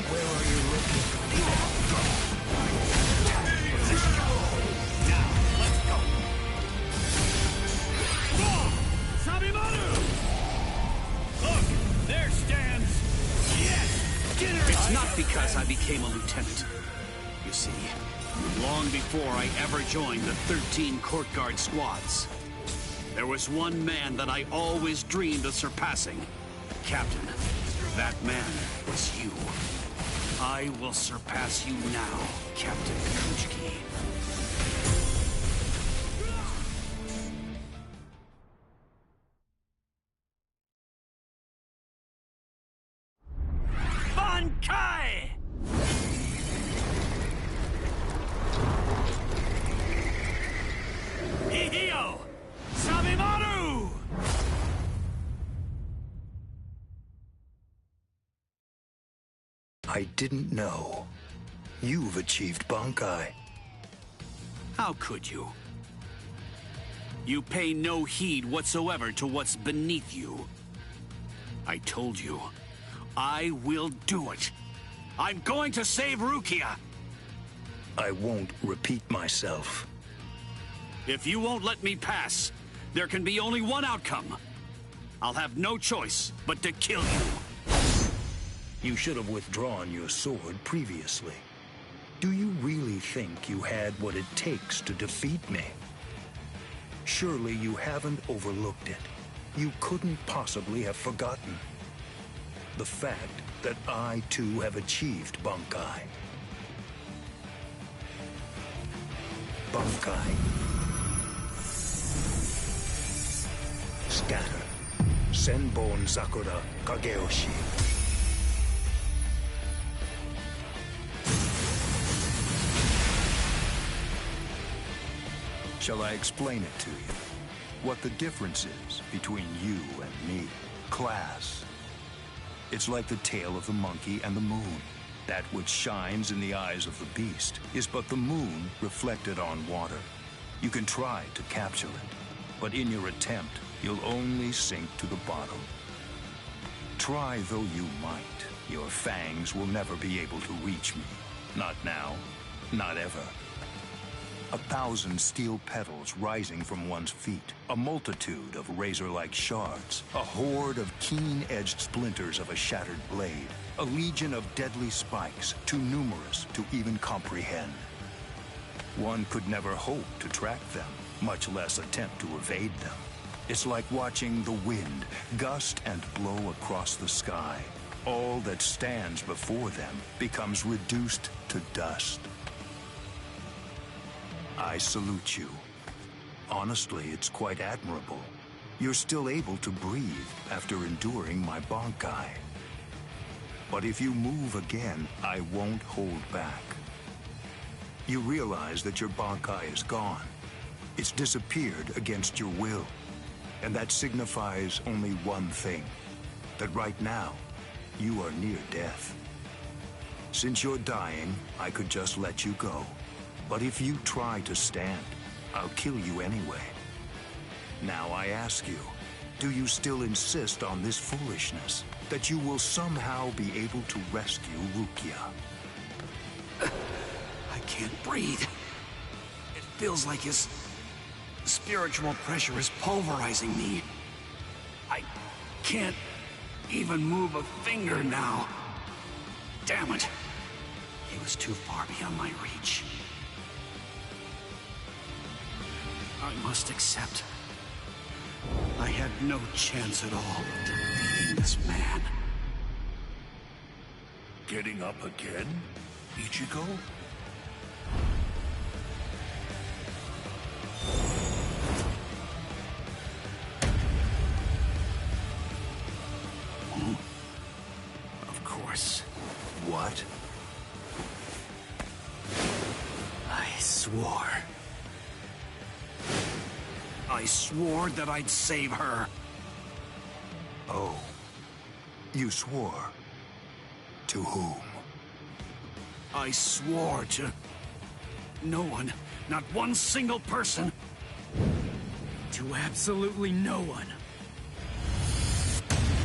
Where are you looking? Now, let's go! Sabimaru! Look, there stands... Yes! Dinner! It's not because I became a lieutenant. You see, long before I ever joined the 13 court guard squads, there was one man that I always dreamed of surpassing. Captain, that man was you. I will surpass you now, Captain Kuchiki. Bankai! Hihio! Sabimaru! I didn't know. You've achieved Bankai. How could you? You pay no heed whatsoever to what's beneath you. I told you, I will do it. I'm going to save Rukia. I won't repeat myself. If you won't let me pass, there can be only one outcome. I'll have no choice but to kill you. You should have withdrawn your sword previously. Do you really think you had what it takes to defeat me? Surely you haven't overlooked it. You couldn't possibly have forgotten the fact that I too have achieved Bankai. Bankai. Scatter. Senbon Sakura Kageyoshi. Shall I explain it to you? What the difference is between you and me? Class. It's like the tail of the monkey and the moon. That which shines in the eyes of the beast is but the moon reflected on water. You can try to capture it, but in your attempt, you'll only sink to the bottom. Try though you might, your fangs will never be able to reach me. Not now, not ever. 1,000 steel petals rising from one's feet, a multitude of razor-like shards, a horde of keen-edged splinters of a shattered blade, a legion of deadly spikes, too numerous to even comprehend. One could never hope to track them, much less attempt to evade them. It's like watching the wind gust and blow across the sky. All that stands before them becomes reduced to dust. I salute you. Honestly, it's quite admirable. You're still able to breathe after enduring my Bankai. But if you move again, I won't hold back. You realize that your Bankai is gone. It's disappeared against your will. And that signifies only one thing, that right now, you are near death. Since you're dying, I could just let you go. But if you try to stand, I'll kill you anyway. Now I ask you, do you still insist on this foolishness? That you will somehow be able to rescue Rukia? I can't breathe. It feels like his spiritual pressure is pulverizing me. I can't even move a finger now. Damn it. He was too far beyond my reach. I must accept. I had no chance at all defeating this man. Getting up again? Ichigo? Of course. What? I swore that I'd save her. Oh. You swore? To whom? I swore to... no one. Not one single person. To absolutely no one.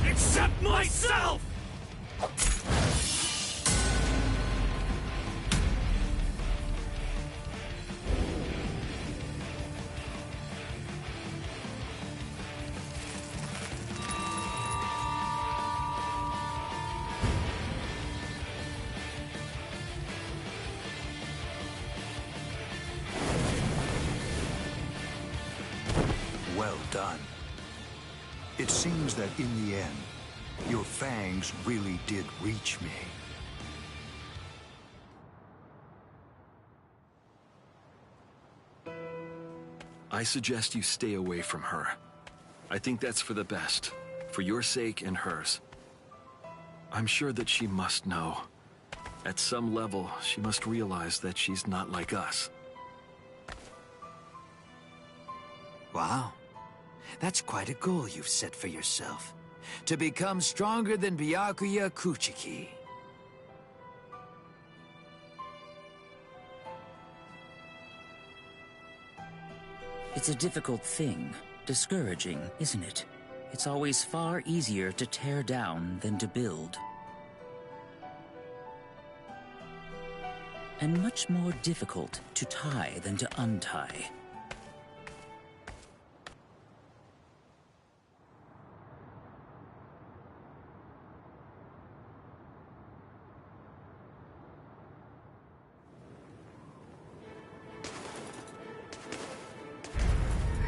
Except myself! Well done. It seems that in the end, your fangs really did reach me. I suggest you stay away from her. I think that's for the best, for your sake and hers. I'm sure that she must know. At some level, she must realize that she's not like us. Wow. That's quite a goal you've set for yourself. To become stronger than Byakuya Kuchiki. It's a difficult thing. Discouraging, isn't it? It's always far easier to tear down than to build. And much more difficult to tie than to untie.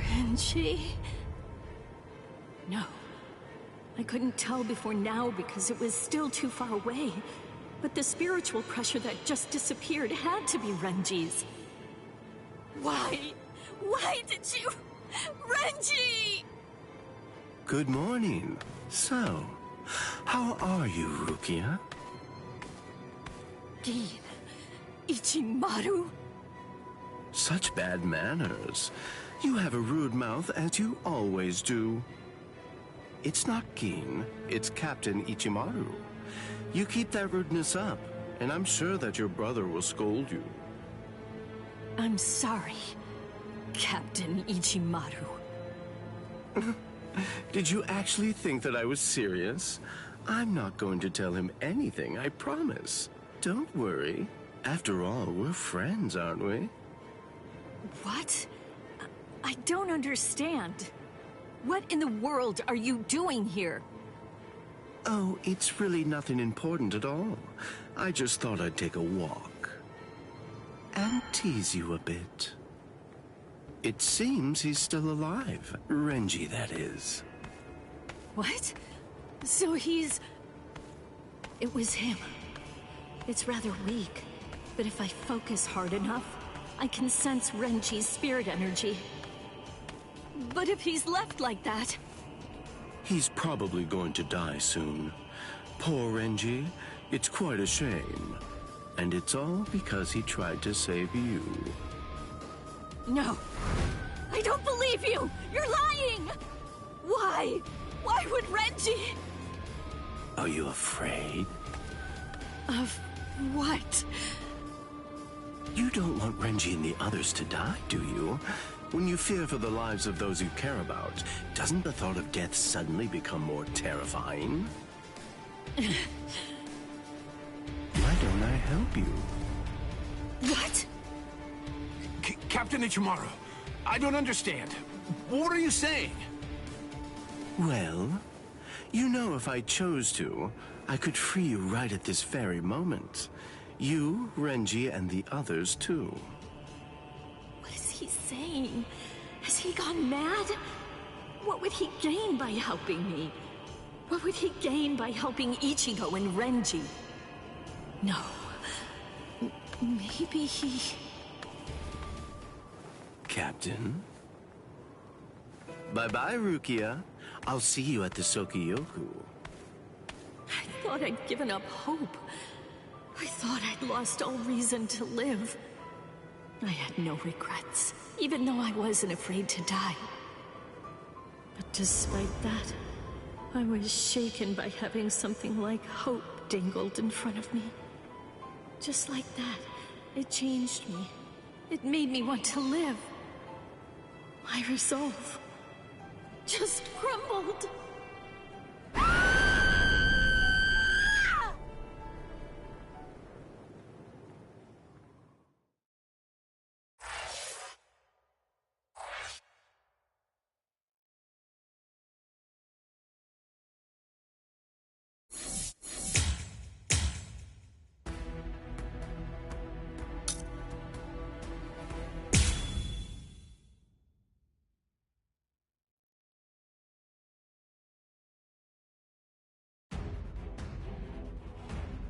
Renji? No. I couldn't tell before now because it was still too far away. But the spiritual pressure that just disappeared had to be Renji's. Why? Why did you... Renji! Good morning. So, how are you, Rukia? Gin. Ichimaru? Such bad manners. You have a rude mouth, as you always do. It's not Gin, it's Captain Ichimaru. You keep that rudeness up, and I'm sure that your brother will scold you. I'm sorry, Captain Ichimaru. Did you actually think that I was serious? I'm not going to tell him anything, I promise. Don't worry. After all, we're friends, aren't we? What? I don't understand. What in the world are you doing here? Oh, it's really nothing important at all. I just thought I'd take a walk. And tease you a bit. It seems he's still alive. Renji, that is. What? So he's... It was him. It's rather weak, but if I focus hard enough, I can sense Renji's spirit energy. But if he's left like that... He's probably going to die soon. Poor Renji. It's quite a shame. And it's all because he tried to save you. No. I don't believe you! You're lying! Why? Why would Renji... Are you afraid? Of what? You don't want Renji and the others to die, do you? When you fear for the lives of those you care about, doesn't the thought of death suddenly become more terrifying? Why don't I help you? What? Captain Ichimaru, I don't understand. What are you saying? Well, you know if I chose to, I could free you right at this very moment. You, Renji, and the others too. What is he saying? Has he gone mad? What would he gain by helping me? What would he gain by helping Ichigo and Renji? No. Maybe he... Captain? Bye-bye, Rukia. I'll see you at the Sokuyoku. I thought I'd given up hope. I thought I'd lost all reason to live. I had no regrets, even though I wasn't afraid to die. But despite that, I was shaken by having something like hope dangled in front of me. Just like that, it changed me. It made me want to live. My resolve just crumbled.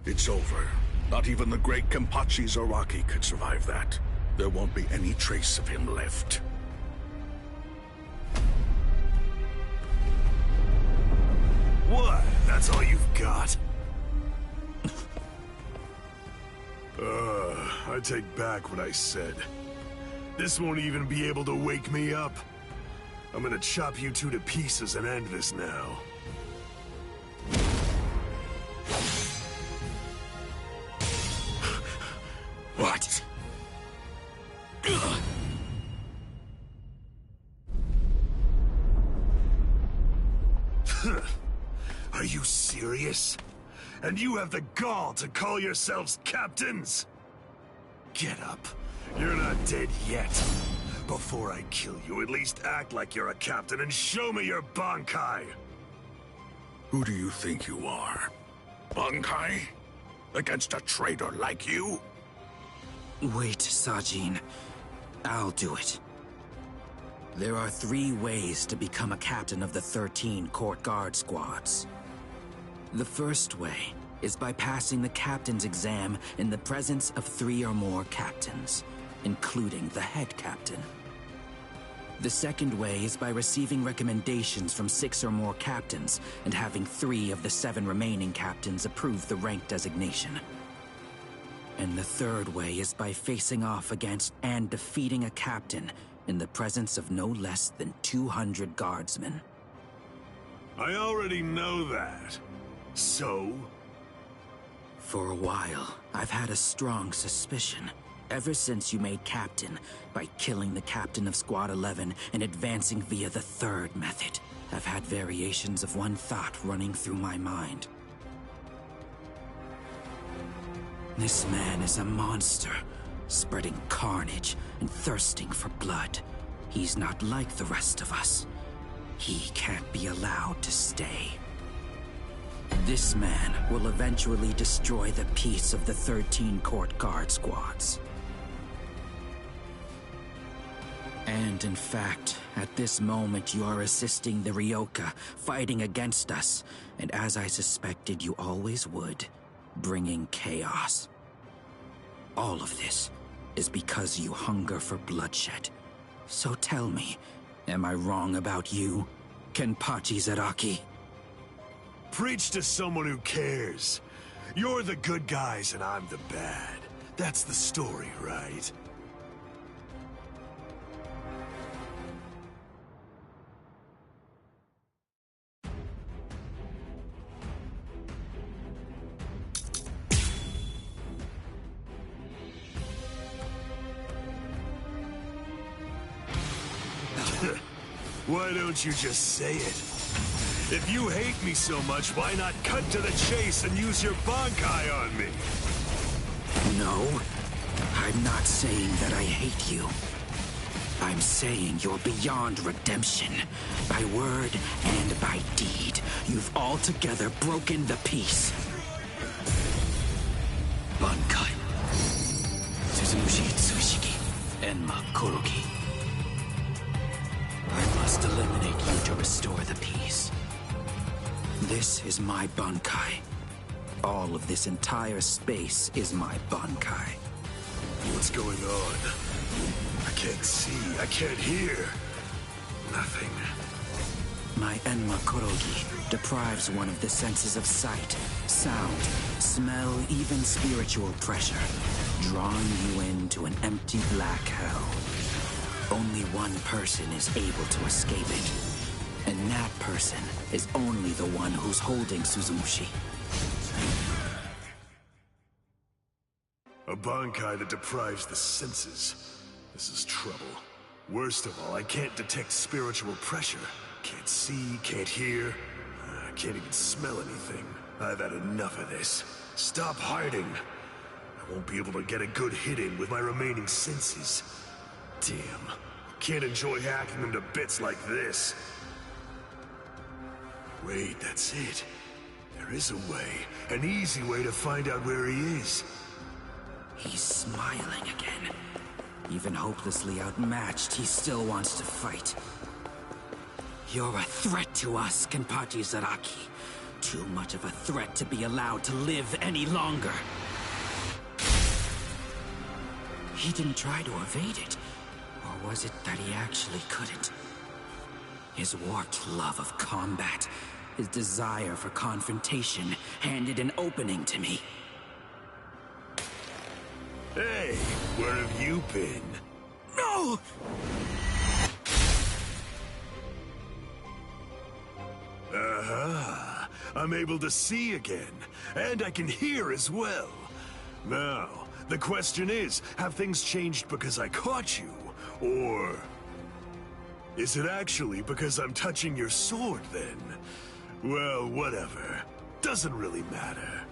It's over. Not even the great Kenpachi Zaraki could survive that. There won't be any trace of him left. What? That's all you've got? I take back what I said. This won't even be able to wake me up. I'm gonna chop you two to pieces and end this now. What? Are you serious? And you have the gall to call yourselves captains? Get up. You're not dead yet. Before I kill you, at least act like you're a captain and show me your Bankai! Who do you think you are? Bankai? Against a traitor like you? Wait, Sajin. I'll do it. There are 3 ways to become a captain of the 13 court guard squads. The first way is by passing the captain's exam in the presence of 3 or more captains, including the head captain. The second way is by receiving recommendations from 6 or more captains and having 3 of the 7 remaining captains approve the rank designation. And the third way is by facing off against and defeating a captain in the presence of no less than 200 guardsmen. I already know that. So? For a while, I've had a strong suspicion. Ever since you made captain by killing the captain of Squad 11 and advancing via the third method, I've had variations of one thought running through my mind. This man is a monster, spreading carnage and thirsting for blood. He's not like the rest of us. He can't be allowed to stay. This man will eventually destroy the peace of the 13 court guard squads. And in fact, at this moment you are assisting the Ryoka, fighting against us, and as I suspected you always would, bringing chaos. All of this is because you hunger for bloodshed. So tell me, am I wrong about you, Kenpachi Zaraki? Preach to someone who cares. You're the good guys and I'm the bad. That's the story, right? Why don't you just say it? If you hate me so much, why not cut to the chase and use your Bankai on me? No, I'm not saying that I hate you. I'm saying you're beyond redemption. By word and by deed, you've altogether broken the peace. Bankai. Suzushi Tsushiki. Enma Kuroki. I must eliminate you to restore the peace. This is my Bankai. All of this entire space is my Bankai. What's going on? I can't see, I can't hear. Nothing. My Enma Korogi deprives one of the senses of sight, sound, smell, even spiritual pressure, drawing you into an empty black hell. Only one person is able to escape it, and that person is only the one who's holding Suzumushi. A Bankai that deprives the senses. This is trouble. Worst of all, I can't detect spiritual pressure. Can't see, can't hear. I can't even smell anything. I've had enough of this. Stop hiding. I won't be able to get a good hit in with my remaining senses. Damn. Can't enjoy hacking them to bits like this. Wait, that's it. There is a way. An easy way to find out where he is. He's smiling again. Even hopelessly outmatched, he still wants to fight. You're a threat to us, Kenpachi Zaraki. Too much of a threat to be allowed to live any longer. He didn't try to evade it. Or was it that he actually couldn't? His warped love of combat, his desire for confrontation, handed an opening to me. Hey, where have you been? No! Aha! I'm able to see again, and I can hear as well. Now, the question is, have things changed because I caught you? Or is it actually because I'm touching your sword, then? Well, whatever. Doesn't really matter.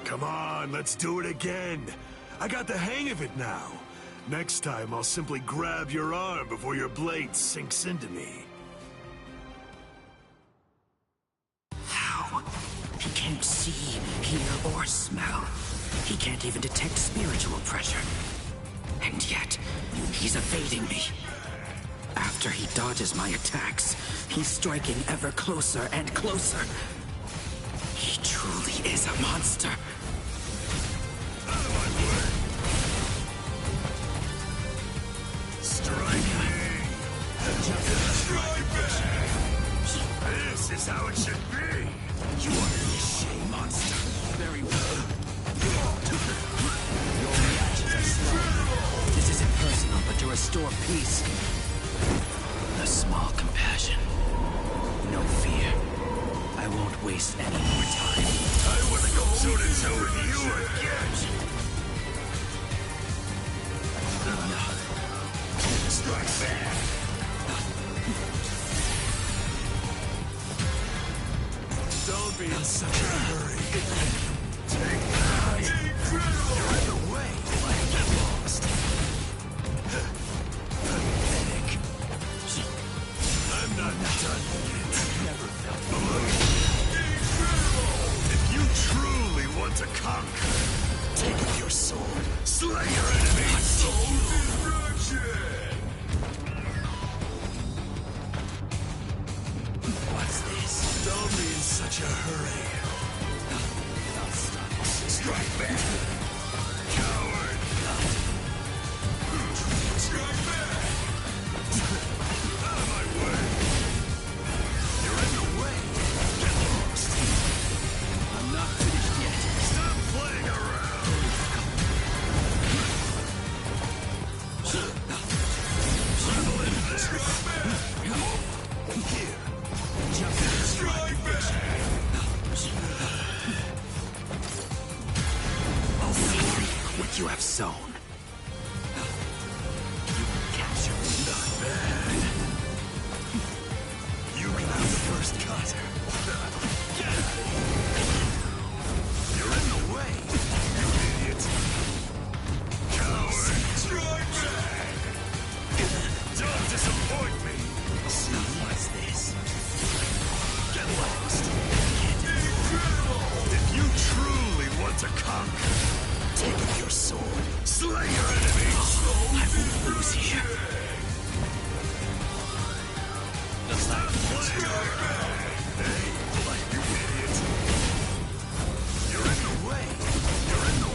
Come on, let's do it again. I got the hang of it now. Next time, I'll simply grab your arm before your blade sinks into me. How? He can't see, hear, or smell. He can't even detect spiritual pressure. And yet, he's evading me. After he dodges my attacks, he's striking ever closer and closer. He truly is a monster. This is how it should be! You are a shame monster. Very well. Your reactions are slow. This isn't personal, but to restore peace. A small compassion. No fear. I won't waste any more time. I want to go toe-to-toe with you again! No. Strike back! Don't be in such a hurry. Take that! You're in the way. Get lost. Pathetic. I'm not done yet. Never felt alone. If you truly want to conquer, take up your sword. Slay your enemies. Soul destruction. What's this? Don't be in such a hurry. I'll stop. Strike back. Coward. Strike back. Out of my way. You're in the way. Get lost. I'm not finished yet. Stop playing around. Settle in there. Here. Jump in. Strike back. I'll see what you have sown. You can capture me. Not bad. You can have the first cut. Get out of here. You're in the way, you idiot. Coward. Strike back. Don't disappoint me. What's this? Get lost. If you truly want to conquer, take up your sword. Slay your enemies. I won't lose here. Stop playing around. Hey, you idiot. You're in the way. You're in the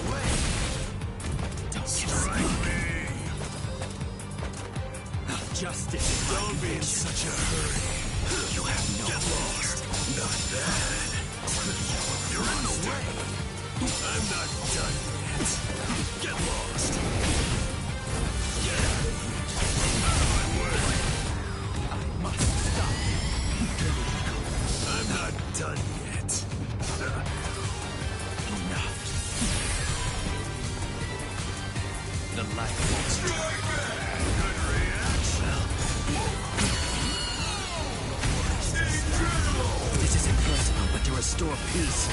bad. You're in the way. I'm not done yet. Get lost. Get out of here. Out of my way. I must stop. I'm not done yet. Enough. The light won't strike. Good reaction. This isn't personal, but to restore peace.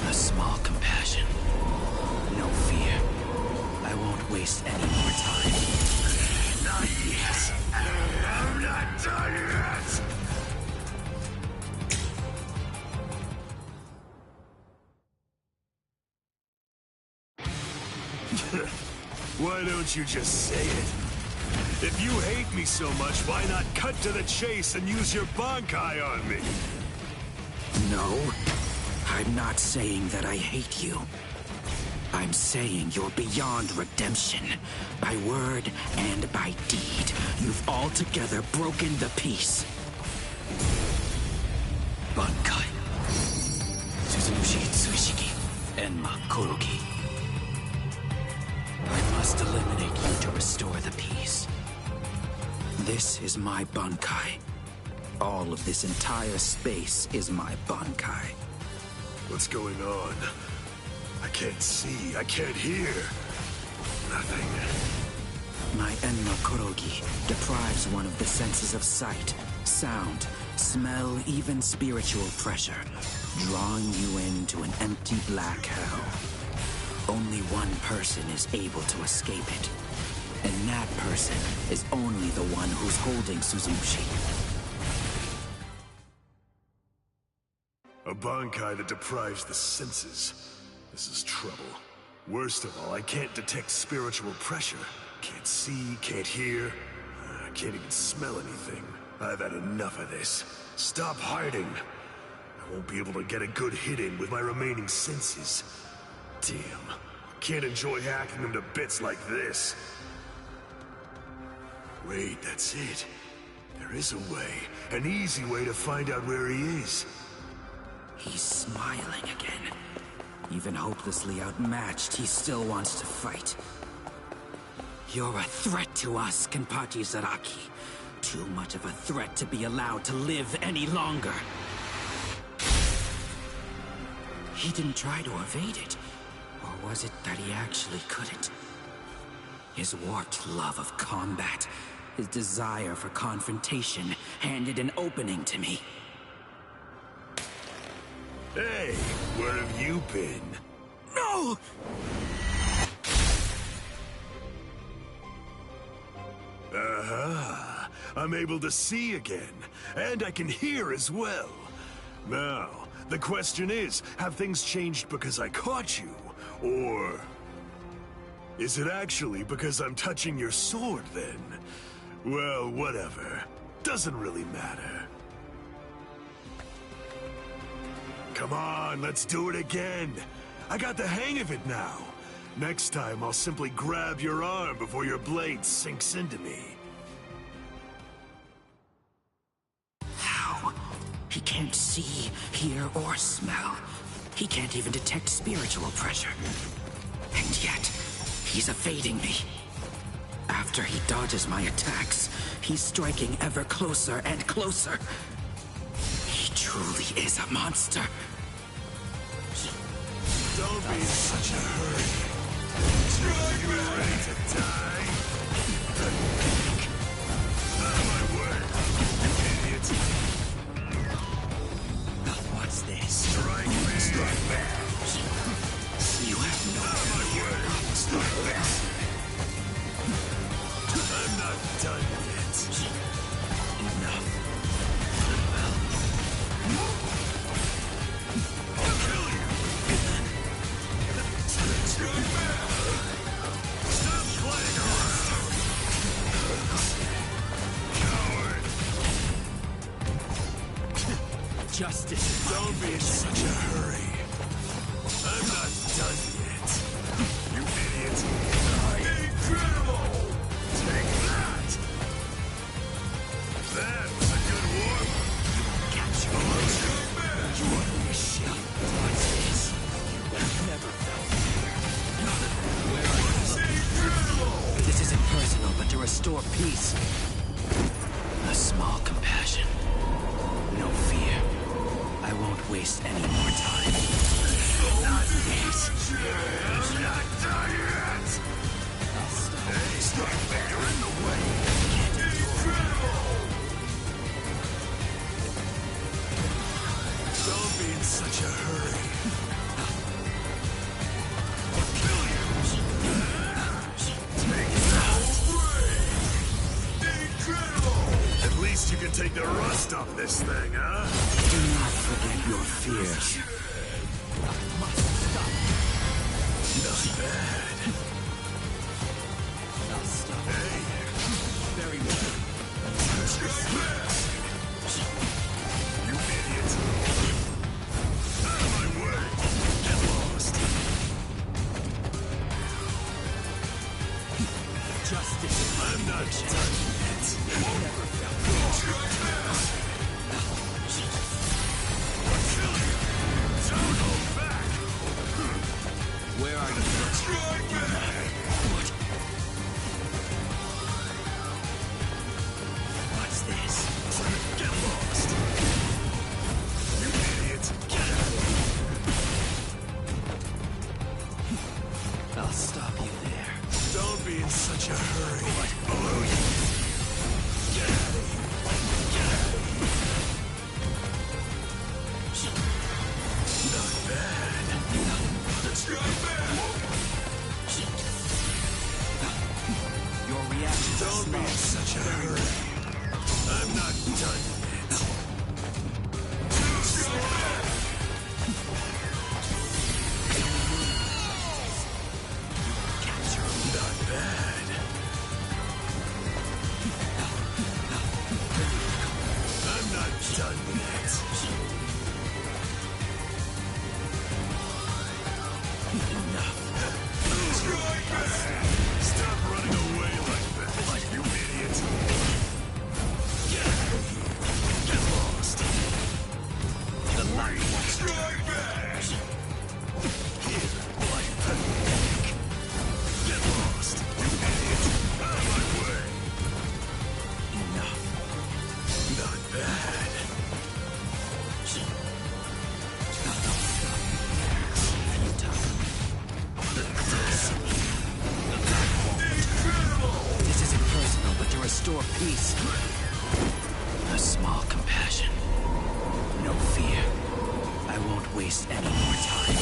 A small compassion. No fear. I won't waste any more time. Not yet. I'm not done yet. Why don't you just say it? If you hate me so much, why not cut to the chase and use your Bankai on me? No, I'm not saying that I hate you. I'm saying you're beyond redemption. By word and by deed, you've altogether broken the peace. Bankai. Suzushi Tsushiki. Enma Korogi. I must eliminate you to restore the peace. This is my Bankai. All of this entire space is my Bankai. What's going on? I can't see, I can't hear. Nothing. My Enma Korogi deprives one of the senses of sight, sound, smell, even spiritual pressure, drawing you into an empty black hell. Only one person is able to escape it. And that person is only the one who's holding Suzushi. A Bankai that deprives the senses. This is trouble. Worst of all, I can't detect spiritual pressure. Can't see, can't hear. I can't even smell anything. I've had enough of this. Stop hiding. I won't be able to get a good hit in with my remaining senses. Damn. I can't enjoy hacking them to bits like this. Wait, that's it. There is a way. An easy way to find out where he is. He's smiling again. Even hopelessly outmatched, he still wants to fight. You're a threat to us, Kenpachi Zaraki. Too much of a threat to be allowed to live any longer. He didn't try to evade it. Or was it that he actually couldn't? His warped love of combat, his desire for confrontation, handed an opening to me. Hey, where have you been? No! Aha! I'm able to see again, and I can hear as well. Now, the question is, have things changed because I caught you? Or is it actually because I'm touching your sword, then? Well, whatever. Doesn't really matter. Come on, let's do it again. I got the hang of it now. Next time, I'll simply grab your arm before your blade sinks into me. How? He can't see, hear, or smell. He can't even detect spiritual pressure. And yet, he's evading me. After he dodges my attacks, he's striking ever closer and closer. He truly is a monster. Don't be in such a hurry. You ready to die? Out of my way, idiot. What's this? Strike me. Strike back. You have no... Out of my way. Strike back. I'm not done yet. Enough. I'll kill you. Strike back. Stop playing around. Coward. Justice. Don't be in such a hurry. I'm not done yet. You idiot. Incredible! Take that! That was a good one. Catch you. Let's go. waste any more time. Not this. Not done yet. Hey, stop back. You're in the way. Incredible! Don't be in such a hurry. Kill you! Take that away! Incredible! At least you can take the rust off this thing, huh? Do not forget your fears. Not bad. I'll stop. Hey. Very well. You idiot. Out of my way. Get lost. Justice. I'm not done yet. Never felt Kill you. Don't hold back. Where are you? What? What's this? Get lost. You idiot. Get out. I'll stop you there. Don't be in such a hurry. Below you. Get out of here. Get out of here. Not bad. Let's go back. Your reaction. Don't be in such a hurry. I'm not done yet. Let's go back. Not bad. I'm not done yet. Enough. Stop running away like that, you idiot. Get out of here. Get lost. The light won't Strike back. Here. Get lost, you idiot. Out of my way. enough. Not bad. This isn't personal, but to restore peace. A small compassion. No fear. I won't waste any more time.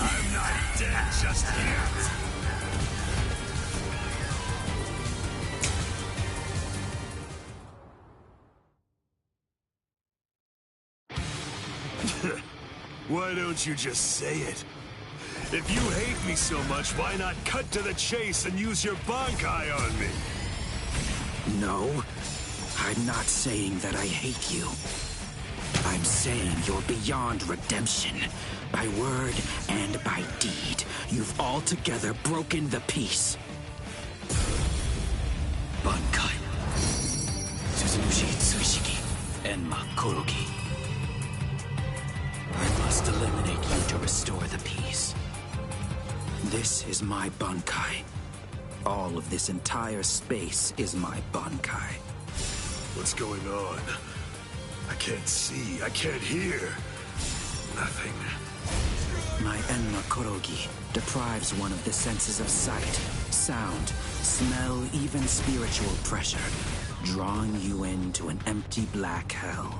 I'm not dead just yet. Why don't you just say it? If you hate me so much, why not cut to the chase and use your bankai on me? No, I'm not saying that I hate you. I'm saying you're beyond redemption. By word and by deed, you've altogether broken the peace. Bankai. Suzunushi Tsuishiki. Enma Korogi. I must eliminate you to restore the peace. This is my Bankai. All of this entire space is my Bankai. What's going on? I can't see, I can't hear. Nothing. My Enma Korogi deprives one of the senses of sight, sound, smell, even spiritual pressure, drawing you into an empty black hell.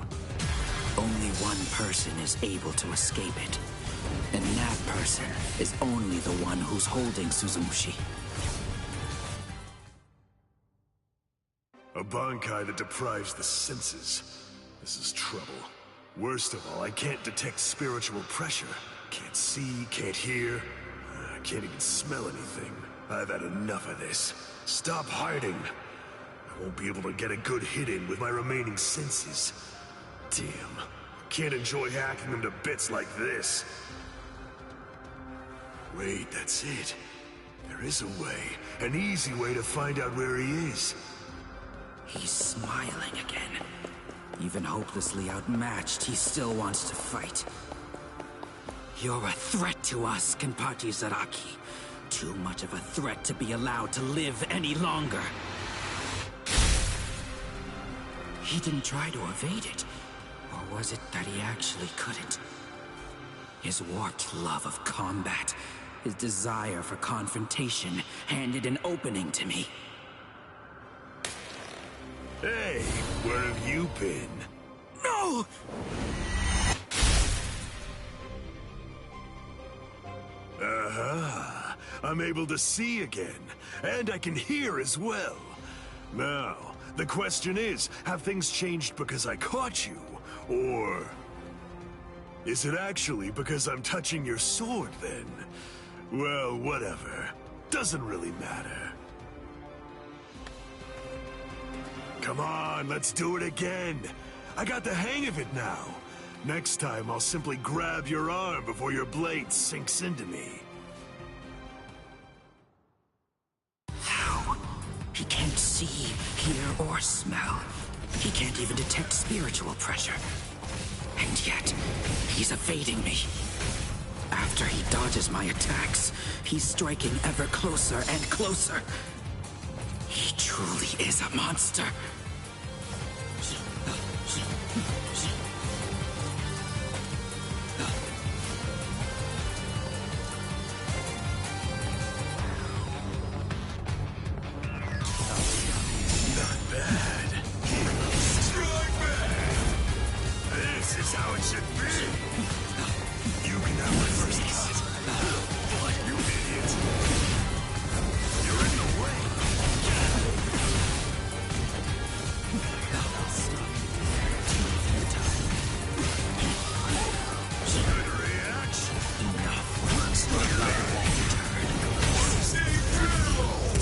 Only one person is able to escape it, and that person is only the one who's holding Suzumushi. A bankai that deprives the senses. This is trouble. Worst of all, I can't detect spiritual pressure. Can't see, can't hear. I can't even smell anything. I've had enough of this. Stop hiding. I won't be able to get a good hit in with my remaining senses. Damn. Can't enjoy hacking them to bits like this. Wait, that's it. There is a way. An easy way to find out where he is. He's smiling again. Even hopelessly outmatched, he still wants to fight. You're a threat to us, Kenpachi Zaraki. Too much of a threat to be allowed to live any longer. He didn't try to evade it. Or was it that he actually couldn't? His warped love of combat, his desire for confrontation, handed an opening to me. Hey, where have you been? No! Uh-huh. I'm able to see again, and I can hear as well. Now, the question is, have things changed because I caught you? Or is it actually because I'm touching your sword, then? Well, whatever. Doesn't really matter. Come on, let's do it again. I got the hang of it now. Next time, I'll simply grab your arm before your blade sinks into me. How? He can't see, hear, or smell. He can't even detect spiritual pressure. And yet, he's evading me. After he dodges my attacks, he's striking ever closer and closer. He truly is a monster. Not bad. Strike back! This is how it should be. You can have my first cut. You idiot. You're in the way. Good reaction.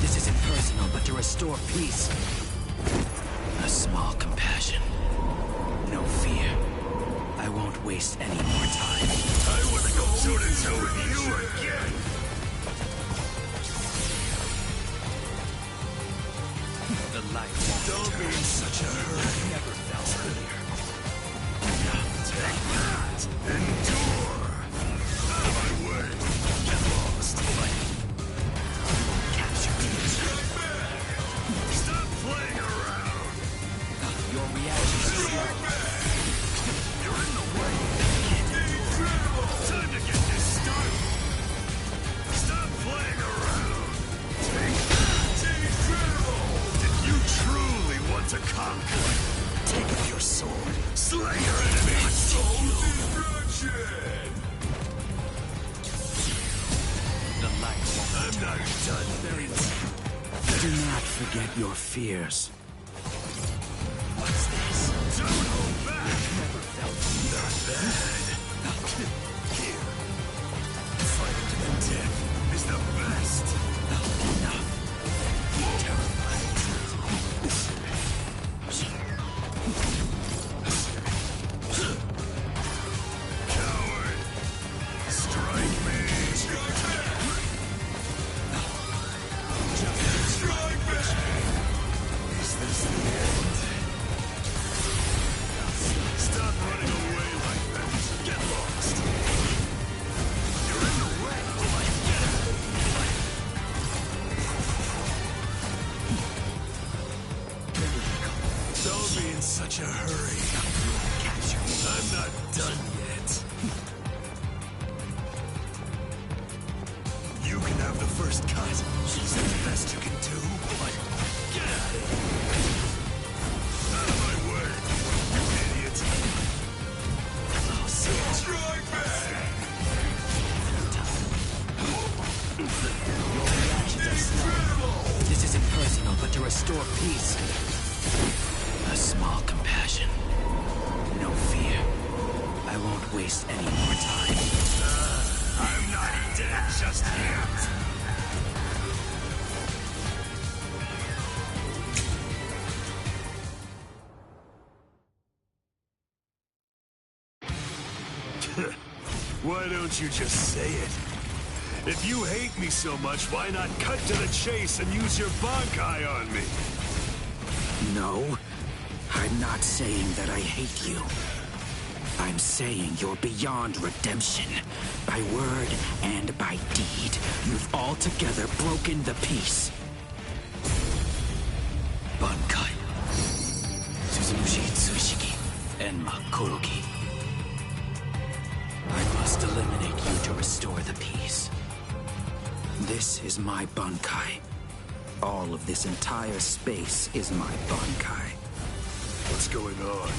This isn't personal, but to restore peace. A small compassion. No fear. I won't waste any more time. I want to go toe-to-toe with you again. The light Don't be in such a hurry. never felt earlier. Take that. Endure. Out of my way. Get lost. Capture me. Stop playing around. Your reaction is slow. You're in the way. Time to get this started. Stop playing around. Take that. If you truly want to conquer, take up your sword. Slay your enemy. Soul destruction. The light won't I'm not done yet. Do not forget your fears. What's this? Don't hold back. Never felt Not bad. Here. Fighting to the death is the best. enough. Coward. Strike me. Strike back. Strike back. Is this the end? Stop running away like that. Get lost. You're in the way. Don't be in such a hurry. I'm not done yet. You can have the first cut. Is that the best you can do? Get out of here. Out of my way, you idiot. Strike back. Your reaction is slow. This isn't personal, but to restore peace. A small compassion. No fear. I won't waste any more time. I'm not dead just yet. Why don't you just say it? If you hate me so much, why not cut to the chase and use your Bankai on me? No, I'm not saying that I hate you. I'm saying you're beyond redemption. By word and by deed, you've altogether broken the peace. Bankai. Tsuzumushi Tsushiki. Enma Kuroki. I must eliminate you to restore the peace. This is my Bankai. All of this entire space is my Bankai. What's going on?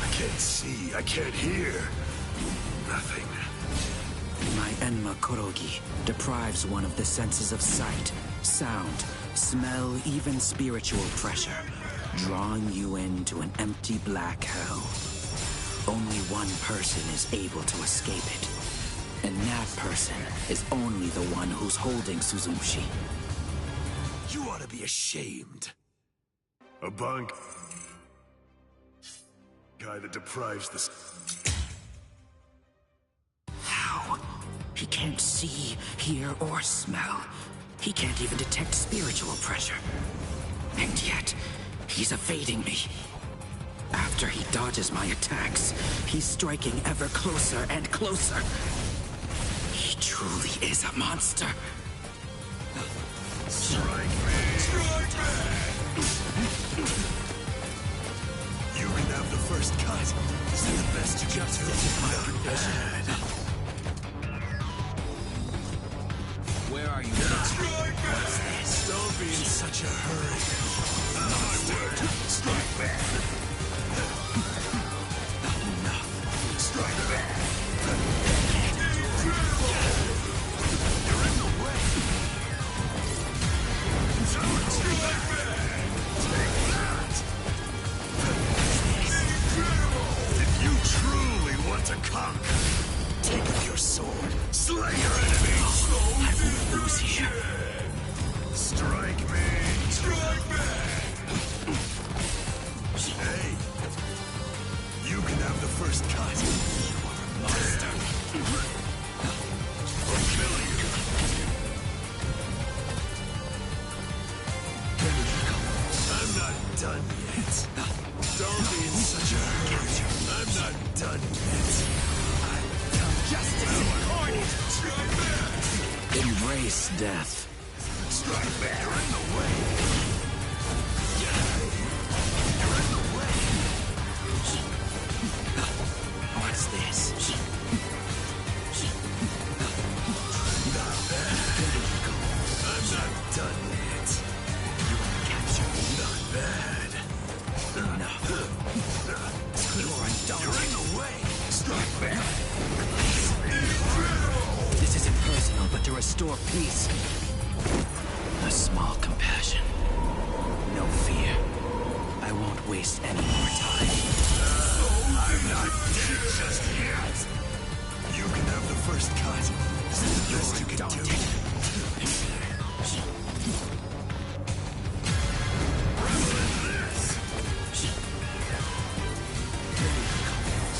I can't see, I can't hear. Nothing. My Enma Kurogi deprives one of the senses of sight, sound, smell, even spiritual pressure, drawing you into an empty black hell. Only one person is able to escape it, and that person is only the one who's holding Suzumushi. You ought to be ashamed. A bunk guy that deprives the... How? He can't see, hear, or smell. He can't even detect spiritual pressure. And yet, he's evading me. After he dodges my attacks, he's striking ever closer and closer. He truly is a monster. Strike me! Strike me! You can have the first cut. Is that the best you can do? Not bad. Where are you? What's this? Don't be in such a hurry. Out of my word. Strike back. Strike back. You're in the way. Strike back. Take that. If you truly want to conquer, take up your sword. Slay your enemies. I won't lose here. Strike me! Strike back! Hey! You can have the first cut. You are a monster. Or kill you. I'm not done yet. Don't be in such a hurry. I'm not done yet. Justice incarnate! Strike back! Embrace death. Strike back! You're in the way! You're in the way! What's this? Not bad. I'm not done yet. You want to capture me? Not bad. Enough. You're undaunted. You're in the way! Strike back! This isn't personal, but to restore peace. A small compassion. No fear. I won't waste any more time. I'm not dead just yet. You can have the first cut. This is the best you can do. Revel in this.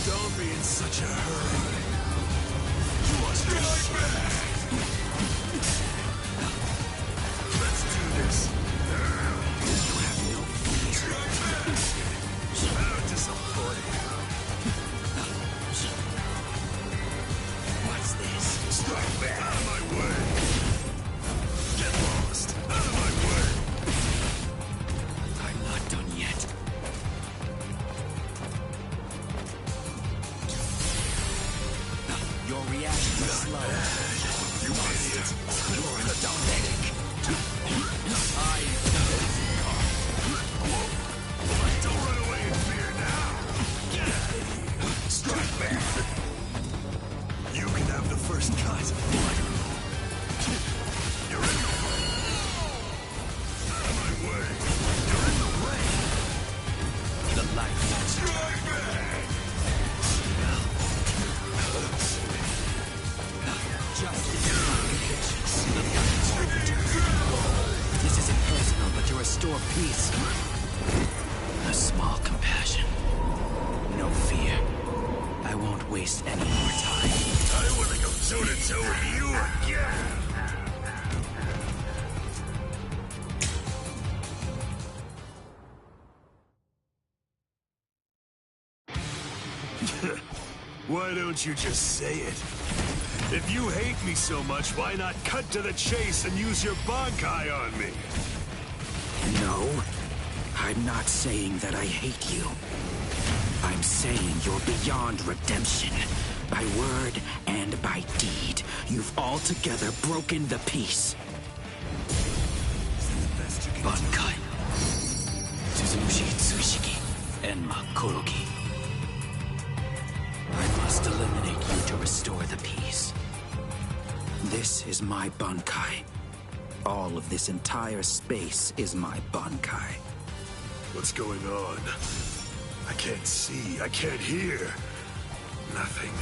Don't be in such a hurry. You want to strike back. Let's do this. You have no fear. How disappointing. What's this? Strike back. Out of my way. Get lost. Out of my way. I'm not done yet. Your reaction is slow. You idiot. You're undaunted. Don't run away in fear now. Get out of here. Strike back. You can have the first cut. You're in the way. Out of my way. You're in the way. The light won't strike back. This isn't personal, but to restore peace. A small compassion. No fear. I won't waste any more time. I want to go toe-to-toe with you again. Why don't you just say it? If you hate me so much, why not cut to the chase and use your Bankai on me? No, I'm not saying that I hate you. I'm saying you're beyond redemption. By word and by deed, you've altogether broken the peace. Bankai. Suzumushi Tsushiki. Enma Korogi. I must eliminate you to restore the peace. This is my Bankai. All of this entire space is my Bankai. What's going on? I can't see, I can't hear. Nothing.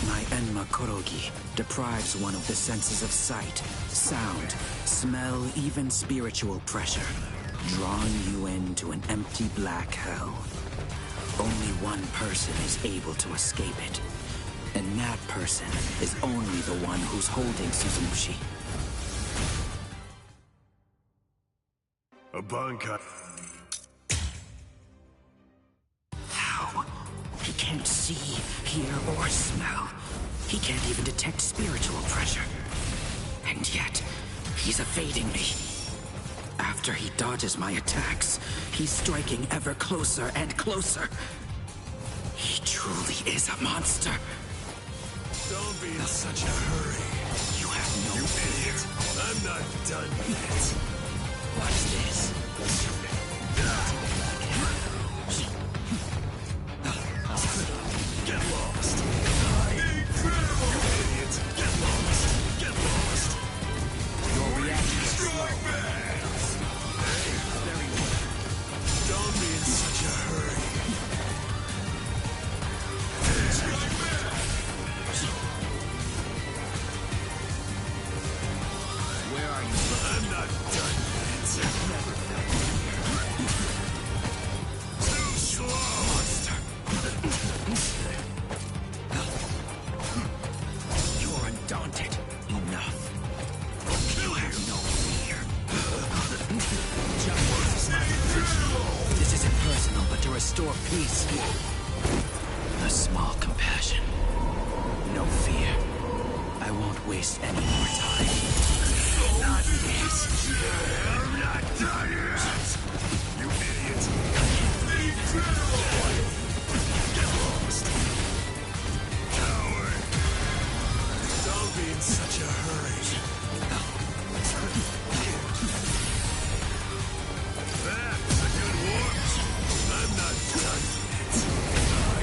My Enma Korogi deprives one of the senses of sight, sound, smell, even spiritual pressure, drawing you into an empty black hell. Only one person is able to escape it, and that person is only the one who's holding Suzumushi. A Bankai. How? He can't see, hear, or smell. He can't even detect spiritual pressure. And yet, he's evading me. After he dodges my attacks, he's striking ever closer and closer. He truly is a monster. Don't be in such a hurry. You have no fear. I'm not done yet. Watch this. Get lost. Incredible! You idiot. Get lost. Get lost. Your reaction is slow. Hey, very well. Don't be in such a hurry. Where are you? I'm not done yet. Never felt too slow. Monster. You're undaunted. Enough. You have no fear. This isn't personal, but to restore peace. A small compassion. No fear. I won't waste any more time. Not this. I'm not done yet. You idiot. Incredible. Get lost. Coward. Don't be in such a hurry. That's a good one. I'm not done yet.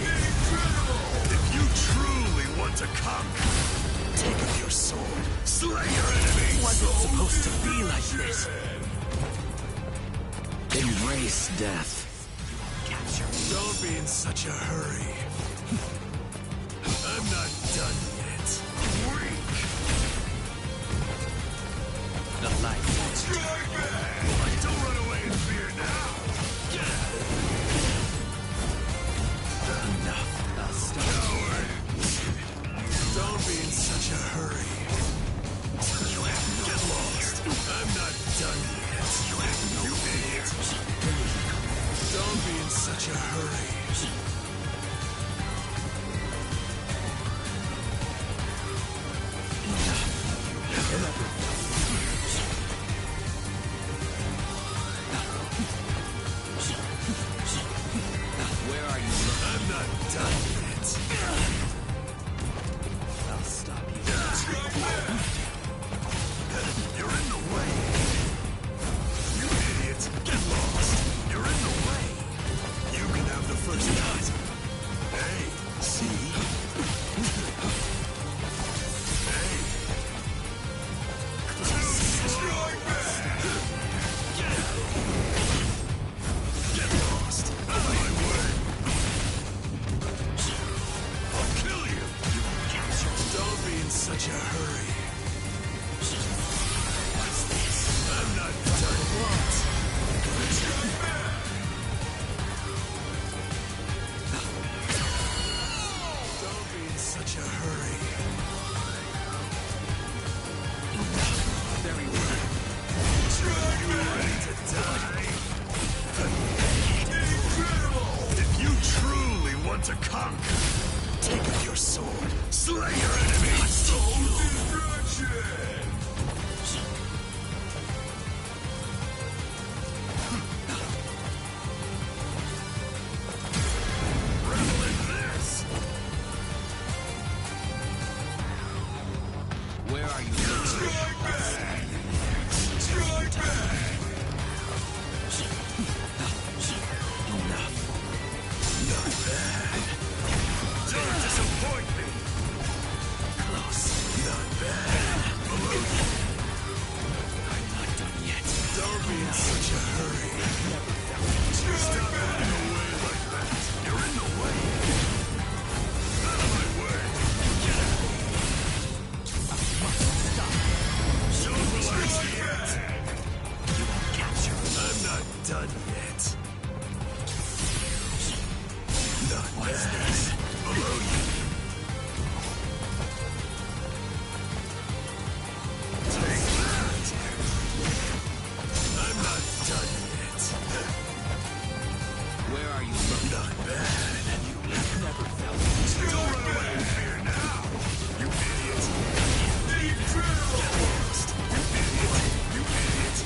Incredible. If you truly want to conquer, take up your sword. Slay your enemy. Wasn't supposed to be like this. Embrace death. Capture me. Don't be in such a hurry. I'm not done yet. Weak. The light won't Strike back. Don't run away in fear now. Get out of here. Enough. I'll stop. Coward. Don't be in such a hurry. You have no Get lost. I'm not done yet. You have no idiot. Don't be in such a hurry. Where are you? I'm not done yet. I'll stop you. You're in the way. You idiot. Get lost. You're in the way. You can have the first cut. Hey, see? Hey. Strike back. Get lost. Out of my way. I'll kill you. Don't be in such a hurry. What's this? I'm not done yet. Don't be in such a hurry. Very well. You ready to die? Incredible! If you truly want to conquer, take up your sword. Slay your enemies. Soul destruction! bad. Don't disappoint me. Close. Not bad. Below you. I'm not done yet. Don't be in such a hurry. Stop running away like that. You're in the way. Out of my way. Get out. I must stop. Don't relax yet. You won't capture me. I'm not done yet. Not bad. Below you. Take that. I'm not done yet. Where are you? Not bad. You've never felt it. Don't run away in fear now. You idiot. Deep drill. Get lost. You idiot. You idiot.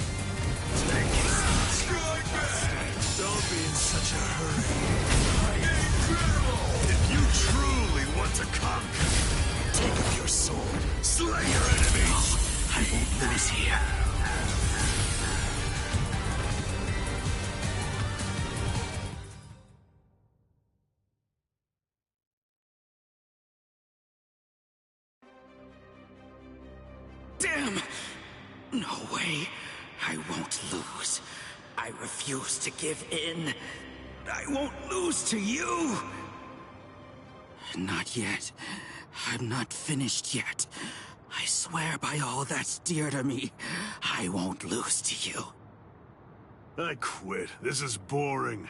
Take that. Strike back. Don't be in such a hurry. Deep drill. If you truly want to conquer, take up your sword. Slay your enemies. I won't lose here. Damn! No way. I won't lose. I refuse to give in. I won't lose to you! Not yet. I'm not finished yet. I swear by all that's dear to me, I won't lose to you. I quit. This is boring.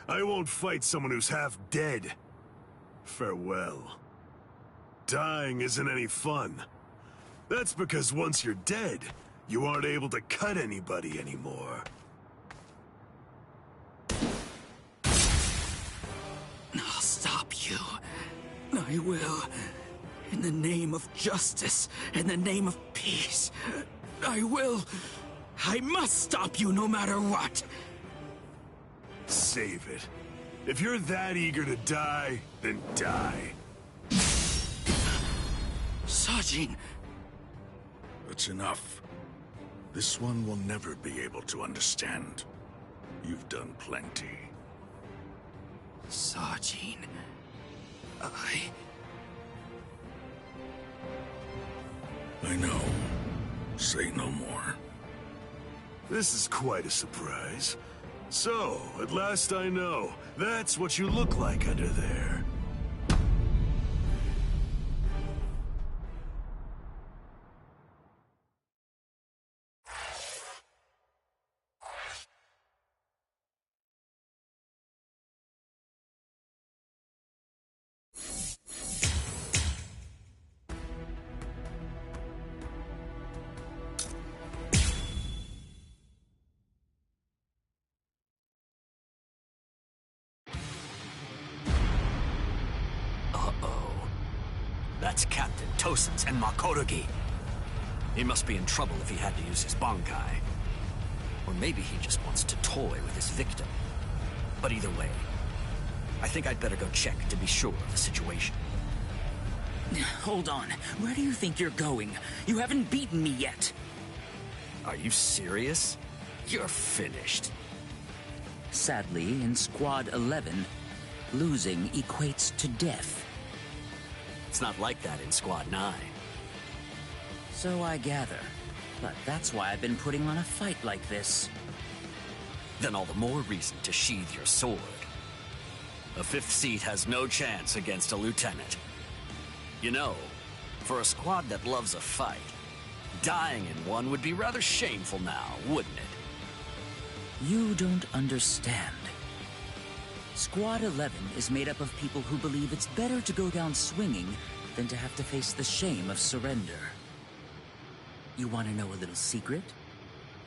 I won't fight someone who's half dead. Farewell. Dying isn't any fun. That's because once you're dead, you aren't able to cut anybody anymore. I'll stop you. I will. In the name of justice, in the name of peace. I will. I must stop you no matter what. Save it. If you're that eager to die, then die. Sajin! That's enough. This one will never be able to understand. You've done plenty. Sajin... I know. Say no more. This is quite a surprise. So, at last I know. That's what you look like under there. That's Captain Tosens and Makotogi. He must be in trouble if he had to use his Bankai. Or maybe he just wants to toy with his victim. But either way, I think I'd better go check to be sure of the situation. Hold on. Where do you think you're going? You haven't beaten me yet. Are you serious? You're finished. Sadly, in Squad 11, losing equates to death. It's not like that in Squad 9. So I gather. But that's why I've been putting on a fight like this. Then all the more reason to sheathe your sword. A 5th seat has no chance against a lieutenant. You know, for a squad that loves a fight, dying in one would be rather shameful now, wouldn't it? You don't understand. Squad 11 is made up of people who believe it's better to go down swinging than to have to face the shame of surrender. You want to know a little secret?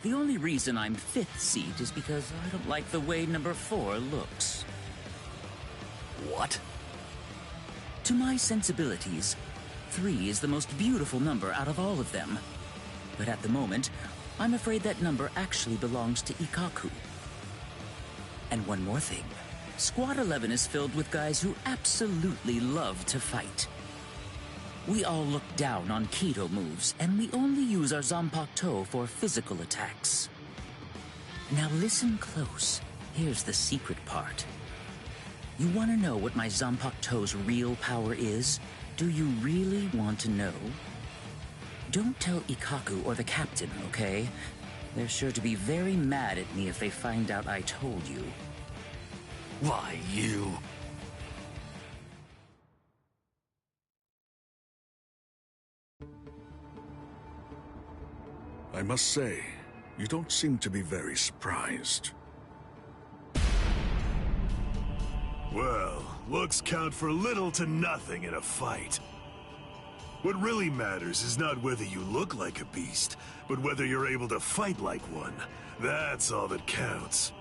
The only reason I'm 5th seat is because I don't like the way number 4 looks. What? To my sensibilities, 3 is the most beautiful number out of all of them. But at the moment, I'm afraid that number actually belongs to Ikkaku. And one more thing. Squad 11 is filled with guys who absolutely love to fight. We all look down on Kido moves, and we only use our Zanpakuto for physical attacks. Now listen close. Here's the secret part. You want to know what my Zanpakuto's real power is? Do you really want to know? Don't tell Ikkaku or the captain, okay? They're sure to be very mad at me if they find out I told you. Why, you... I must say, you don't seem to be very surprised. Well, looks count for little to nothing in a fight. What really matters is not whether you look like a beast, but whether you're able to fight like one. That's all that counts.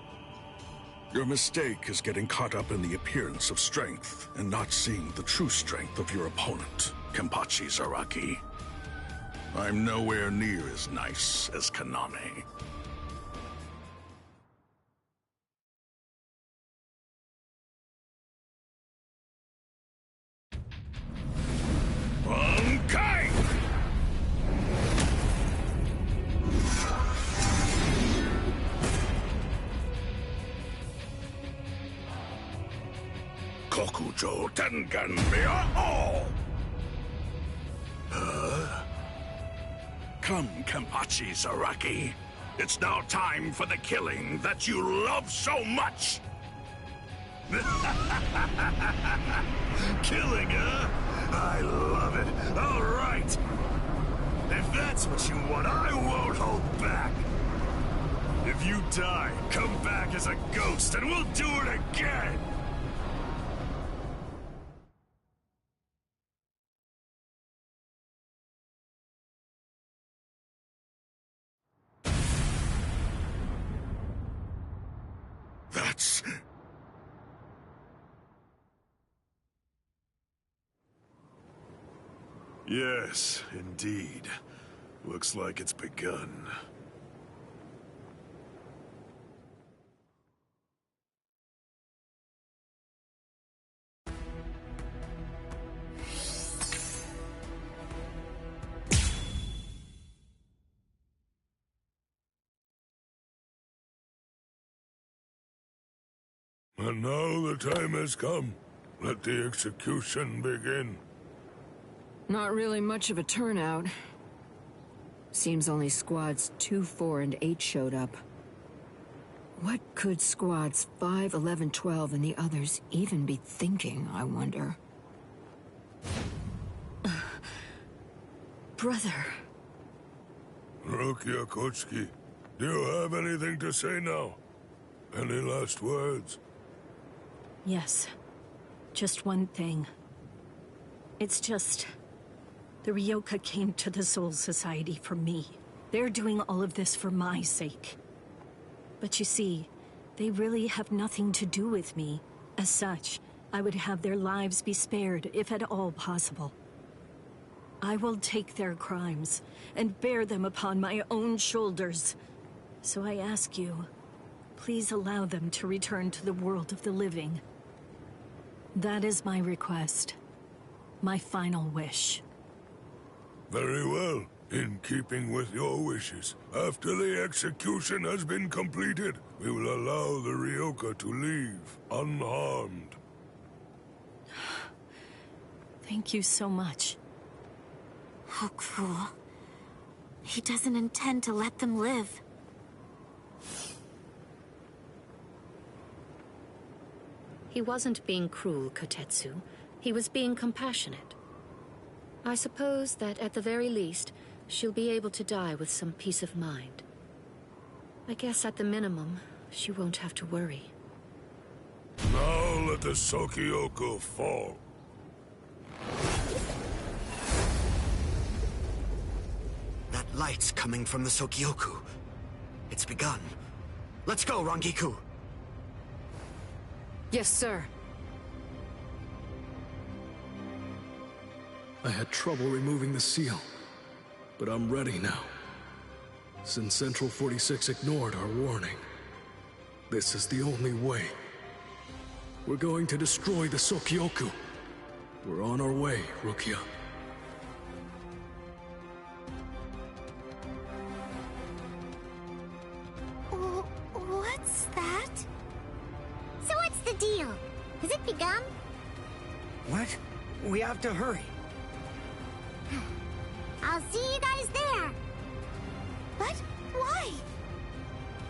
Your mistake is getting caught up in the appearance of strength and not seeing the true strength of your opponent, Kenpachi Zaraki. I'm nowhere near as nice as Kaname. Bankai! Kokujo Tengen Miao! Come, Kenpachi Zaraki. It's now time for the killing that you love so much! Killing, huh? I love it. All right. If that's what you want, I won't hold back. If you die, come back as a ghost and we'll do it again. That's... Yes, indeed. Looks like it's begun. And now the time has come. Let the execution begin. Not really much of a turnout. Seems only squads 2, 4, and 8 showed up. What could squads 5, 11, 12, and the others even be thinking, I wonder? Brother. Rukia Kochiki, do you have anything to say now? Any last words? Yes. Just one thing. It's just... the Ryoka came to the Soul Society for me. They're doing all of this for my sake. But you see, they really have nothing to do with me. As such, I would have their lives be spared, if at all possible. I will take their crimes and bear them upon my own shoulders. So I ask you, please allow them to return to the world of the living. That is my request. My final wish. Very well. In keeping with your wishes, after the execution has been completed, we will allow the Ryoka to leave unharmed. Thank you so much. How cruel. He doesn't intend to let them live. He wasn't being cruel, Kotetsu. He was being compassionate. I suppose that at the very least, she'll be able to die with some peace of mind. I guess at the minimum, she won't have to worry. Now let the Sokyoku fall. That light's coming from the Sokyoku. It's begun. Let's go, Rangiku. Yes, sir. I had trouble removing the seal, but I'm ready now. Since Central 46 ignored our warning, this is the only way. We're going to destroy the Sokyoku. We're on our way, Rukia. What's that? So what's the deal? Has it begun? What? We have to hurry. I'll see you guys there. But why?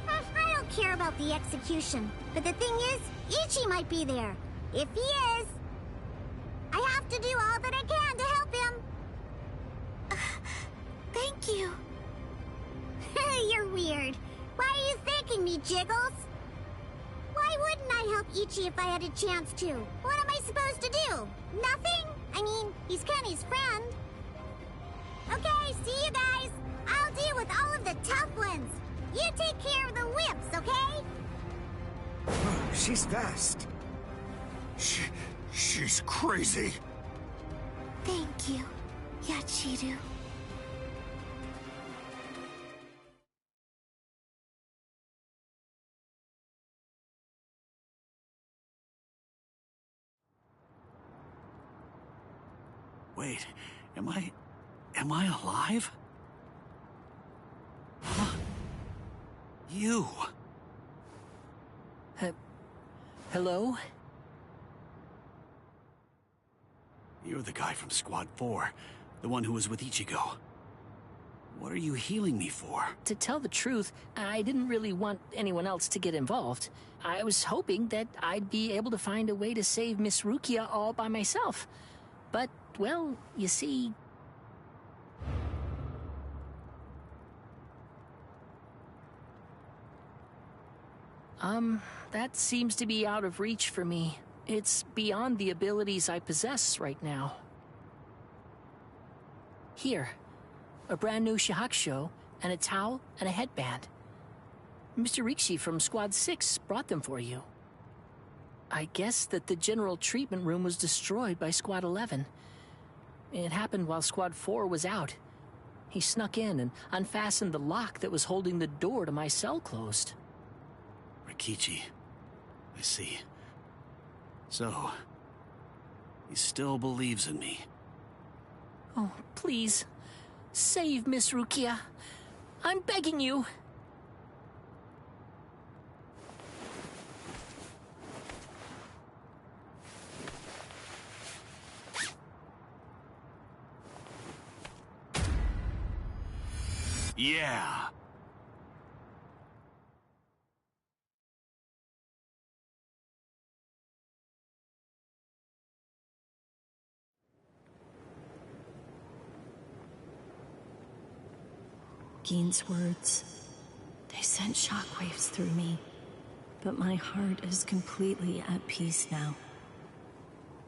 I don't care about the execution. But the thing is, Ichi might be there. If he is, I have to do all that I can to help him. Thank you. You're weird. Why are you thanking me, Jiggles? Why wouldn't I help Ichi if I had a chance to? What am I supposed to do? Nothing? I mean, he's Kenny's friend. Okay, see you guys. I'll deal with all of the tough ones. You take care of the whips, okay? Oh, she's fast. She's crazy. Thank you, Yachiru. Wait, am I alive? Huh? You! Hello? You're the guy from Squad 4, the one who was with Ichigo. What are you healing me for? To tell the truth, I didn't really want anyone else to get involved. I was hoping that I'd be able to find a way to save Miss Rukia all by myself. But, well, you see... that seems to be out of reach for me. It's beyond the abilities I possess right now. Here, a brand new shahakusho, and a towel, and a headband. Mr. Rikshi from Squad 6 brought them for you. I guess that the general treatment room was destroyed by Squad 11. It happened while Squad 4 was out. He snuck in and unfastened the lock that was holding the door to my cell closed. Rikichi. I see. So, he still believes in me. Oh, please. Save Miss Rukia. I'm begging you. Yeah. Gein's words, they sent shockwaves through me, but my heart is completely at peace now.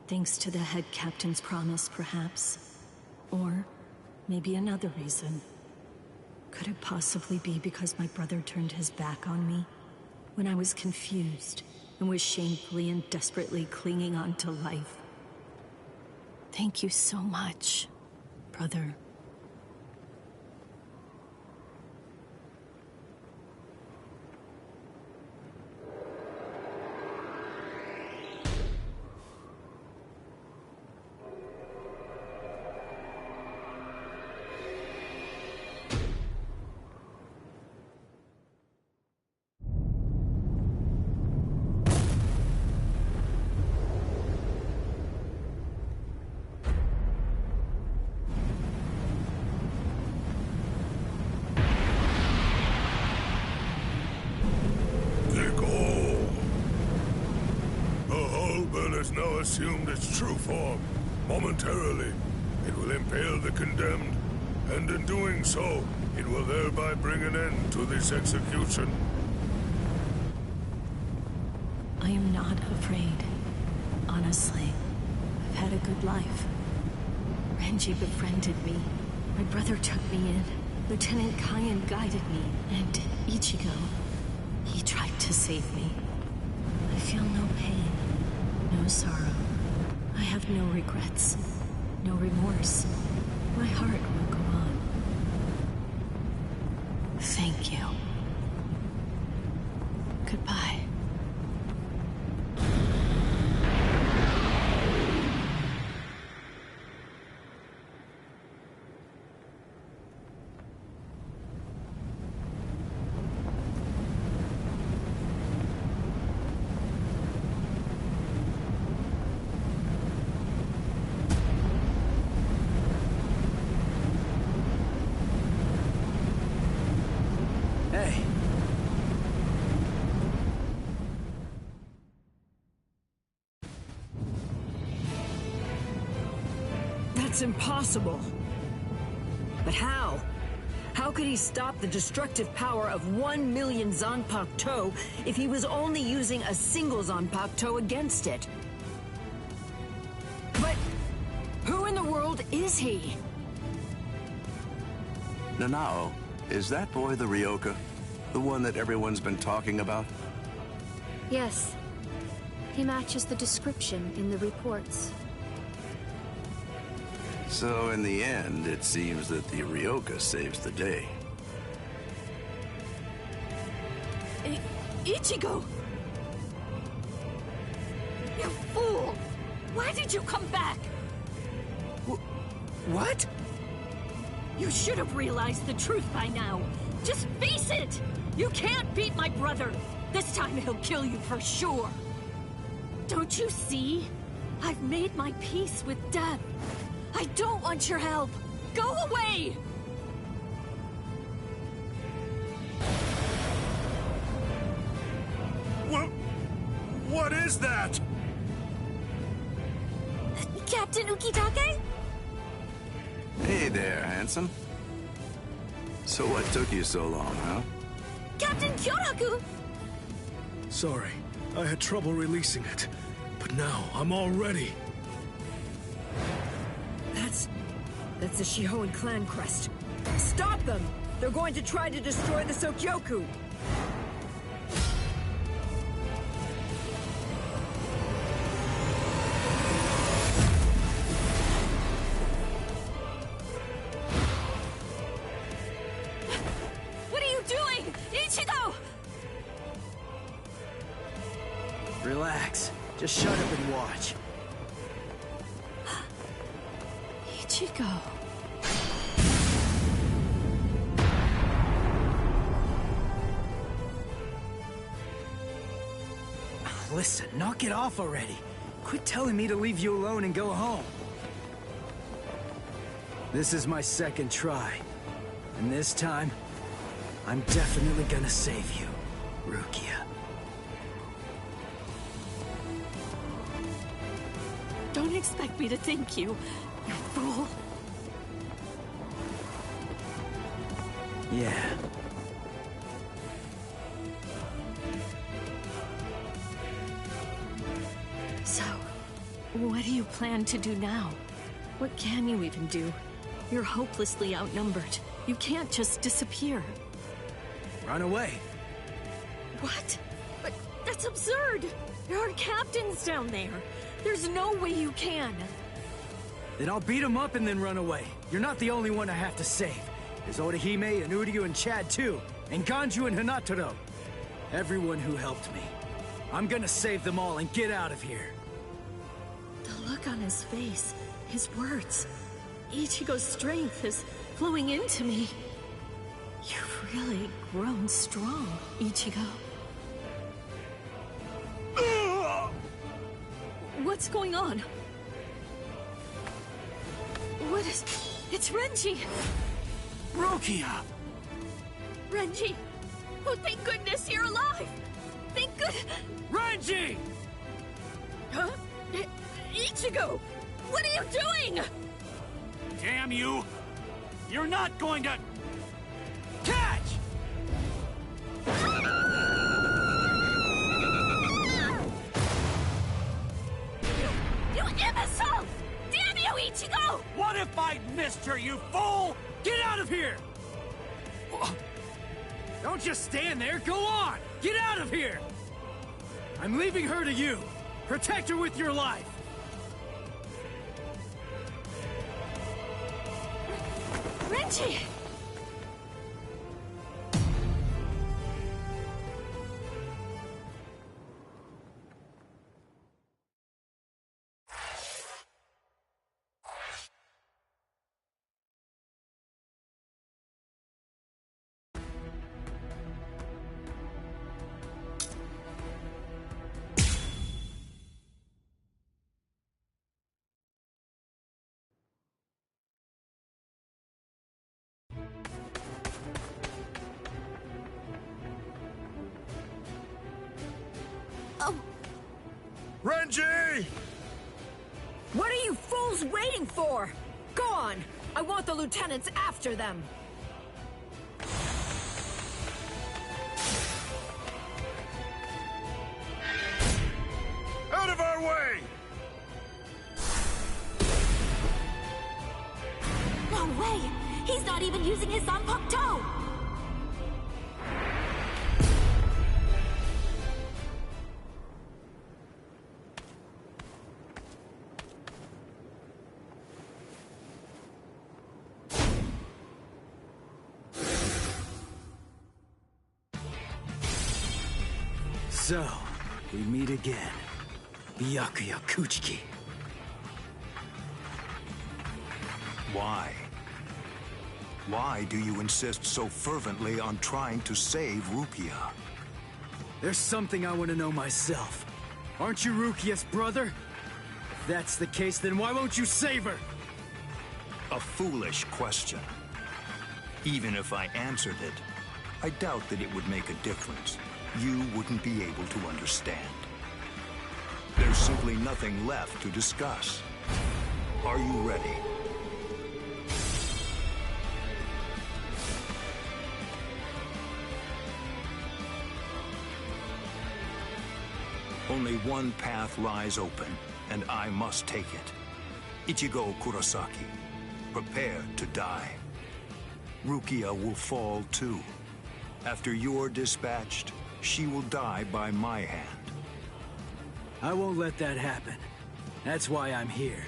Thanks to the head captain's promise, perhaps. Or maybe another reason. Could it possibly be because my brother turned his back on me when I was confused and was shamefully and desperately clinging on to life? Thank you so much, brother. Now assumed its true form. Momentarily, it will impale the condemned, and in doing so, it will thereby bring an end to this execution. I am not afraid. Honestly, I've had a good life. Renji befriended me. My brother took me in. Lieutenant Kyan guided me. And Ichigo, he tried to save me. I feel no pain. No sorrow. I have no regrets. No remorse. My heart will go on. Thank you. Goodbye. That's impossible. But how? How could he stop the destructive power of 1 million Zanpakuto if he was only using a single Zanpakuto against it? But who in the world is he? Nanao, is that boy the Ryoka? The one that everyone's been talking about? Yes. He matches the description in the reports. So in the end, it seems that the Ryoka saves the day. Ichigo! You fool! Why did you come back? What? You should have realized the truth by now. Just face it! You can't beat my brother! This time he'll kill you for sure! Don't you see? I've made my peace with death. I don't want your help! Go away! What is that? Captain Ukitake? Hey there, handsome. So what took you so long, huh? Captain Kyoraku! Sorry, I had trouble releasing it. But now, I'm all ready. That's the Shihoan clan crest. Stop them! They're going to try to destroy the Sokyoku! What are you doing? Ichigo! Relax. Just shut up and watch. Ichigo. Listen, knock it off already. Quit telling me to leave you alone and go home. This is my second try. And this time, I'm definitely gonna save you, Rukia. Don't expect me to thank you, you fool. Yeah. So, what do you plan to do now? What can you even do? You're hopelessly outnumbered. You can't just disappear. Run away. What? But that's absurd! There are captains down there. There's no way you can. Then I'll beat him up and then run away. You're not the only one I have to save. There's Orihime and Uryu and Chad too. And Ganju and Hinataro. Everyone who helped me. I'm gonna save them all and get out of here. The look on his face, his words. Ichigo's strength is flowing into me. You've really grown strong, Ichigo. What's going on? What is... It's Renji! Rukia! Renji! Oh, thank goodness you're alive! Thank good... Renji! Huh? Ichigo! What are you doing? Damn you! You're not going to... Catch! You imbecile! Damn you, Ichigo! What if I missed her, you fool? Get out of here! Don't just stand there, go on! Get out of here! I'm leaving her to you. Protect her with your life. Renji! Renji! What are you fools waiting for? Go on! I want the lieutenants after them! Out of our way! No way! He's not even using his Zanpakuto! So, we meet again. Byakuya Kuchiki. Why? Why do you insist so fervently on trying to save Rukia? There's something I want to know myself. Aren't you Rukia's brother? If that's the case, then why won't you save her? A foolish question. Even if I answered it, I doubt that it would make a difference. You wouldn't be able to understand. There's simply nothing left to discuss. Are you ready? Only one path lies open, and I must take it. Ichigo Kurosaki, prepare to die. Rukia will fall too. After you're dispatched, she will die by my hand. I won't let that happen. That's why I'm here.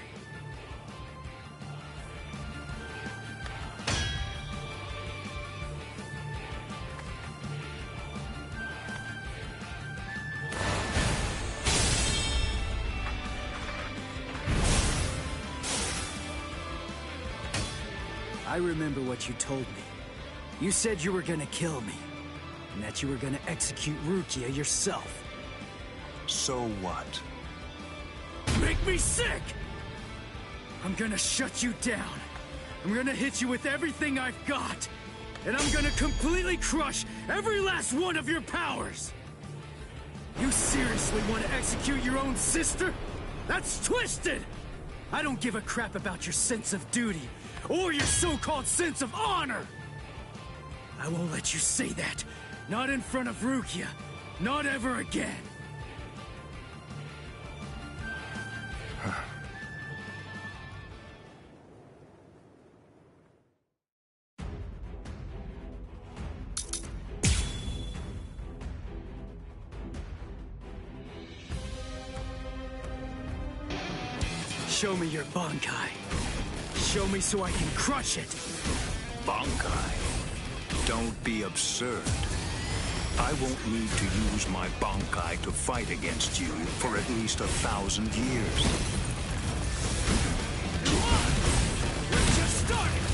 I remember what you told me. You said you were gonna kill me, and that you were gonna execute Rukia yourself. So what? Make me sick! I'm gonna shut you down. I'm gonna hit you with everything I've got. And I'm gonna completely crush every last one of your powers! You seriously want to execute your own sister? That's twisted! I don't give a crap about your sense of duty, or your so-called sense of honor! I won't let you say that. Not in front of Rukia. Not ever again. Show me your Bankai. Show me so I can crush it. Bankai? Don't be absurd. I won't need to use my Bankai to fight against you for at least 1,000 years. We're just starting!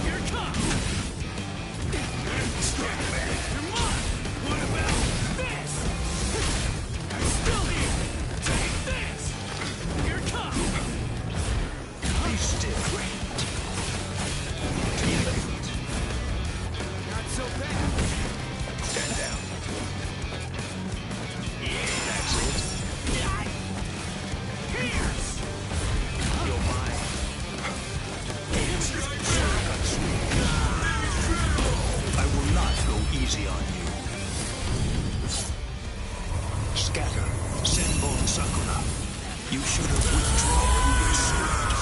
Here it comes! Come on! What about this? I'm still here! Take this! Here it comes! Be still. Not so bad. Stand down. That's it. Pierce! You're mine. I will not go easy on you. Scatter, Senbon Sakura. You should have withdrawn your sword.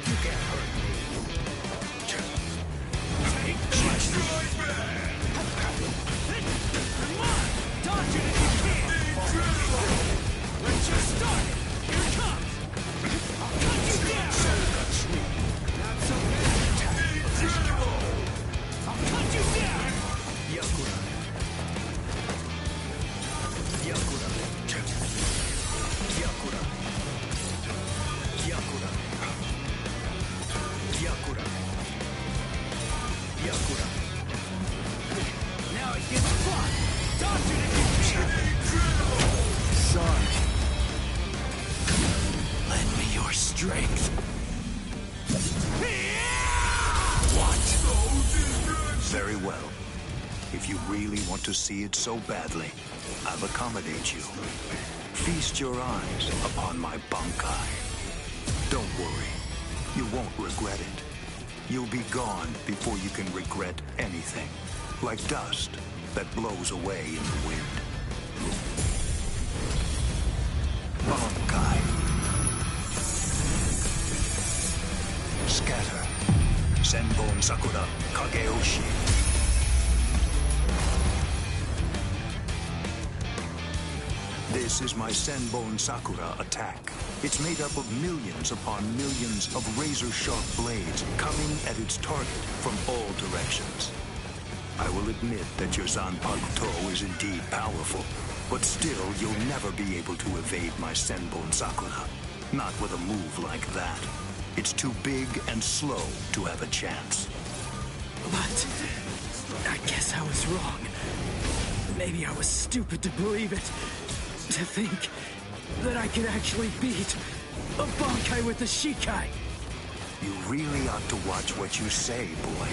You can't hurt me. Take this! Come on! Dodge it if you can! We're just starting! Here it comes! I'll cut you down! Not so bad! I'll cut you down! Yakura. If you really want to see it so badly, I'll accommodate you. Feast your eyes upon my Bankai. Don't worry, you won't regret it. You'll be gone before you can regret anything, like dust that blows away in the wind. Bankai. Scatter. Senbon Sakura Kageoshi. This is my Senbon Sakura attack. It's made up of millions upon millions of razor-sharp blades coming at its target from all directions. I will admit that your Zanpakuto is indeed powerful, but still you'll never be able to evade my Senbon Sakura. Not with a move like that. It's too big and slow to have a chance. But I guess I was wrong. Maybe I was stupid to believe it. To think that I could actually beat a Bankai with a Shikai. You really ought to watch what you say, boy.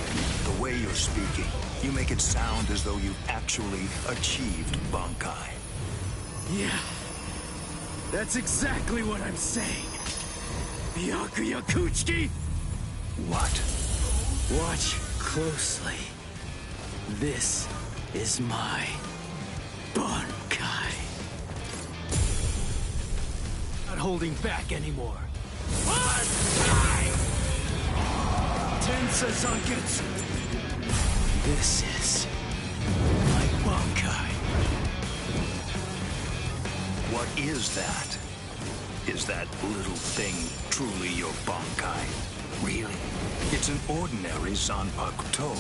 The way you're speaking, you make it sound as though you've actually achieved Bankai. Yeah, that's exactly what I'm saying. Byakuya Kuchiki! What? Watch closely. This is my Bankai. Not holding back anymore. Tensa Zangetsu. This is my Bankai. What is that? Is that little thing truly your Bankai? Really? It's an ordinary Zanpakuto.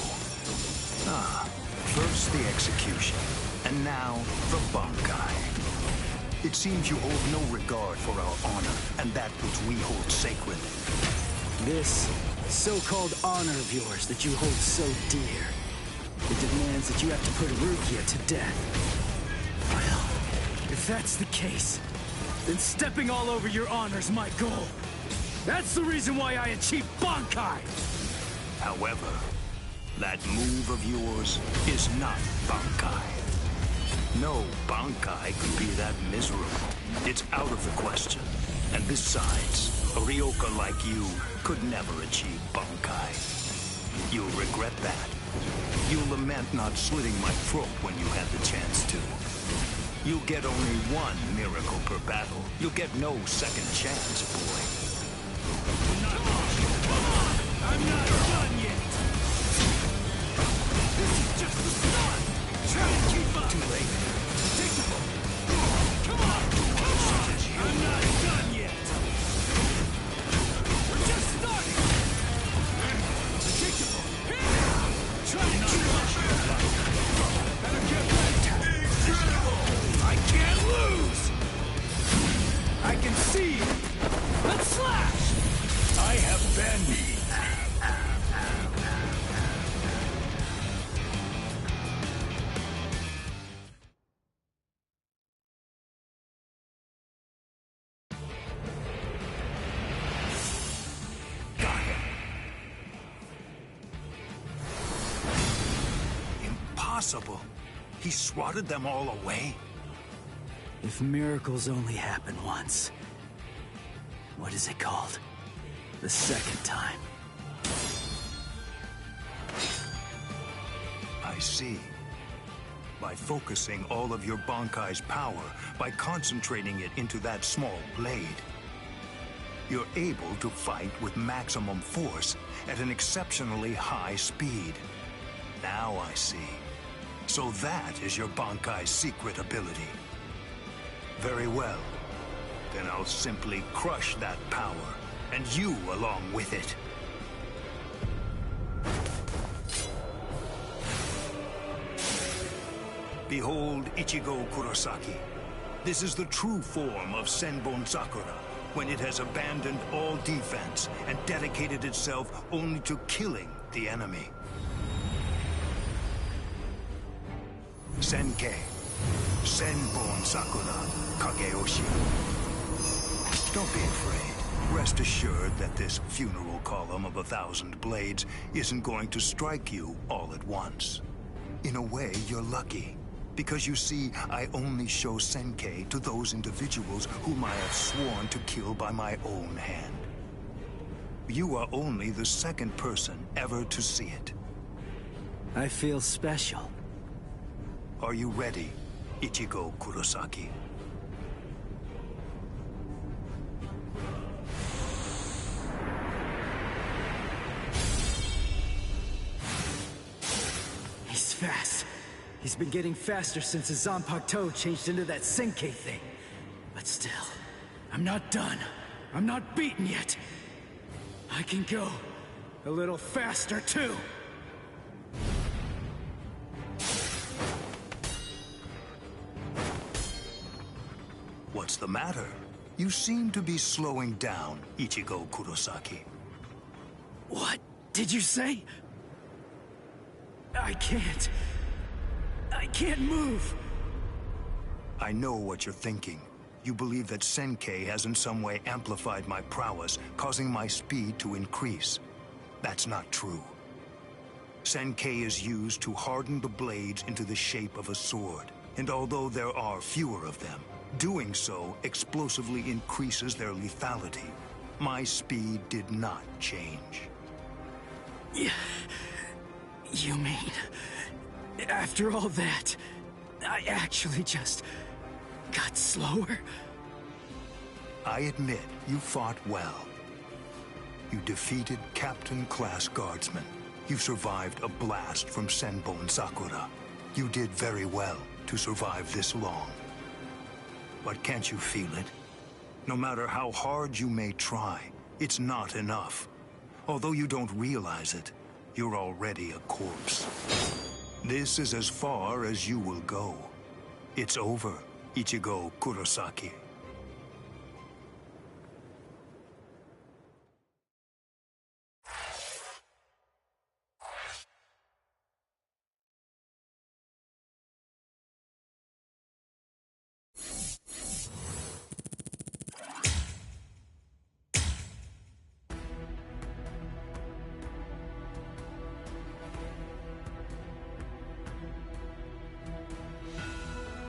Ah, first the execution, and now the Bankai. It seems you hold no regard for our honor and that which we hold sacred. This so-called honor of yours that you hold so dear, it demands that you have to put Rukia to death. Well, if that's the case, then stepping all over your honor's my goal. That's the reason why I achieved Bankai! However, that move of yours is not Bankai. No Bankai could be that miserable. It's out of the question. And besides, a Ryoka like you could never achieve Bankai. You'll regret that. You'll lament not slitting my throat when you had the chance to. You'll get only one miracle per battle. You'll get no second chance, boy. I'm not done yet! This is just the start! Try to keep up! Too late. Predictable! Come on! I'm not done yet! We're just starting! Predictable! Try to keep up! Better get ready! Incredible! I can't lose! I can see it! Let's slash! I have been... Impossible. He swatted them all away? If miracles only happen once, what is it called? The second time. I see. By focusing all of your Bankai's power, by concentrating it into that small blade, you're able to fight with maximum force at an exceptionally high speed. Now I see. So that is your Bankai's secret ability. Very well. Then I'll simply crush that power, and you along with it. Behold Ichigo Kurosaki. This is the true form of Senbon Sakura, when it has abandoned all defense and dedicated itself only to killing the enemy. Senkei, Senbon Sakura, Kageoshi. Don't be afraid. Rest assured that this funeral column of 1,000 blades isn't going to strike you all at once. In a way, you're lucky. Because you see, I only show Senkei to those individuals whom I have sworn to kill by my own hand. You are only the second person ever to see it. I feel special. Are you ready, Ichigo Kurosaki? He's fast. He's been getting faster since his Zanpakuto changed into that Senkei thing. But still, I'm not done. I'm not beaten yet. I can go a little faster, too. What's the matter? You seem to be slowing down, Ichigo Kurosaki. What did you say? I can't move. I know what you're thinking. You believe that Senkei has in some way amplified my prowess, causing my speed to increase. That's not true. Senkei is used to harden the blades into the shape of a sword, and although there are fewer of them, doing so explosively increases their lethality. My speed did not change. You mean, after all that, I actually just got slower? I admit you fought well. You defeated Captain-class guardsmen. You survived a blast from Senbon Sakura. You did very well to survive this long. But can't you feel it? No matter how hard you may try, it's not enough. Although you don't realize it, you're already a corpse. This is as far as you will go. It's over, Ichigo Kurosaki.